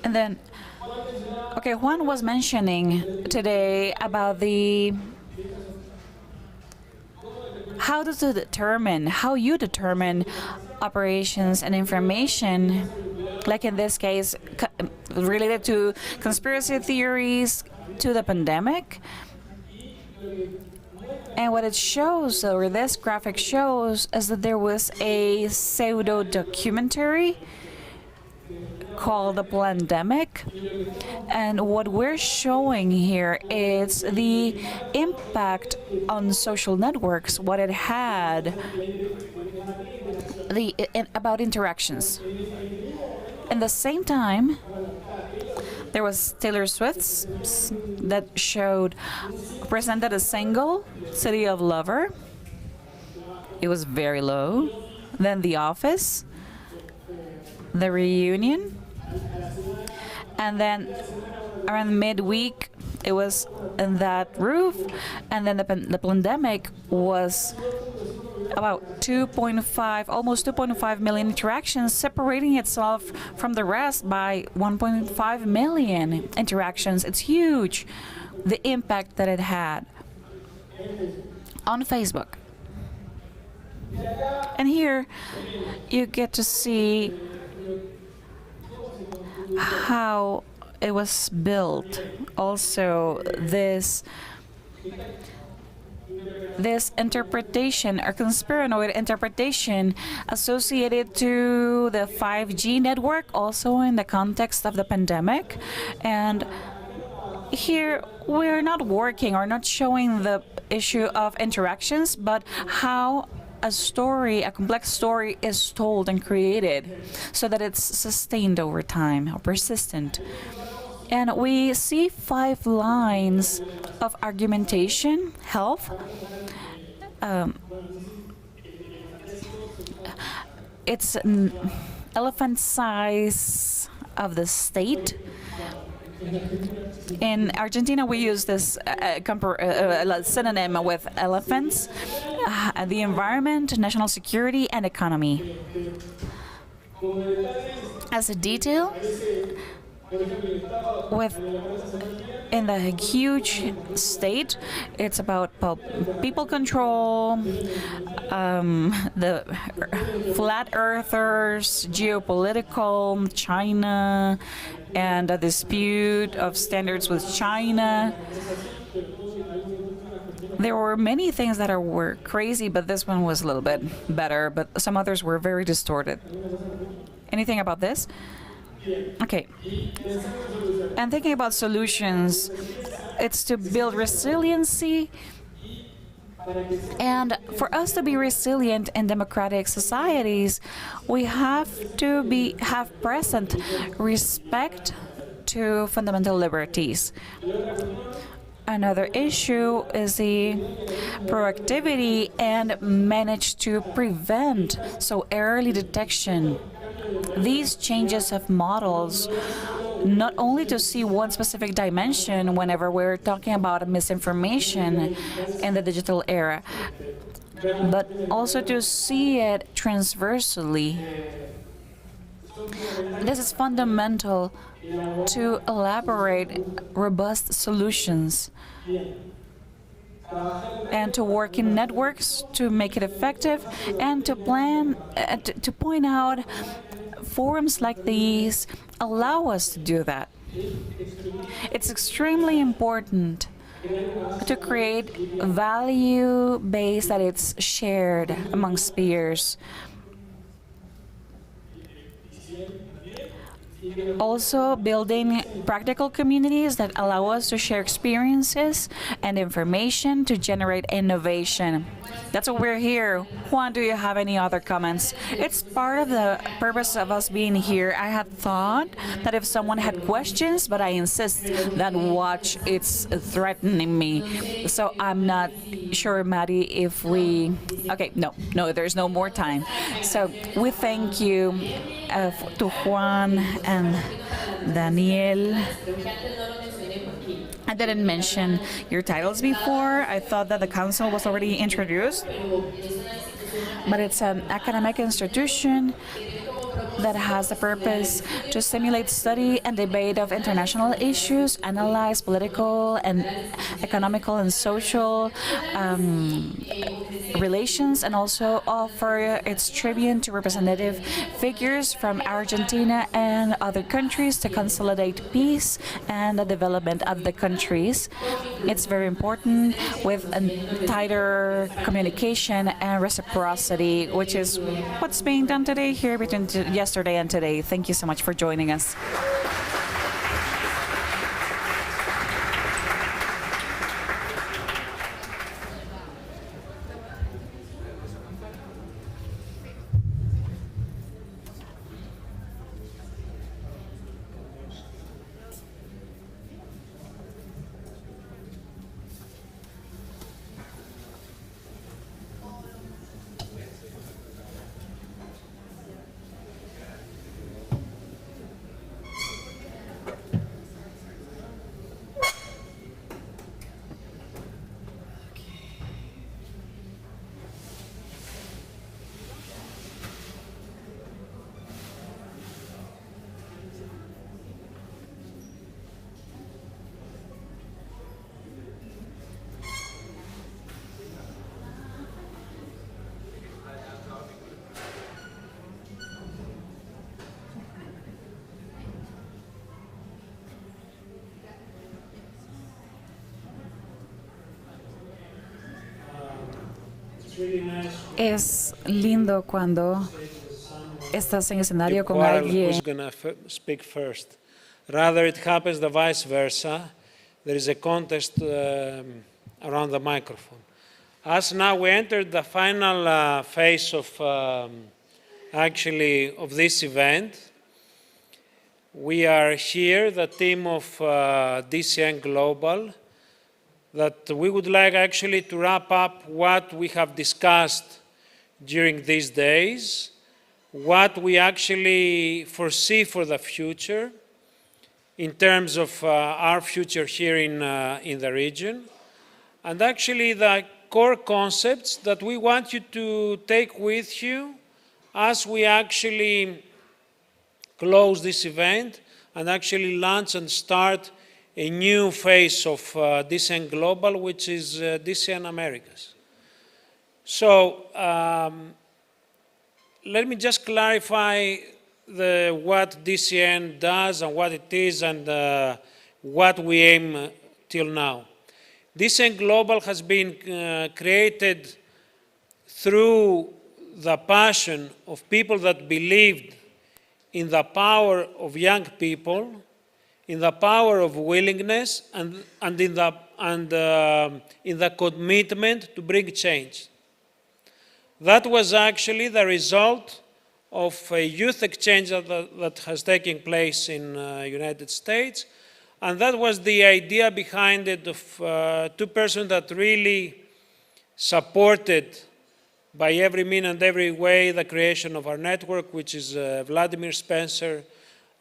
and then, okay, Juan was mentioning today about how you determine operations and information, like in this case, related to conspiracy theories, to the pandemic. And what it shows, or this graphic shows, is that there was a pseudo-documentary called The Pandemic. And what we're showing here is the impact on social networks, what it had, about interactions. At the same time, there was Taylor Swift's that presented a single, City of Lover. It was very low. Then The Office, The Reunion, and then around midweek it was in that roof, and then the pandemic was about almost 2.5 million interactions, separating itself from the rest by 1.5 million interactions. It's huge, the impact that it had on Facebook. And here you get to see how it was built. Also, this interpretation, or conspiranoid interpretation, associated to the 5G network, also in the context of the pandemic. And here we're not working or not showing the issue of interactions, but how a complex story is told and created so that it's sustained over time or persistent. And we see 5 lines of argumentation: health, it's an elephant size of the state. In Argentina, we use this synonym with elephants: the environment, national security, and economy. As a detail, in the huge state, it's about people control, the flat earthers, geopolitical, China, and a dispute of standards with China. There were many things that were crazy, but this one was a little bit better, but some others were very distorted. Anything about this? Okay. And thinking about solutions, it's to build resiliency. And for us to be resilient in democratic societies, we have to have present respect to fundamental liberties. Another issue is the proactivity and manage to prevent, so early detection. These changes of models, not only to see one specific dimension whenever we're talking about misinformation in the digital era, but also to see it transversely. This is fundamental to elaborate robust solutions and to work in networks to make it effective, and to plan, to point out forums like these allow us to do that. It's extremely important to create value base that it's shared amongst peers. Also, building practical communities that allow us to share experiences and information to generate innovation. That's what we're here. Juan, do you have any other comments? It's part of the purpose of us being here. I had thought that if someone had questions, but I insist that watch, it's threatening me. So I'm not sure, Maddie, if we... Okay, no, there's no more time. So we thank you to Juan and Daniel. I didn't mention your titles before. I thought that the council was already introduced, but it's an academic institution that has the purpose to stimulate study and debate of international issues, analyze political and economical and social relations, and also offer its tribute to representative figures from Argentina and other countries to consolidate peace and the development of the countries. It's very important with a tighter communication and reciprocity, which is what's being done today here between yesterday and today. Thank you so much for joining us. Es lindo cuando estás en escenario con alguien. Who's going to speak first? Rather, it happens the vice versa. There is a contest around the microphone. As now we entered the final phase of of this event, we are here, the team of DCN Global, that we would like actually to wrap up what we have discussed during these days, what we actually foresee for the future in terms of our future here in the region, and actually the core concepts that we want you to take with you as we actually close this event and actually launch and start a new phase of DCN Global, which is DCN Americas. So let me just clarify what DCN does and what it is and what we aim till now. DCN Global has been created through the passion of people that believed in the power of young people, in the power of willingness, and in the commitment to bring change. That was actually the result of a youth exchange that has taken place in the United States, and that was the idea behind it of two persons that really supported by every means and every way the creation of our network, which is Vladimir Spencer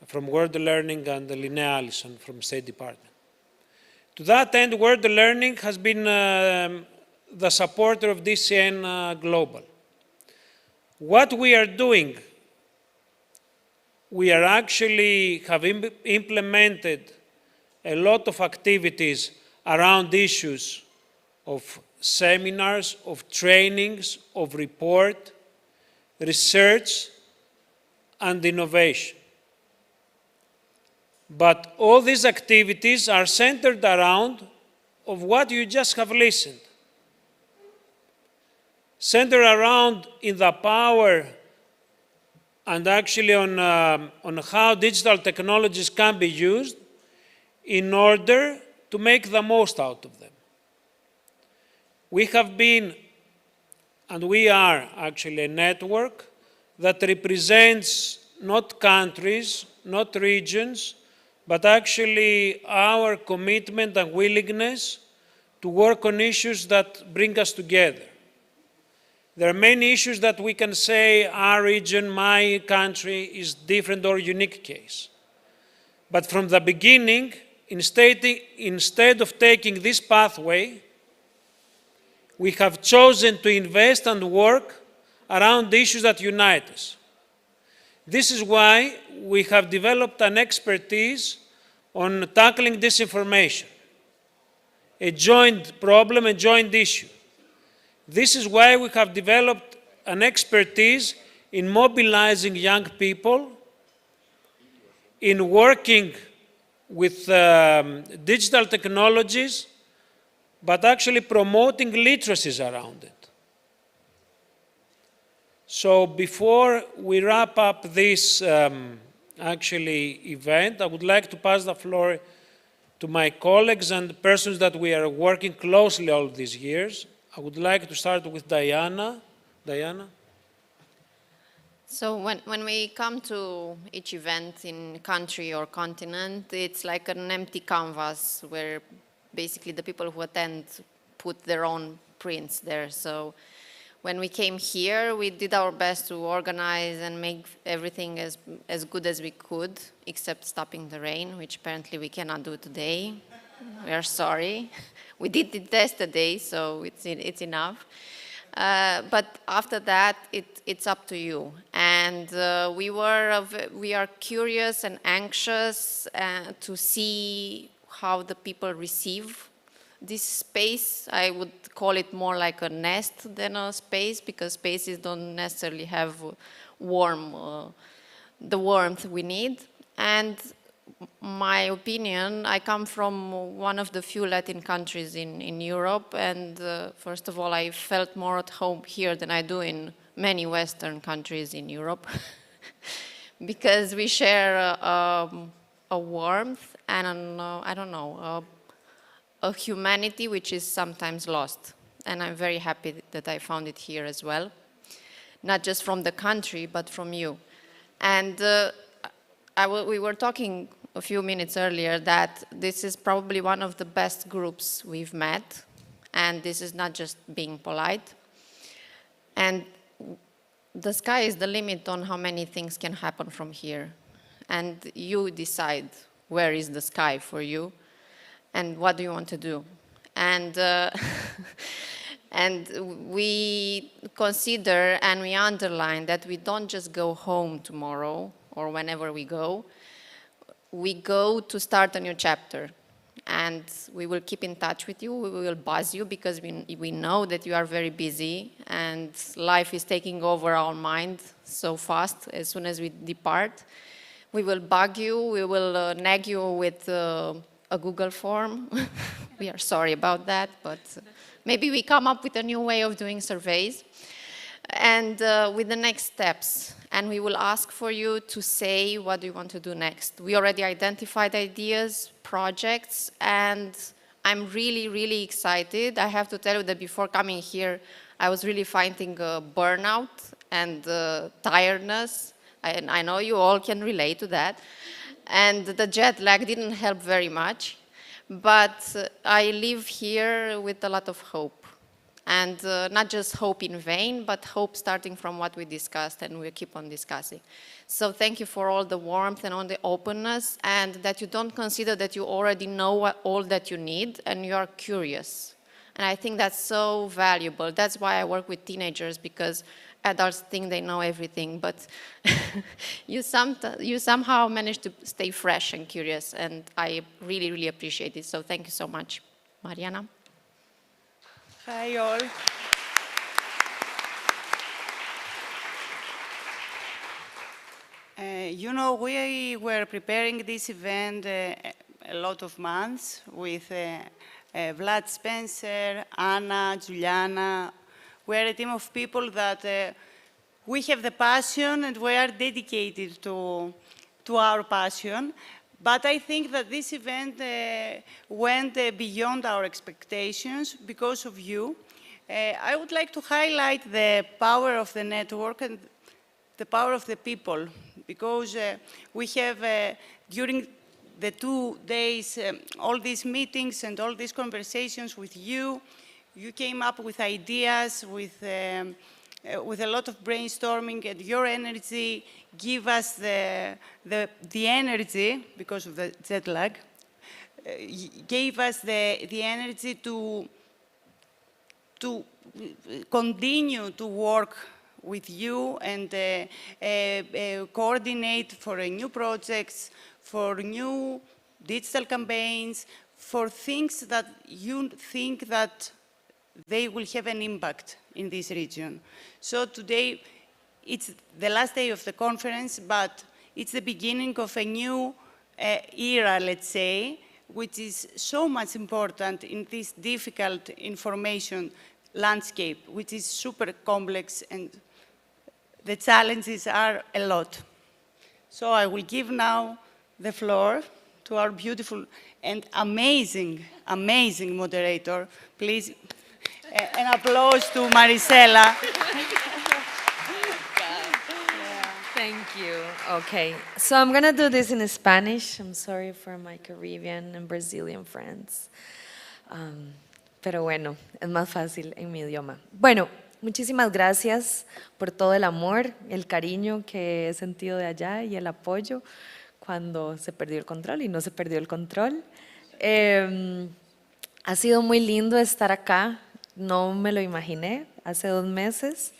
from World Learning and Linnea Allison from State Department. To that end, World Learning has been the supporter of DCN Global. What we are doing, we are actually have implemented a lot of activities around issues of seminars, of trainings, of report, research, and innovation. But all these activities are centered around of what you just have listened, centered around in the power and actually on how digital technologies can be used in order to make the most out of them. We have been, and we are actually a network that represents not countries, not regions, but actually our commitment and willingness to work on issues that bring us together. There are many issues that we can say our region, my country is different or unique case. But from the beginning, instead of taking this pathway, we have chosen to invest and work around issues that unite us. This is why we have developed an expertise on tackling disinformation, a joint problem, a joint issue. This is why we have developed an expertise in mobilizing young people, in working with digital technologies, but actually promoting literacies around it. So before we wrap up this actually event, I would like to pass the floor to my colleagues and persons that we are working closely all these years. I would like to start with Diana. Diana? So when we come to each event in country or continent, it's like an empty canvas where basically the people who attend put their own prints there. So when we came here, we did our best to organize and make everything as good as we could, except stopping the rain, which apparently we cannot do today. We are sorry. We did it yesterday, so it's enough. But after that, it's up to you. And we are curious and anxious to see how the people receive this space. I would call it more like a nest than a space, because spaces don't necessarily have the warmth we need. And my opinion, I come from one of the few Latin countries in Europe, and first of all, I felt more at home here than I do in many Western countries in Europe, because we share a warmth and I don't know, a humanity which is sometimes lost. And I'm very happy that I found it here as well, not just from the country, but from you. And we were talking a few minutes earlier that this is probably one of the best groups we've met, and this is not just being polite. And the sky is the limit on how many things can happen from here. And you decide where is the sky for you and what do you want to do. And, and we consider and we underline that we don't just go home tomorrow or whenever we go to start a new chapter. And we will keep in touch with you, we will buzz you, because we know that you are very busy and life is taking over our mind so fast as soon as we depart. We will bug you, we will nag you with a Google form. We are sorry about that, but maybe we come up with a new way of doing surveys. And with the next steps. And we will ask for you to say what do you want to do next. We already identified ideas, projects, and I'm really, really excited. I have to tell you that before coming here, I was really finding burnout and tiredness. And I know you all can relate to that. And the jet lag didn't help very much. But I live here with a lot of hope. And not just hope in vain, but hope starting from what we discussed, and we'll keep on discussing. So thank you for all the warmth and all the openness, and that you don't consider that you already know all that you need, and you are curious. And I think that's so valuable. That's why I work with teenagers, because adults think they know everything, but you somehow manage to stay fresh and curious, and I really, really appreciate it. So thank you so much. Mariana? Hi all. You know, we were preparing this event a lot of months with Vlad Spencer, Anna, Juliana. We are a team of people that we have the passion and we are dedicated to our passion. But I think that this event went beyond our expectations because of you. I would like to highlight the power of the network and the power of the people, because we have, during the 2 days, all these meetings and all these conversations with you, you came up with ideas, with a lot of brainstorming, and your energy give us the energy, because of the jet lag, gave us the energy to continue to work with you and coordinate for new projects, for new digital campaigns, for things that you think that they will have an impact in this region. So today, it's the last day of the conference, but it's the beginning of a new era, let's say, which is so much important in this difficult information landscape, which is super complex, and the challenges are a lot. So I will give now the floor to our beautiful and amazing, amazing moderator. Please, an applause to Marisela. Thank you. Okay, so I'm gonna do this in Spanish. I'm sorry for my Caribbean and Brazilian friends. Pero bueno, es más fácil en mi idioma. Bueno, muchísimas gracias por todo el amor, el cariño que he sentido de allá y el apoyo cuando se perdió el control y no se perdió el control. Ha sido muy lindo estar acá, no me lo imaginé, hace 2 meses.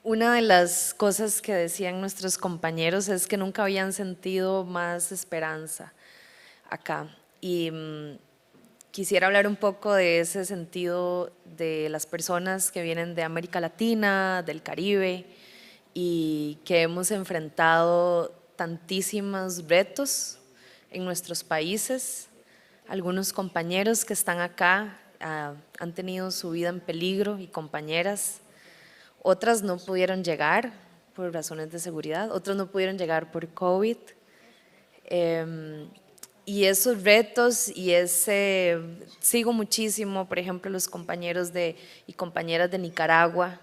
Una de las cosas que decían nuestros compañeros es que nunca habían sentido más esperanza acá. Y quisiera hablar un poco de ese sentido de las personas que vienen de América Latina, del Caribe, y que hemos enfrentado tantísimos retos en nuestros países. Algunos compañeros que están acá han tenido su vida en peligro, y compañeras. Otras no pudieron llegar por razones de seguridad, otros no pudieron llegar por COVID. Y esos retos y sigo muchísimo, por ejemplo, los compañeros y compañeras de Nicaragua,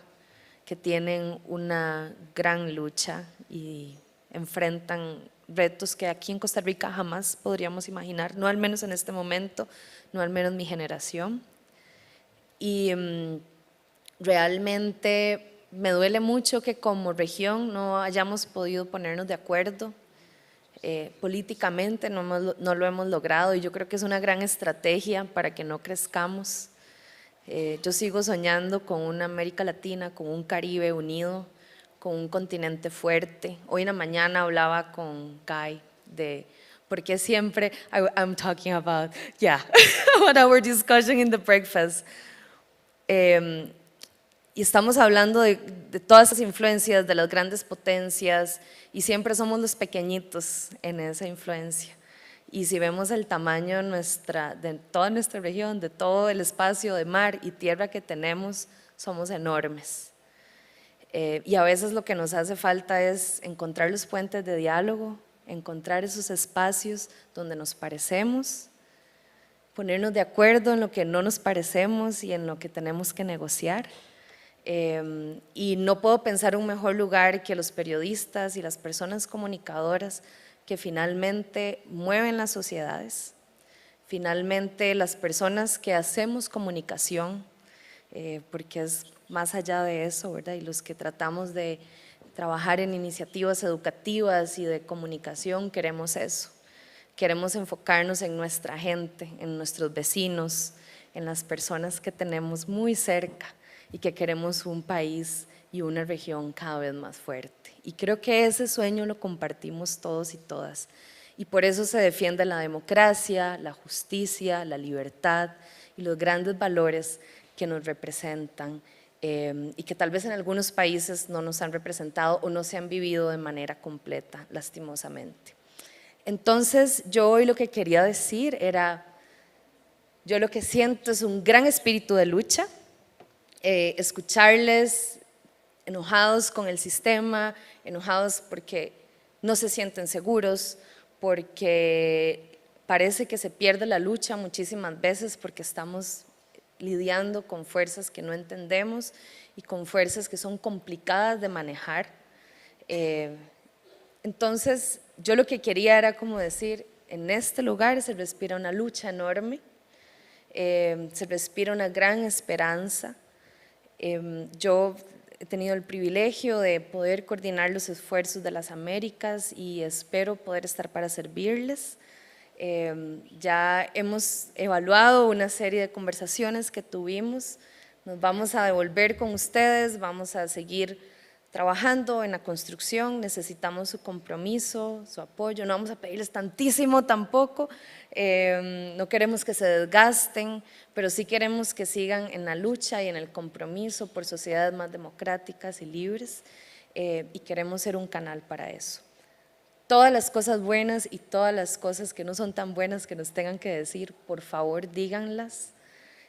que tienen una gran lucha y enfrentan retos que aquí en Costa Rica jamás podríamos imaginar, no al menos en este momento, no al menos mi generación. Y realmente me duele mucho que como región no hayamos podido ponernos de acuerdo. Políticamente no lo hemos logrado, y yo creo que es una gran estrategia para que no crezcamos. Yo sigo soñando con una América Latina, con un Caribe unido, con un continente fuerte. Hoy en la mañana hablaba con Guy de porque siempre, I'm talking about, what our discussion in the breakfast. Y estamos hablando de todas esas influencias, de las grandes potencias, y siempre somos los pequeñitos en esa influencia. Y si vemos el tamaño de toda nuestra región, de todo el espacio de mar y tierra que tenemos, somos enormes. Y a veces lo que nos hace falta es encontrar los puentes de diálogo, encontrar esos espacios donde nos parecemos, ponernos de acuerdo en lo que no nos parecemos y en lo que tenemos que negociar. Y no puedo pensar un mejor lugar que los periodistas y las personas comunicadoras que finalmente mueven las sociedades, finalmente las personas que hacemos comunicación, porque es más allá de eso, ¿verdad? Y los que tratamos de trabajar en iniciativas educativas y de comunicación queremos eso, queremos enfocarnos en nuestra gente, en nuestros vecinos, en las personas que tenemos muy cerca, y que queremos un país y una región cada vez más fuerte. Y creo que ese sueño lo compartimos todos y todas. Y por eso se defiende la democracia, la justicia, la libertad y los grandes valores que nos representan y que tal vez en algunos países no nos han representado o no se han vivido de manera completa, lastimosamente. Entonces, yo hoy lo que quería decir era, yo lo que siento es un gran espíritu de lucha, escucharles enojados con el sistema, enojados porque no se sienten seguros, porque parece que se pierde la lucha muchísimas veces porque estamos lidiando con fuerzas que no entendemos y con fuerzas que son complicadas de manejar. Entonces, yo lo que quería era como decir, en este lugar se respira una lucha enorme, se respira una gran esperanza. Yo he tenido el privilegio de poder coordinar los esfuerzos de las Américas y espero poder estar para servirles. Ya hemos evaluado una serie de conversaciones que tuvimos, nos vamos a devolver con ustedes, vamos a seguir trabajando en la construcción, necesitamos su compromiso, su apoyo, no vamos a pedirles tantísimo tampoco, no queremos que se desgasten, pero sí queremos que sigan en la lucha y en el compromiso por sociedades más democráticas y libres, y queremos ser un canal para eso. Todas las cosas buenas y todas las cosas que no son tan buenas que nos tengan que decir, por favor díganlas.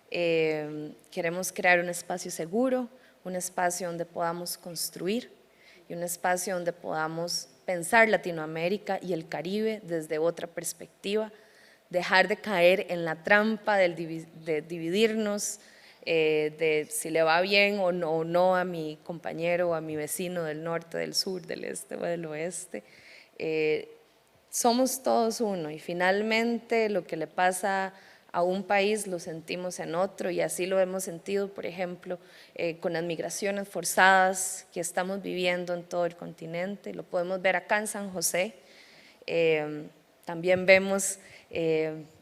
Queremos crear un espacio seguro, un espacio donde podamos construir y un espacio donde podamos pensar Latinoamérica y el Caribe desde otra perspectiva, dejar de caer en la trampa de dividirnos, de si le va bien o no a mi compañero o a mi vecino del norte, del sur, del este o del oeste. Somos todos uno y finalmente lo que le pasa a un país lo sentimos en otro y así lo hemos sentido, por ejemplo, con las migraciones forzadas que estamos viviendo en todo el continente. Lo podemos ver acá en San José. También vemos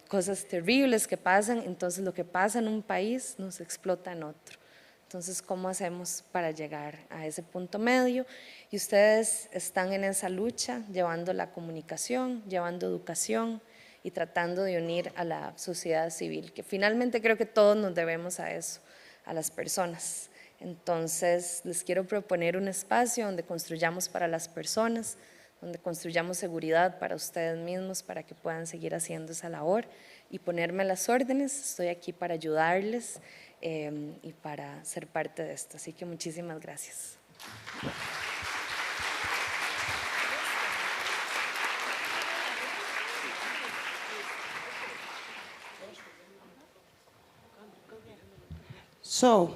cosas terribles que pasan, entonces lo que pasa en un país nos explota en otro. Entonces, ¿cómo hacemos para llegar a ese punto medio? Y ustedes están en esa lucha, llevando la comunicación, llevando educación y tratando de unir a la sociedad civil, que finalmente creo que todos nos debemos a eso, a las personas. Entonces, les quiero proponer un espacio donde construyamos para las personas, donde construyamos seguridad para ustedes mismos, para que puedan seguir haciendo esa labor y ponerme a las órdenes. Estoy aquí para ayudarles y para ser parte de esto. Así que muchísimas gracias. So,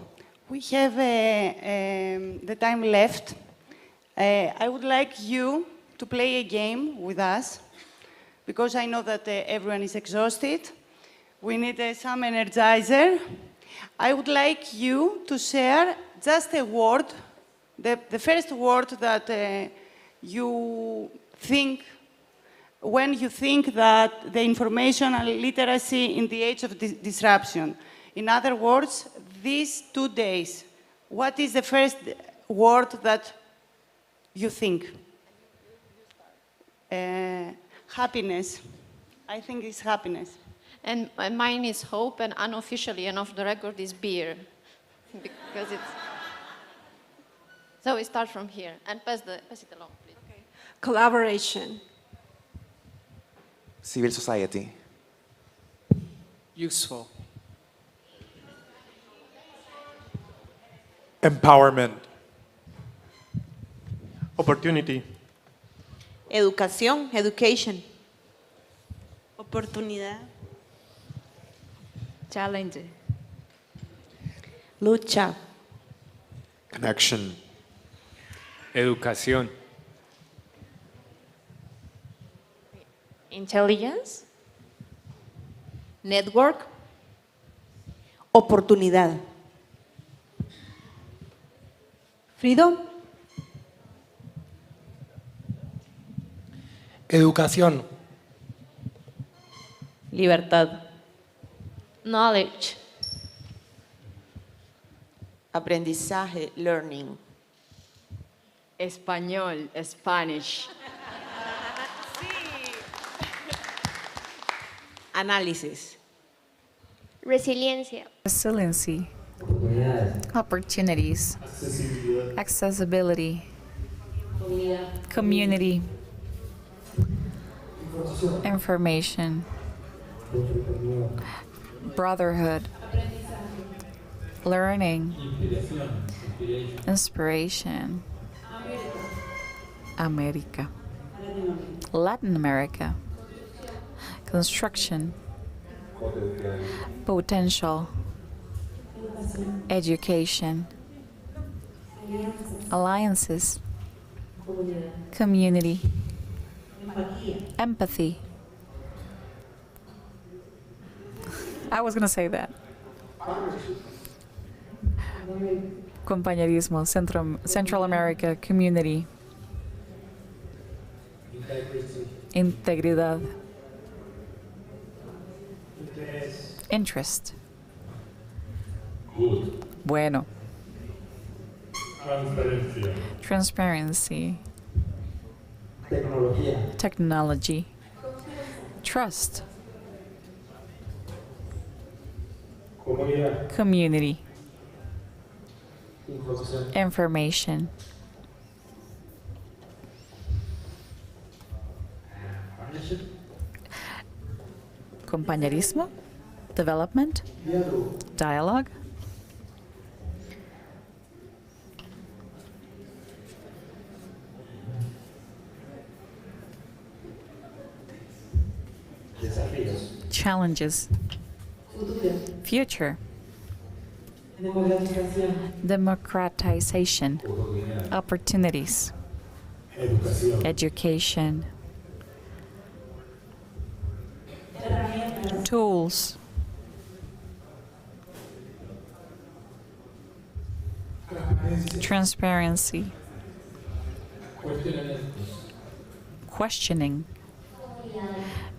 we have the time left. I would like you to play a game with us, because I know that everyone is exhausted. We need some energizer. I would like you to share just a word, the first word that you think when you think that the informational literacy in the age of disruption. In other words, these 2 days, what is the first word that you think? Happiness. I think it's happiness. And mine is hope, and unofficially and off the record is beer. Because it's... So we start from here, and pass it along, please. Okay. Collaboration. Civil society. Useful. Empowerment. Opportunity. Educación, education. Oportunidad. Challenge. Lucha. Connection. Educación. Intelligence. Network. Oportunidad. Freedom. Educación. Libertad. Knowledge. Aprendizaje, learning. Español, Spanish. Análisis. Resiliencia. Resiliency. Opportunities. Accessibility. Community. information, brotherhood, learning, inspiration, America, Latin America, construction, potential, education, alliances, community, empathy. I was going to say that. Compañerismo, Central America, community, integridad, interest, bueno, transparency, technology, trust, community, information, compañerismo, development, dialogue, challenges, future, democratization, opportunities, education, tools, transparency, questioning,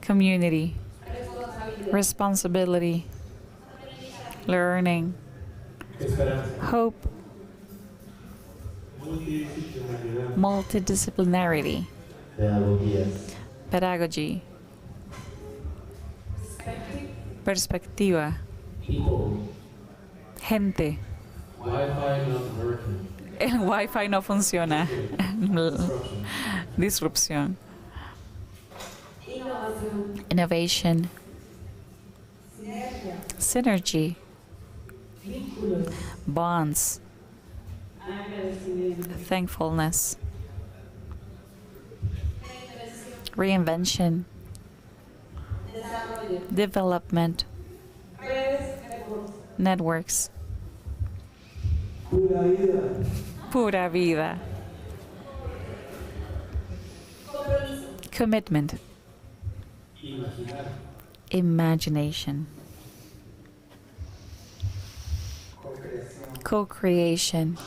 community, responsibility, learning, hope, multidisciplinarity, pedagogy, perspectiva, gente. El Wi-Fi no funciona. Disrupción. Innovation. Synergy. Bonds. Thankfulness. Reinvention. Development. Networks. Pura vida. Commitment. Imagination. Co-creation.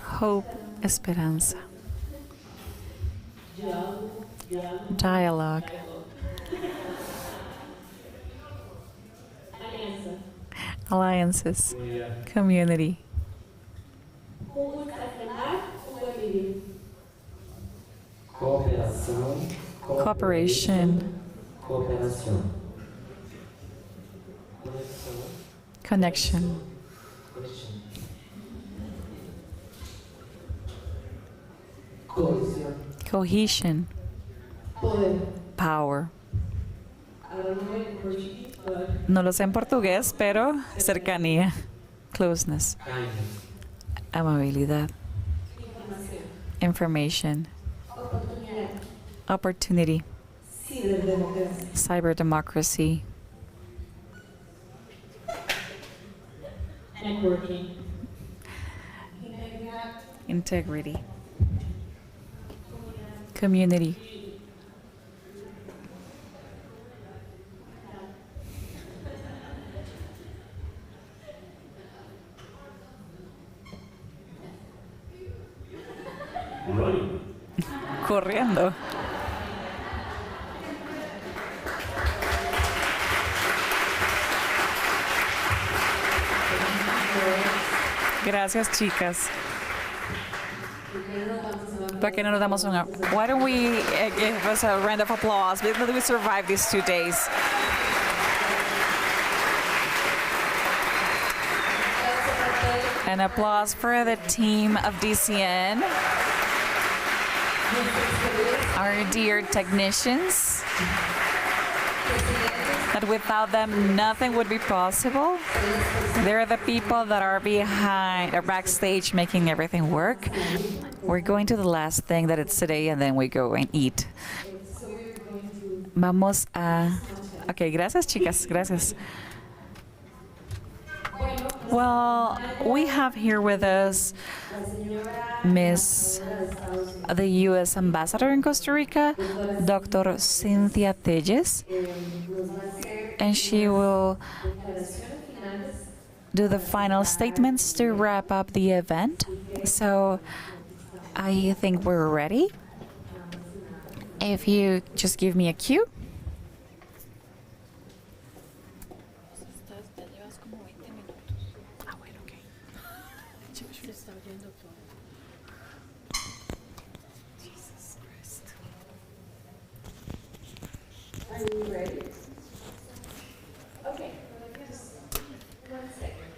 Hope, esperanza. Dialogue. Alliances. Community. Cooperation. Connection. Cohesion. Power. No lo sé en portugués, pero cercanía. Closeness. Amabilidad. Information. Opportunity. Cyber democracy. Networking. Integrity. Community. Corriendo. Gracias, chicas. ¿Por qué no nos damos una? Why don't we give us a round of applause because we survived these 2 days? An applause for the team of DCN. Our dear technicians, that without them nothing would be possible. They're the people that are behind or backstage making everything work. We're going to the last thing that it's today, and then we go and eat. Vamos a... Okay, gracias, chicas, gracias. Well, we have here with us the U.S. Ambassador in Costa Rica, Dr. Cynthia Tejes, and she will do the final statements to wrap up the event. So I think we're ready. If you just give me a cue.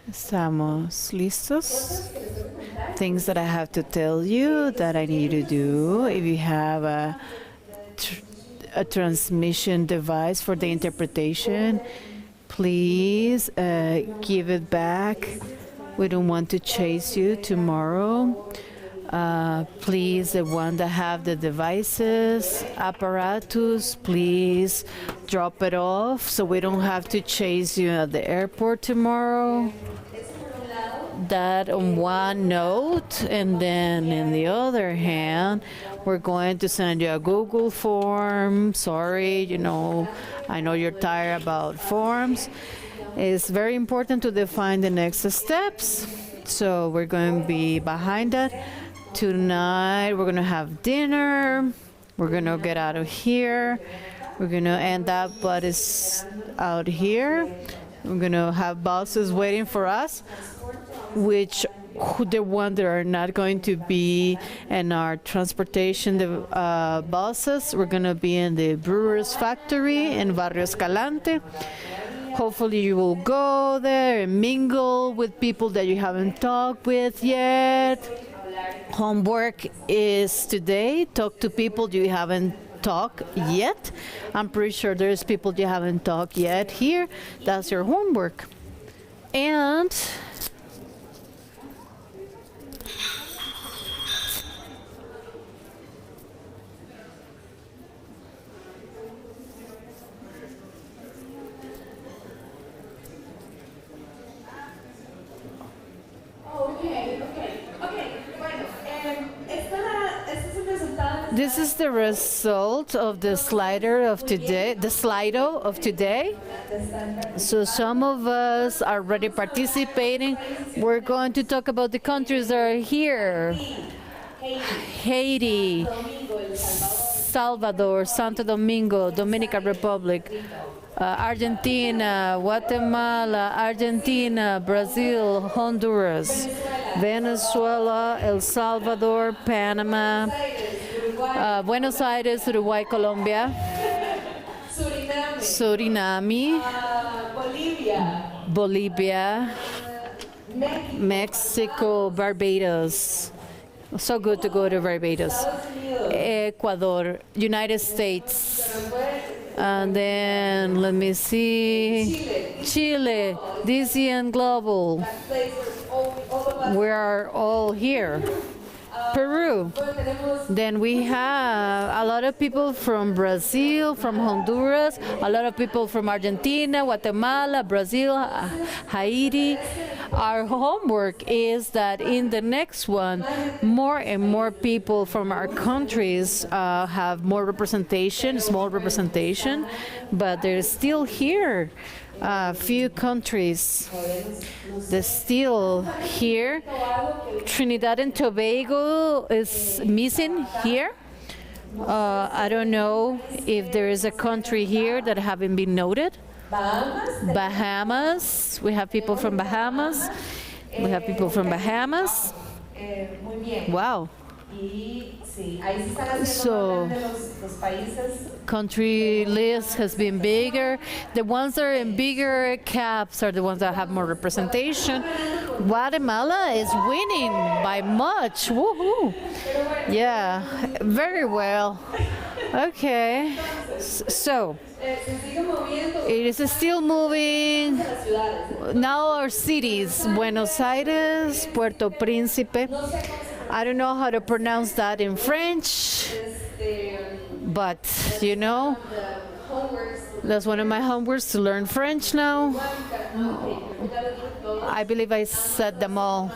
Estamos listos. Things that I have to tell you that I need you to do. If you have a transmission device for the interpretation, please give it back. We don't want to chase you tomorrow. Please, the one that have the devices, apparatus, please drop it off so we don't have to chase you at the airport tomorrow. That on one note, and then in the other hand, we're going to send you a Google form. Sorry, I know you're tired about forms. It's very important to define the next steps. So we're going to be behind that. Tonight, we're going to have dinner. We're going to get out of here. We're going to end up, but it's out here. We're going to have buses waiting for us, which the ones that are not going to be in our transportation buses. We're going to be in the brewer's factory in Barrio Escalante. Hopefully you will go there and mingle with people that you haven't talked with yet. Homework is today. Talk to people you haven't talked yet. I'm pretty sure there's people you haven't talked yet here. That's your homework. And this is the result of the Slido of today. So some of us are already participating. We're going to talk about the countries that are here. Haiti, Salvador, Santo Domingo, Dominican Republic, Argentina, Guatemala, Argentina, Brazil, Honduras, Venezuela, El Salvador, Panama, Buenos Aires, Uruguay, Colombia, Suriname, Bolivia, Mexico, Barbados. So good to go to Barbados. Ecuador, United States. And then, let me see, Chile, DCN Global. We are all here. Peru. Then we have a lot of people from Brazil, from Honduras, a lot of people from Argentina, Guatemala, Brazil, Haiti. Our homework is that in the next one, more and more people from our countries have more representation, small representation, but they're still here. Few countries they're still here. Trinidad and Tobago is missing here. I don't know if there is a country here that haven't been noted. Bahamas. We have people from Bahamas. We have people from Bahamas. Wow. So, country list has been bigger. The ones that are in bigger caps are the ones that have more representation. Guatemala is winning by much. Woohoo! Yeah, very well. Okay, so it is still moving. Now our cities, Buenos Aires, Puerto Príncipe. I don't know how to pronounce that in French, but you know, that's one of my homeworks to learn French now. I believe I said them all.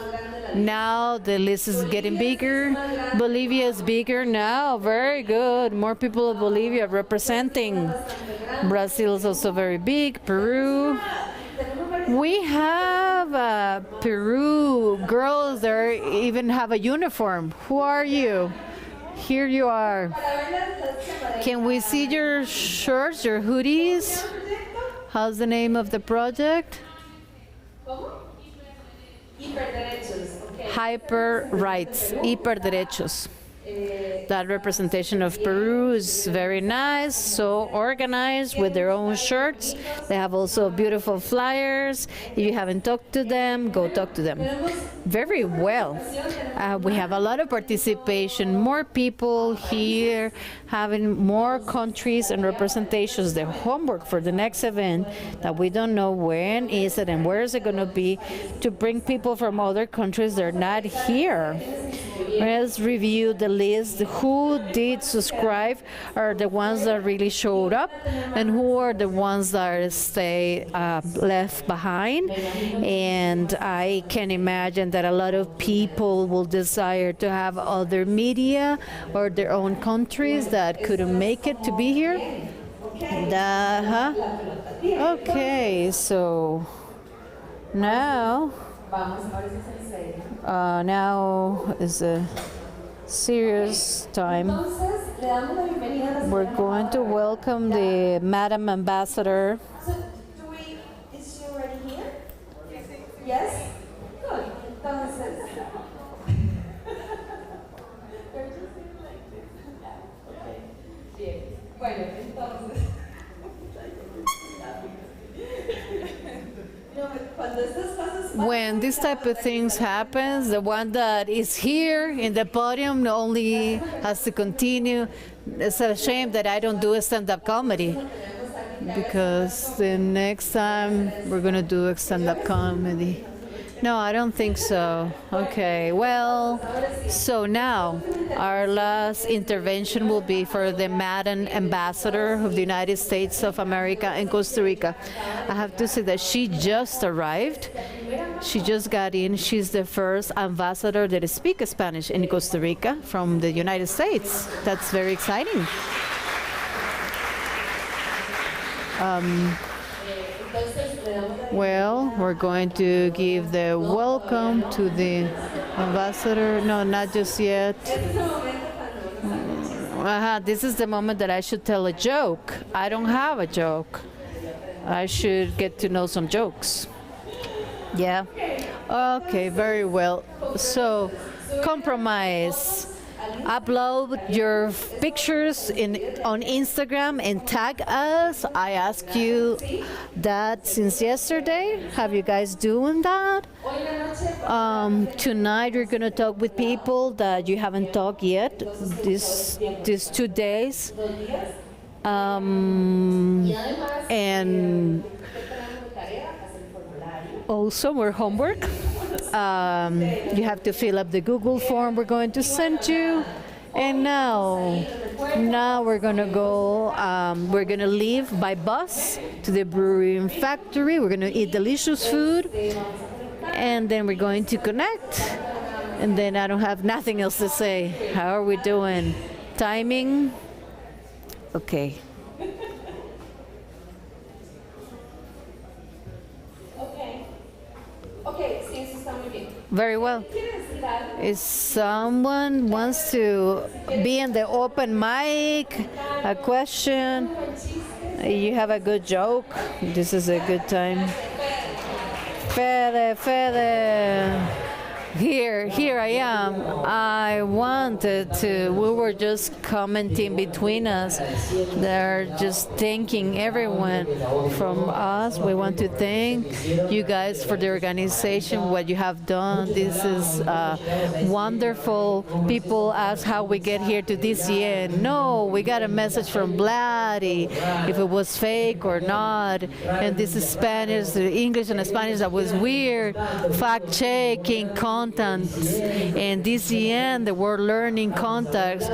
Now the list is getting bigger. Bolivia is bigger now. Very good. More people of Bolivia representing. Brazil is also very big. Peru. We have Peru girls that even have a uniform. Who are you? Here you are. Can we see your shirts, your hoodies? How's the name of the project? Hyper rights, hyperderechos. That representation of Peru is very nice, so organized with their own shirts. They have also beautiful flyers. If you haven't talked to them, go talk to them. Very well. We have a lot of participation, more people here, having more countries and representations. The homework for the next event that we don't know when is it and where is it going to be, to bring people from other countries that are not here. Let's review the list. Who did subscribe are the ones that really showed up, and who are the ones that stay left behind. And I can imagine that a lot of people will desire to have other media or their own countries that couldn't make it to be here. Okay, so now is a serious time. We're going to welcome the Madam Ambassador. So, is she already here? Yes? Good. Entonces. Bueno, entonces. When this type of things happens, the one that is here in the podium only has to continue. It's a shame that I don't do a stand-up comedy, because the next time we're going to do a stand-up comedy. No, I don't think so. Okay, well, so now our last intervention will be for the Madam Ambassador of the United States of America in Costa Rica. I have to say that she just arrived. She just got in. She's the first ambassador that speaks Spanish in Costa Rica from the United States. That's very exciting. Well, we're going to give the welcome to the ambassador. No, not just yet. This is the moment that I should tell a joke. I don't have a joke. I should get to know some jokes. Yeah. Okay, very well. So, compromise. Upload your pictures on Instagram and tag us. I asked you that since yesterday. Have you guys doing that? Tonight you're going to talk with people that you haven't talked yet these 2 days. And also more homework. You have to fill up the Google form we're going to send you. And now we're gonna go, we're gonna leave by bus to the brewing factory. We're gonna eat delicious food, and then we're going to connect. And then I don't have nothing else to say. How are we doing? Timing? Okay. Very well. If someone wants to be in the open mic, a question, you have a good joke, this is a good time. Fede. Here I am. I wanted to, we were just commenting between us. They're just thanking everyone from us. We want to thank you guys for the organization, what you have done. This is wonderful. People ask how we get here to DCN. No, we got a message from Vladdy, if it was fake or not. And this is Spanish, the English and Spanish that was weird. Fact-checking, contents, and DCN, the word learning context.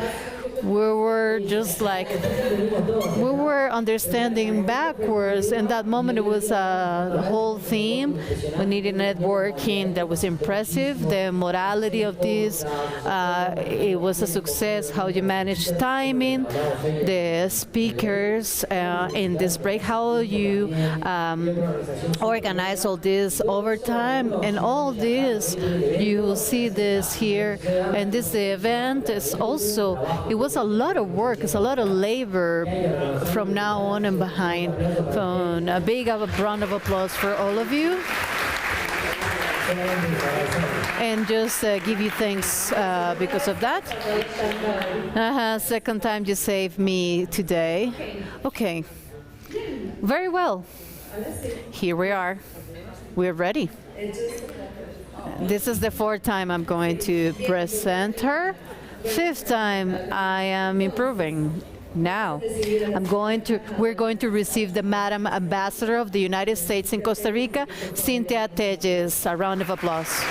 We were just like, we were understanding backwards. In that moment, it was a whole theme. We needed networking that was impressive. The morality of this, it was a success. How you manage timing, the speakers in this break, how you organize all this over time, and all this, you see this here. And this event is also, it was a lot of work, it's a lot of labor from now on and behind. So a big round of applause for all of you. And just give you thanks because of that. Second time you saved me today. Okay, very well. Here we are. We're ready. This is the fourth time I'm going to present her. Fifth time I am improving. Now, we're going to receive the Madam Ambassador of the United States in Costa Rica, Cynthia Tejes. A round of applause.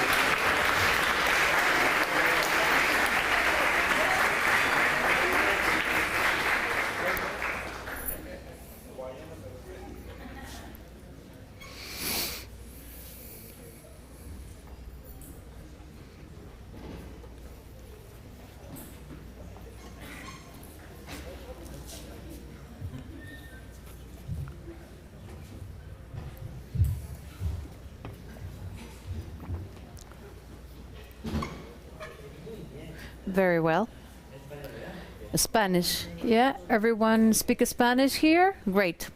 Very well. Spanish. Yeah, everyone speak Spanish here? Great.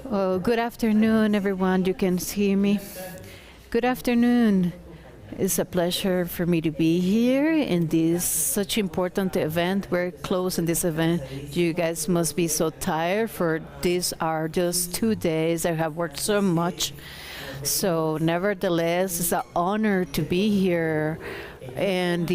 Oh, good afternoon, everyone. You can see me. Good afternoon. It's a pleasure for me to be here in this such important event. We're close in this event. You guys must be so tired, for these are just 2 days. I have worked so much. So nevertheless, it's an honor to be here. And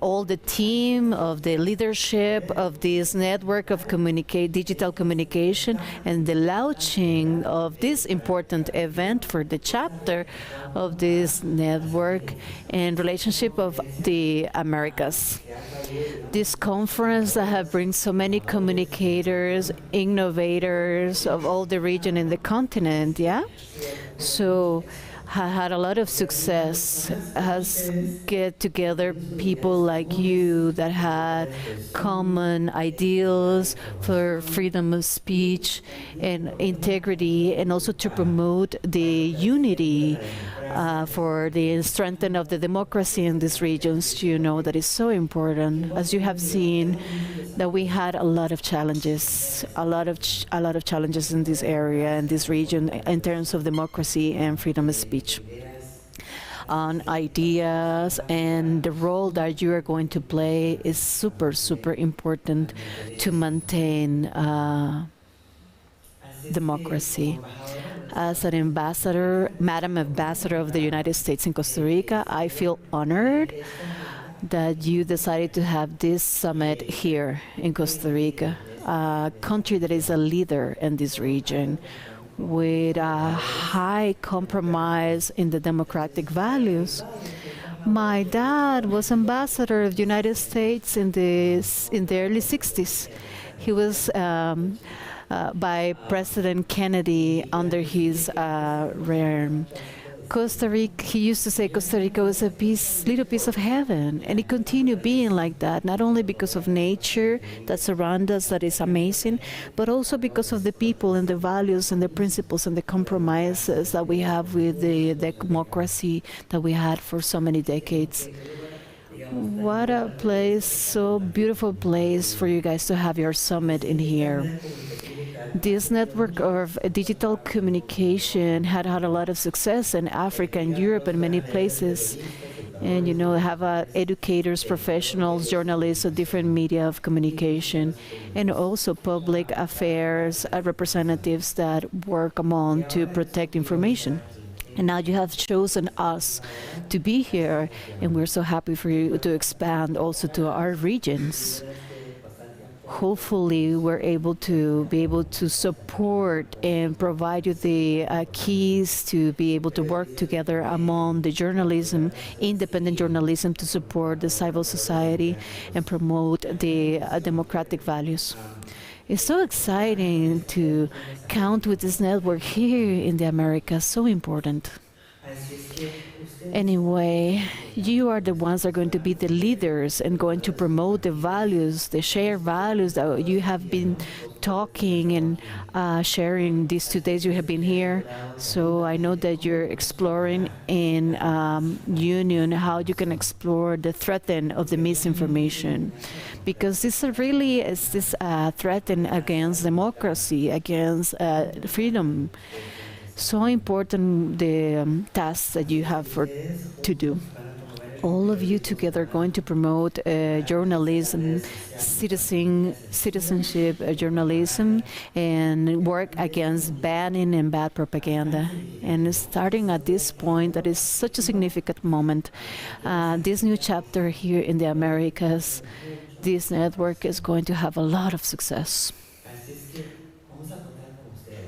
all the team of the leadership of this network of digital communication, and the launching of this important event for the chapter of this network and relationship of the Americas. This conference have bring so many communicators, innovators of all the region in the continent, yeah? So had a lot of success, has get together people like you that had common ideals for freedom of speech and integrity, and also to promote the unity for the strengthening of the democracy in these regions. You know that is so important. As you have seen, that we had a lot of challenges, a lot of challenges in this area, in this region, in terms of democracy and freedom of speech, on ideas, and the role that you are going to play is super, super important to maintain democracy. As an ambassador, Madam Ambassador of the United States in Costa Rica, I feel honored that you decided to have this summit here in Costa Rica, a country that is a leader in this region, with a high compromise in the democratic values. My dad was ambassador of the United States in the early 60s. He was by President Kennedy under his realm. Costa Rica, he used to say Costa Rica was a little piece of heaven, and it continued being like that, not only because of nature that surrounds us, that is amazing, but also because of the people and the values and the principles and the compromises that we have with the democracy that we had for so many decades. What a place, so beautiful place for you guys to have your summit in here. This network of digital communication had a lot of success in Africa and Europe and many places. And have educators, professionals, journalists of different media of communication, and also public affairs representatives that work among to protect information. And now you have chosen us to be here, and we're so happy for you to expand also to our regions. Hopefully, we're able to support and provide you the keys to be able to work together among the journalism, independent journalism, to support the civil society and promote the democratic values. It's so exciting to count with this network here in the Americas, so important. Anyway, you are the ones that are going to be the leaders and going to promote the values, the shared values that you have been talking and sharing these 2 days you have been here. So I know that you're exploring in union how you can explore the threat of the misinformation, because this really is this threat against democracy, against freedom. So important the tasks that you have to do. All of you together are going to promote journalism, citizenship journalism, and work against banning and bad propaganda. And starting at this point, that is such a significant moment. This new chapter here in the Americas, this network is going to have a lot of success.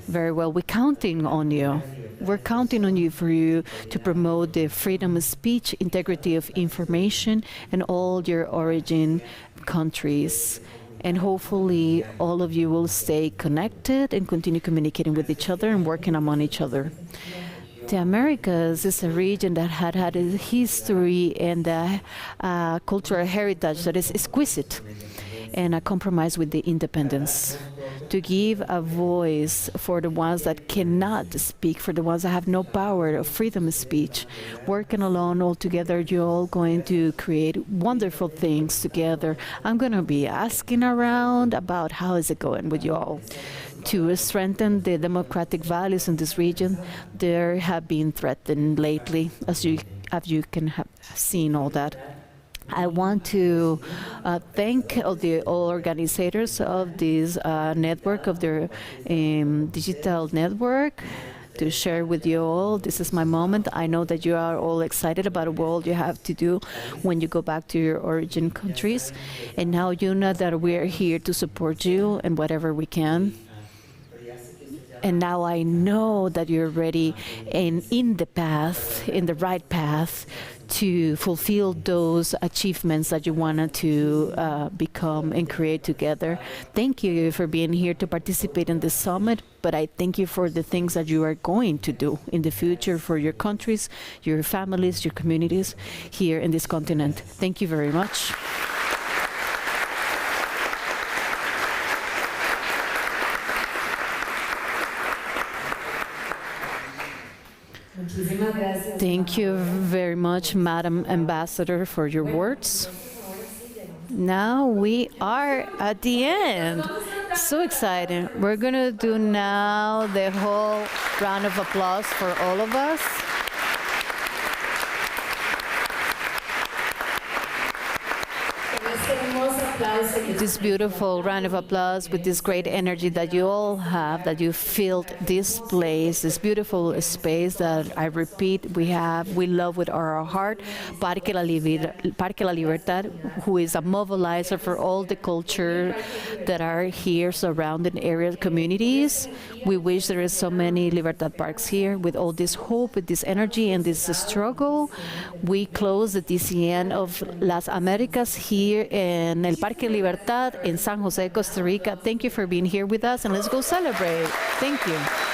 Very well, we're counting on you. We're counting on you to promote the freedom of speech, integrity of information, and all your origin countries. And hopefully all of you will stay connected and continue communicating with each other and working among each other. The Americas is a region that had a history and a cultural heritage that is exquisite, and a compromise with the independence, to give a voice for the ones that cannot speak, for the ones that have no power of freedom of speech. Working alone all together, you're all going to create wonderful things together. I'm going to be asking around about how is it going with you all. To strengthen the democratic values in this region, there have been threatened lately, as you can have seen all that. I want to thank all the organizers of this network, of their digital network, to share with you all. This is my moment. I know that you are all excited about what you have to do when you go back to your origin countries. And now you know that we are here to support you in whatever we can. And now I know that you're ready and in the right path to fulfill those achievements that you wanted to become and create together. Thank you for being here to participate in this summit, but I thank you for the things that you are going to do in the future for your countries, your families, your communities here in this continent. Thank you very much. Thank you very much, Madam Ambassador, for your words. Now we are at the end. So exciting. We're going to do now the whole round of applause for all of us. This beautiful round of applause with this great energy that you all have, that you filled this place, this beautiful space that I repeat we love with our heart. Parque La Libertad, who is a mobilizer for all the culture that are here surrounding area communities. We wish there is so many Libertad parks here with all this hope, with this energy and this struggle. We close the DCN of Las Americas here in El Parque Libertad in San Jose, Costa Rica. Thank you for being here with us, and let's go celebrate. Thank you.